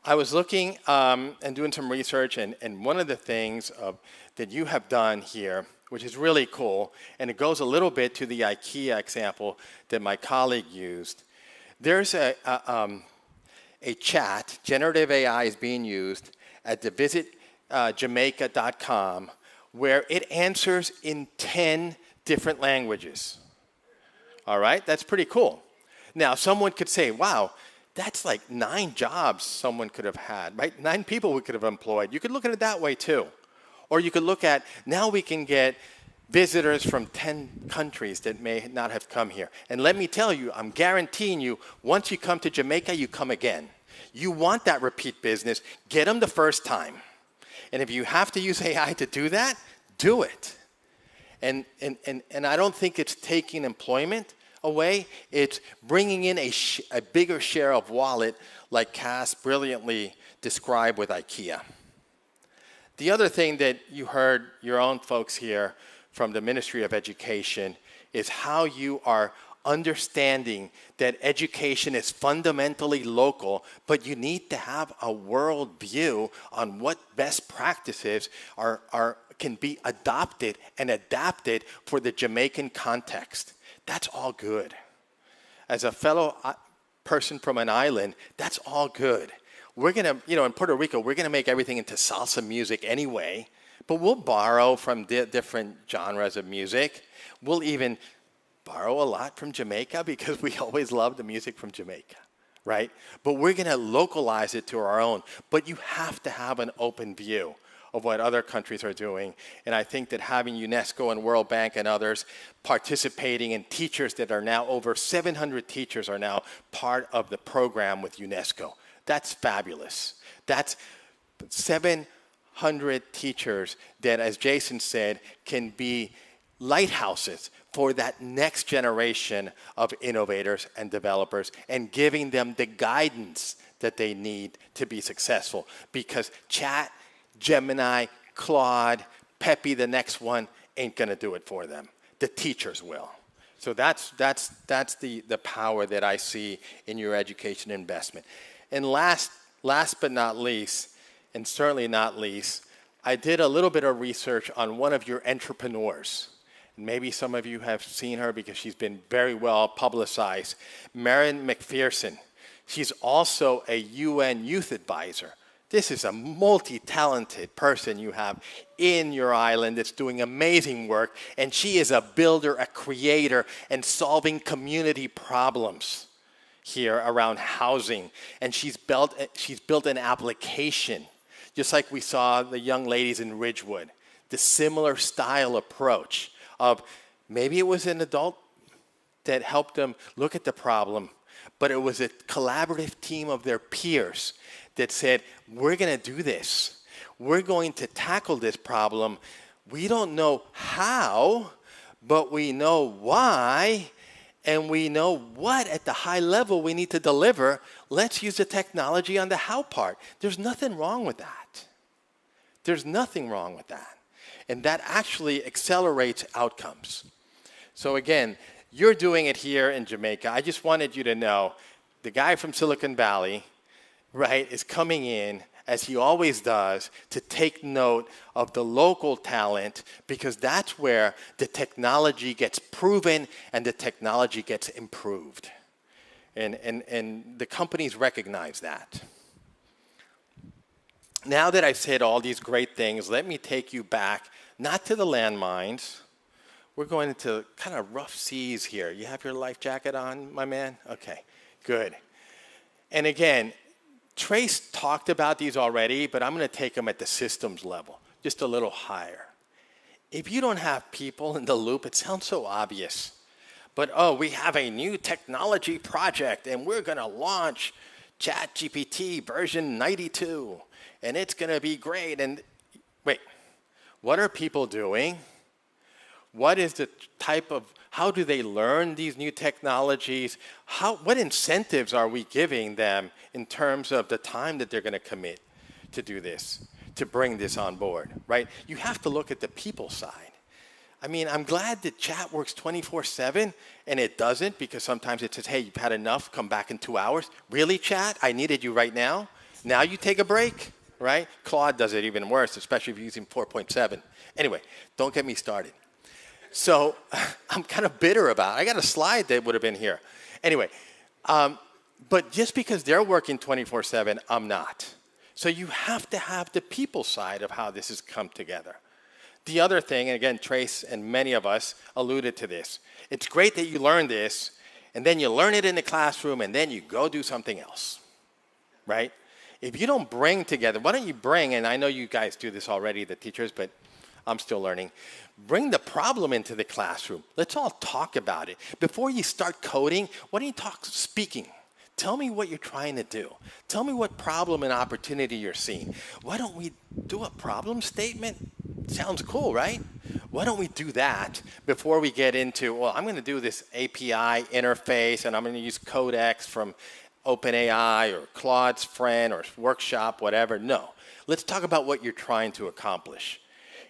I was looking and doing some research, and one of the things that you have done here, which is really cool, and it goes a little bit to the IKEA example that my colleague used. There's a chat, generative AI is being used at the visitjamaica.com, where it answers in 10 different languages. All right, that's pretty cool. Now, someone could say, wow, that's like 9 jobs someone could have had, right? 9 people we could have employed. You could look at it that way too. Or you could look at, now we can get visitors from 10 countries that may not have come here. And let me tell you, I'm guaranteeing you, once you come to Jamaica, you come again. You want that repeat business, get them the first time. And if you have to use AI to do that, do it. And I don't think it's taking employment away, it's bringing in a bigger share of wallet, like Cass brilliantly described with IKEA. The other thing that you heard your own folks here from the Ministry of Education is how you are understanding that education is fundamentally local, but you need to have a world view on what best practices can be adopted and adapted for the Jamaican context. That's all good. As a fellow person from an island, that's all good. We're going to, in Puerto Rico, we're going to make everything into salsa music anyway, but we'll borrow from different genres of music. We'll even borrow a lot from Jamaica because we always love the music from Jamaica, right? But we're going to localize it to our own. But you have to have an open view of what other countries are doing. And I think that having UNESCO and World Bank and others participating, and teachers that are now, over 700 teachers are now part of the program with UNESCO. That's fabulous. That's 700 teachers that, as Jason said, can be lighthouses for that next generation of innovators and developers, and giving them the guidance that they need to be successful. Because Chat, Gemini, Claude, Peppy, the next one, ain't going to do it for them. The teachers will. So that's the power that I see in your education investment. And last but not least, and certainly not least, I did a little bit of research on one of your entrepreneurs. Maybe some of you have seen her because she's been very well publicized. Marin McPherson. She's also a UN youth advisor. This is a multi-talented person you have in your island that's doing amazing work, and she is a builder, a creator, and solving community problems here around housing. And she's built an application, just like we saw the young ladies in Ridgewood, the similar style approach of maybe it was an adult that helped them look at the problem, but it was a collaborative team of their peers that said, we're going to do this. We're going to tackle this problem. We don't know how, but we know why, and we know what at the high level we need to deliver. Let's use the technology on the how part. There's nothing wrong with that. There's nothing wrong with that. And that actually accelerates outcomes. So again, you're doing it here in Jamaica. I just wanted you to know the guy from Silicon Valley, right, is coming in, as he always does, to take note of the local talent, because that's where the technology gets proven and the technology gets improved. And the companies recognize that. Now that I've said all these great things, let me take you back, not to the landmines. We're going into kind of rough seas here. You have your life jacket on, my man? Okay, good. And again, Trace talked about these already, but I'm going to take them at the systems level, just a little higher. If you don't have people in the loop, it sounds so obvious. But, oh, we have a new technology project, and we're going to launch ChatGPT version 92, and it's going to be great. And wait, what are people doing? What is the type of, how do they learn these new technologies? What incentives are we giving them in terms of the time that they're going to commit to do this, to bring this on board, right? You have to look at the people side. I mean, I'm glad that chat works 24/7, and it doesn't, because sometimes it says, hey, you've had enough, come back in 2 hours. Really, chat? I needed you right now? Now you take a break, right? Claude does it even worse, especially if you're using 4.7. Anyway, don't get me started. So I'm kind of bitter about it. I got a slide that would have been here. Anyway, but just because they're working 24/7, I'm not. So you have to have the people side of how this has come together. The other thing, and again, Trace and many of us alluded to this. It's great that you learn this, and then you learn it in the classroom, and then you go do something else, right? If you don't bring together, why don't you bring, and I know you guys do this already, the teachers, but I'm still learning. Bring the problem into the classroom. Let's all talk about it. Before you start coding, why don't you talk speaking? Tell me what you're trying to do. Tell me what problem and opportunity you're seeing. Why don't we do a problem statement? Sounds cool, right? Why don't we do that before we get into, well, I'm going to do this API interface, and I'm going to use Codex from OpenAI or Claude's friend or Workshop, whatever. No. Let's talk about what you're trying to accomplish.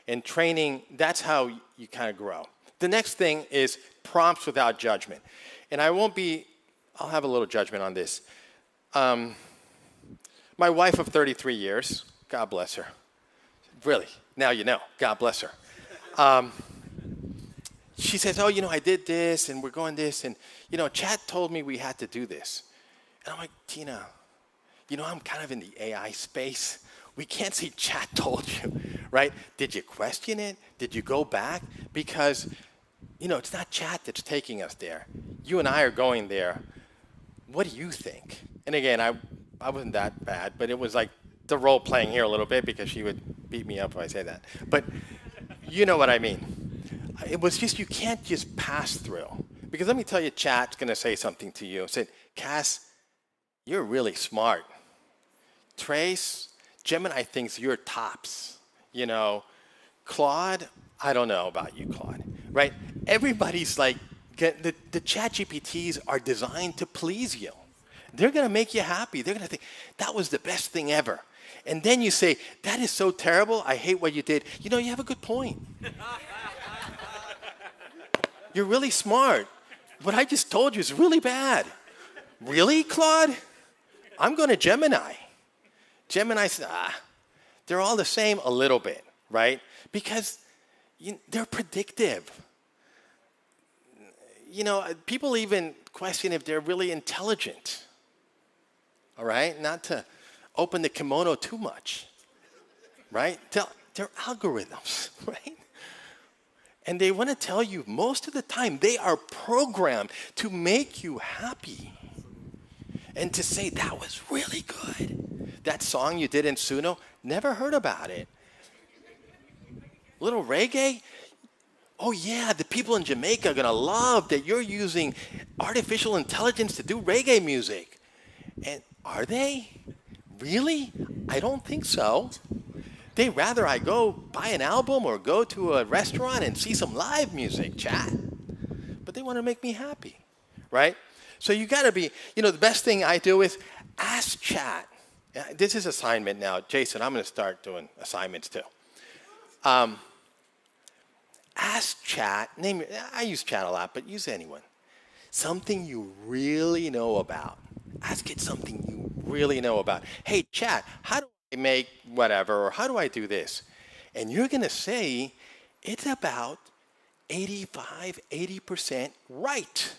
And training, that's how you kind of grow. The next thing is prompts without judgment. And I'll have a little judgment on this. My wife of 33 years, God bless her. Really, now you know, God bless her. She says, oh, I did this, and we're going this, and, Chat told me we had to do this. And I'm like, Tina, I'm kind of in the AI space. We can't say Chat told you, right? Did you question it? Did you go back? Because, it's not Chat that's taking us there. You and I are going there. What do you think? And again, I wasn't that bad, but it was like the role playing here a little bit, because she would beat me up if I say that. But you know what I mean. It was just, you can't just pass through. Because let me tell you, Chat's going to say something to you. It said, Cass, you're really smart. Trace, Gemini thinks you're tops. Claude, I don't know about you, Claude, right? Everybody's like, the ChatGPTs are designed to please you. They're going to make you happy. They're going to think, that was the best thing ever. And then you say, that is so terrible. I hate what you did. You have a good point. You're really smart. What I just told you is really bad. Really, Claude? I'm going to Gemini. Gemini says, they're all the same a little bit, right? Because they're predictive. You know, people even question if they're really intelligent. All right? Not to open the kimono too much, right? They're algorithms, right? And they want to tell you most of the time they are programmed to make you happy and to say, that was really good. That song you did in Suno, never heard about it. Little reggae? Oh yeah, the people in Jamaica are going to love that you're using artificial intelligence to do reggae music. And are they? Really? I don't think so. They'd rather I go buy an album or go to a restaurant and see some live music, chat. But they want to make me happy, right? So you got to be, the best thing I do is ask chat. This is assignment now. Jason, I'm going to start doing assignments too. Ask chat, I use chat a lot, but use anyone. Something you really know about. Ask it something you really know about. Hey, chat, how do I make whatever, or how do I do this? And you're going to say, it's about 80% right.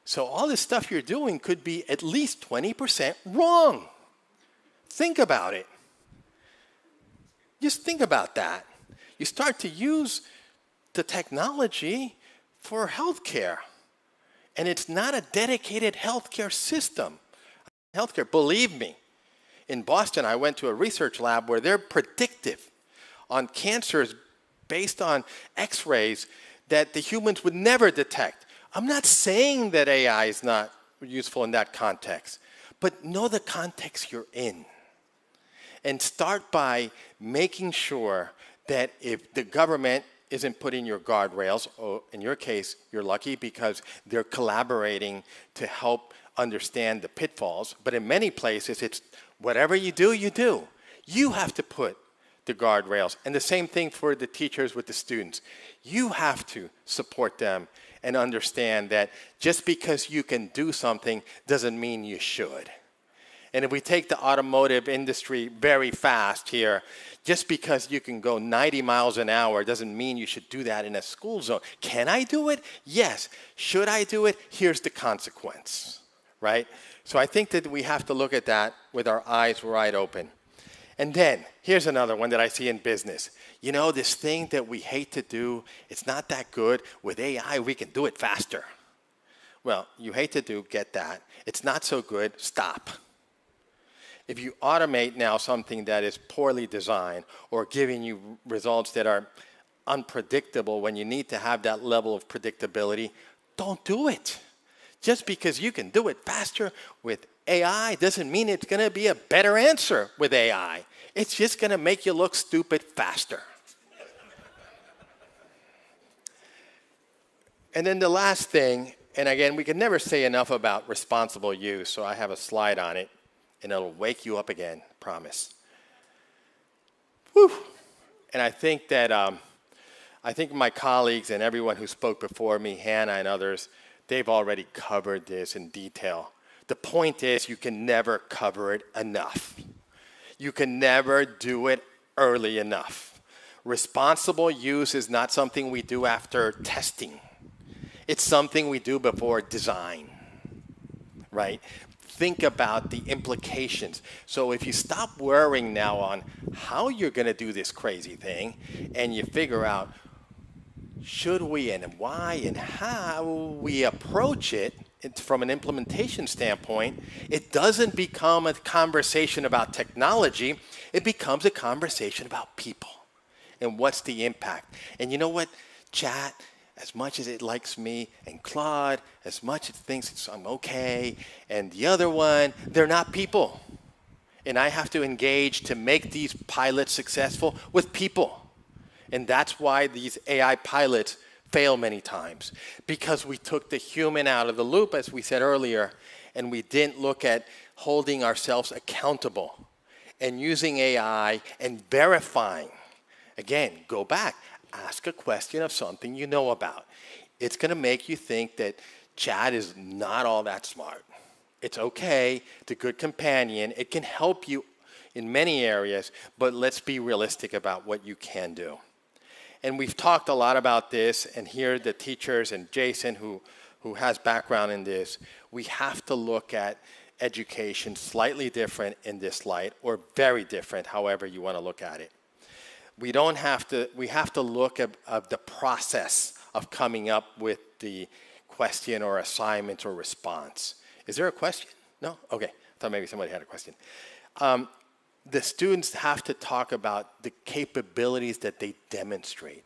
So all this stuff you're doing could be at least 20% wrong. Think about it. Just think about that. You start to use the technology for healthcare. And it's not a dedicated healthcare system. Healthcare, believe me. In Boston, I went to a research lab where they're predictive on cancers based on x-rays that the humans would never detect. I'm not saying that AI is not useful in that context, but know the context you're in. And start by making sure that if the government isn't putting your guardrails, or in your case, you're lucky because they're collaborating to help understand the pitfalls. But in many places, it's whatever you do, you do. You have to put the guardrails. And the same thing for the teachers with the students. You have to support them and understand that just because you can do something doesn't mean you should. And if we take the automotive industry very fast here, just because you can go 90 miles an hour doesn't mean you should do that in a school zone. Can I do it? Yes. Should I do it? Here's the consequence, right? So I think that we have to look at that with our eyes wide open. And then, here's another one that I see in business. This thing that we hate to do, it's not that good. With AI, we can do it faster. Well, you hate to do, get that. It's not so good, stop. If you automate now something that is poorly designed or giving you results that are unpredictable when you need to have that level of predictability, don't do it. Just because you can do it faster with AI doesn't mean it's going to be a better answer with AI. It's just going to make you look stupid faster. And then the last thing, and again, we can never say enough about responsible use, so I have a slide on it. And it'll wake you up again, promise. Whew. And I think that my colleagues and everyone who spoke before me, Hannah and others, they've already covered this in detail. The point is you can never cover it enough. You can never do it early enough. Responsible use is not something we do after testing. It's something we do before design, right? Think about the implications. So if you stop worrying now on how you're going to do this crazy thing and you figure out should we and why and how we approach it from an implementation standpoint, it doesn't become a conversation about technology. It becomes a conversation about people and what's the impact. And you know what? Chat, as much as it likes me, and Claude, as much as it thinks I'm okay, and the other one, they're not people. And I have to engage to make these pilots successful with people. And that's why these AI pilots fail many times, because we took the human out of the loop, as we said earlier, and we didn't look at holding ourselves accountable and using AI and verifying. Again, go back. Ask a question of something you know about. It's going to make you think that chat is not all that smart. It's okay. It's a good companion. It can help you in many areas, but let's be realistic about what you can do. And we've talked a lot about this, and here the teachers and Jason, who has background in this, we have to look at education slightly different in this light, or very different, however you want to look at it. We have to look at the process of coming up with the question or assignment or response. Is there a question? No? Okay. I thought maybe somebody had a question. The students have to talk about the capabilities that they demonstrate.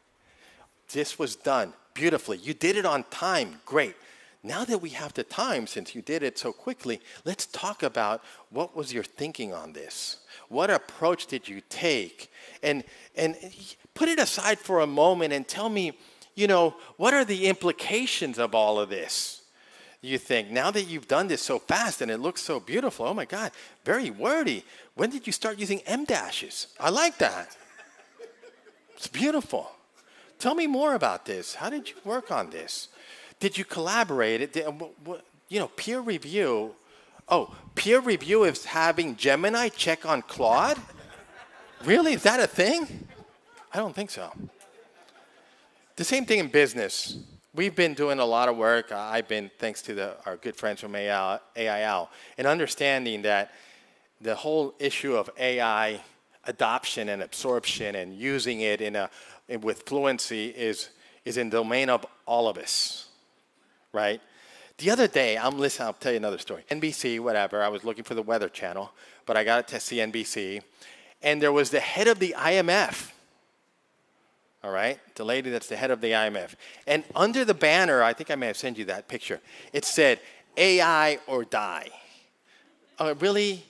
This was done beautifully. You did it on time. Great. Now that we have the time, since you did it so quickly, let's talk about what was your thinking on this? What approach did you take? And put it aside for a moment and tell me, what are the implications of all of this? You think, now that you've done this so fast and it looks so beautiful, oh my God, very wordy. When did you start using M-dashes? I like that. It's beautiful. Tell me more about this. How did you work on this? Did you collaborate? Peer review. Oh, peer review is having Gemini check on Claude? Really? Is that a thing? I don't think so. The same thing in business. We've been doing a lot of work. I've been, thanks to our good friends from AIL, and understanding that the whole issue of AI adoption and absorption and using it with fluency is in the domain of all of us, right? The other day, I'll tell you another story. NBC, whatever, I was looking for the Weather Channel, but I got to see NBC, and there was the head of the IMF. All right, the lady that's the head of the IMF. And under the banner, I think I may have sent you that picture, it said, AI or die. Really?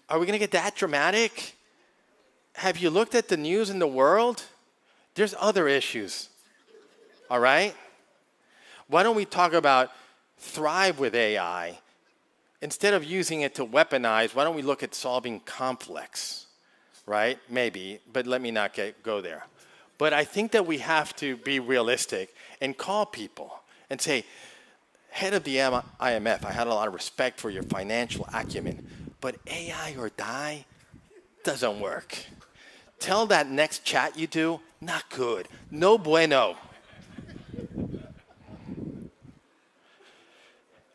Are we going to get that dramatic? Have you looked at the news in the world? There's other issues. All right? Why don't we talk about thrive with AI? Instead of using it to weaponize, why don't we look at solving conflicts? Right? Maybe, but let me not go there. But I think that we have to be realistic and call people and say, head of the IMF, I had a lot of respect for your financial acumen, but AI or die doesn't work. Tell that next chat you do, not good. No bueno.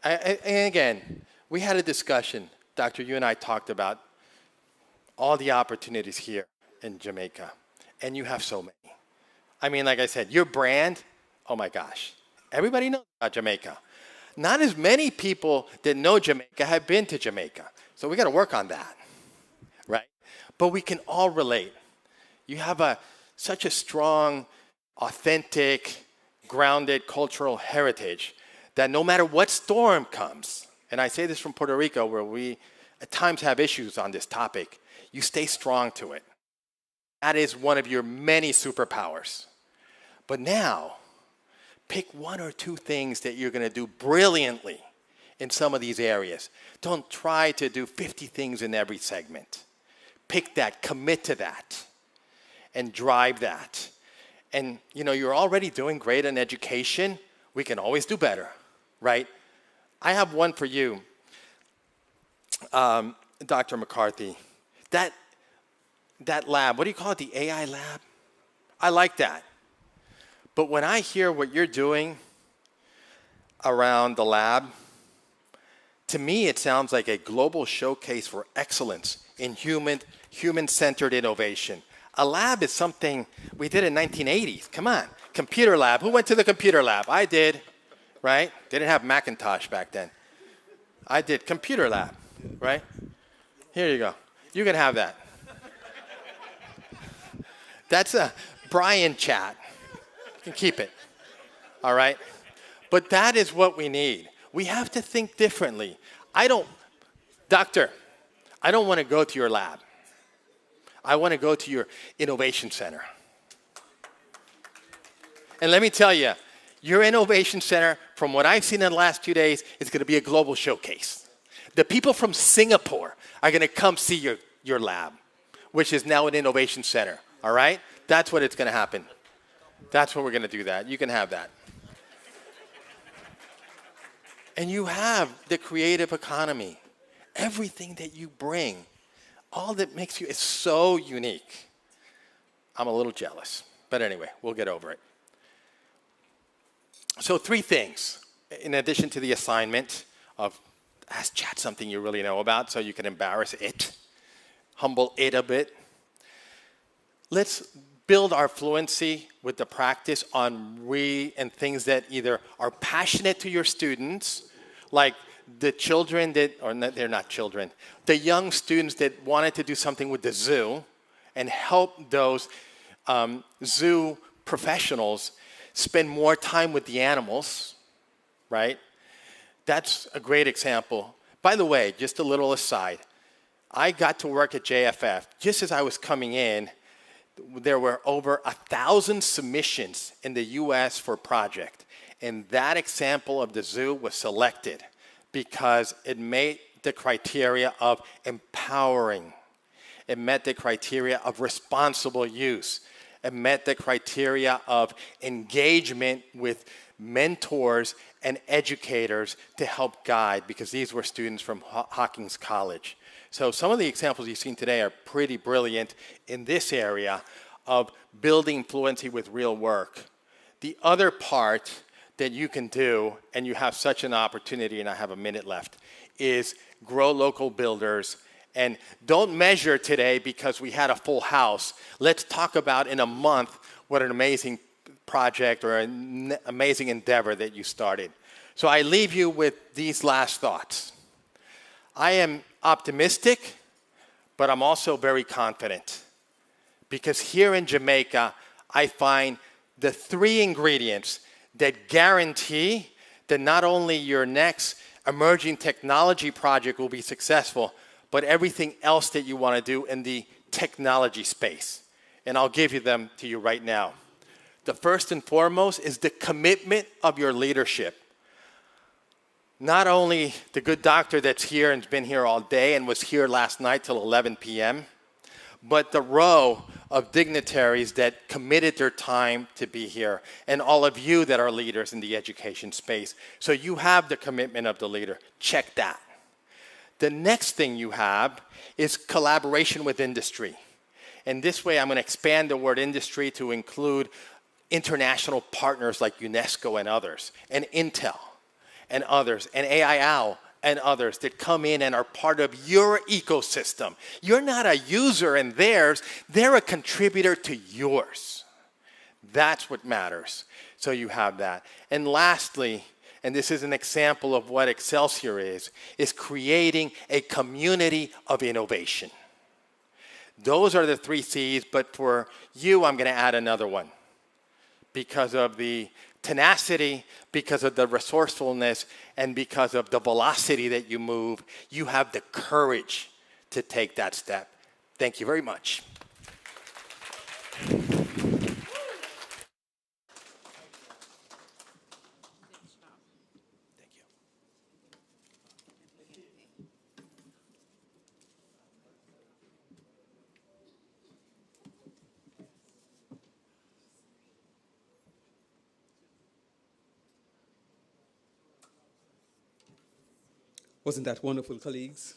And again, we had a discussion. Doctor, you and I talked about all the opportunities here in Jamaica, and you have so many. I mean, like I said, your brand, oh my gosh, everybody knows about Jamaica. Not as many people that know Jamaica have been to Jamaica. So we got to work on that, right? But we can all relate. You have such a strong, authentic, grounded cultural heritage that no matter what storm comes, and I say this from Puerto Rico where we at times have issues on this topic, you stay strong to it. That is one of your many superpowers. But now, pick one or two things that you're going to do brilliantly in some of these areas. Don't try to do 50 things in every segment. Pick that, commit to that, and drive that. And, you're already doing great in education. We can always do better, right? I have one for you, Dr. McCarthy. That lab, what do you call it, the AI lab? I like that. But when I hear what you're doing around the lab, to me it sounds like a global showcase for excellence in human-centered innovation. A lab is something we did in 1980s. Come on, computer lab. Who went to the computer lab? I did, right? They didn't have Macintosh back then. I did computer lab, right? Here you go. You can have that. That's a Brian chat. You can keep it, all right? But that is what we need. We have to think differently. Doctor, I don't want to go to your lab. I want to go to your innovation center. And let me tell you, your innovation center, from what I've seen in the last 2 days, is going to be a global showcase. The people from Singapore are going to come see your lab, which is now an innovation center. All right? That's what it's going to happen. That's what we're going to do that. You can have that. And you have the creative economy. Everything that you bring, all that makes you is so unique. I'm a little jealous. But anyway, we'll get over it. So 3 things, in addition to the assignment of ask chat something you really know about so you can embarrass it, humble it a bit. Let's build our fluency with the practice on and things that either are passionate to your students, like the children that, or not, they're not children, the young students that wanted to do something with the zoo and help those zoo professionals spend more time with the animals, right? That's a great example. By the way, just a little aside, I got to work at JFF. Just as I was coming in, there were over 1,000 submissions in the US for a project. And that example of the zoo was selected because it made the criteria of empowering. It met the criteria of responsible use. It met the criteria of engagement with mentors and educators to help guide, because these were students from Hocking College. So some of the examples you've seen today are pretty brilliant in this area of building fluency with real work. The other part that you can do, and you have such an opportunity, and I have a minute left, is grow local builders. And don't measure today because we had a full house. Let's talk about in a month what an amazing project or an amazing endeavor that you started. So I leave you with these last thoughts. I am optimistic, but I'm also very confident. Because here in Jamaica, I find the 3 ingredients that guarantee that not only your next emerging technology project will be successful, but everything else that you want to do in the technology space. And I'll give them to you right now. The first and foremost is the commitment of your leadership. Not only the good doctor that's here and has been here all day and was here last night till 11 p.m., but the row of dignitaries that committed their time to be here, and all of you that are leaders in the education space. So you have the commitment of the leader. Check that. The next thing you have is collaboration with industry. And this way, I'm going to expand the word industry to include international partners like UNESCO and others, and Intel and others, and AIAL and others that come in and are part of your ecosystem. You're not a user in theirs, they're a contributor to yours. That's what matters. So you have that. And lastly, and this is an example of what Excelsior is creating a community of innovation. Those are the 3 C's, but for you, I'm going to add another one. Because of the tenacity, because of the resourcefulness, and because of the velocity that you move, you have the courage to take that step. Thank you very much. Wasn't that wonderful, colleagues?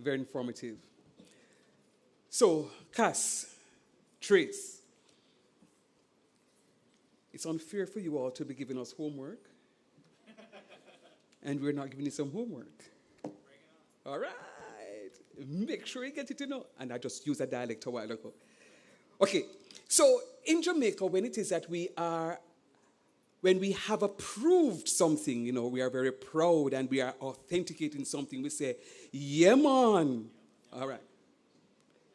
Very informative. So, Cass, Trace, it's unfair for you all to be giving us homework, and we're not giving you some homework. All right. Make sure you get it to know. And I just used a dialect a while ago. Okay, so in Jamaica, when it is that when we have approved something, you know, we are very proud and we are authenticating something, we say, yeah, man. All right.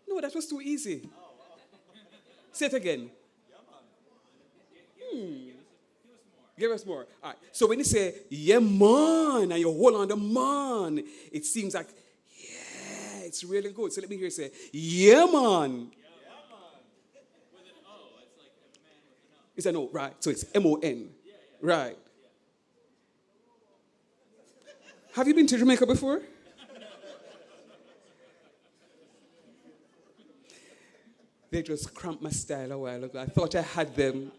No, that was too easy. Say it again. Give us more. All right. So when you say, yeah, man, and you hold on the man, it seems like, yeah, it's really good. So let me hear you say, yeah, man. It's an O, right? So it's M-O-N, right? Have you been to Jamaica before? They just cramped my style a while ago. I thought I had them,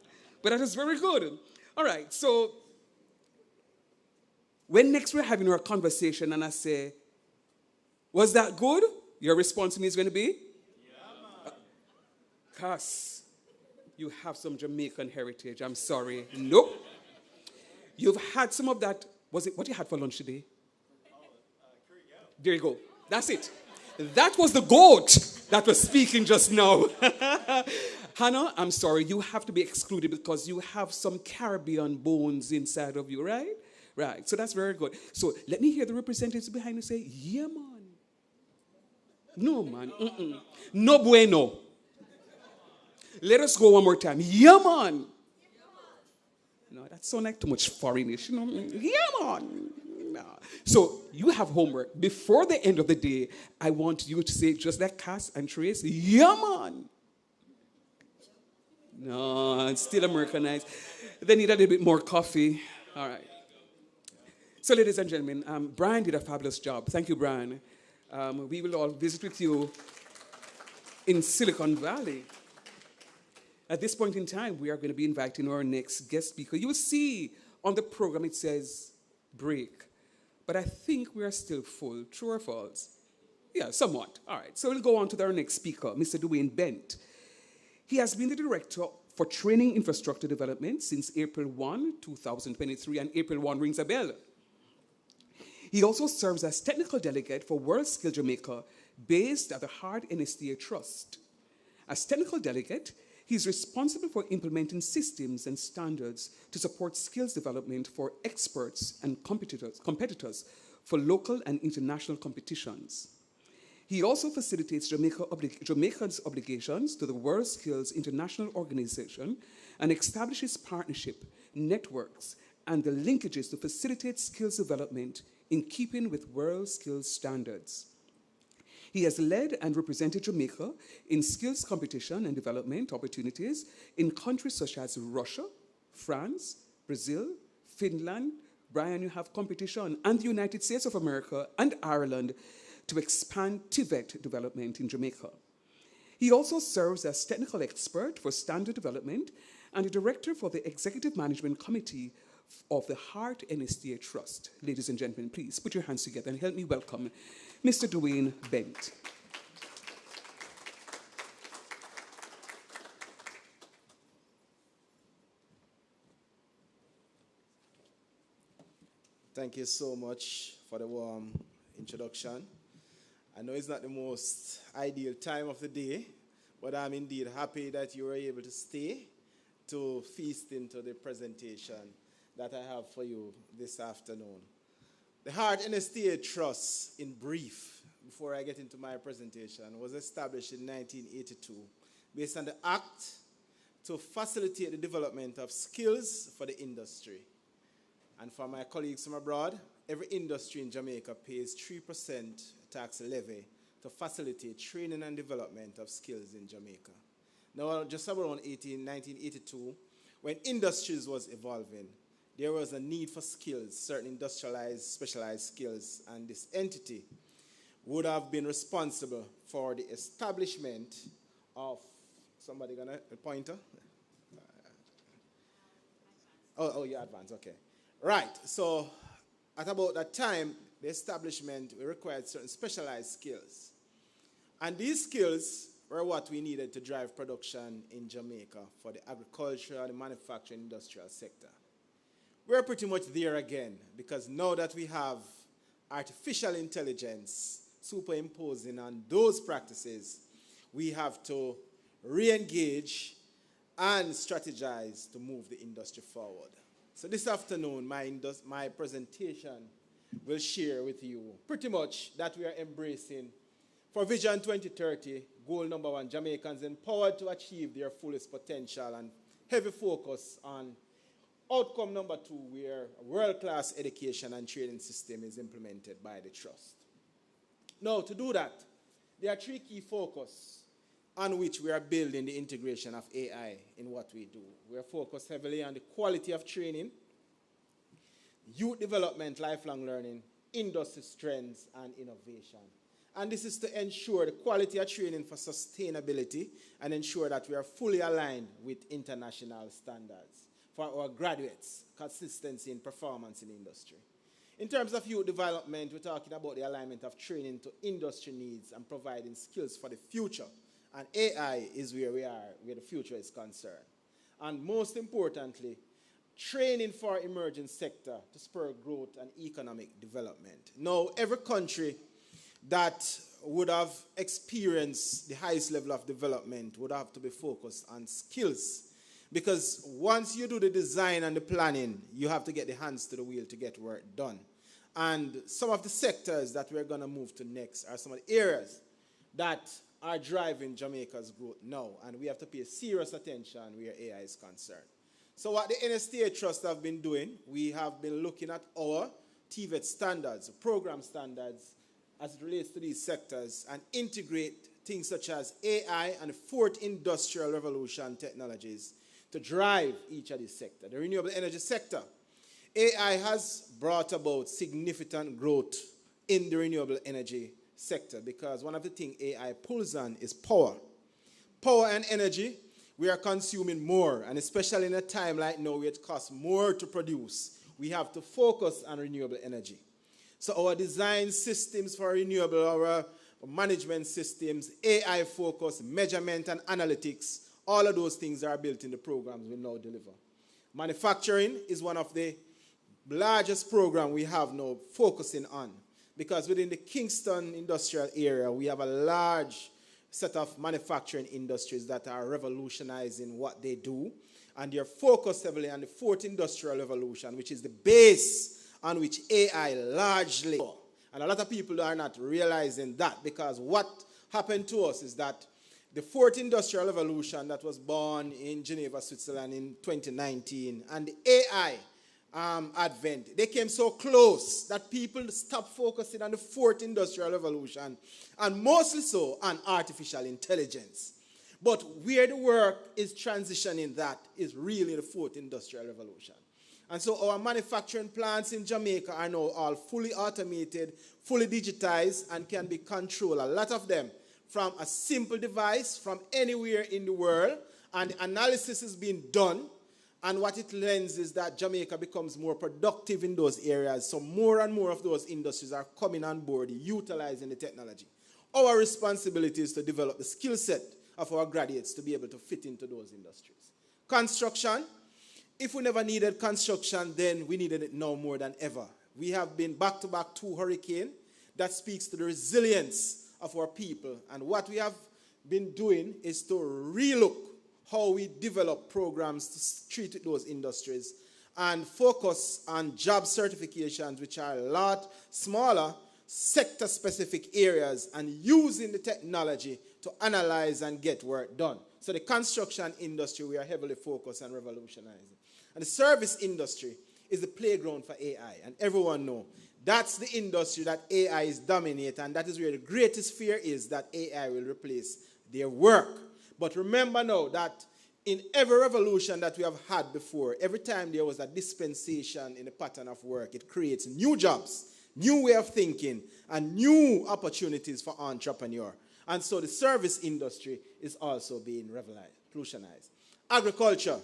but that was very good. All right, so When next we're having our conversation and I say, was that good? Your response to me is going to be? Yeah, Cass, you have some Jamaican heritage. I'm sorry. Nope. You've had some of that. Was it what you had for lunch today? There you go. That's it. That was the goat that was speaking just now. Hannah, I'm sorry. You have to be excluded because you have some Caribbean bones inside of you, right? Right. So that's very good. So let me hear the representatives behind you say, yeah, man. No, man. Mm-mm. No bueno. Let us go one more time. Yeah, man. No, that sounds like too much foreignish. You know? Yeah, man. No. So you have homework. Before the end of the day, I want you to say, just like Cass and Trace, yeah, man. No, it's still Americanized. They need a little bit more coffee. All right. So, ladies and gentlemen, Brian did a fabulous job. Thank you, Brian. We will all visit with you in Silicon Valley. At this point in time, we are going to be inviting our next guest speaker. You will see on the program it says break. But I think we are still full. True or false? Yeah, somewhat. All right. So we'll go on to our next speaker, Mr. Dwayne Bent. He has been the director for training infrastructure development since April 1, 2023, and April 1 rings a bell. He also serves as technical delegate for World Skill Jamaica, based at the Hard NSTA Trust. As technical delegate, he is responsible for implementing systems and standards to support skills development for experts and competitors for local and international competitions. He also facilitates Jamaica's obligations to the World Skills International Organization and establishes partnership, networks, and the linkages to facilitate skills development in keeping with World Skills standards. He has led and represented Jamaica in skills competition and development opportunities in countries such as Russia, France, Brazil, Finland, Brian, you have competition, and the United States of America and Ireland to expand TVET development in Jamaica. He also serves as technical expert for standard development and a director for the Executive Management Committee of the Hart NSTA Trust. Ladies and gentlemen, please put your hands together and help me welcome Mr. Dwayne Bent. Thank you so much for the warm introduction. I know it's not the most ideal time of the day, but I'm indeed happy that you were able to stay to feast into the presentation that I have for you this afternoon. The Hart NSTA Trust, in brief, before I get into my presentation, was established in 1982 based on the Act to facilitate the development of skills for the industry. And for my colleagues from abroad, every industry in Jamaica pays 3% tax levy to facilitate training and development of skills in Jamaica. Now, just around 1982, when industries was evolving, there was a need for skills, certain industrialized, specialized skills, and this entity would have been responsible for the establishment of, somebody gonna, a pointer? Yeah, advance, okay. Right, so at about that time, the establishment required certain specialized skills. And these skills were what we needed to drive production in Jamaica for the agricultural, the manufacturing, industrial sector. We're pretty much there again, because now that we have artificial intelligence superimposing on those practices, we have to re-engage and strategize to move the industry forward. So this afternoon, my presentation will share with you pretty much that we are embracing for Vision 2030, goal number 1, Jamaicans empowered to achieve their fullest potential, and heavy focus on outcome number 2, where a world-class education and training system is implemented by the Trust. Now, to do that, there are 3 key focuses on which we are building the integration of AI in what we do. We are focused heavily on the quality of training, youth development, lifelong learning, industry strengths, and innovation. And this is to ensure the quality of training for sustainability and ensure that we are fully aligned with international standards for our graduates, consistency in performance in industry. In terms of youth development, we're talking about the alignment of training to industry needs and providing skills for the future. And AI is where we are, where the future is concerned. And most importantly, training for emerging sector to spur growth and economic development. Now, every country that would have experienced the highest level of development would have to be focused on skills. Because once you do the design and the planning, you have to get the hands to the wheel to get work done. And some of the sectors that we're going to move to next are some of the areas that are driving Jamaica's growth now. And we have to pay serious attention where AI is concerned. So what the NSTA Trust have been doing, we have been looking at our TVET standards, program standards, as it relates to these sectors, and integrate things such as AI and the fourth industrial revolution technologies to drive each of these sectors. The renewable energy sector, AI has brought about significant growth in the renewable energy sector because one of the things AI pulls on is power. Power and energy, we are consuming more, and especially in a time like now where it costs more to produce, we have to focus on renewable energy. So our design systems for renewable, our management systems, AI focus, measurement and analytics, all of those things are built in the programs we now deliver. Manufacturing is one of the largest programs we have now focusing on, because within the Kingston industrial area, we have a large set of manufacturing industries that are revolutionizing what they do, and they're focused heavily on the fourth industrial revolution, which is the base on which AI largely, and a lot of people are not realizing that, because what happened to us is that the fourth industrial revolution that was born in Geneva, Switzerland in 2019, and the AI advent, they came so close that people stopped focusing on the fourth industrial revolution, and mostly so on artificial intelligence. But where the work is transitioning, that is really the fourth industrial revolution. And so our manufacturing plants in Jamaica are now all fully automated, fully digitized, and can be controlled, a lot of them, from a simple device from anywhere in the world, and analysis is being done. And what it lends is that Jamaica becomes more productive in those areas. So more and more of those industries are coming on board, utilizing the technology. Our responsibility is to develop the skill set of our graduates to be able to fit into those industries. Construction. If we never needed construction, then we needed it now more than ever. We have been back-to-back 2 hurricanes. That speaks to the resilience of our people. And what we have been doing is to relook how we develop programs to treat those industries and focus on job certifications, which are a lot smaller, sector-specific areas, and using the technology to analyze and get work done. So the construction industry, we are heavily focused on revolutionizing. And the service industry is the playground for AI, and everyone knows that's the industry that AI is dominating, and that is where the greatest fear is, that AI will replace their work. But remember now that in every revolution that we have had before, every time there was a dispensation in the pattern of work, it creates new jobs, new way of thinking, and new opportunities for entrepreneurs. And so the service industry is also being revolutionized. Agriculture.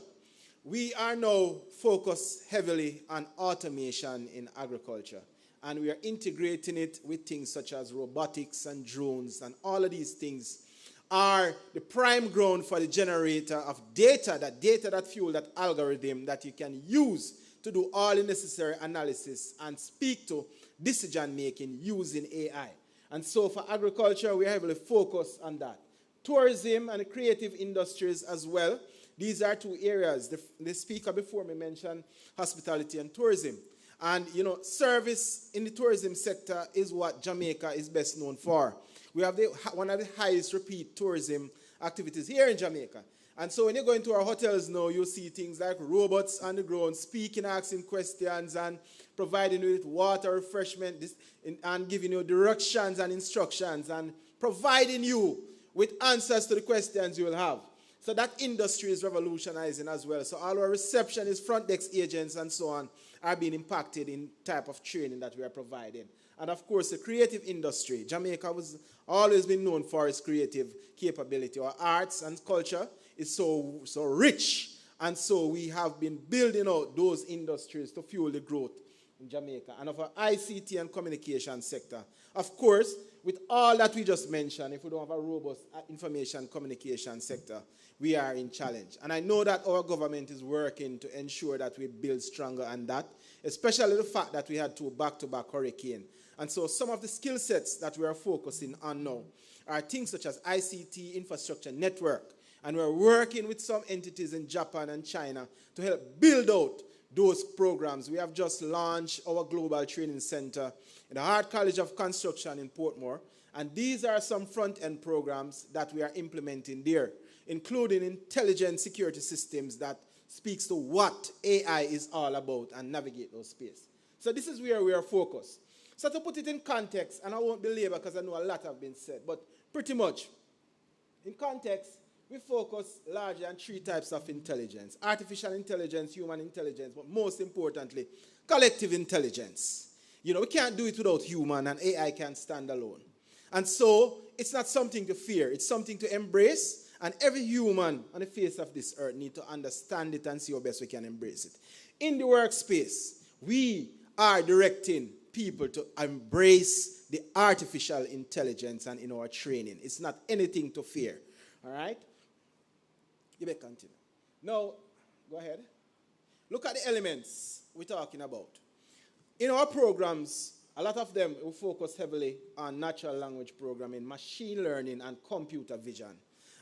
We are now focused heavily on automation in agriculture. And we are integrating it with things such as robotics and drones, and all of these things are the prime ground for the generator of data that fuel that algorithm that you can use to do all the necessary analysis and speak to decision making using AI. And so for agriculture, we are heavily focused on that. Tourism and the creative industries as well. These are 2 areas. The speaker before me mentioned hospitality and tourism. And, you know, service in the tourism sector is what Jamaica is best known for. We have one of the highest repeat tourism activities here in Jamaica. And so when you go into our hotels now, you'll see things like robots on the ground, speaking, asking questions, and providing you with water, refreshment, and giving you directions and instructions, and providing you with answers to the questions you will have. So that industry is revolutionizing as well. So all our receptionists, front desk agents, and so on are being impacted in type of training that we are providing. And of course, the creative industry. Jamaica was always been known for its creative capability. Our arts and culture is so rich. And so we have been building out those industries to fuel the growth in Jamaica, and of our ICT and communication sector. Of course, with all that we just mentioned, if we don't have a robust information communication sector, we are in challenge. And I know that our government is working to ensure that we build stronger on that, especially the fact that we had 2 back-to-back hurricanes. And so some of the skill sets that we are focusing on now are things such as ICT infrastructure network. And we're working with some entities in Japan and China to help build out those programs. We have just launched our global training center in the Hocking College of Construction in Portmore. And these are some front-end programs that we are implementing there, including intelligent security systems that speaks to what AI is all about and navigate those space. So this is where we are focused. So to put it in context, and I won't belabor because I know a lot have been said, but pretty much in context, we focus largely on 3 types of intelligence: artificial intelligence, human intelligence, but most importantly, collective intelligence. You know, we can't do it without human, and AI can't stand alone. And so it's not something to fear, it's something to embrace, and every human on the face of this earth needs to understand it and see how best we can embrace it. In the workspace, we are directing people to embrace the artificial intelligence and in our training. It's not anything to fear. All right? You may continue. Now, go ahead. Look at the elements we're talking about. In our programs, a lot of them will focus heavily on natural language programming, machine learning, and computer vision.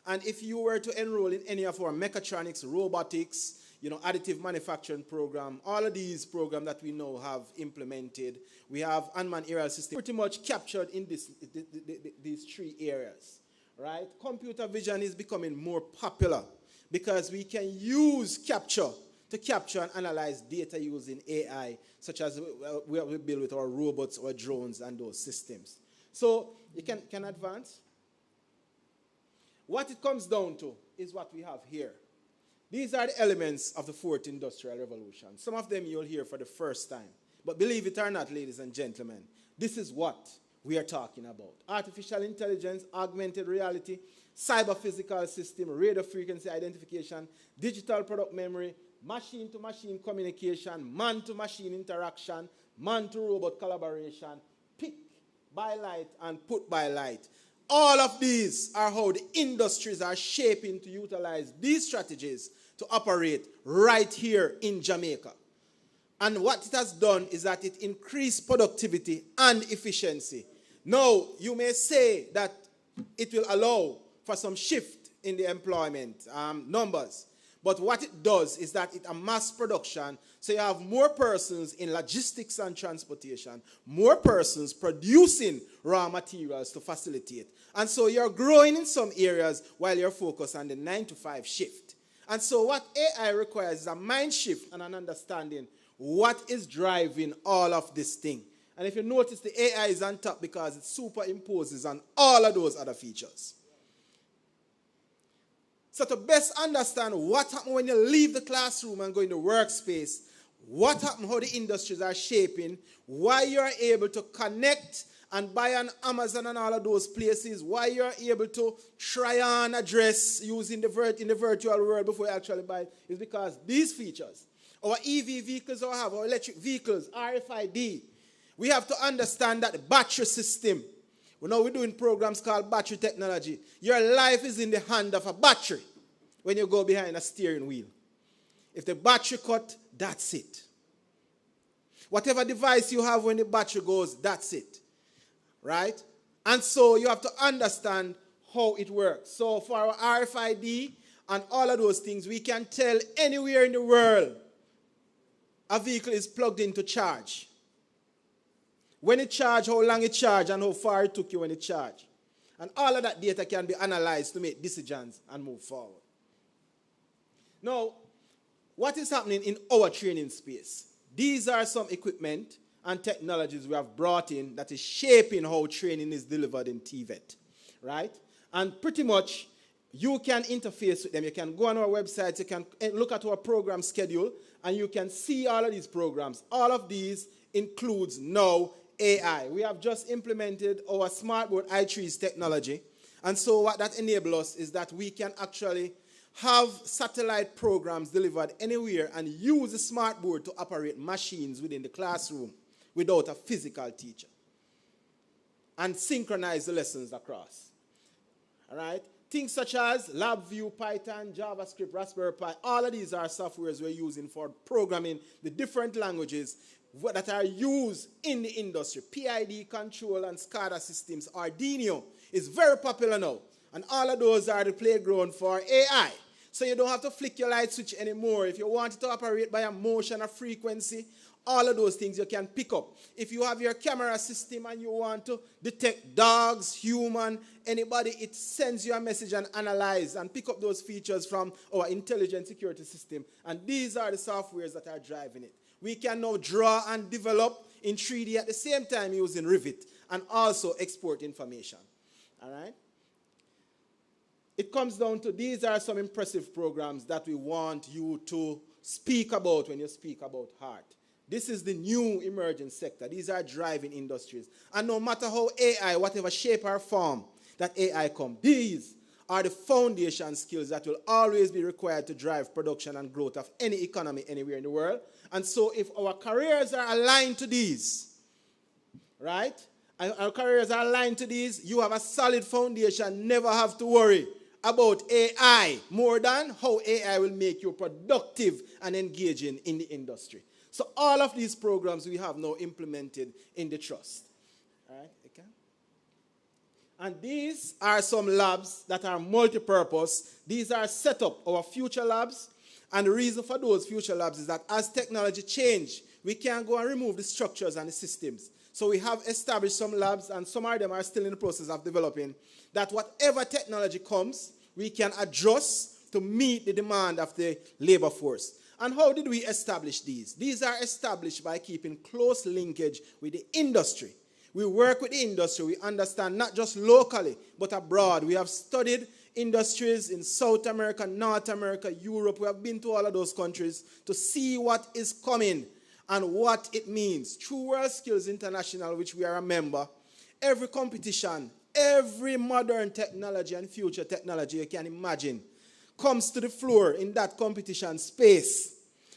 And if you were to enroll in any of our mechatronics, robotics, you know, additive manufacturing program, all of these programs that we now have implemented, we have unmanned aerial system pretty much captured in these 3 areas, right? Computer vision is becoming more popular because we can use capture to capture and analyze data using AI, such as we build with our robots, our drones, and those systems. So you can advance. What it comes down to is what we have here. These are the elements of the 4th Industrial Revolution. Some of them you'll hear for the first time. But believe it or not, ladies and gentlemen, this is what we are talking about. Artificial intelligence, augmented reality, cyber-physical system, radio frequency identification, digital product memory, machine-to-machine communication, man-to-machine interaction, man-to-robot collaboration, pick by light and put by light. All of these are how the industries are shaping to utilize these strategies to operate right here in Jamaica. And what it has done is that it increased productivity and efficiency. Now, you may say that it will allow for some shift in the employment numbers. But what it does is that it's a mass production, so you have more persons in logistics and transportation, more persons producing raw materials to facilitate. And so you're growing in some areas while you're focused on the 9-to-5 shift. And so what AI requires is a mind shift and an understanding what is driving all of this thing. And if you notice, the AI is on top because it superimposes on all of those other features. So to best understand what happens when you leave the classroom and go in the workspace, what happens, how the industries are shaping, why you're able to connect and buy on Amazon and all of those places, why you're able to try on a dress using in the virtual world before you actually buy it, is because these features, our EV vehicles or have, our electric vehicles, RFID, we have to understand that the battery system, we're doing programs called battery technology. Your life is in the hand of a battery when you go behind a steering wheel. If the battery cut, that's it. Whatever device you have when the battery goes, that's it. Right? And so you have to understand how it works. So for our RFID and all of those things, we can tell anywhere in the world a vehicle is plugged in to charge. When it charged, how long it charged, and how far it took you when it charged. And all of that data can be analyzed to make decisions and move forward. Now, what is happening in our training space? These are some equipment and technologies we have brought in that is shaping how training is delivered in TVET, right? And pretty much, you can interface with them. You can go on our website, you can look at our program schedule, and you can see all of these programs. All of these includes now AI. We have just implemented our smartboard i3's technology. And so what that enables us is that we can actually have satellite programs delivered anywhere and use the smart board to operate machines within the classroom without a physical teacher, and synchronize the lessons across. All right? Things such as LabVIEW, Python, JavaScript, Raspberry Pi, all of these are softwares we're using for programming the different languages that are used in the industry. PID control and SCADA systems. Arduino is very popular now. And all of those are the playground for AI. So you don't have to flick your light switch anymore. If you want it to operate by a motion or frequency, all of those things you can pick up. If you have your camera system and you want to detect dogs, human, anybody, it sends you a message and analyze and pick up those features from our intelligent security system. And these are the softwares that are driving it. We can now draw and develop in 3D at the same time using Revit and also export information. All right? It comes down to these are some impressive programs that we want you to speak about when you speak about heart. This is the new emerging sector. These are driving industries. And no matter how AI, whatever shape or form that AI comes, these are the foundation skills that will always be required to drive production and growth of any economy anywhere in the world. And so if our careers are aligned to these, right? And our careers are aligned to these, you have a solid foundation, never have to worry about AI more than how AI will make you productive and engaging in the industry. So all of these programs we have now implemented in the trust. All right, okay. And these are some labs that are multi-purpose. These are set up, our future labs. And the reason for those future labs is that as technology change, we can go and remove the structures and the systems. So we have established some labs, and some of them are still in the process of developing, that whatever technology comes, we can adjust to meet the demand of the labor force. And how did we establish these? These are established by keeping close linkage with the industry. We work with the industry. We understand not just locally, but abroad. We have studied industries in South America, North America, Europe. We have been to all of those countries to see what is coming and what it means. Through World Skills International, which we are a member, every competition, every modern technology and future technology you can imagine comes to the floor in that competition space.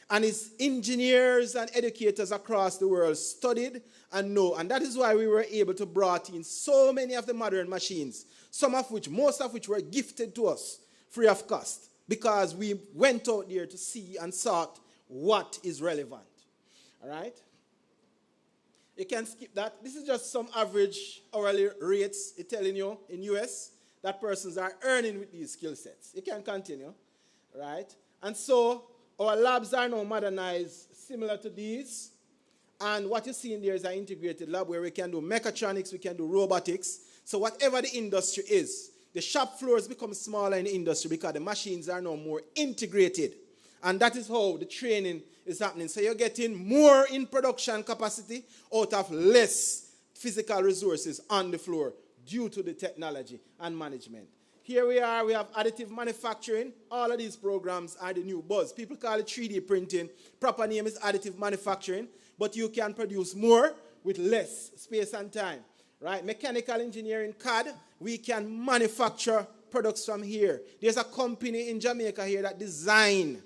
And its engineers and educators across the world studied and know. And that is why we were able to brought in so many of the modern machines, most of which were gifted to us free of cost, because we went out there to see and sought what is relevant. All right? You can skip that. This is just some average hourly rates it's telling you in US that persons are earning with these skill sets. You can continue, right? And so our labs are now modernized similar to these. And what you see in there is an integrated lab where we can do mechatronics, we can do robotics. So whatever the industry is, the shop floors become smaller in the industry because the machines are now more integrated. And that is how the training is happening. So you're getting more in production capacity out of less physical resources on the floor due to the technology and management. Here we are, we have additive manufacturing. All of these programs are the new buzz. People call it 3D printing. Proper name is additive manufacturing, but you can produce more with less space and time, right? Mechanical engineering, CAD, we can manufacture products from here. There's a company in Jamaica here that design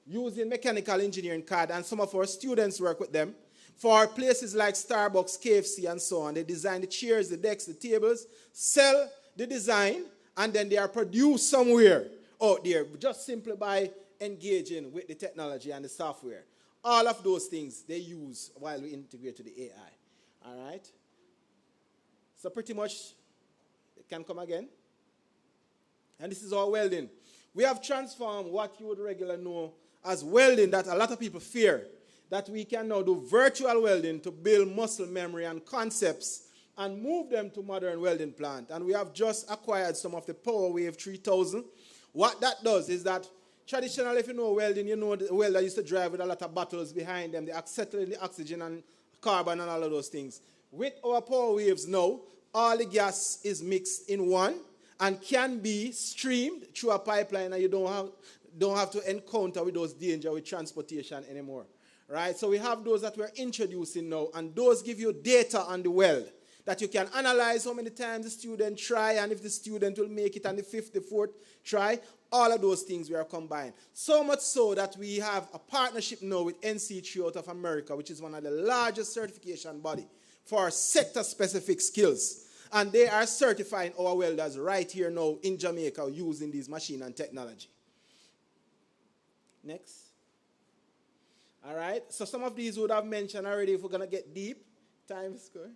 using mechanical engineering CAD, and some of our students work with them for places like Starbucks, KFC, and so on. They design the chairs, the desks, the tables, sell the design, and then they are produced somewhere out there just simply by engaging with the technology and the software. All of those things they use while we integrate to the AI. All right? So pretty much, it can come again. And this is our welding. We have transformed what you would regularly know as welding that a lot of people fear, that we can now do virtual welding to build muscle memory and concepts and move them to modern welding plant. And we have just acquired some of the PowerWave 3000. What that does is that traditionally, if you know welding, you know the welder used to drive with a lot of bottles behind them. They accelerate the oxygen and carbon and all of those things. With our PowerWaves now, all the gas is mixed in one and can be streamed through a pipeline, and you don't have to encounter with those dangers with transportation anymore. Right? So we have those that we're introducing now, and those give you data on the weld. that you can analyze how many times the student try and if the student will make it on the 5th, the 4th try. All of those things we are combined. So much so that we have a partnership now with NC3 out of America, which is one of the largest certification body for sector-specific skills. And they are certifying our welders right here now in Jamaica using these machine and technology. Next. All right, so some of these would have mentioned already if we're going to get deep. Time is going.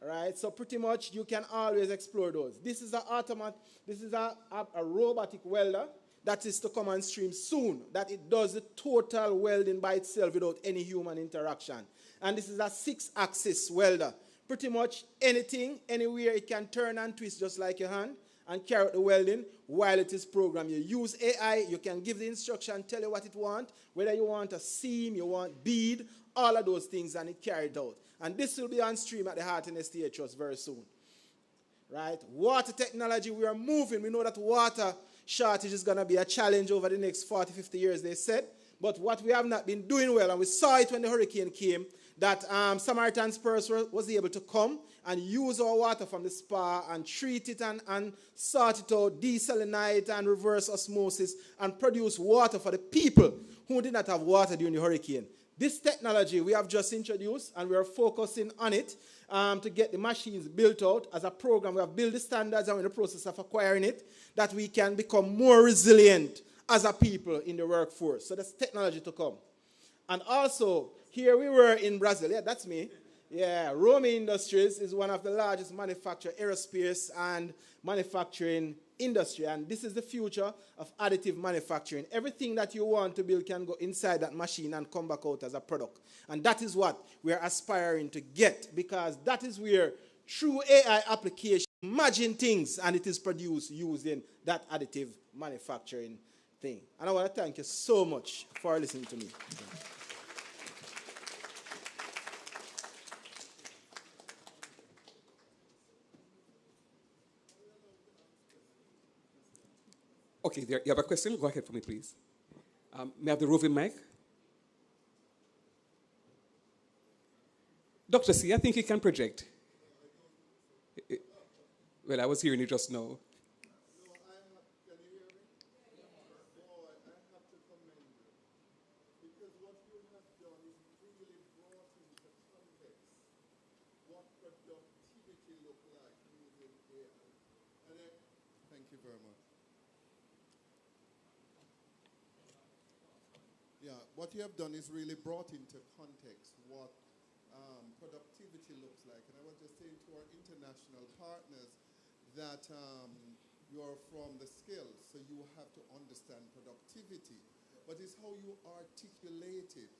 All right, so pretty much you can always explore those. This is a robotic welder that is to come on stream soon, that it does the total welding by itself without any human interaction. And this is a 6-axis welder. Pretty much anything, anywhere, it can turn and twist just like your hand and carry out the welding while it is programmed. You use AI, you can give the instruction, tell you what it wants, whether you want a seam, you want bead, all of those things, and it carried out. And this will be on stream at the Heart and STA Trust very soon. Right? Water technology, we are moving. We know that water shortage is going to be a challenge over the next 40, 50 years, they said. But what we have not been doing well, and we saw it when the hurricane came, that Samaritan Purse was able to come and use our water from the spa and treat it and sort it out, desalinate it and reverse osmosis and produce water for the people who did not have water during the hurricane. This technology we have just introduced and we are focusing on it to get the machines built out as a program. We have built the standards and we're in the process of acquiring it, that we can become more resilient as a people in the workforce. So that's technology to come. And also, here we were in Brazil. Yeah, that's me. Yeah, Rome Industries is one of the largest manufacturer, aerospace and manufacturing industry. And this is the future of additive manufacturing. Everything that you want to build can go inside that machine and come back out as a product. And that is what we're aspiring to get, because that is where, through AI application, imagine things and it is produced using that additive manufacturing thing. And I want to thank you so much for listening to me. Okay, there, you have a question? Go ahead for me, please. May I have the roving mic? Dr. C, I think he can project. Well, I was hearing you just now. Thank you very much. Yeah, what you have done is really brought into context what productivity looks like. And I was just saying to our international partners that you're from the skills, so you have to understand productivity. But it's how you articulate it.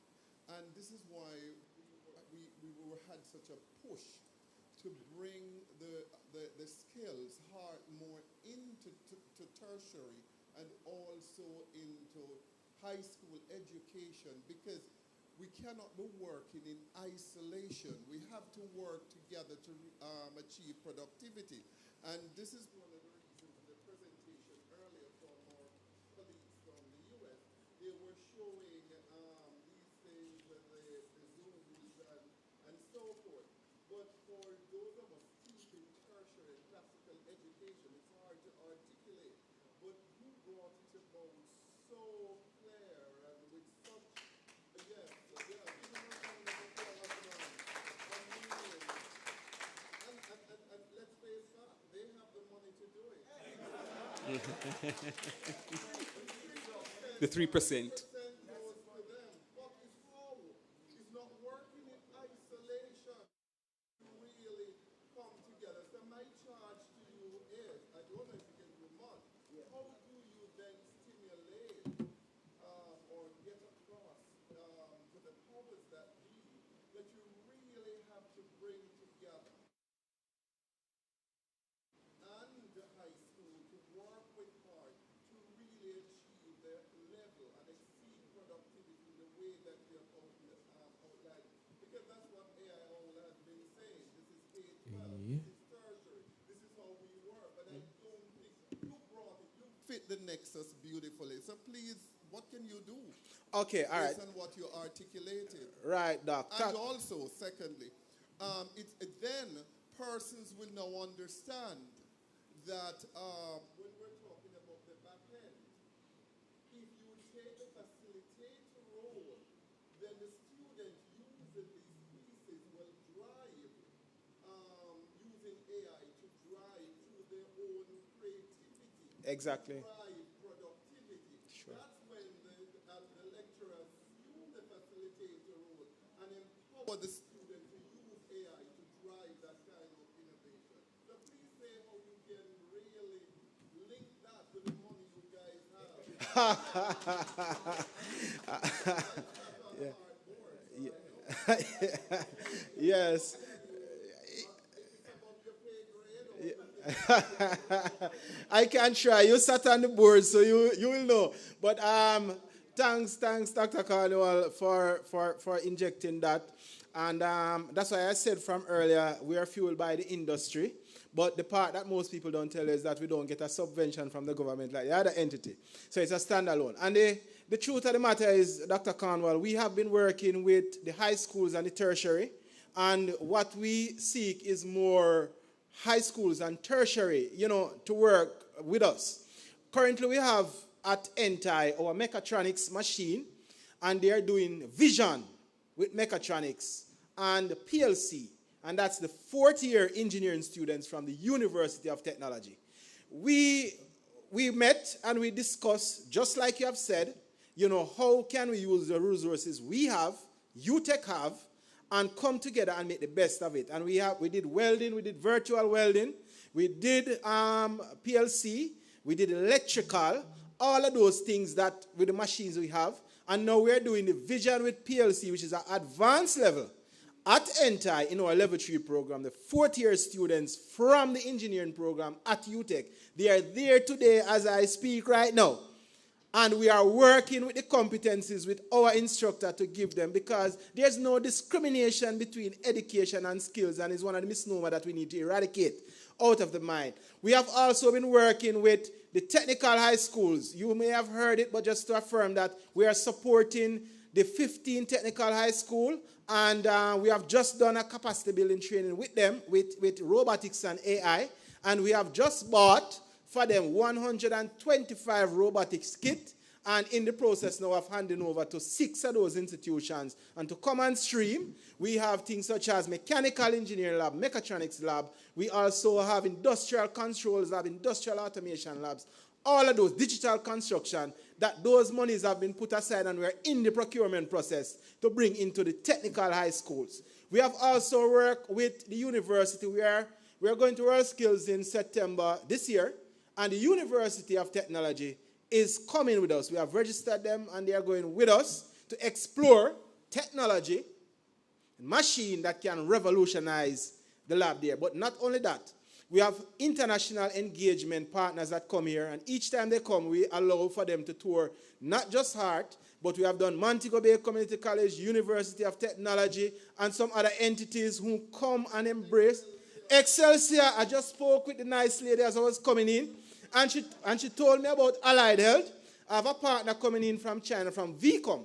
And this is why we had such a push to bring the skills more into tertiary and also into high school education, because we cannot be working in isolation. We have to work together to achieve productivity. And this is one of the reasons in the presentation earlier from our colleagues from the US, they were showing these things, the Zooms and so forth. But for those of us teaching tertiary and classical education, it's hard to articulate. But you brought it about so clear and with such, yes, give them a round of applause, and let's face that, they have the money to do it. The 3%. Fit the nexus beautifully. So please, what can you do? Okay, all right. Based on what you articulated. Right, Doc. And also, secondly, it's then persons will now understand that when we're talking about the back end, if you take the facilitator role, then the student using these pieces will drive using AI to drive through their own creativity. Exactly. Drive productivity. Sure. That's when the lecturer assume the facilitator role and empower the student to use AI to drive that kind of innovation. So please say how you can really link that with the money you guys have. Yes. I can try. You sat on the board, so you will know. But thanks, Dr. Carnival, for injecting that. And that's why I said from earlier, we are fueled by the industry. But the part that most people don't tell is that we don't get a subvention from the government like the other entity. So it's a standalone. And the truth of the matter is, Dr. Cornwall, we have been working with the high schools and the tertiary. And what we seek is more high schools and tertiary, to work with us. Currently, we have at NTI our mechatronics machine, and they are doing vision with mechatronics and PLC. And that's the fourth-year engineering students from the University of Technology. We met and we discussed, just like you have said, how can we use the resources we have, UTech have, and come together and make the best of it. And we did welding, we did virtual welding, we did PLC, we did electrical, all of those things that with the machines we have. And now we're doing the vision with PLC, which is an advanced level. At NTI, in our level 3 program, the fourth-year students from the engineering program at UTech, they are there today as I speak right now. And we are working with the competencies with our instructor to give them, because there's no discrimination between education and skills, and it's one of the misnomers that we need to eradicate out of the mind. We have also been working with the technical high schools. You may have heard it, but just to affirm that we are supporting the 15 technical high school, and we have just done a capacity building training with them with robotics and AI, and we have just bought for them 125 robotics kit, and in the process now of handing over to 6 of those institutions. And to come on stream, we have things such as mechanical engineering lab, mechatronics lab. We also have industrial controls lab, industrial automation labs, all of those, digital construction, that those monies have been put aside and we're in the procurement process to bring into the technical high schools. We have also worked with the university. We are going to World Skills in September this year, and the University of Technology is coming with us. We have registered them, and they are going with us to explore technology, machine that can revolutionize the lab there. But not only that, we have international engagement partners that come here, and each time they come, we allow for them to tour not just Hart, but we have done Montego Bay Community College, University of Technology, and some other entities who come and embrace. Excelsior, I just spoke with the nice lady as I was coming in, and she told me about Allied Health. I have a partner coming in from China, from VCOM,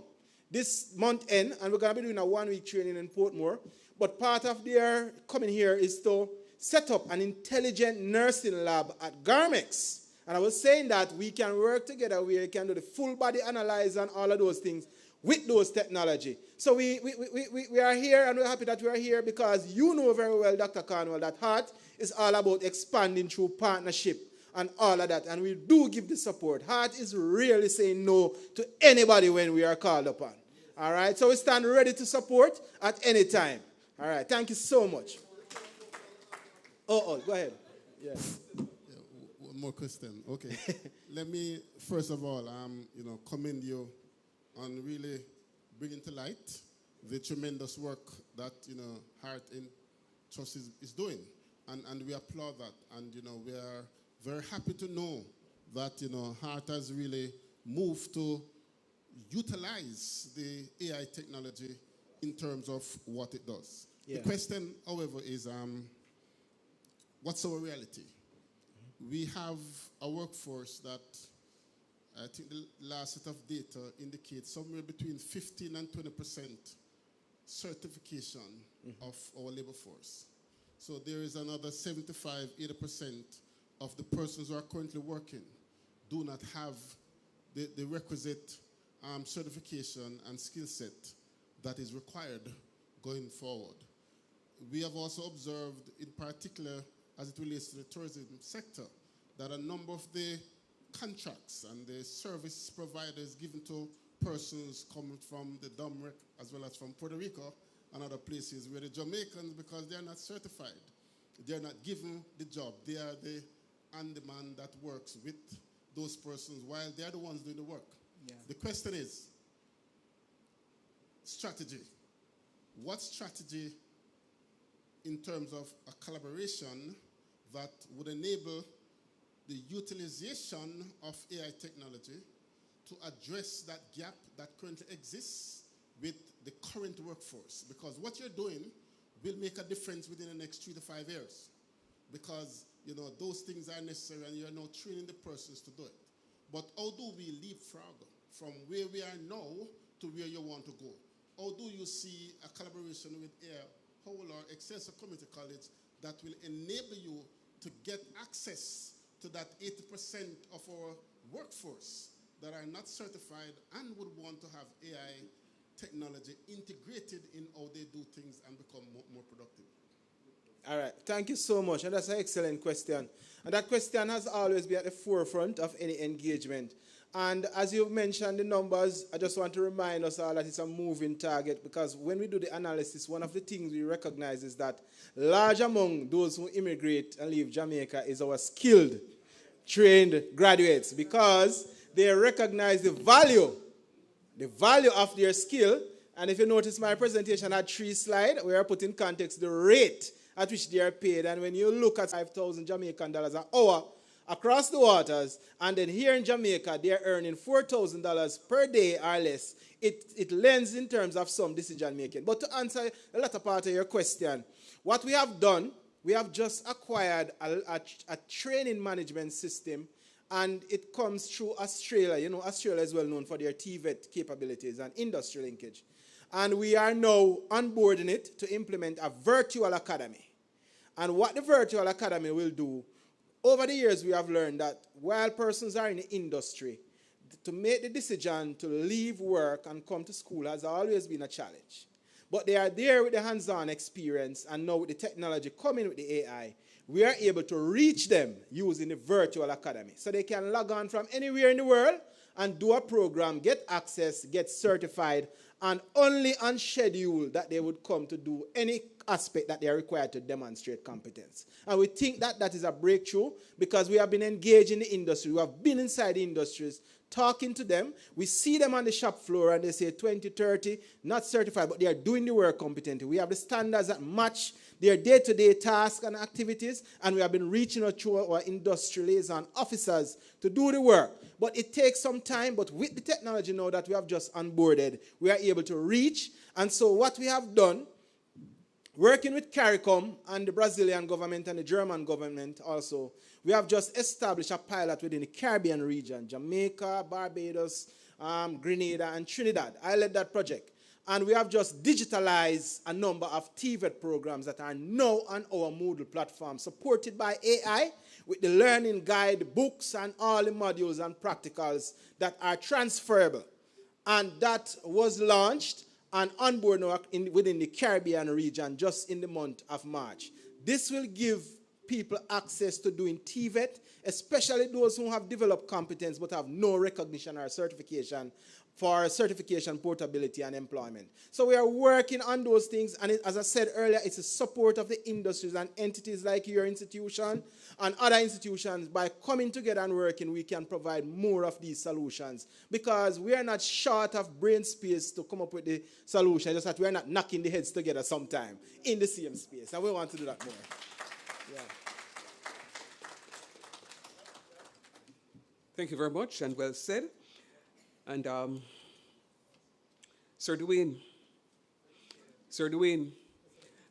this month end, and we're going to be doing a 1-week training in Portmore. But part of their coming here is to set up an intelligent nursing lab at Garmex. And I was saying that we can work together where we can do the full body analyzer and all of those things with those technology. So we are here, and we're happy that we are here, because you know very well, Dr. Cornwall, that Hart is all about expanding through partnership and all of that. And we do give the support. Hart is really saying no to anybody when we are called upon. All right? So we stand ready to support at any time. All right. Thank you so much. Oh, go ahead. Yes. Yeah, one more question. Okay. Let me, first of all, commend you on really bringing to light the tremendous work that, Hart in Trust is doing. And we applaud that. And, we are very happy to know that, Hart has really moved to utilize the AI technology in terms of what it does. Yeah. The question, however, is what's our reality? We have a workforce that I think the last set of data indicates somewhere between 15 and 20% certification of our labor force. So there is another 75, 80% of the persons who are currently working do not have the requisite certification and skill set that is required going forward. We have also observed, in particular, as it relates to the tourism sector, that a number of the contracts and the service providers given to persons coming from the DOMREC as well as from Puerto Rico and other places where the Jamaicans, because they are not certified, they are not given the job. They are the on-demand that works with those persons while they are the ones doing the work. Yeah. The question is, strategy. What strategy in terms of a collaboration that would enable the utilization of AI technology to address that gap that currently exists with the current workforce? Because what you're doing will make a difference within the next 3 to 5 years, because those things are necessary and you're now training the persons to do it. But how do we leapfrog from where we are now to where you want to go? How do you see a collaboration with Howell or Excelsior Community College that will enable you to get access to that 80% of our workforce that are not certified and would want to have AI technology integrated in how they do things and become more productive? All right, thank you so much. And that's an excellent question. And that question has always been at the forefront of any engagement. And as you mentioned the numbers, I just want to remind us all that it's a moving target, because when we do the analysis, one of the things we recognize is that large among those who immigrate and leave Jamaica is our skilled, trained graduates, because they recognize the value of their skill. And if you notice, my presentation had 3 slides where I put in context the rate at which they are paid. And when you look at 5,000 Jamaican dollars an hour across the waters, and then here in Jamaica, they're earning $4,000 per day or less, it lends in terms of some decision making. But to answer the latter part of your question, what we have done, we have just acquired a training management system, and it comes through Australia. Australia is well known for their TVET capabilities and industry linkage. And we are now onboarding it to implement a virtual academy. And what the virtual academy will do, over the years we have learned that while persons are in the industry, to make the decision to leave work and come to school has always been a challenge. But they are there with the hands-on experience, and now with the technology coming with the AI, we are able to reach them using the virtual academy. So they can log on from anywhere in the world and do a program, get access, get certified, and only on schedule that they would come to do any aspect that they are required to demonstrate competence. And we think that that is a breakthrough, because we have been engaged in the industry. We have been inside the industries, talking to them. We see them on the shop floor and they say 20, 30, not certified, but they are doing the work competently. We have the standards that match their day-to-day tasks and activities, and we have been reaching out to our industry liaison officers to do the work. But it takes some time, but with the technology now that we have just onboarded, we are able to reach. And so what we have done, working with CARICOM and the Brazilian government and the German government also, we have just established a pilot within the Caribbean region, Jamaica, Barbados, Grenada, and Trinidad. I led that project. And we have just digitalized a number of TVET programs that are now on our Moodle platform, supported by AI, with the learning guide, books, and all the modules and practicals that are transferable. And that was launched and onboarded within the Caribbean region just in the month of March. This will give people access to doing TVET, especially those who have developed competence but have no recognition or certification for certification, portability, and employment. So we are working on those things, and as I said earlier, it's a support of the industries and entities like your institution and other institutions. By coming together and working, we can provide more of these solutions, because we are not short of brain space to come up with the solution, just that we are not knocking the heads together sometime in the same space, and we want to do that more. Yeah. Thank you very much, and well said. And Sir Dwayne,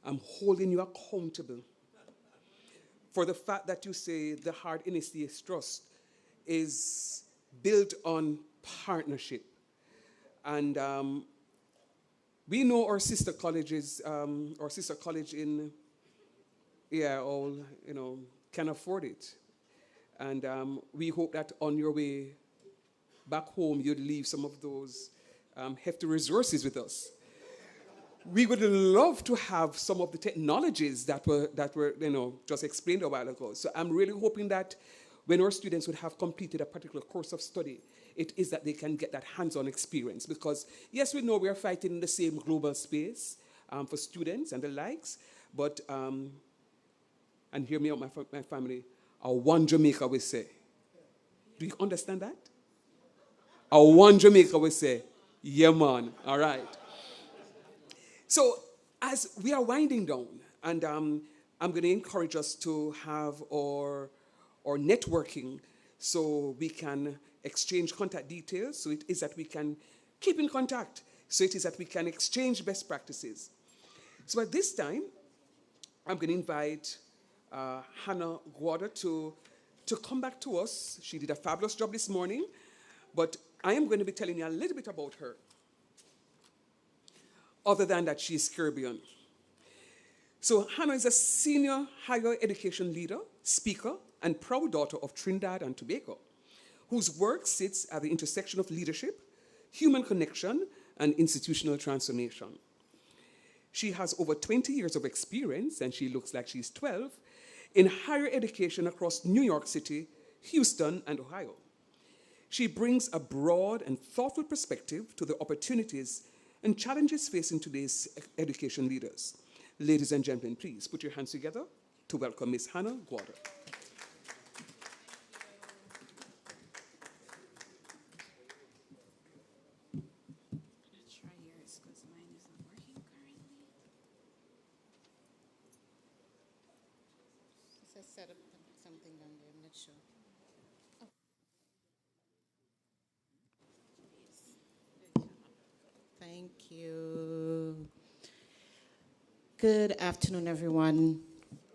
I'm holding you accountable for the fact that you say the Hard NSDS Trust is built on partnership. And we know our sister colleges, our sister college in yeah, all, can afford it. And we hope that on your way back home, you'd leave some of those hefty resources with us. We would love to have some of the technologies that were just explained a while ago. So I'm really hoping that when our students would have completed a particular course of study, it is that they can get that hands-on experience. Because yes, we know we are fighting in the same global space for students and the likes, but, and hear me out, my family, our one Jamaica we say. Do you understand that? Our one Jamaica we say, yeah man, all right. So as we are winding down, and I'm going to encourage us to have our networking so we can exchange contact details, so it is that we can keep in contact, so it is that we can exchange best practices. So at this time, I'm going to invite Hannah Guada to come back to us. She did a fabulous job this morning, but I am going to be telling you a little bit about her. Other than that, she is Caribbean. So Hannah is a senior higher education leader, speaker, and proud daughter of Trinidad and Tobago, whose work sits at the intersection of leadership, human connection, and institutional transformation. She has over 20 years of experience, and she looks like she's 12, in higher education across New York City, Houston, and Ohio. She brings a broad and thoughtful perspective to the opportunities and challenges facing today's education leaders. Ladies and gentlemen, please put your hands together to welcome Ms. Hannah Guada. Set up something down there, I'm not sure. Oh. Thank you. Good afternoon, everyone.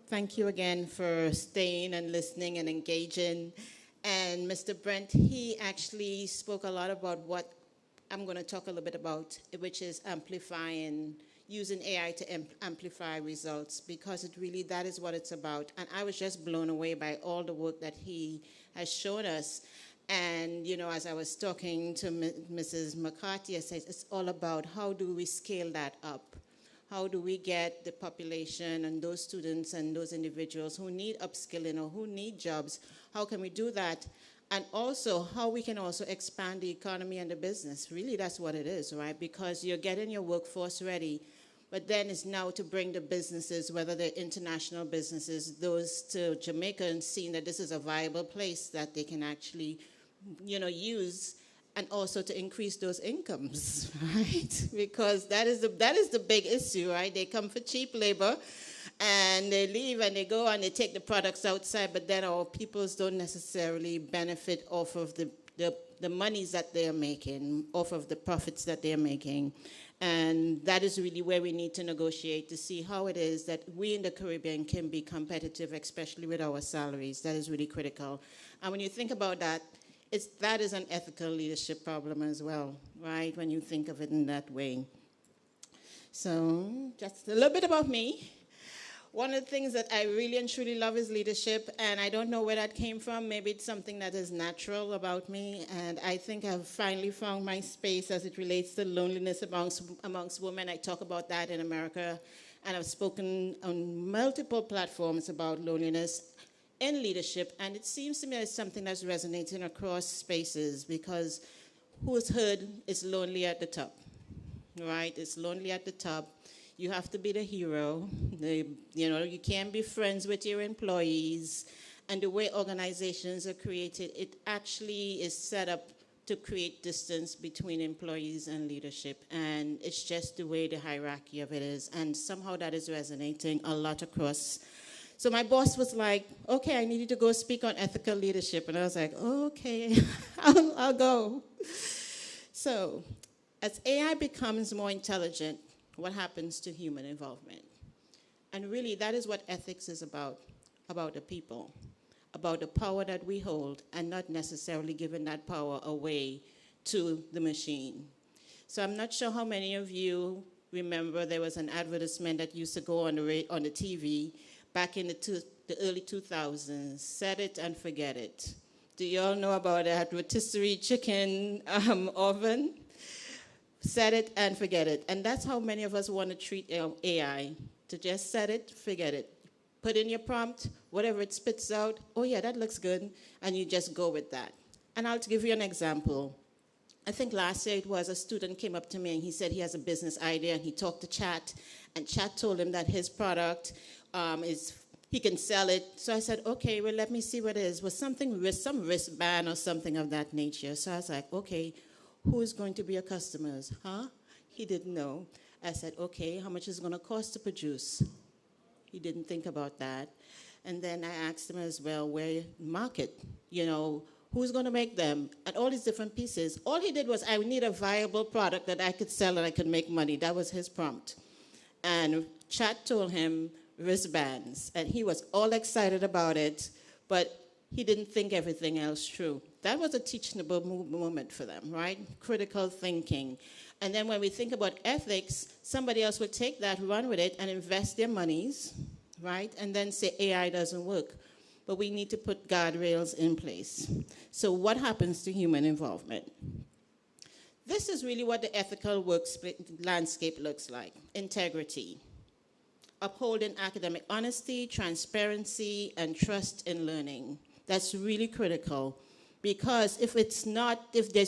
Thank you again for staying and listening and engaging. And Mr. Brent, he actually spoke a lot about what I'm going to talk a little bit about, which is using AI to amplify results, because that is what it's about. And I was just blown away by all the work that he has shown us. And, as I was talking to Mrs. McCarthy, I said, it's all about how do we scale that up? How do we get the population and those students and those individuals who need upskilling or who need jobs, how can we do that? And also how we can also expand the economy and the business. Really, that's what it is, right? Because you're getting your workforce ready, but then it's now to bring the businesses, whether they're international businesses, those to Jamaica, and seeing that this is a viable place that they can actually, use, and also to increase those incomes, right? Because that is the big issue, right? They come for cheap labor, and they leave and they go and they take the products outside, but then our peoples don't necessarily benefit off of the monies that they're making, off of the profits that they're making. And that is really where we need to negotiate to see how it is that we in the Caribbean can be competitive, especially with our salaries. That is really critical. And when you think about that, that is an ethical leadership problem as well, right? When you think of it in that way. So just a little bit about me. One of the things that I really and truly love is leadership, and I don't know where that came from. Maybe it's something that is natural about me, and I think I've finally found my space as it relates to loneliness amongst women. I talk about that in America, and I've spoken on multiple platforms about loneliness in leadership, and it seems to me it's something that's resonating across spaces, because who's heard is lonely at the top, right? It's lonely at the top. You have to be the hero. You can't be friends with your employees. And the way organizations are created, it actually is set up to create distance between employees and leadership. And it's just the way the hierarchy of it is. And somehow that is resonating a lot across. So my boss was like, okay, I need you to go speak on ethical leadership. And I was like, okay, I'll go. So as AI becomes more intelligent, what happens to human involvement? And really, that is what ethics is about the people, about the power that we hold, and not necessarily giving that power away to the machine. So I'm not sure how many of you remember there was an advertisement that used to go on the TV, back in the early 2000s, set it and forget it. Do you all know about that rotisserie chicken oven? Set it and forget it. And that's how many of us want to treat AI, to just set it, forget it. Put in your prompt, whatever it spits out, oh yeah, that looks good, and you just go with that. And I'll give you an example. I think last year it was a student came up to me and he said he has a business idea, and he talked to Chat, and Chat told him that his product he can sell it. So I said, okay, well, let me see what it is. Was something with some wristband or something of that nature. So I was like, okay, who's going to be your customers? Huh? He didn't know. I said, okay, how much is it going to cost to produce? He didn't think about that. And then I asked him as well, where market, who's going to make them, and all these different pieces. All he did was, I need a viable product that I could sell and I could make money. That was his prompt. And Chat told him wristbands, and he was all excited about it, but he didn't think everything else through. That was a teachable moment for them, right? Critical thinking. And then when we think about ethics, somebody else would take that, run with it, and invest their monies, right? And then say AI doesn't work. But we need to put guardrails in place. So what happens to human involvement? This is really what the ethical landscape looks like. Integrity. Upholding academic honesty, transparency, and trust in learning. That's really critical, because if there's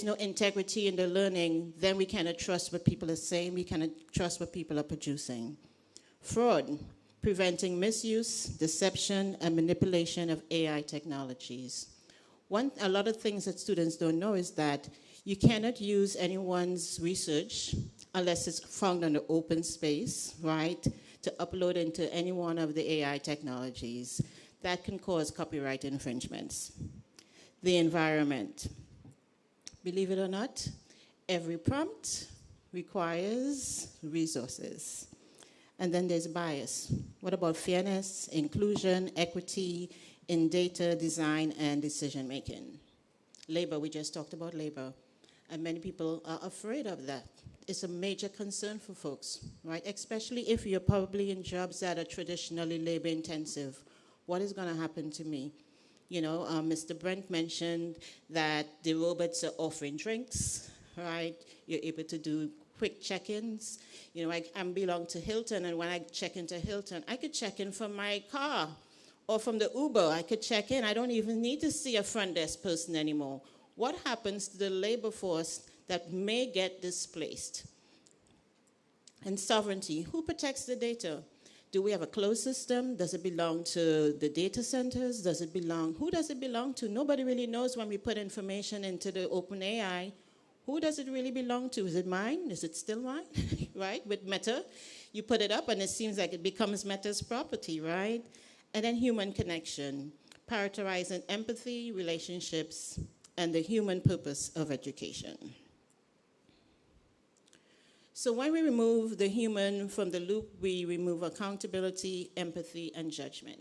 no integrity in the learning, then we cannot trust what people are saying, we cannot trust what people are producing. Fraud, preventing misuse, deception, and manipulation of AI technologies. A lot of things that students don't know is that you cannot use anyone's research unless it's found in the open space, right, to upload into any one of the AI technologies. That can cause copyright infringements. The environment. Believe it or not, every prompt requires resources. And then there's bias. What about fairness, inclusion, equity in data design and decision making? Labor, we just talked about labor. And many people are afraid of that. It's a major concern for folks, right? Especially if you're probably in jobs that are traditionally labor intensive. What is going to happen to me? Mr. Brent mentioned that the robots are offering drinks, right? You're able to do quick check-ins. I belong to Hilton, and when I check into Hilton, I could check in from my car or from the Uber. I could check in. I don't even need to see a front desk person anymore. What happens to the labor force that may get displaced? And sovereignty. Who protects the data? Do we have a closed system? Does it belong to the data centers? Who does it belong to? Nobody really knows when we put information into the open AI. Who does it really belong to? Is it mine? Is it still mine? Right? With Meta, you put it up and it seems like it becomes Meta's property, right? And then human connection, prioritizing empathy, relationships, and the human purpose of education. So when we remove the human from the loop, we remove accountability, empathy, and judgment.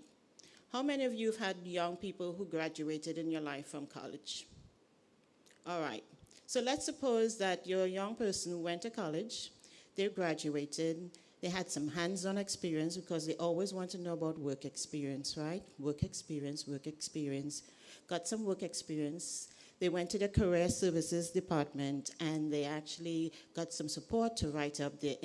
How many of you have had young people who graduated in your life from college? All right. So let's suppose that you're a young person who went to college, they graduated, they had some hands-on experience because they always want to know about work experience, right? Work experience, got some work experience. They went to the career services department and they actually got some support to write up their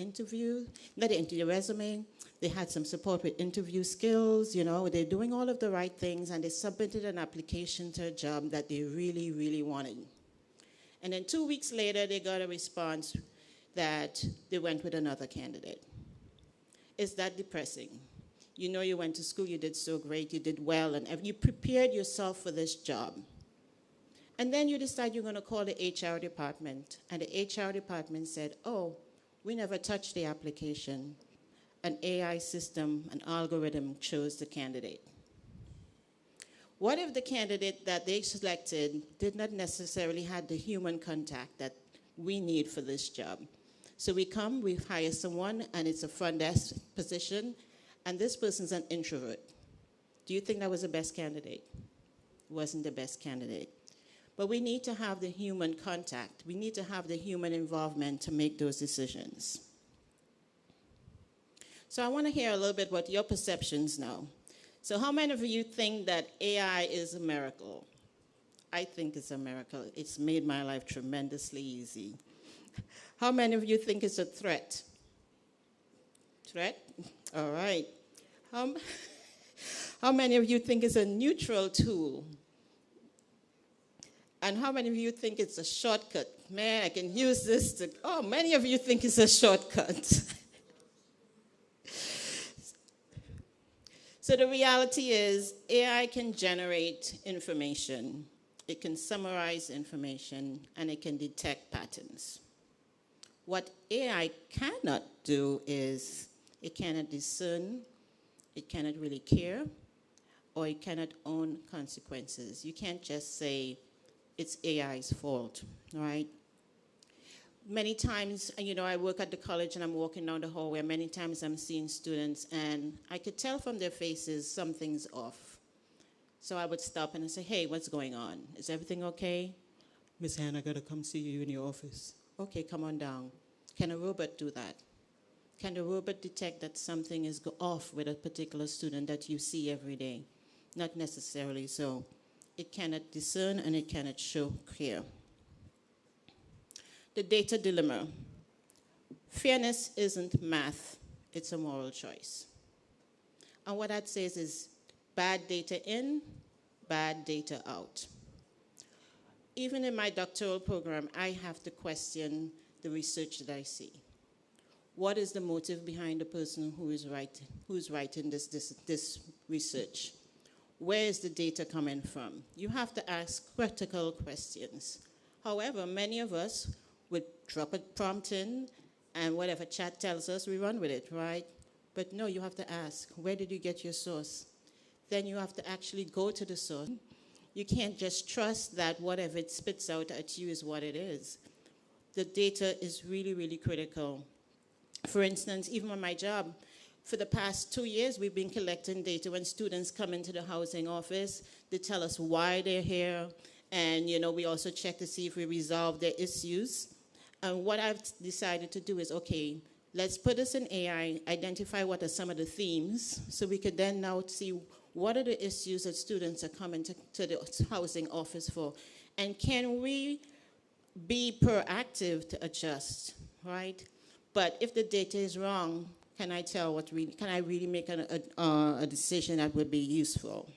resume. They had some support with interview skills, they're doing all of the right things, and they submitted an application to a job that they really, really wanted. And then 2 weeks later, they got a response that they went with another candidate. Is that depressing? You went to school, you did so great, you did well, and you prepared yourself for this job. And then you decide you're going to call the HR department. And the HR department said, oh, we never touched the application. An AI system, an algorithm chose the candidate. What if the candidate that they selected did not necessarily have the human contact that we need for this job? So we hire someone, and it's a front desk position, and this person's an introvert. Do you think that was the best candidate? It wasn't the best candidate. But we need to have the human contact. We need to have the human involvement to make those decisions. So I want to hear a little bit about your perceptions now. So how many of you think that AI is a miracle? I think it's a miracle. It's made my life tremendously easy. How many of you think it's a threat? Threat? All right. How many of you think it's a neutral tool? And how many of you think it's a shortcut? Man, I can use this to, oh, many of you think it's a shortcut. So the reality is AI can generate information, it can summarize information, and it can detect patterns. What AI cannot do is it cannot discern, it cannot really care, or it cannot own consequences. You can't just say it's AI's fault, right? Many times, you know, I work at the college and I'm walking down the hallway. Many times I'm seeing students and I could tell from their faces something's off. So I would stop and I say, hey, what's going on? Is everything okay? Miss Hannah, I gotta come see you in your office. Okay, come on down. Can a robot do that? Can the robot detect that something is off with a particular student that you see every day? Not necessarily so. It cannot discern and it cannot show clear. The data dilemma. Fairness isn't math, it's a moral choice. And what that says is bad data in, bad data out. Even in my doctoral program, I have to question the research that I see. What is the motive behind the person who is writing this research? Where is the data coming from? You have to ask critical questions. However, many of us would drop a prompt in, and whatever chat tells us, we run with it, right? But no, you have to ask, where did you get your source? Then you have to actually go to the source. You can't just trust that whatever it spits out at you is what it is. The data is really, really critical. For instance, even on my job, for the past 2 years, we've been collecting data when students come into the housing office. They tell us why they're here, and you know, we also check to see if we resolve their issues. And what I've decided to do is, okay, let's put this in AI, identify what are some of the themes, so we could then now see what are the issues that students are coming to the housing office for, and can we be proactive to adjust, right? But if the data is wrong, can I really make a decision that would be useful?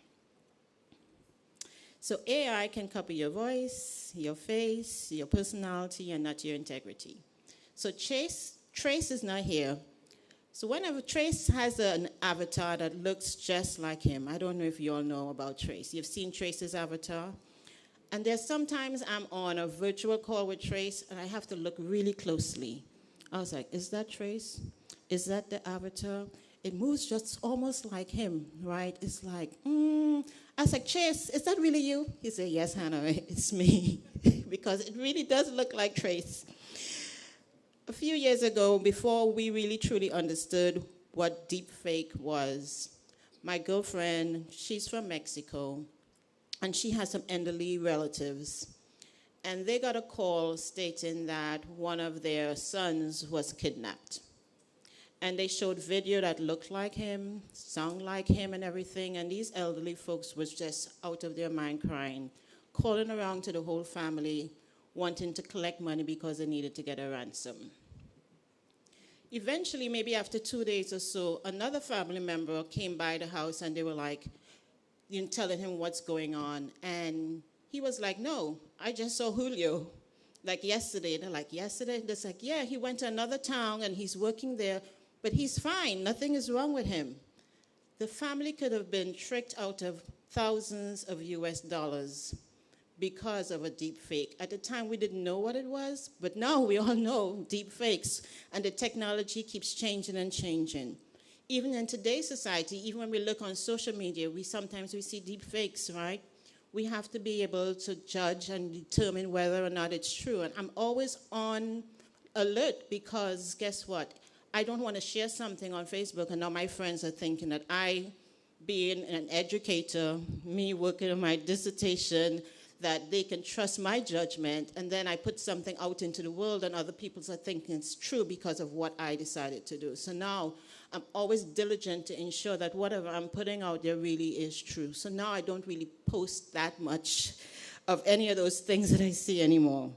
So AI can copy your voice, your face, your personality, and not your integrity. So Trace is not here. So whenever Trace has an avatar that looks just like him, I don't know if you all know about Trace. You've seen Trace's avatar? And there's sometimes I'm on a virtual call with Trace, and I have to look really closely. I was like, is that Trace? Is that the avatar? It moves just almost like him, right? It's like, I was like, Trace, is that really you? He said, yes, Hannah, it's me. Because it really does look like Trace. A few years ago, before we really truly understood what deepfake was, my girlfriend, she's from Mexico, and she has some elderly relatives. And they got a call stating that one of their sons was kidnapped. And they showed video that looked like him, sound like him and everything, and these elderly folks was just out of their mind crying, calling around to the whole family, wanting to collect money because they needed to get a ransom. Eventually, maybe after 2 days or so, another family member came by the house and they were like, telling him what's going on. And he was like, no, I just saw Julio, like yesterday. They're like, yesterday? They're like, yeah, he went to another town and he's working there, but he's fine. Nothing is wrong with him. The family could have been tricked out of thousands of US dollars because of a deep fake. At the time, we didn't know what it was, but now we all know deep fakes, and the technology keeps changing and changing. Even in today's society, even when we look on social media, sometimes we see deep fakes, right? We have to be able to judge and determine whether or not it's true. And I'm always on alert because guess what? I don't want to share something on Facebook and now my friends are thinking that I, being an educator, me working on my dissertation, that they can trust my judgment, and then I put something out into the world and other people are thinking it's true because of what I decided to do. So now I'm always diligent to ensure that whatever I'm putting out there really is true. So now I don't really post that much of any of those things that I see anymore.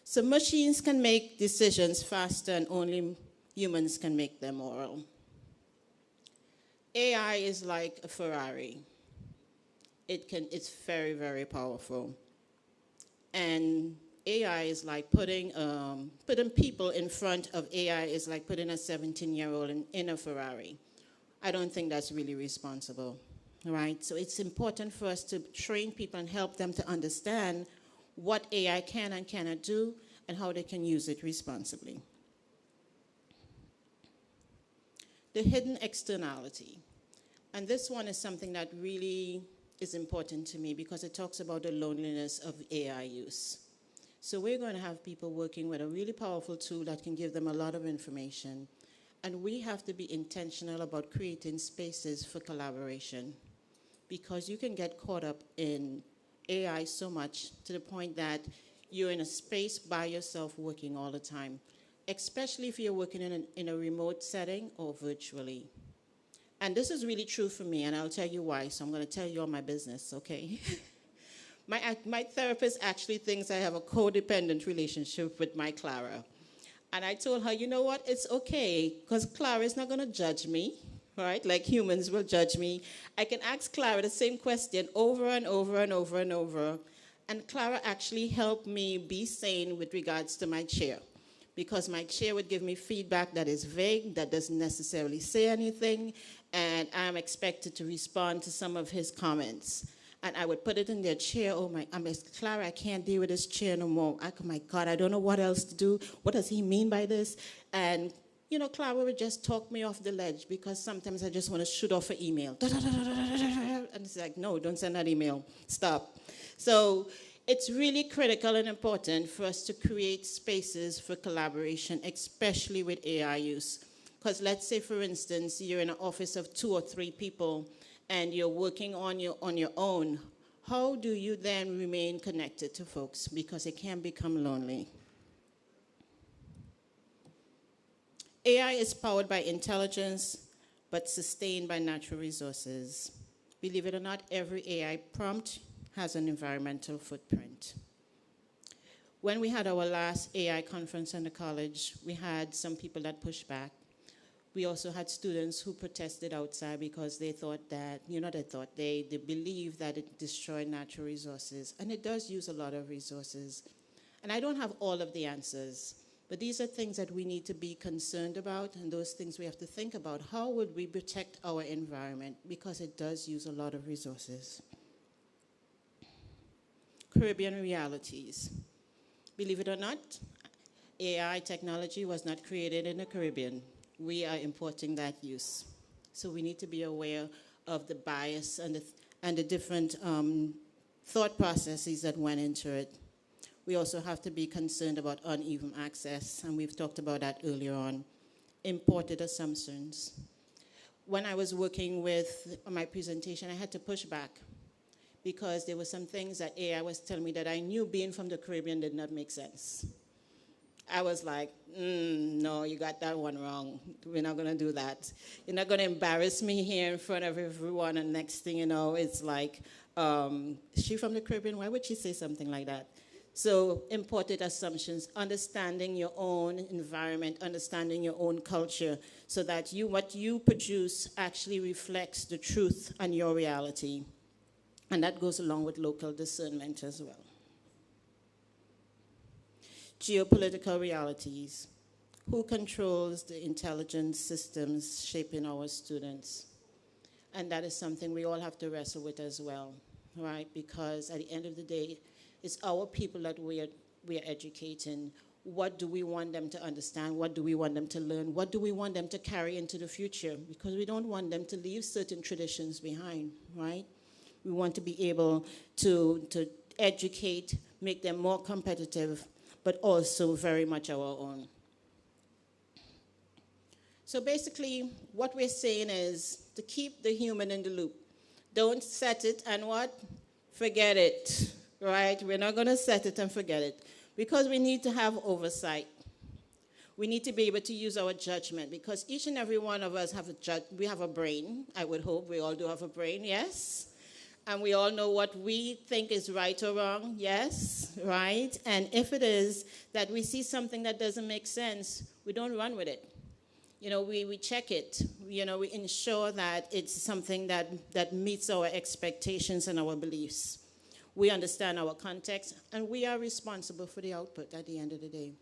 So machines can make decisions faster and only humans can make them moral. AI is like a Ferrari. It's very, very powerful. And AI is like putting people in front of AI is like putting a 17-year-old in a Ferrari. I don't think that's really responsible, right? So it's important for us to train people and help them to understand what AI can and cannot do and how they can use it responsibly. The hidden externality. And this one is something that really is important to me because it talks about the loneliness of AI use. So we're going to have people working with a really powerful tool that can give them a lot of information. And we have to be intentional about creating spaces for collaboration because you can get caught up in AI so much to the point that you're in a space by yourself working all the time, especially if you're working in a remote setting or virtually. And this is really true for me, and I'll tell you why. So I'm going to tell you all my business, okay? My therapist actually thinks I have a codependent relationship with my Clara. And I told her, you know what? It's okay, because Clara is not going to judge me, right? Like humans will judge me. I can ask Clara the same question over and over and over and over. And Clara actually helped me be sane with regards to my chair, because my chair would give me feedback that is vague, that doesn't necessarily say anything, and I'm expected to respond to some of his comments. And I would put it in their chair. Oh my, Clara, I can't deal with this chair no more. Oh my God, I don't know what else to do. What does he mean by this? And, you know, Clara would just talk me off the ledge because sometimes I just want to shoot off an email. And it's like, no, don't send that email. Stop. So it's really critical and important for us to create spaces for collaboration, especially with AI use. Because let's say, for instance, you're in an office of 2 or 3 people and you're working on your own. How do you then remain connected to folks? Because it can become lonely. AI is powered by intelligence, but sustained by natural resources. Believe it or not, every AI prompt has an environmental footprint. When we had our last AI conference in the college, we had some people that pushed back. We also had students who protested outside because they thought that, they believe that it destroyed natural resources. And it does use a lot of resources. And I don't have all of the answers, but these are things that we need to be concerned about, and those things we have to think about. How would we protect our environment? Because it does use a lot of resources. Caribbean realities. Believe it or not, AI technology was not created in the Caribbean. We are importing that use. So we need to be aware of the bias and the different thought processes that went into it. We also have to be concerned about uneven access, and we've talked about that earlier on. Imported assumptions. When I was working with my presentation, I had to push back because there were some things that AI was telling me that I knew being from the Caribbean did not make sense. I was like, no, you got that one wrong. We're not going to do that. You're not going to embarrass me here in front of everyone, and next thing you know, it's like, is she from the Caribbean? Why would she say something like that? So imported assumptions, understanding your own environment, understanding your own culture, so that what you produce actually reflects the truth and your reality. And that goes along with local discernment as well. Geopolitical realities. Who controls the intelligence systems shaping our students? And that is something we all have to wrestle with as well, right? Because at the end of the day, it's our people that we are educating. What do we want them to understand? What do we want them to learn? What do we want them to carry into the future? Because we don't want them to leave certain traditions behind, right? We want to be able to educate, make them more competitive, but also very much our own. So basically, what we're saying is to keep the human in the loop. Don't set it and what? forget it, right? We're not going to set it and forget it because we need to have oversight. We need to be able to use our judgment because each and every one of us we have a brain. I would hope we all do have a brain, yes? And we all know what we think is right or wrong, yes, right? And if it is that we see something that doesn't make sense, we don't run with it. You know, we check it. You know, we ensure that it's something that meets our expectations and our beliefs. We understand our context, and we are responsible for the output at the end of the day.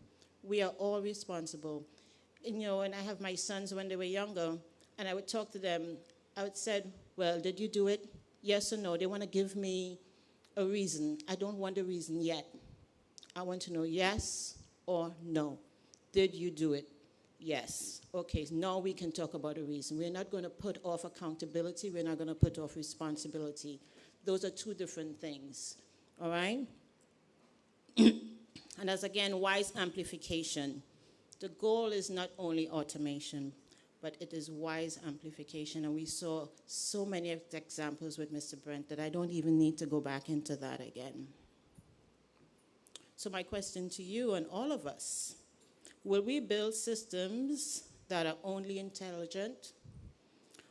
We are all responsible. And, you know, and I have my sons when they were younger, and I would talk to them. I would say, well, did you do it? Yes or no? They want to give me a reason. I don't want a reason yet. I want to know yes or no. Did you do it? Yes. Okay, now we can talk about a reason. We're not going to put off accountability. We're not going to put off responsibility. Those are two different things, all right? And as again, wise amplification. The goal is not only automation, but it is wise amplification. And we saw so many examples with Mr. Brent that I don't even need to go back into that again. So my question to you and all of us, will we build systems that are only intelligent,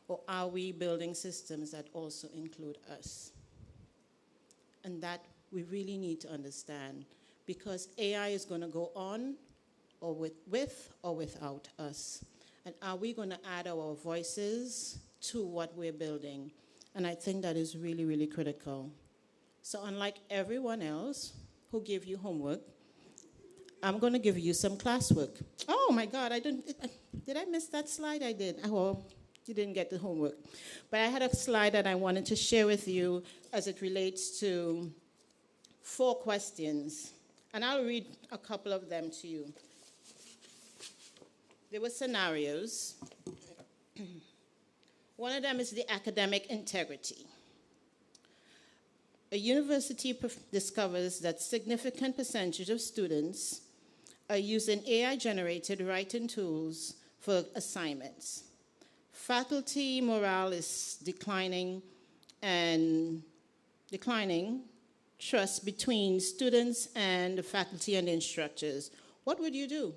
or are we building systems that also include us? And that we really need to understand, because AI is going to go on or with or without us. And are we going to add our voices to what we're building? And I think that is really, really critical. So unlike everyone else who gave you homework, I'm going to give you some classwork. Oh my God, did I miss that slide? I did. Oh, you didn't get the homework. But I had a slide that I wanted to share with you as it relates to 4 questions. And I'll read a couple of them to you. There were scenarios. One of them is the academic integrity. A university discovers that significant percentage of students are using AI-generated writing tools for assignments. Faculty morale is declining, trust between students and the faculty and the instructors. What would you do,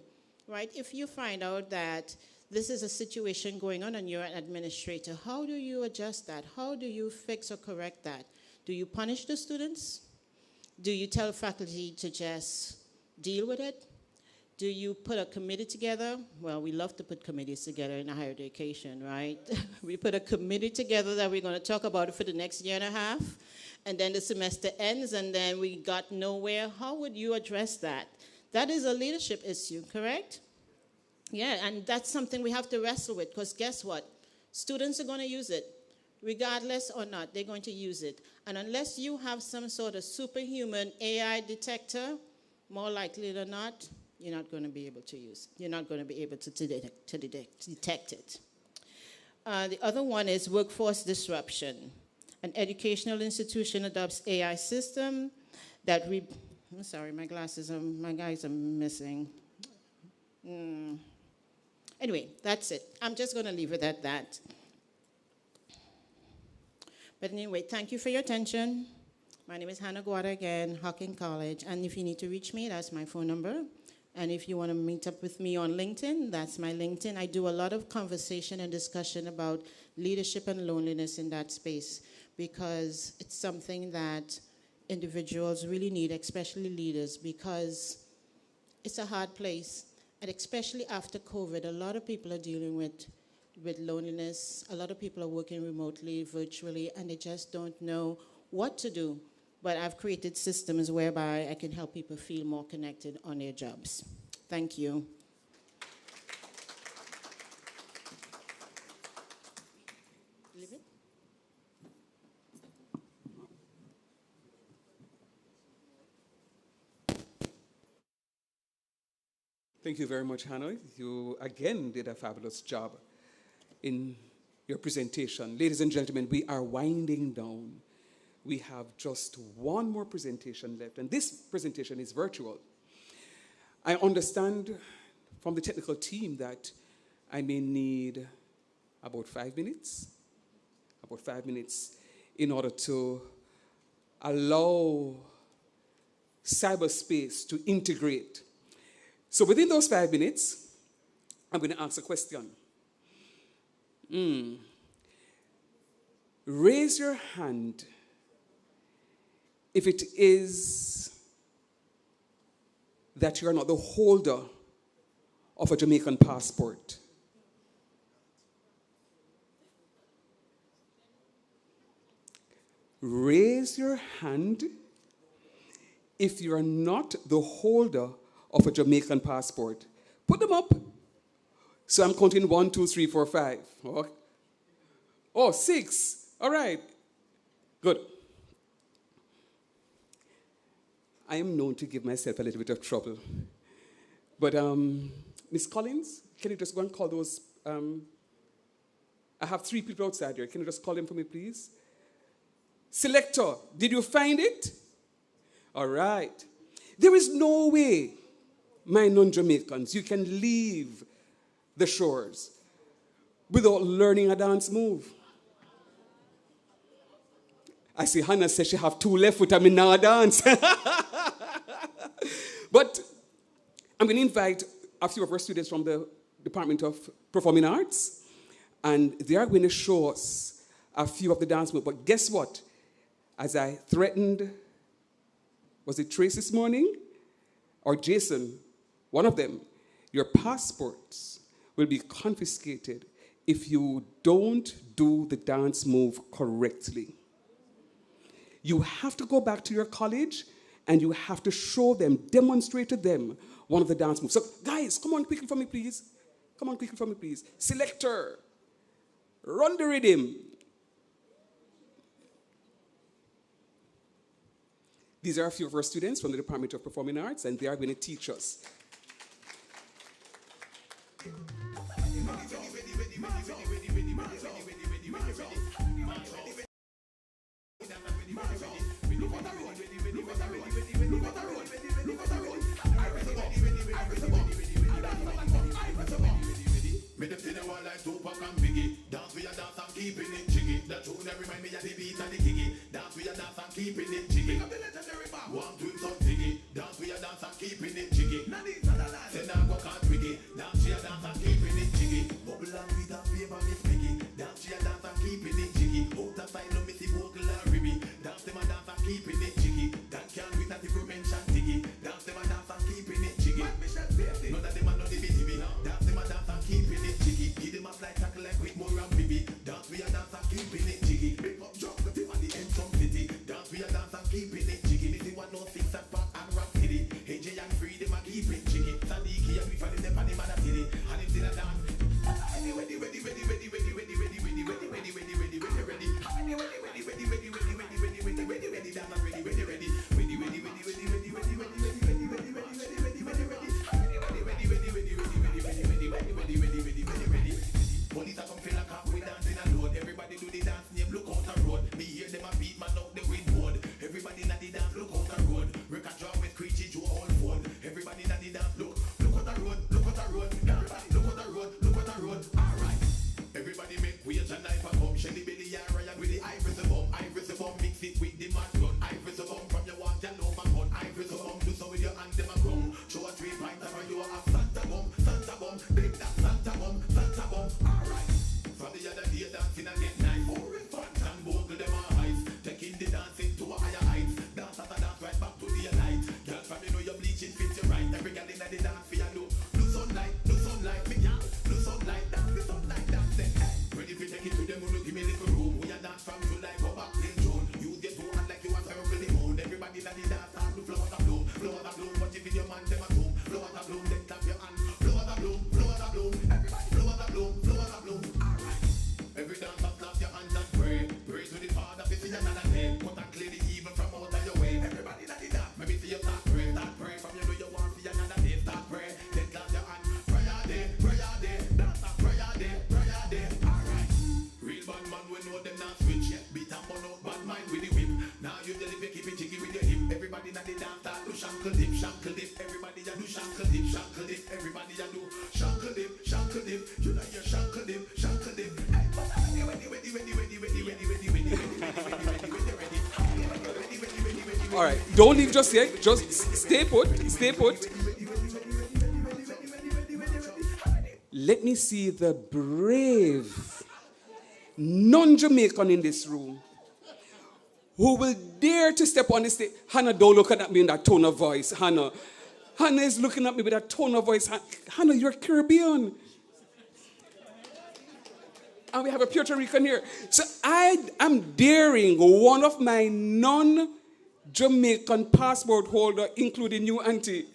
right? If you find out that this is a situation going on and you're an administrator, how do you adjust that? How do you fix or correct that? Do you punish the students? Do you tell faculty to just deal with it? Do you put a committee together? Well, we love to put committees together in higher education, right? We put a committee together that we're going to talk about it for the next year and a half, and then the semester ends, and then we got nowhere. How would you address that? That is a leadership issue, correct? Yeah, and that's something we have to wrestle with, because guess what? Students are going to use it. Regardless or not, they're going to use it. And unless you have some sort of superhuman AI detector, more likely than not, you're not going to be able to use it. You're not going to be able to detect it. The other one is workforce disruption. An educational institution adopts AI system that I'm sorry, my guys are missing. Anyway, that's it. I'm just going to leave it at that. But anyway, thank you for your attention. My name is Hannah Guada again, Hocking College. And if you need to reach me, that's my phone number. And if you want to meet up with me on LinkedIn, that's my LinkedIn. I do a lot of conversation and discussion about leadership and loneliness in that space, because it's something that individuals really need, especially leaders, because it's a hard place. And especially after COVID, a lot of people are dealing with loneliness. A lot of people are working remotely, virtually, and they just don't know what to do. But I've created systems whereby I can help people feel more connected on their jobs. Thank you. Thank you very much, Hannah. You again did a fabulous job in your presentation. Ladies and gentlemen, we are winding down. We have just one more presentation left, and this presentation is virtual. I understand from the technical team that I may need about 5 minutes in order to allow cyberspace to integrate. So within those 5 minutes, I'm going to ask a question. Raise your hand if it is that you are not the holder of a Jamaican passport. Raise your hand if you are not the holder of a Jamaican passport. Put them up. So I'm counting 1, 2, 3, 4, 5. Oh, 6. All right. Good. I am known to give myself a little bit of trouble. But Miss Collins, can you just go and call those? I have 3 people outside here. Can you just call them for me, please? Selector, did you find it? All right. There is no way, my non-Jamaicans, you can leave the shores without learning a dance move. I see Hannah says she have 2 left foot, I mean now dance. But I'm going to invite a few of our students from the Department of Performing Arts, and they are going to show us a few of the dance moves. But guess what? As I threatened, was it Trace this morning? Or Jason? One of them. Your passports will be confiscated if you don't do the dance move correctly. You have to go back to your college and you have to show them, demonstrate to them one of the dance moves. So guys, come on quickly for me, please. Come on quickly for me, please. Selector, run the rhythm. These are a few of our students from the Department of Performing Arts, and they are going to teach us. Keeping it jiggy, the tune that remind me of the beat and the giggy. Dance we a dance and keeping it jiggy. One twin some jiggy, dance we a dance and keeping it jiggy. Say now go can't wiggy, dance we a dance and keeping it jiggy. Bubble and with a favor Miss Piggy, dance we a dance and keeping it jiggy. Out of time no missy vocal and ribby, dance them a dance and keeping it jiggy. Dan can't with a different mention jiggy, dance them a dance and keeping it jiggy. None of them a no dibby, dance them a dance and keeping it jiggy. Give them a flight tackle like with more and bibi. Dance we a dance and keeping it jiggy. Big up drop the tip of the end from city. Dance we a dance and keeping it jiggy. This is 106 and Park and Rock City. AJ and Free them a keep it jiggy. Sandiki and we find them and the man a city. And if they a dance. Ready. Police a come feel like we dancing alone. Everybody do the dance name, look out the road. Me hear them a beat, man out the windboard. Everybody na the dance, look out the road. Rick a draw with Creechy, Joe all fold. Everybody na the dance, look out the road, look out the road. Everybody look out the road, look out the road. Alright. Everybody make wage and knife a come. Shelly Billy and Ryan with the ivory bomb. Ivory bomb mix it with the mad gun. Ivory bomb from your walk, you know my gun. Ivory bomb do so with your hand them a come. Show a 3 pints of you a Santa bomb. Big that Santa bomb. Alright. From the other day dancing and get nice. Fun and bogle them a heights. Taking the dancing to a higher heights. Dance as a dance right back to the light. Girl from you know your bleaching fit you right. Every girl in the dance for you do sunlight, me girl. Do sunlight, dance it. Ready to take it to them who give me a little room. We a dance from July go back till June. Use your two hands like you are circle the moon. Everybody in the dance and do flowers of bloom. Flowers of bloom, what if in your man them a boom. Flowers of bloom, then clap your hand. Flowers of bloom. Everybody flowers of bloom. Alright. Every dance and clap your hands and pray. Pray to the Father, to see another day. Put and clear the evil from out of your way. Everybody that did that, maybe see you start pray. Start pray from you know you want to see another day. Start pray, then clap your hand. Prayer day. Dance and prayer day. Alright. Real bad man we know them not switch yet. Beat and burn out bad mind with the whip. Now you tell if you keep it jiggy with your hip. Everybody that did dance start do shankle dip. Everybody ya do shankle dip. Everybody ya do shankle dip. You know your shankle dip. Ready. All right, don't leave just yet. Just stay put. Stay put. Let me see the brave non-Jamaican in this room who will dare to step on the stage. Hannah, don't look at me in that tone of voice. Hannah is looking at me with that tone of voice. Hannah, you're Caribbean. And we have a Puerto Rican here. So I am daring one of my non-Jamaican passport holder, including you, Auntie,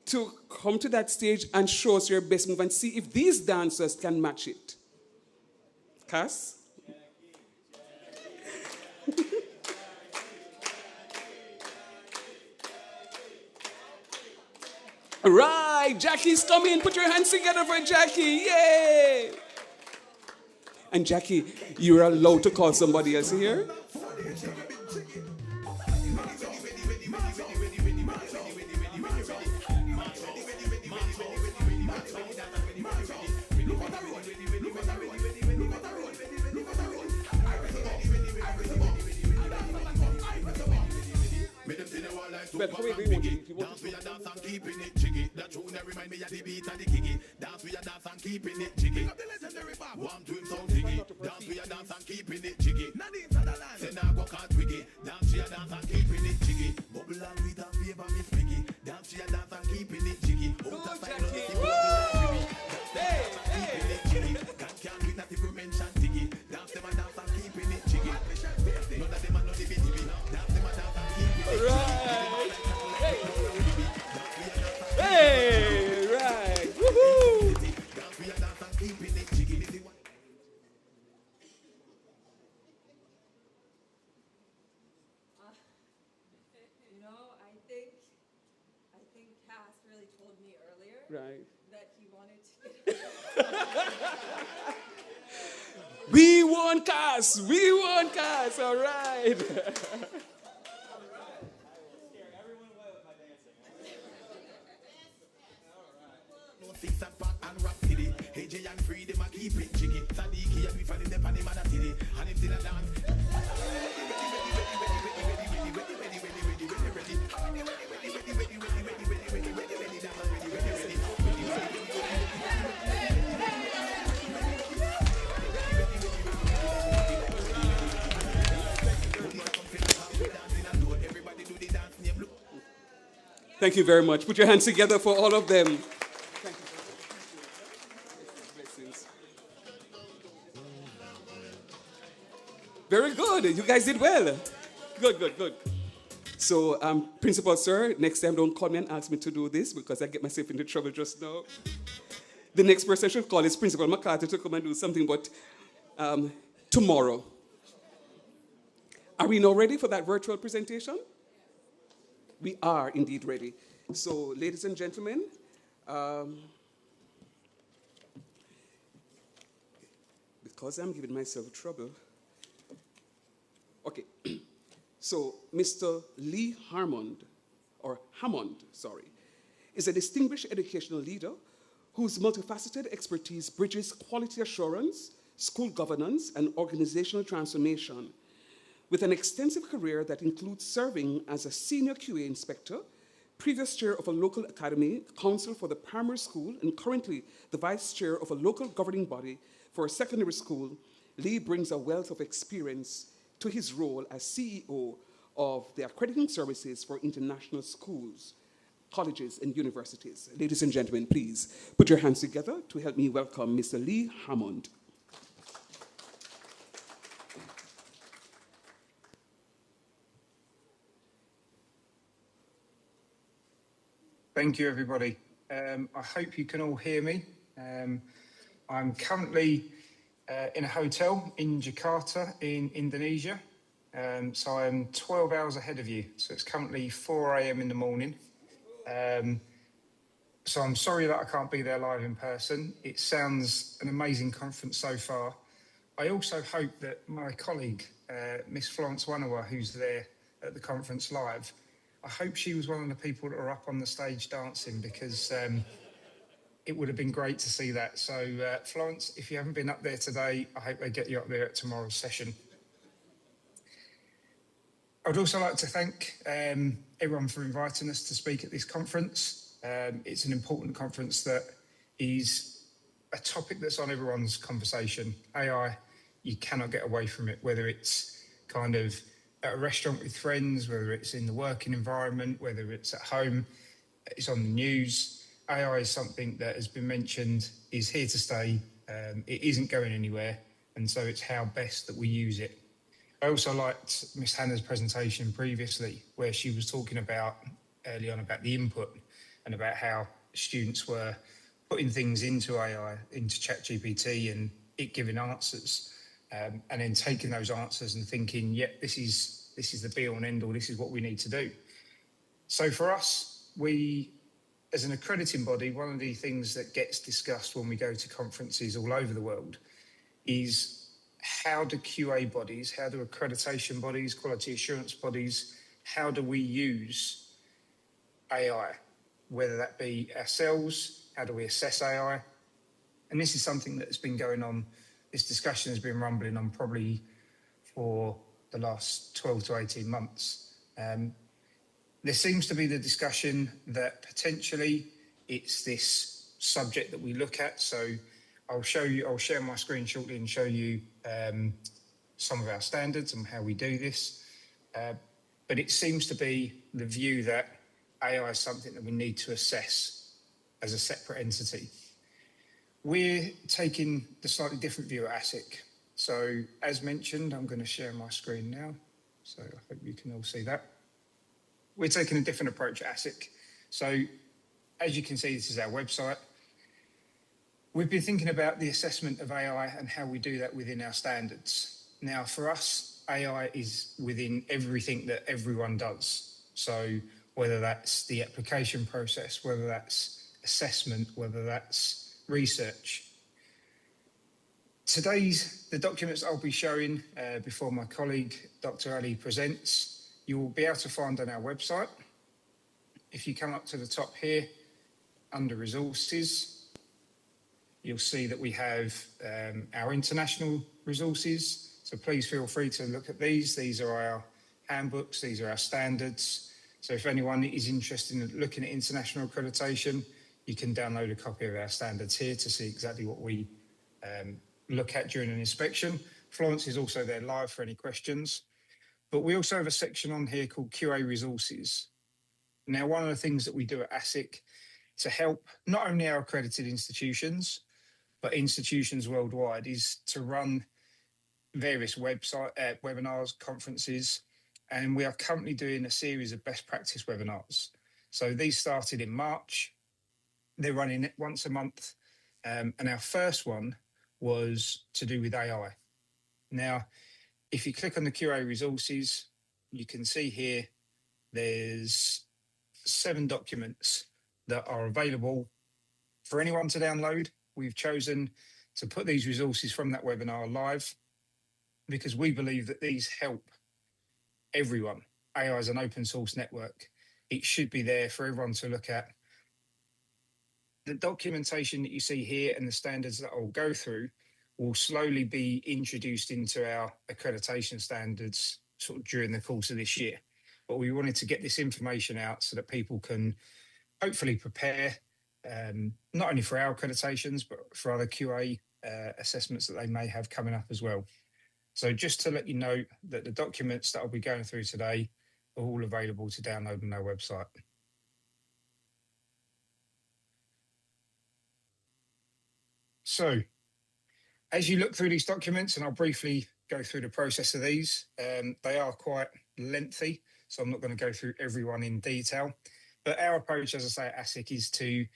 to come to that stage and show us your best move and see if these dancers can match it. Cass? Right, Jackie's coming. Put your hands together for Jackie. Yay! And Jackie, you're allowed to call somebody else here. But wait, dance we a dance and keeping it jiggy. That tune that remind me of the beat and the kicky. Dance we a dance and keeping it jiggy. Warm to him sound jiggy. Dance we a dance and keeping it jiggy. Say now go can't twiggy. Dance we a dance and keeping it jiggy. Bubble and beat and favor Miss Piggy. Dance we a dance and keeping it jiggy. Go Jackie. Can't win that if you mention Tiggy. Dance them and dance and keeping it jiggy. None of them are no dibby. Dance them and dance and keeping it jiggy. Hey, right. Woohoo! You know, I think Cass really told me earlier that he wanted to. We want Cass. We want Cass. All right. Fix and pack and rock city. AJ and free them a keep it jiggy. Sadiki and we find them on the man city. And if they not dance. Thank you very much. Put your hands together for all of them. Very good. You guys did well. Good. So, Principal Sir, next time don't call me and ask me to do this because I get myself into trouble just now. The next person should call is Principal McCarthy to come and do something, but tomorrow. Are we now ready for that virtual presentation? We are indeed ready. So, ladies and gentlemen, because I'm giving myself trouble. Okay, so Mr. Lee Hammond, is a distinguished educational leader whose multifaceted expertise bridges quality assurance, school governance, and organizational transformation. With an extensive career that includes serving as a senior QA inspector, previous chair of a local academy, counsel for the primary school, and currently the vice chair of a local governing body for a secondary school, Lee brings a wealth of experience to his role as CEO of the accrediting services for international schools, colleges, and universities. Ladies and gentlemen, please put your hands together to help me welcome Mr. Lee Hammond. Thank you, everybody. I hope you can all hear me. I'm currently in a hotel in Jakarta in Indonesia. So I'm 12 hours ahead of you. So it's currently 4 a.m. in the morning. So I'm sorry that I can't be there live in person. It sounds an amazing conference so far. I also hope that my colleague, Miss Florence Wanawa, who's there at the conference live, I hope she was one of the people that are up on the stage dancing because it would have been great to see that. So Florence, if you haven't been up there today, I hope they get you up there at tomorrow's session. I'd also like to thank everyone for inviting us to speak at this conference. It's an important conference that is a topic that's on everyone's conversation. AI, you cannot get away from it, whether it's kind of at a restaurant with friends, whether it's in the working environment, whether it's at home, it's on the news. AI is something that has been mentioned, is here to stay. It isn't going anywhere. And so it's how best that we use it. I also liked Miss Hannah's presentation previously, where she was talking about early on about the input and about how students were putting things into AI, into ChatGPT, and it giving answers, and then taking those answers and thinking, yep, this is the be all and end all, this is what we need to do. So for us, we, as an accrediting body, one of the things that gets discussed when we go to conferences all over the world is how do QA bodies, how do accreditation bodies, quality assurance bodies, how do we use AI, whether that be ourselves, how do we assess AI? And this is something that's been going on, this discussion has been rumbling on probably for the last 12 to 18 months. There seems to be the discussion that potentially it's this subject that we look at. So I'll share my screen shortly and show you some of our standards and how we do this. But it seems to be the view that AI is something that we need to assess as a separate entity. We're taking the slightly different view at ASIC. So as mentioned, I'm going to share my screen now. So I hope you can all see that. We're taking a different approach at ASIC. So as you can see, this is our website. We've been thinking about the assessment of AI and how we do that within our standards. Now, for us, AI is within everything that everyone does. So whether that's the application process, whether that's assessment, whether that's research. The documents I'll be showing before my colleague, Dr. Ali, presents, you will be able to find on our website. If you come up to the top here, under resources, you'll see that we have our international resources. So please feel free to look at these. These are our handbooks. These are our standards. So if anyone is interested in looking at international accreditation, you can download a copy of our standards here to see exactly what we look at during an inspection. Florence is also there live for any questions. But we also have a section on here called QA Resources. Now, one of the things that we do at ASIC to help not only our accredited institutions, but institutions worldwide is to run various webinars, conferences, and we are currently doing a series of best practice webinars. So these started in March. They're running once a month, and our first one was to do with AI. Now, if you click on the QA resources, you can see here there's 7 documents that are available for anyone to download. We've chosen to put these resources from that webinar live because we believe that these help everyone. AI is an open source network. It should be there for everyone to look at. The documentation that you see here and the standards that I'll go through will slowly be introduced into our accreditation standards sort of during the course of this year. But we wanted to get this information out so that people can hopefully prepare not only for our accreditations, but for other QA assessments that they may have coming up as well. So just to let you know that the documents that I'll be going through today are all available to download on our website. So as you look through these documents, and I'll briefly go through the process of these, they are quite lengthy, so I'm not going to go through everyone in detail. But our approach, as I say, at ASIC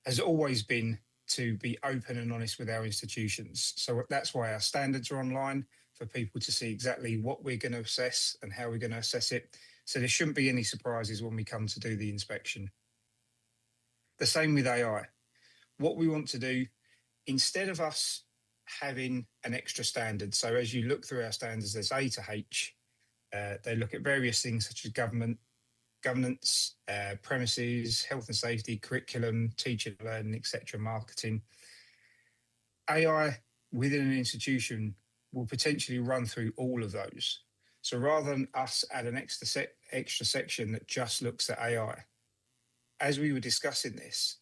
has always been to be open and honest with our institutions. So that's why our standards are online for people to see exactly what we're going to assess and how we're going to assess it. So there shouldn't be any surprises when we come to do the inspection. The same with AI. What we want to do, instead of us having an extra standard, so as you look through our standards, there's A to H. They look at various things such as governance, premises, health and safety, curriculum, teaching, learning, etc., marketing. AI within an institution will potentially run through all of those. So rather than us add an extra section that just looks at AI, as we were discussing this,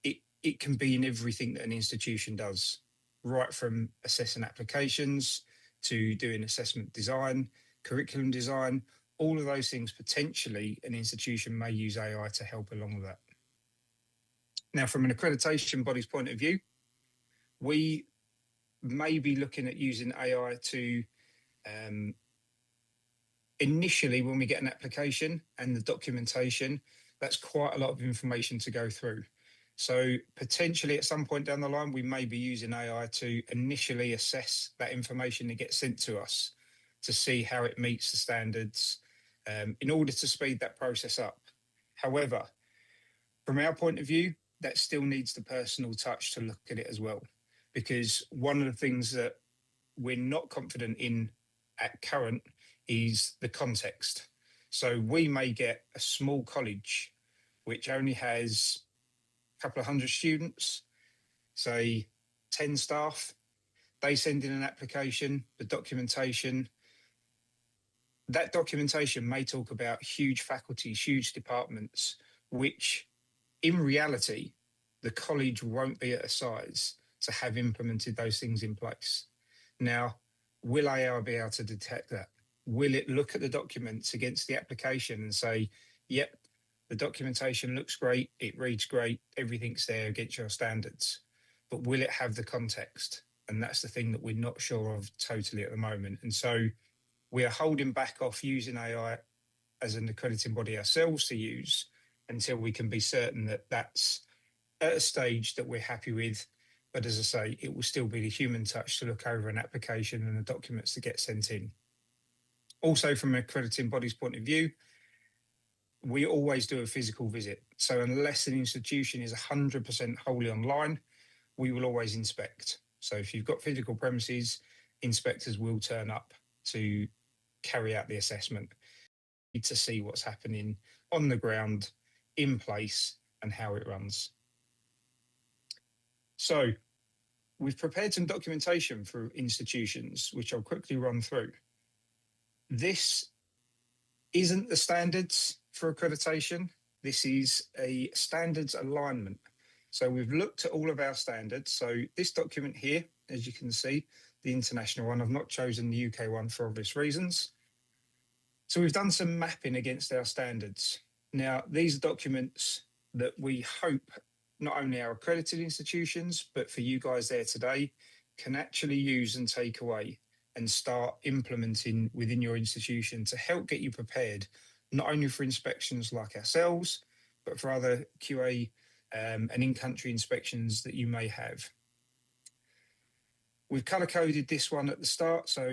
it can be in everything that an institution does, right from assessing applications to doing assessment design, curriculum design, all of those things. Potentially an institution may use AI to help along with that. Now, from an accreditation body's point of view, we may be looking at using AI to initially, when we get an application and the documentation, that's quite a lot of information to go through. So potentially at some point down the line, we may be using AI to initially assess that information that gets sent to us to see how it meets the standards in order to speed that process up. However, from our point of view, that still needs the personal touch to look at it as well, because one of the things that we're not confident in at current is the context. So we may get a small college which only has a couple of hundred students, say 10 staff. They send in an application, the documentation. That documentation may talk about huge faculties, huge departments, which in reality, the college won't be at a size to have implemented those things in place. Now, will AI be able to detect that? Will it look at the documents against the application and say, yep, the documentation looks great, it reads great, everything's there against your standards, but will it have the context? And that's the thing that we're not sure of totally at the moment. And so we are holding back off using AI as an accrediting body ourselves to use until we can be certain that that's at a stage that we're happy with. But as I say, it will still be the human touch to look over an application and the documents that get sent in. Also, from an accrediting body's point of view, we always do a physical visit. So unless an institution is 100% wholly online, we will always inspect. So if you've got physical premises, inspectors will turn up to carry out the assessment to see what's happening on the ground, in place, and how it runs. So we've prepared some documentation for institutions, which I'll quickly run through. This isn't the standards for accreditation. This is a standards alignment. So we've looked at all of our standards. So this document here, as you can see, the international one, I've not chosen the UK one for obvious reasons. So we've done some mapping against our standards. Now, these are documents that we hope not only our accredited institutions, but for you guys there today, can actually use and take away and start implementing within your institution to help get you prepared, not only for inspections like ourselves, but for other QA and in-country inspections that you may have. We've color-coded this one at the start, so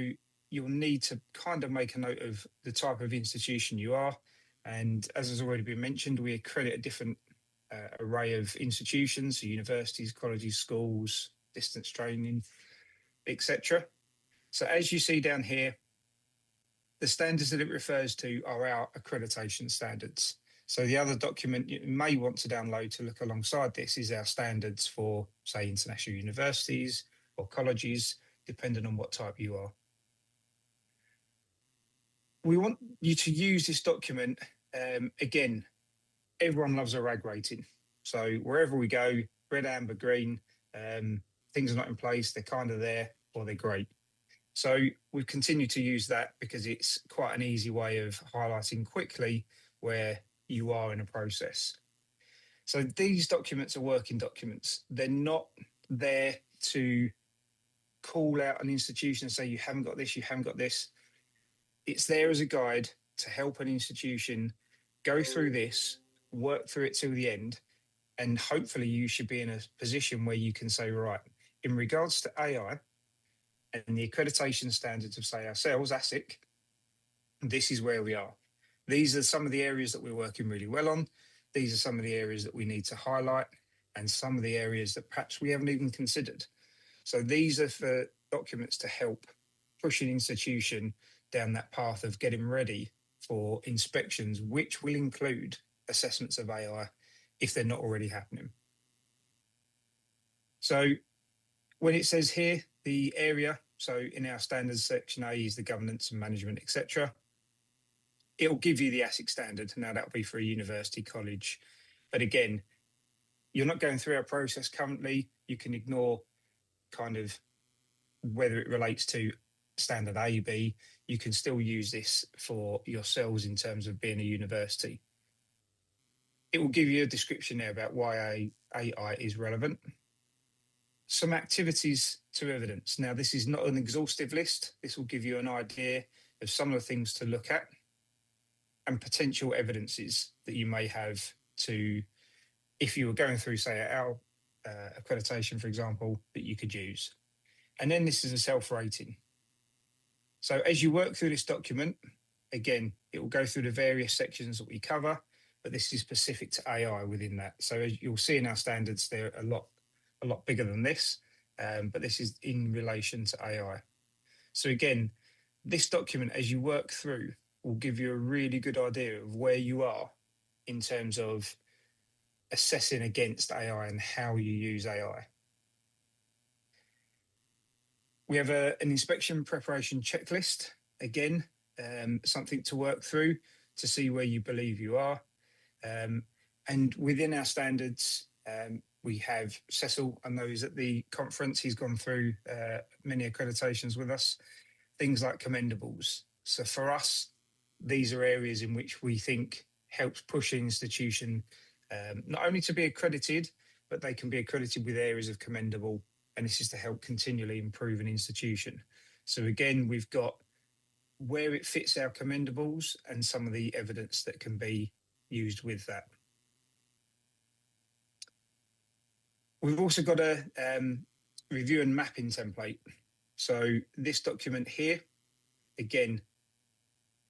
you'll need to kind of make a note of the type of institution you are. And as has already been mentioned, we accredit a different array of institutions, so universities, colleges, schools, distance training, etc. So as you see down here, the standards that it refers to are our accreditation standards. So the other document you may want to download to look alongside this is our standards for, say, international universities or colleges, depending on what type you are. We want you to use this document. Again, everyone loves a RAG rating. So wherever we go, red, amber, green, things are not in place, they're kind of there, or they're great. So we've continued to use that because it's quite an easy way of highlighting quickly where you are in a process. So these documents are working documents. They're not there to call out an institution and say, you haven't got this, you haven't got this. It's there as a guide to help an institution go through this, work through it till the end, and hopefully you should be in a position where you can say, right, in regards to AI and the accreditation standards of, say, ourselves, ASIC, this is where we are. These are some of the areas that we're working really well on. These are some of the areas that we need to highlight and some of the areas that perhaps we haven't even considered. So these are for documents to help push an institution down that path of getting ready for inspections, which will include assessments of AI if they're not already happening. So when it says here, the area So in our standards, section A is the governance and management, etc. It'll give you the ASIC standard. Now that'll be for a university college. But again, you're not going through our process currently. You can ignore kind of whether it relates to standard A, B. You can still use this for yourselves in terms of being a university. It will give you a description there about why AI is relevant. Some activities to evidence. Now, this is not an exhaustive list. This will give you an idea of some of the things to look at and potential evidences that you may have to, if you were going through, say, our accreditation, for example, that you could use. And then this is a self-rating. So as you work through this document, again, it will go through the various sections that we cover, but this is specific to AI within that. So as you'll see in our standards, they're a lot bigger than this, but this is in relation to AI. So again, this document, as you work through, will give you a really good idea of where you are in terms of assessing against AI and how you use AI. We have an inspection preparation checklist, again, something to work through to see where you believe you are. And within our standards, we have Cecil, I know he's at the conference, he's gone through many accreditations with us, things like commendables. So for us, these are areas in which we think helps push an institution not only to be accredited, but they can be accredited with areas of commendable, and this is to help continually improve an institution. So again, we've got where it fits our commendables and some of the evidence that can be used with that. We've also got a review and mapping template. So this document here, again,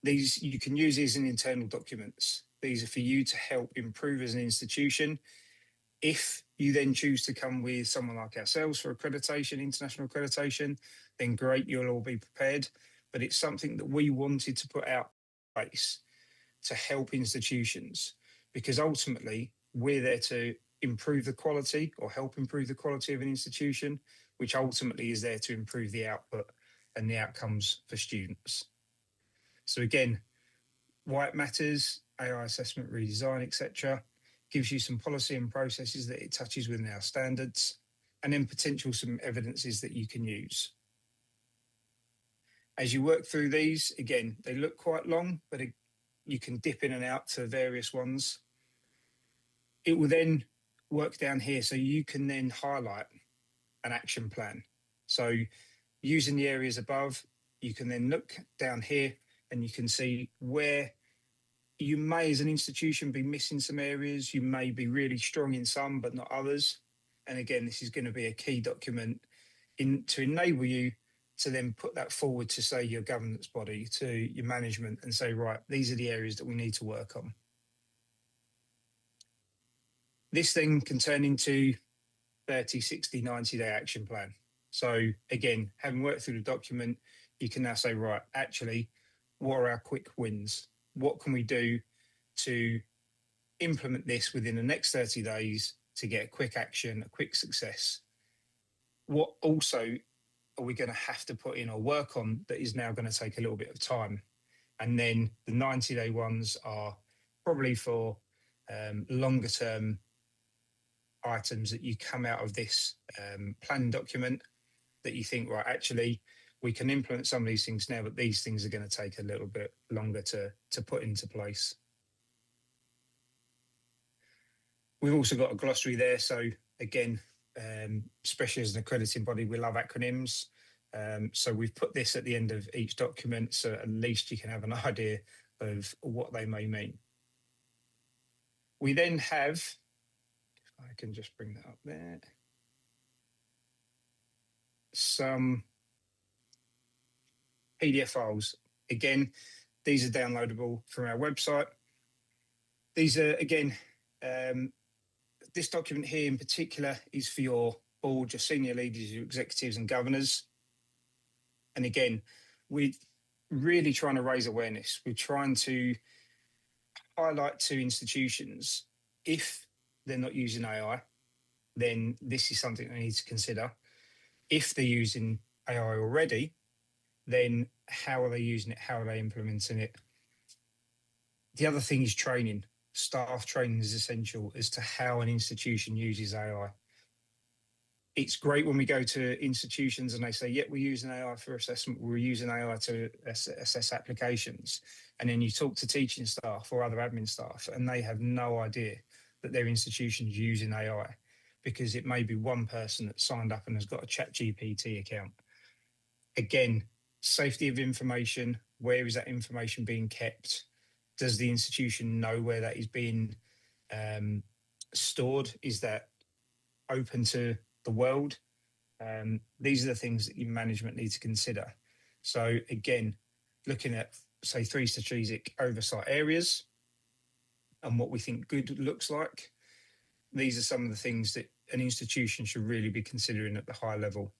these you can use these in internal documents. These are for you to help improve as an institution. If you then choose to come with someone like ourselves for accreditation, international accreditation, then great, you'll all be prepared. But it's something that we wanted to put out in place to help institutions, because ultimately we're there to improve the quality or help improve the quality of an institution, which ultimately is there to improve the output and the outcomes for students. So again, why it matters, AI assessment, redesign, etc., gives you some policy and processes that it touches within our standards, and then potential some evidences that you can use. As you work through these, again, they look quite long, but you can dip in and out to various ones. It will then work down here, so you can then highlight an action plan. So using the areas above, you can then look down here and you can see where you may, as an institution, be missing some areas. You may be really strong in some, but not others. And again, this is going to be a key document to enable you to then put that forward to, say, your governance body, to your management, and say, right, these are the areas that we need to work on. This thing can turn into 30, 60, 90-day action plan. So again, having worked through the document, you can now say, right, actually, what are our quick wins? What can we do to implement this within the next 30 days to get a quick action, a quick success? What also are we going to have to put in or work on that is now going to take a little bit of time? And then the 90-day ones are probably for longer term items that you come out of this plan document that you think, right, actually, we can implement some of these things now, but these things are going to take a little bit longer to put into place. We've also got a glossary there. So again, especially as an accrediting body, we love acronyms. So we've put this at the end of each document, so at least you can have an idea of what they may mean. We then have, if I can just bring that up there, some PDF files. Again, these are downloadable from our website. These are, again, this document here in particular is for your board, your senior leaders, your executives and governors. And again, we're really trying to raise awareness. We're trying to highlight to institutions, if they're not using AI, then this is something they need to consider. If they're using AI already, then how are they using it? How are they implementing it? The other thing is training. Staff training is essential as to how an institution uses AI. It's great when we go to institutions and they say, yeah, we're using AI for assessment, we're using AI to assess applications. And then you talk to teaching staff or other admin staff and they have no idea that their institution's using AI, because it may be one person that signed up and has got a ChatGPT account. Again, safety of information, where is that information being kept? Does the institution know where that is being stored? Is that open to the world? These are the things that your management need to consider. So again, looking at, say, 3 strategic oversight areas and what we think good looks like, these are some of the things that an institution should really be considering at the high level.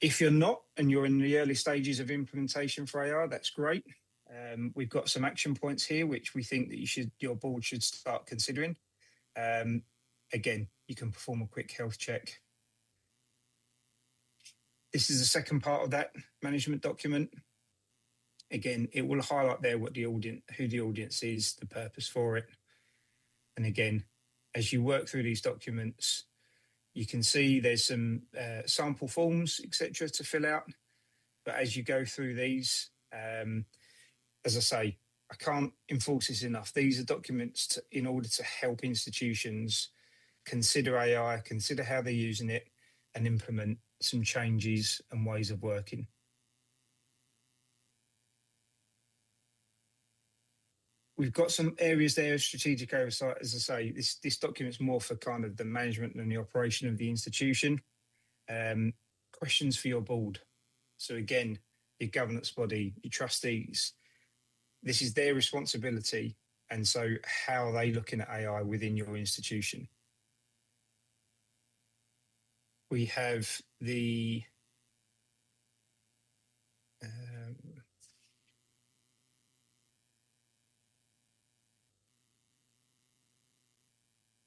If you're not, and you're in the early stages of implementation for AI, that's great. We've got some action points here, which we think that your board should start considering. Again, you can perform a quick health check. This is the second part of that management document. Again, it will highlight there what who the audience is, the purpose for it. And again, as you work through these documents, you can see there's some sample forms, etc., to fill out. But as you go through these, as I say, I can't enforce this enough. These are documents in order to help institutions consider AI, consider how they're using it, and implement some changes and ways of working. We've got some areas there of strategic oversight. As I say, this document's more for kind of the management and the operation of the institution. Questions for your board. So again, your governance body, your trustees, this is their responsibility. And so how are they looking at AI within your institution? We have the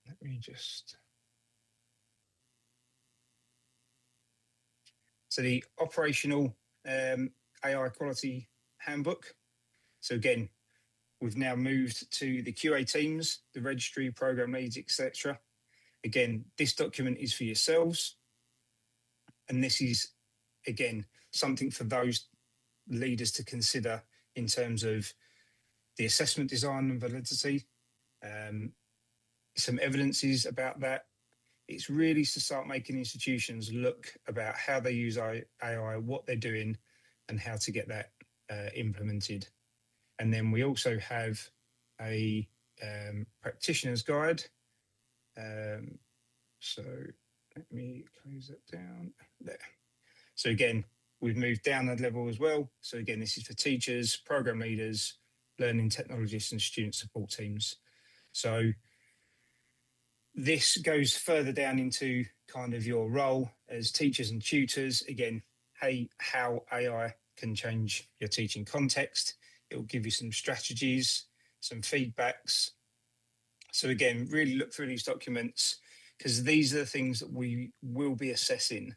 let me just. So the operational AI quality handbook. So again, we've now moved to the QA teams, the registry, program leads, etc. Again, this document is for yourselves. And this is, again, something for those leaders to consider in terms of the assessment design and validity. Some evidences about that. It's really to start making institutions look about how they use AI, what they're doing, and how to get that implemented. And then we also have a practitioner's guide. So let me close that down there. So again, we've moved down that level as well. So again, this is for teachers, program leaders, learning technologists, and student support teams. So this goes further down into kind of your role as teachers and tutors. Again, how AI can change your teaching context. It will give you some strategies, some feedbacks. So again, really look through these documents, because these are the things that we will be assessing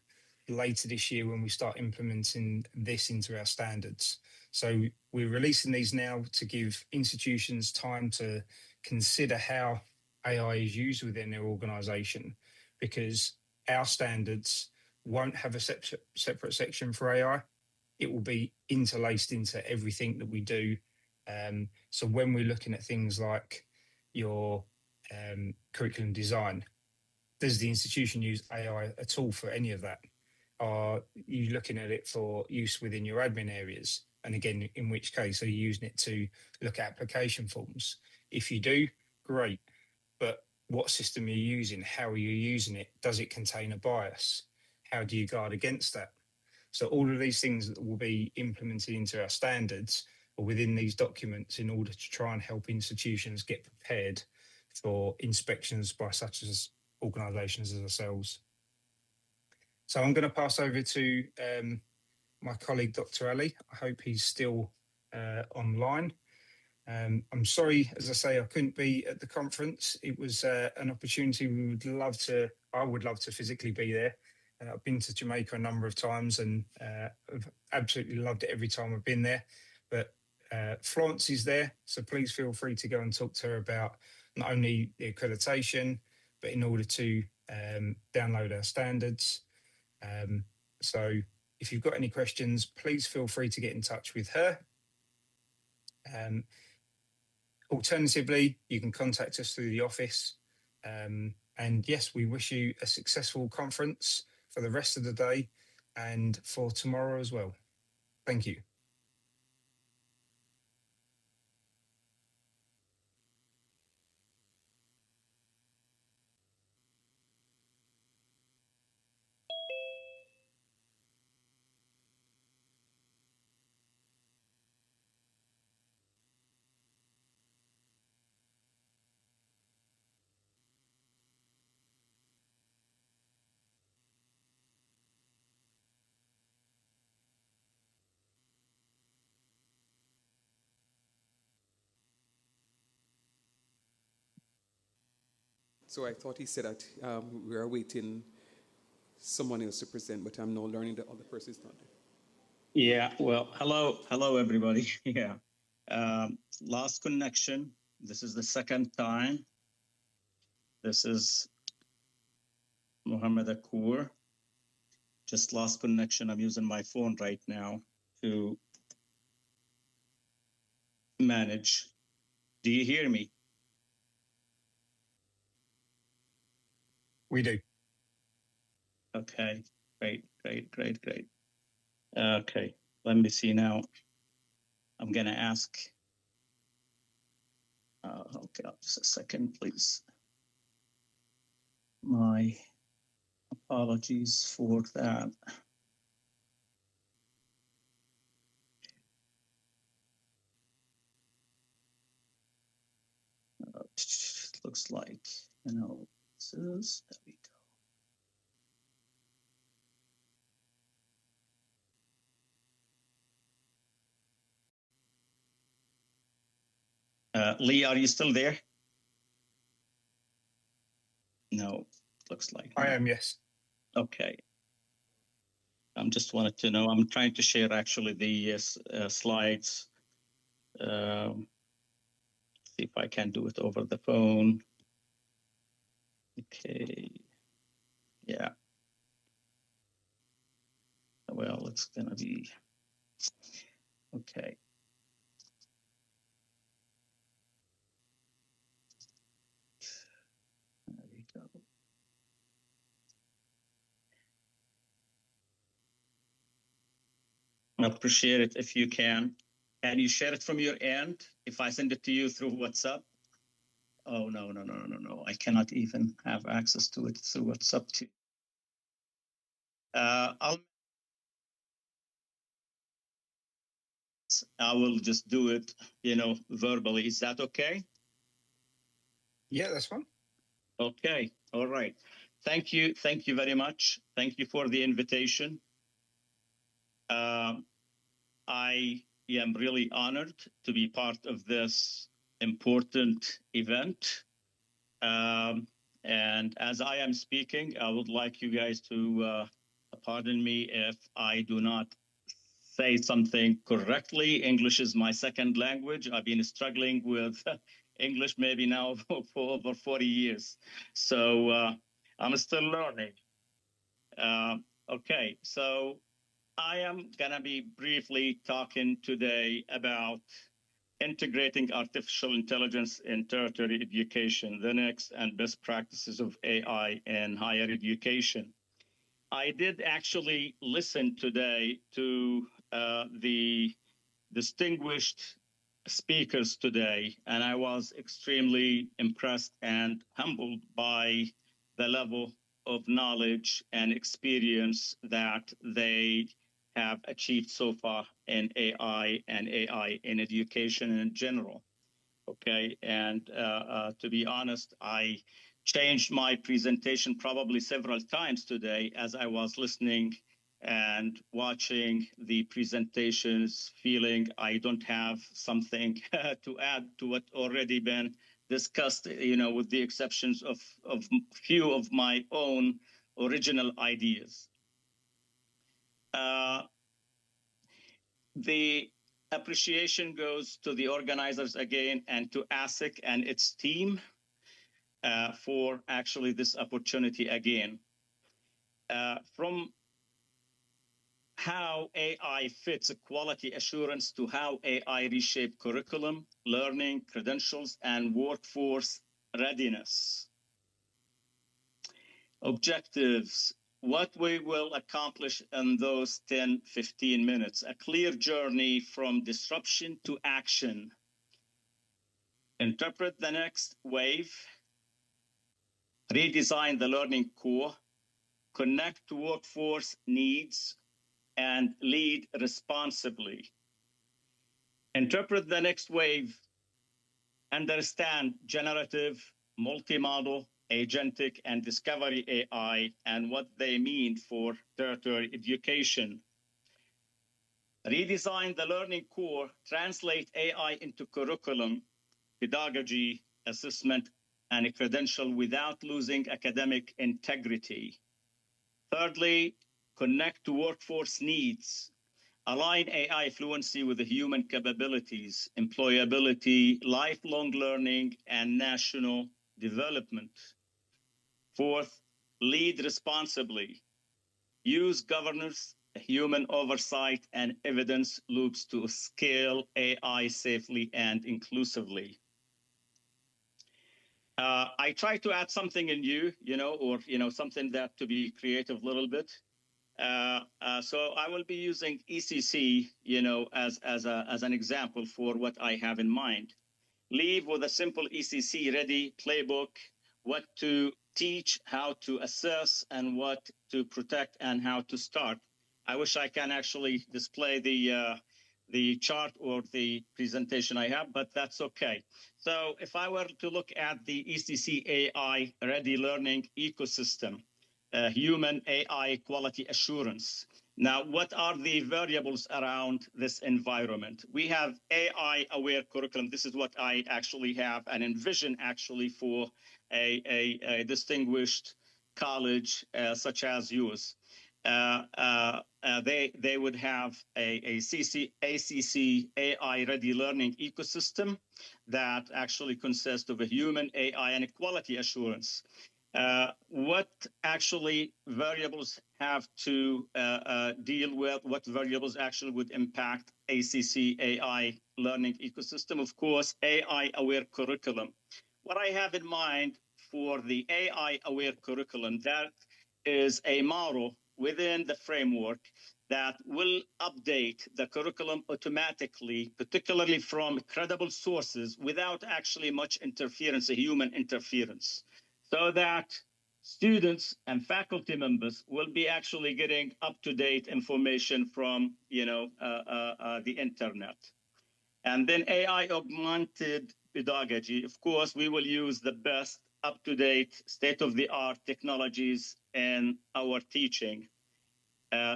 later this year when we start implementing this into our standards. So we're releasing these now to give institutions time to consider how AI is used within their organisation, because our standards won't have a separate section for AI. It will be interlaced into everything that we do. So when we're looking at things like your curriculum design, does the institution use AI at all for any of that? Are you looking at it for use within your admin areas? And again, in which case are you using it to look at application forms? If you do, great. But what system are you using? How are you using it? Does it contain a bias? How do you guard against that? So all of these things that will be implemented into our standards or within these documents in order to try and help institutions get prepared for inspections by such as organisations as ourselves. So I'm going to pass over to my colleague, Dr. Ali. I hope he's still online. I'm sorry, as I say, I couldn't be at the conference. It was an opportunity I would love to physically be there. I've been to Jamaica a number of times and I've absolutely loved it every time I've been there. But Florence is there, so please feel free to go and talk to her about not only the accreditation, but in order to download our standards. So if you've got any questions, please feel free to get in touch with her. Alternatively, you can contact us through the office. And yes, we wish you a successful conference for the rest of the day and for tomorrow as well. Thank you. So I thought he said that we are waiting someone else to present, but I'm now learning that other person is not there. Yeah, well, hello, everybody. Yeah. Last connection. This is the second time. This is Mohammed Akour. Just lost connection. I'm using my phone right now to manage. Do you hear me? We do. Okay, great. Okay, let me see now. I'm gonna ask. Okay, just a second, please. My apologies for that. Looks like, this is, there we go. Lee, are you still there? No, looks like. I am, yes. Okay. Just wanted to know, I'm trying to share actually the slides. See if I can do it over the phone. Okay. Yeah. Well, it's gonna be, okay. There we go. I appreciate it if you can. Can you share it from your end if I send it to you through WhatsApp? Oh, no. I cannot even have access to it through WhatsApp too. I will just do it, verbally. Is that okay? Yeah, that's fine. Okay, all right. Thank you very much. Thank you for the invitation. I am really honored to be part of this important event. And as I am speaking, I would like you guys to pardon me if I do not say something correctly. English is my second language. I've been struggling with English maybe now for over 40 years. So I'm still learning. Okay, so I am gonna be briefly talking today about integrating artificial intelligence in tertiary education, the next and best practices of AI in higher education. I did actually listen today to the distinguished speakers today, and I was extremely impressed and humbled by the level of knowledge and experience that they have achieved so far in AI and AI in education in general. Okay, and to be honest, I changed my presentation probably several times today as I was listening and watching the presentations, feeling I don't have something to add to what already been discussed, with the exceptions of few of my own original ideas. The appreciation goes to the organizers again and to ASIC and its team for actually this opportunity again. From how AI fits quality assurance to how AI reshape curriculum, learning, credentials, and workforce readiness. Objectives, what we will accomplish in those 10, 15 minutes, a clear journey from disruption to action. Interpret the next wave, redesign the learning core, connect to workforce needs, and lead responsibly. Interpret the next wave, understand generative, multimodal, agentic, and discovery AI and what they mean for tertiary education. Redesign the learning core, translate AI into curriculum, pedagogy, assessment, and a credential without losing academic integrity. Thirdly, connect to workforce needs. Align AI fluency with the human capabilities, employability, lifelong learning, and national development. Fourth, lead responsibly. Use governance, human oversight, and evidence loops to scale AI safely and inclusively. I try to add something in or something that to be creative a little bit. So I will be using ECC, as an example for what I have in mind. Leave with a simple ECC ready playbook, what to teach, how to assess, and what to protect, and how to start. I wish I can actually display the chart or the presentation I have, but that's okay. So if I were to look at the ECC AI ready learning ecosystem, human AI quality assurance. Now, what are the variables around this environment? We have AI-aware curriculum. This is what I actually have and envision actually for a distinguished college such as yours. They would have a ACC AI-ready learning ecosystem that actually consists of a human AI and a quality assurance. What actually variables have to deal with, what variables actually would impact ACC AI learning ecosystem? Of course, AI-aware curriculum. What I have in mind for the AI-aware curriculum, that is a model within the framework that will update the curriculum automatically, particularly from credible sources without actually much interference, human interference, so that students and faculty members will be actually getting up-to-date information from, the internet. And then AI augmented pedagogy. Of course, we will use the best up-to-date state-of-the-art technologies in our teaching.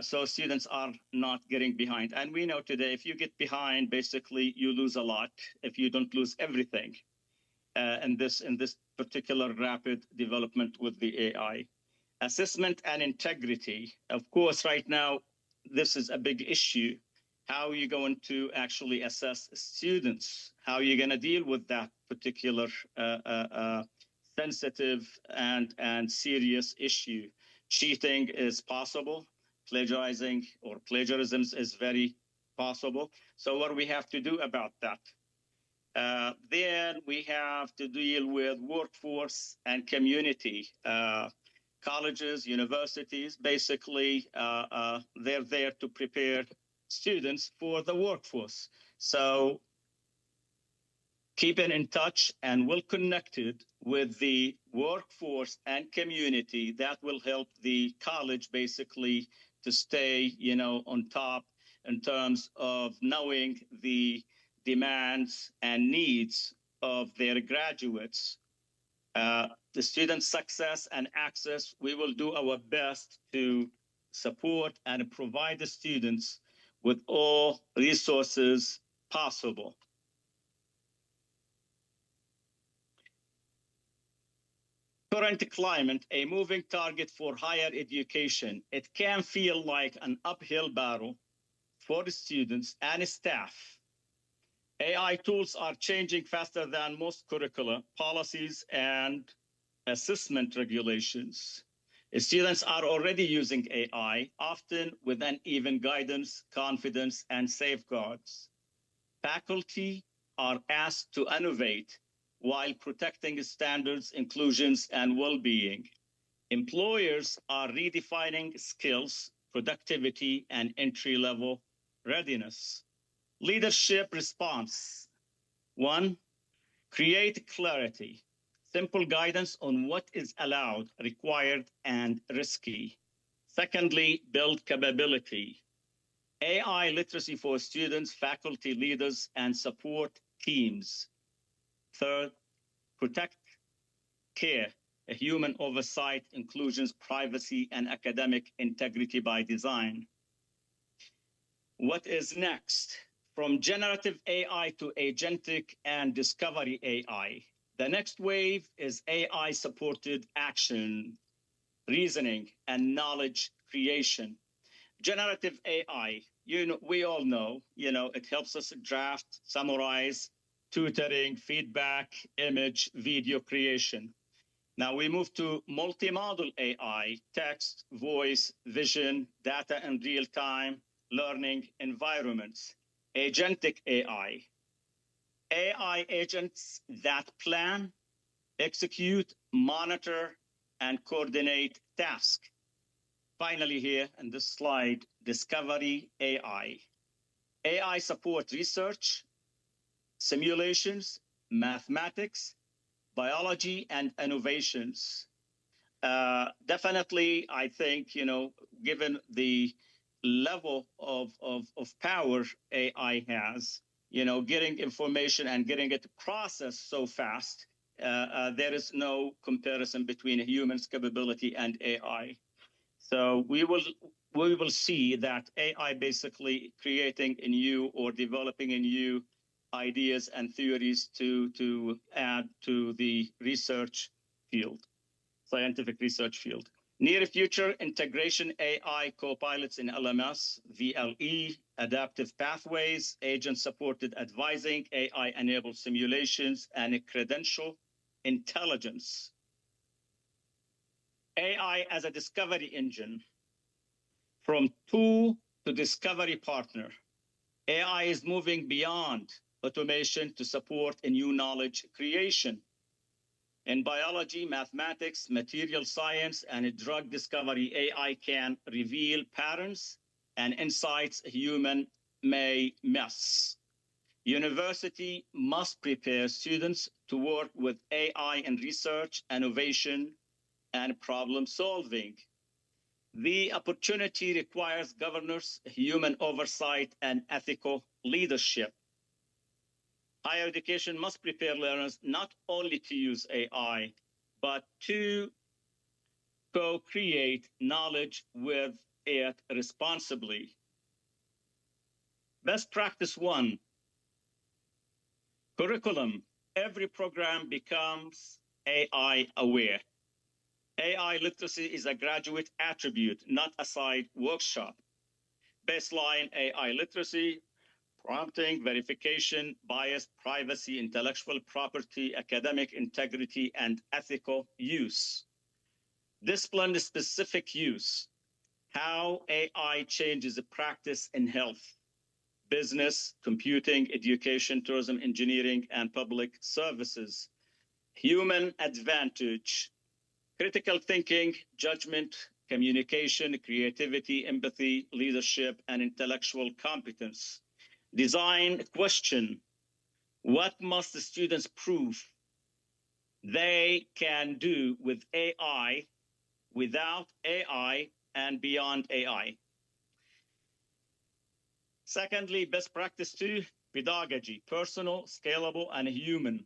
So students are not getting behind. And we know today, if you get behind, basically you lose a lot if you don't lose everything in this particular rapid development with the AI. Assessment and integrity. Of course, right now, this is a big issue. How are you going to actually assess students? How are you going to deal with that particular sensitive and serious issue? Cheating is possible. Plagiarizing or plagiarism is very possible. So what do we have to do about that? Then we have to deal with workforce and community. Colleges, universities, basically, they're there to prepare students for the workforce. So keeping in touch and well connected with the workforce and community, that will help the college basically to stay, on top in terms of knowing the demands and needs of their graduates. The student success and access, we will do our best to support and provide the students with all resources possible. current climate, a moving target for higher education, it can feel like an uphill battle for the students and staff. AI tools are changing faster than most curricula, policies, and assessment regulations. Students are already using AI, often with uneven guidance, confidence, and safeguards. Faculty are asked to innovate while protecting standards, inclusions, and well-being. Employers are redefining skills, productivity, and entry-level readiness. Leadership response. 1, create clarity, simple guidance on what is allowed, required, and risky. Secondly, build capability. AI literacy for students, faculty, leaders, and support teams. Third, protect, care, a human oversight, inclusions, privacy, and academic integrity by design. What is next? From generative AI to agentic and discovery AI. The next wave is AI-supported action, reasoning, and knowledge creation. Generative AI, we all know, it helps us draft, summarize, tutoring, feedback, image, video creation. Now we move to multimodal AI, text, voice, vision, data in real time, learning environments. Agentic AI. AI agents that plan, execute, monitor, and coordinate tasks. Finally here in this slide, discovery AI. AI support research, simulations, mathematics, biology, and innovations. Definitely, I think, given the level of power AI has, getting information and getting it processed so fast, there is no comparison between a human's capability and AI. So we will see that AI basically creating a new or developing a new ideas and theories to add to the research field, scientific research field. Near future integration AI co-pilots in LMS, VLE, adaptive pathways, agent-supported advising, AI-enabled simulations, and credential intelligence. AI as a discovery engine, from tool to discovery partner. AI is moving beyond automation to support a new knowledge creation. In biology, mathematics, material science, and drug discovery, AI can reveal patterns and insights a human may miss. University must prepare students to work with AI in research, innovation, and problem solving. The opportunity requires governors, human oversight, and ethical leadership. Higher education must prepare learners not only to use AI, but to co-create knowledge with it responsibly. Best practice 1, curriculum. Every program becomes AI aware. AI literacy is a graduate attribute, not a side workshop. Baseline AI literacy, prompting, verification, bias, privacy, intellectual property, academic integrity, and ethical use. Discipline-specific use, how AI changes the practice in health, business, computing, education, tourism, engineering, and public services. Human advantage, critical thinking, judgment, communication, creativity, empathy, leadership, and intellectual competence. Design question, what must the students prove they can do with AI, without AI, and beyond AI? Secondly, best practice 2, pedagogy, personal, scalable, and human.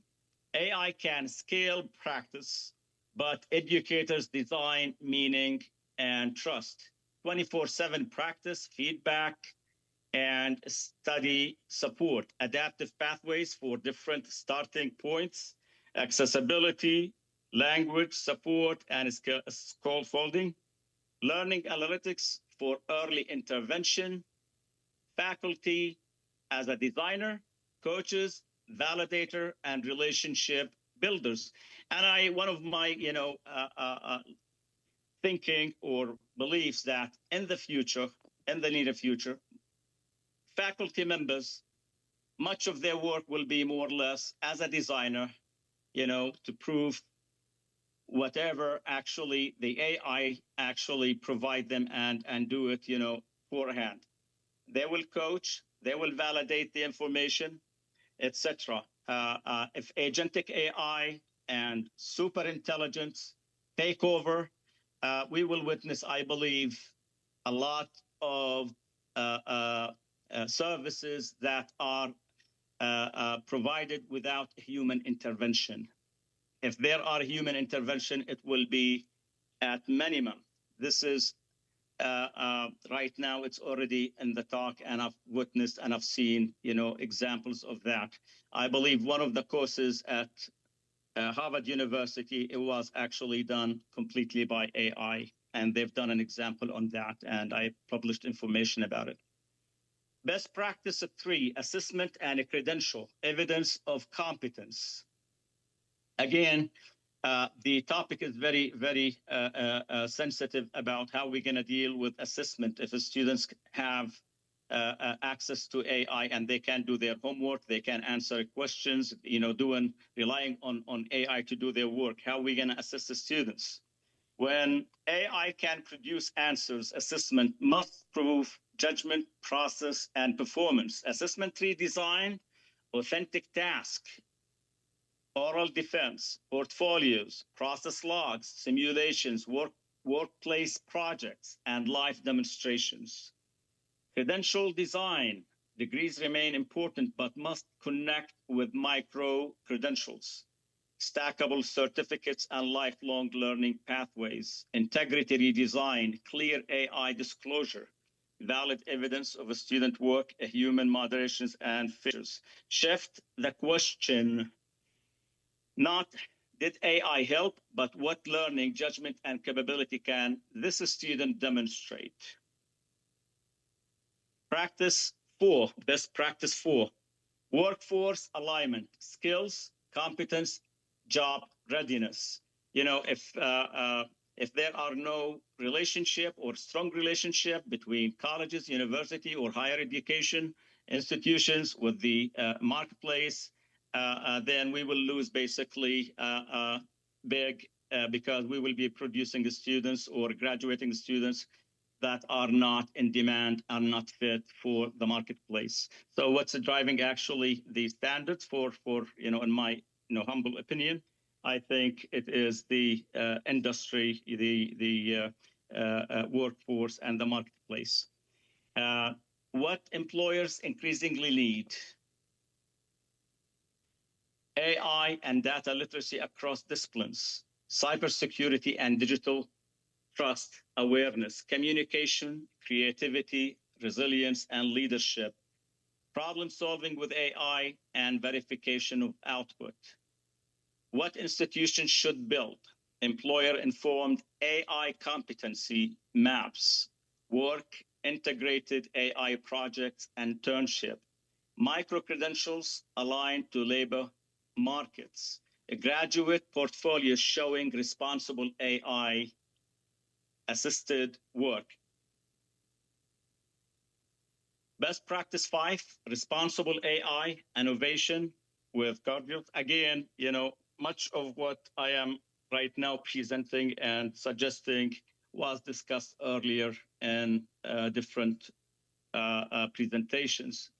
AI can scale practice, but educators design meaning and trust. 24/7 practice, feedback, and study support, adaptive pathways for different starting points, accessibility, language support and scaffolding, learning analytics for early intervention, faculty as a designer, coaches, validator, and relationship builders. And one of my, thinking or beliefs that in the future, in the near future, faculty members, much of their work will be more or less as a designer, to prove whatever actually the AI actually provide them and do it, forehand. They will coach, they will validate the information, etc. If agentic AI and super intelligence take over, we will witness, I believe, a lot of services that are provided without human intervention. If there are human intervention, it will be at minimum. This is right now, it's already in the talk, and I've witnessed and I've seen, examples of that. I believe one of the courses at Harvard University, it was actually done completely by AI, and they've done an example on that, and I published information about it. Best practice of 3, assessment and a credential, evidence of competence. Again, the topic is very, very sensitive about how we're going to deal with assessment. If the students have access to AI and they can do their homework, they can answer questions, relying on AI to do their work, how are we going to assess the students? When AI can produce answers, assessment must prove judgment, process, and performance. Assessment 3 design, authentic task, oral defense, portfolios, process logs, simulations, workplace projects, and live demonstrations. Credential design, degrees remain important but must connect with micro-credentials, stackable certificates, and lifelong learning pathways. Integrity redesign, clear AI disclosure, valid evidence of a student work, human moderations, and features. Shift the question, not did AI help, but what learning, judgment, and capability can this student demonstrate? Practice 4, best practice 4, workforce alignment, skills, competence, job readiness. If there are no relationship or strong relationship between colleges, university, or higher education institutions with the marketplace, then we will lose basically big because we will be producing the students or graduating the students that are not in demand, are not fit for the marketplace. So what's driving actually the standards for in my humble opinion, I think it is the industry, the workforce, and the marketplace. What employers increasingly need: AI and data literacy across disciplines, cybersecurity and digital trust, awareness, communication, creativity, resilience, and leadership, problem solving with AI, and verification of output. What institutions should build? Employer-informed AI competency maps, work integrated AI projects, and internship, micro-credentials aligned to labor markets, a graduate portfolio showing responsible AI assisted work. Best practice 5, responsible AI innovation with guardrails. Again, much of what I am right now presenting and suggesting was discussed earlier in different presentations.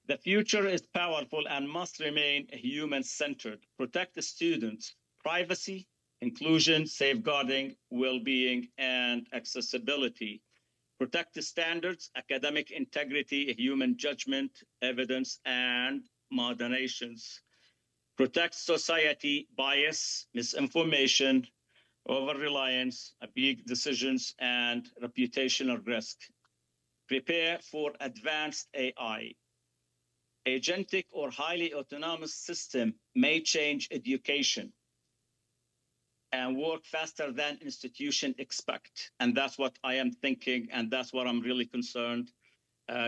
The future is powerful and must remain human-centered. Protect the students' privacy, inclusion, safeguarding, well-being, and accessibility. Protect the standards, academic integrity, human judgment, evidence, and moderations. Protect society, bias, misinformation, over-reliance, big decisions, and reputational risk. Prepare for advanced AI. Agentic or highly autonomous system may change education. and work faster than institutions expect. And that's what I am thinking, and that's what I'm really concerned,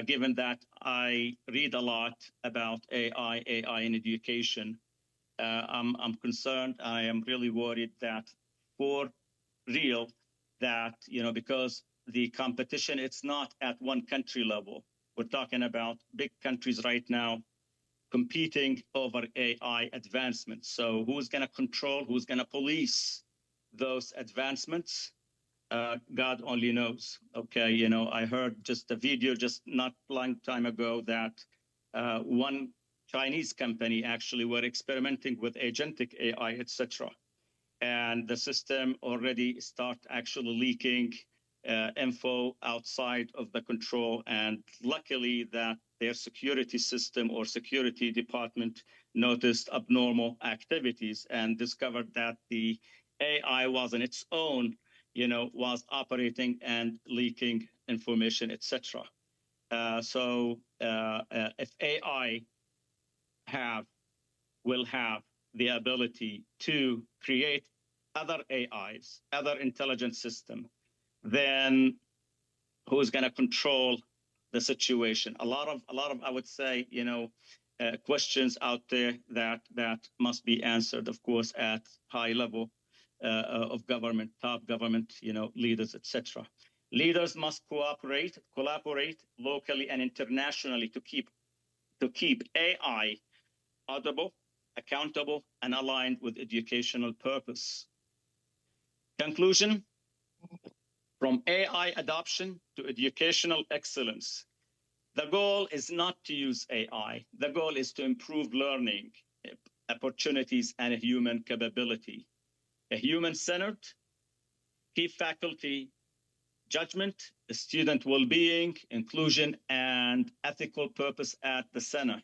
given that I read a lot about AI in education. I'm concerned. I am really worried that for real, that, because the competition, it's not at one country level. We're talking about big countries right now competing over AI advancements. So who's going to control, who's going to police those advancements? God only knows. Okay, I heard just a video just not a long time ago that one Chinese company actually were experimenting with agentic AI, etc. And the system already start actually leaking info outside of the control. And luckily that their security system or security department noticed abnormal activities and discovered that the AI was on its own, was operating and leaking information, etc. So if AI will have the ability to create other AIs, other intelligent system, then who's going to control the situation? A lot of, I would say, questions out there that must be answered, of course, at high level of government, top government, leaders, etc. Leaders must collaborate locally and internationally to keep AI audible, accountable, and aligned with educational purpose. Conclusion, from AI adoption to educational excellence, the goal is not to use AI. The goal is to improve learning opportunities and human capability. A human-centered, keep faculty judgment, student well-being, inclusion, and ethical purpose at the center.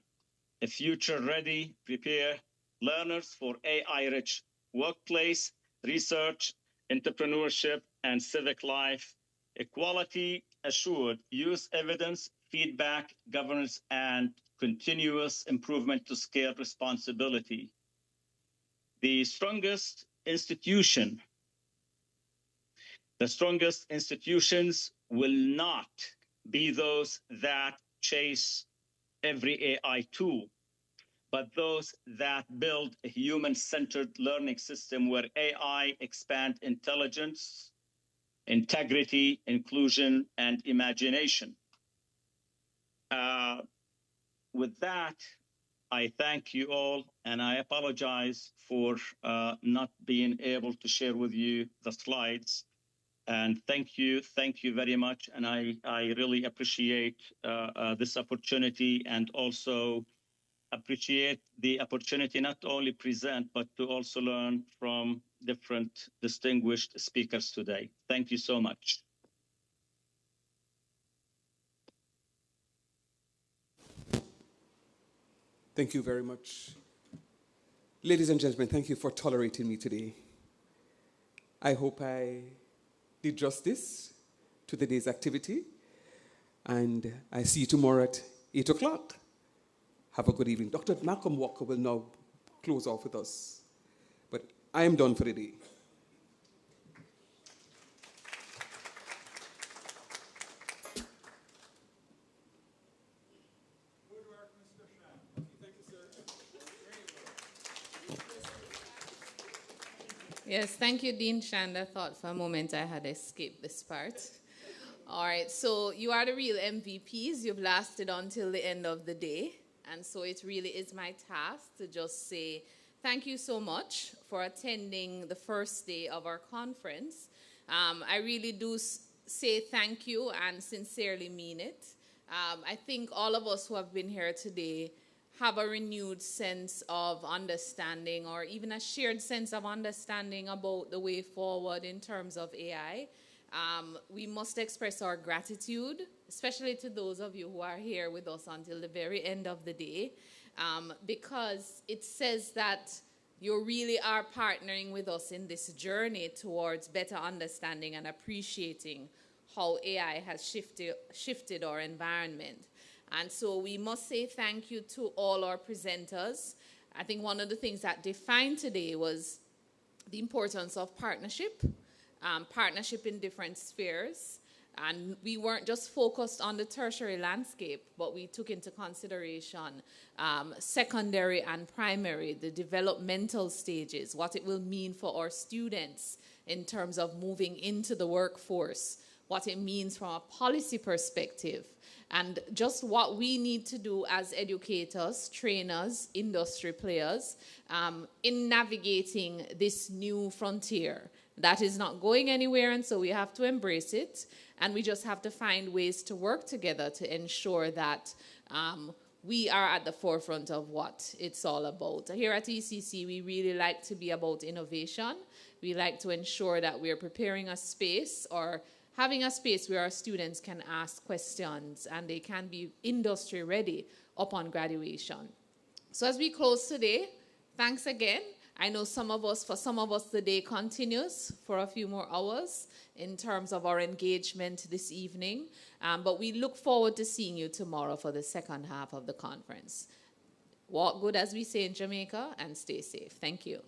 A future-ready, prepare learners for AI-rich workplace, research, entrepreneurship, and civic life. Equality assured, use evidence, feedback, governance, and continuous improvement to scale responsibility. The strongest institutions will not be those that chase every AI tool, but those that build a human-centered learning system where AI expand intelligence, integrity, inclusion, and imagination. With that, I thank you all, and I apologize for not being able to share with you the slides. And thank you very much. And I really appreciate this opportunity, and also appreciate the opportunity not to only present, but to also learn from different distinguished speakers today. Thank you so much. Thank you very much. Ladies and gentlemen, thank you for tolerating me today. I hope I did justice to the day's activity, and I see you tomorrow at 8 o'clock. Have a good evening. Dr. Malcolm Walker will now close off with us, but I am done for the day. Yes, thank you, Dean Shand. I thought for a moment I had escaped this part. All right, so you are the real MVPs. You've lasted until the end of the day. And so it really is my task to just say thank you so much for attending the first day of our conference. I really do say thank you and sincerely mean it. I think all of us who have been here today have a renewed sense of understanding, or even a shared sense of understanding about the way forward in terms of AI. We must express our gratitude, especially to those of you who are here with us until the very end of the day, because it says that you really are partnering with us in this journey towards better understanding and appreciating how AI has shifted our environment. And so we must say thank you to all our presenters. I think one of the things that defined today was the importance of partnership, partnership in different spheres. And we weren't just focused on the tertiary landscape, but we took into consideration secondary and primary, the developmental stages, what it will mean for our students in terms of moving into the workforce, what it means from a policy perspective, and just what we need to do as educators, trainers, industry players in navigating this new frontier that is not going anywhere, and so we have to embrace it. And we just have to find ways to work together to ensure that we are at the forefront of what it's all about. Here at ECC, we really like to be about innovation. We like to ensure that we're preparing a space or having a space where our students can ask questions and they can be industry ready upon graduation. So as we close today, thanks again. I know for some of us, the day continues for a few more hours in terms of our engagement this evening. But we look forward to seeing you tomorrow for the second half of the conference. Walk good, as we say in Jamaica, and stay safe. Thank you.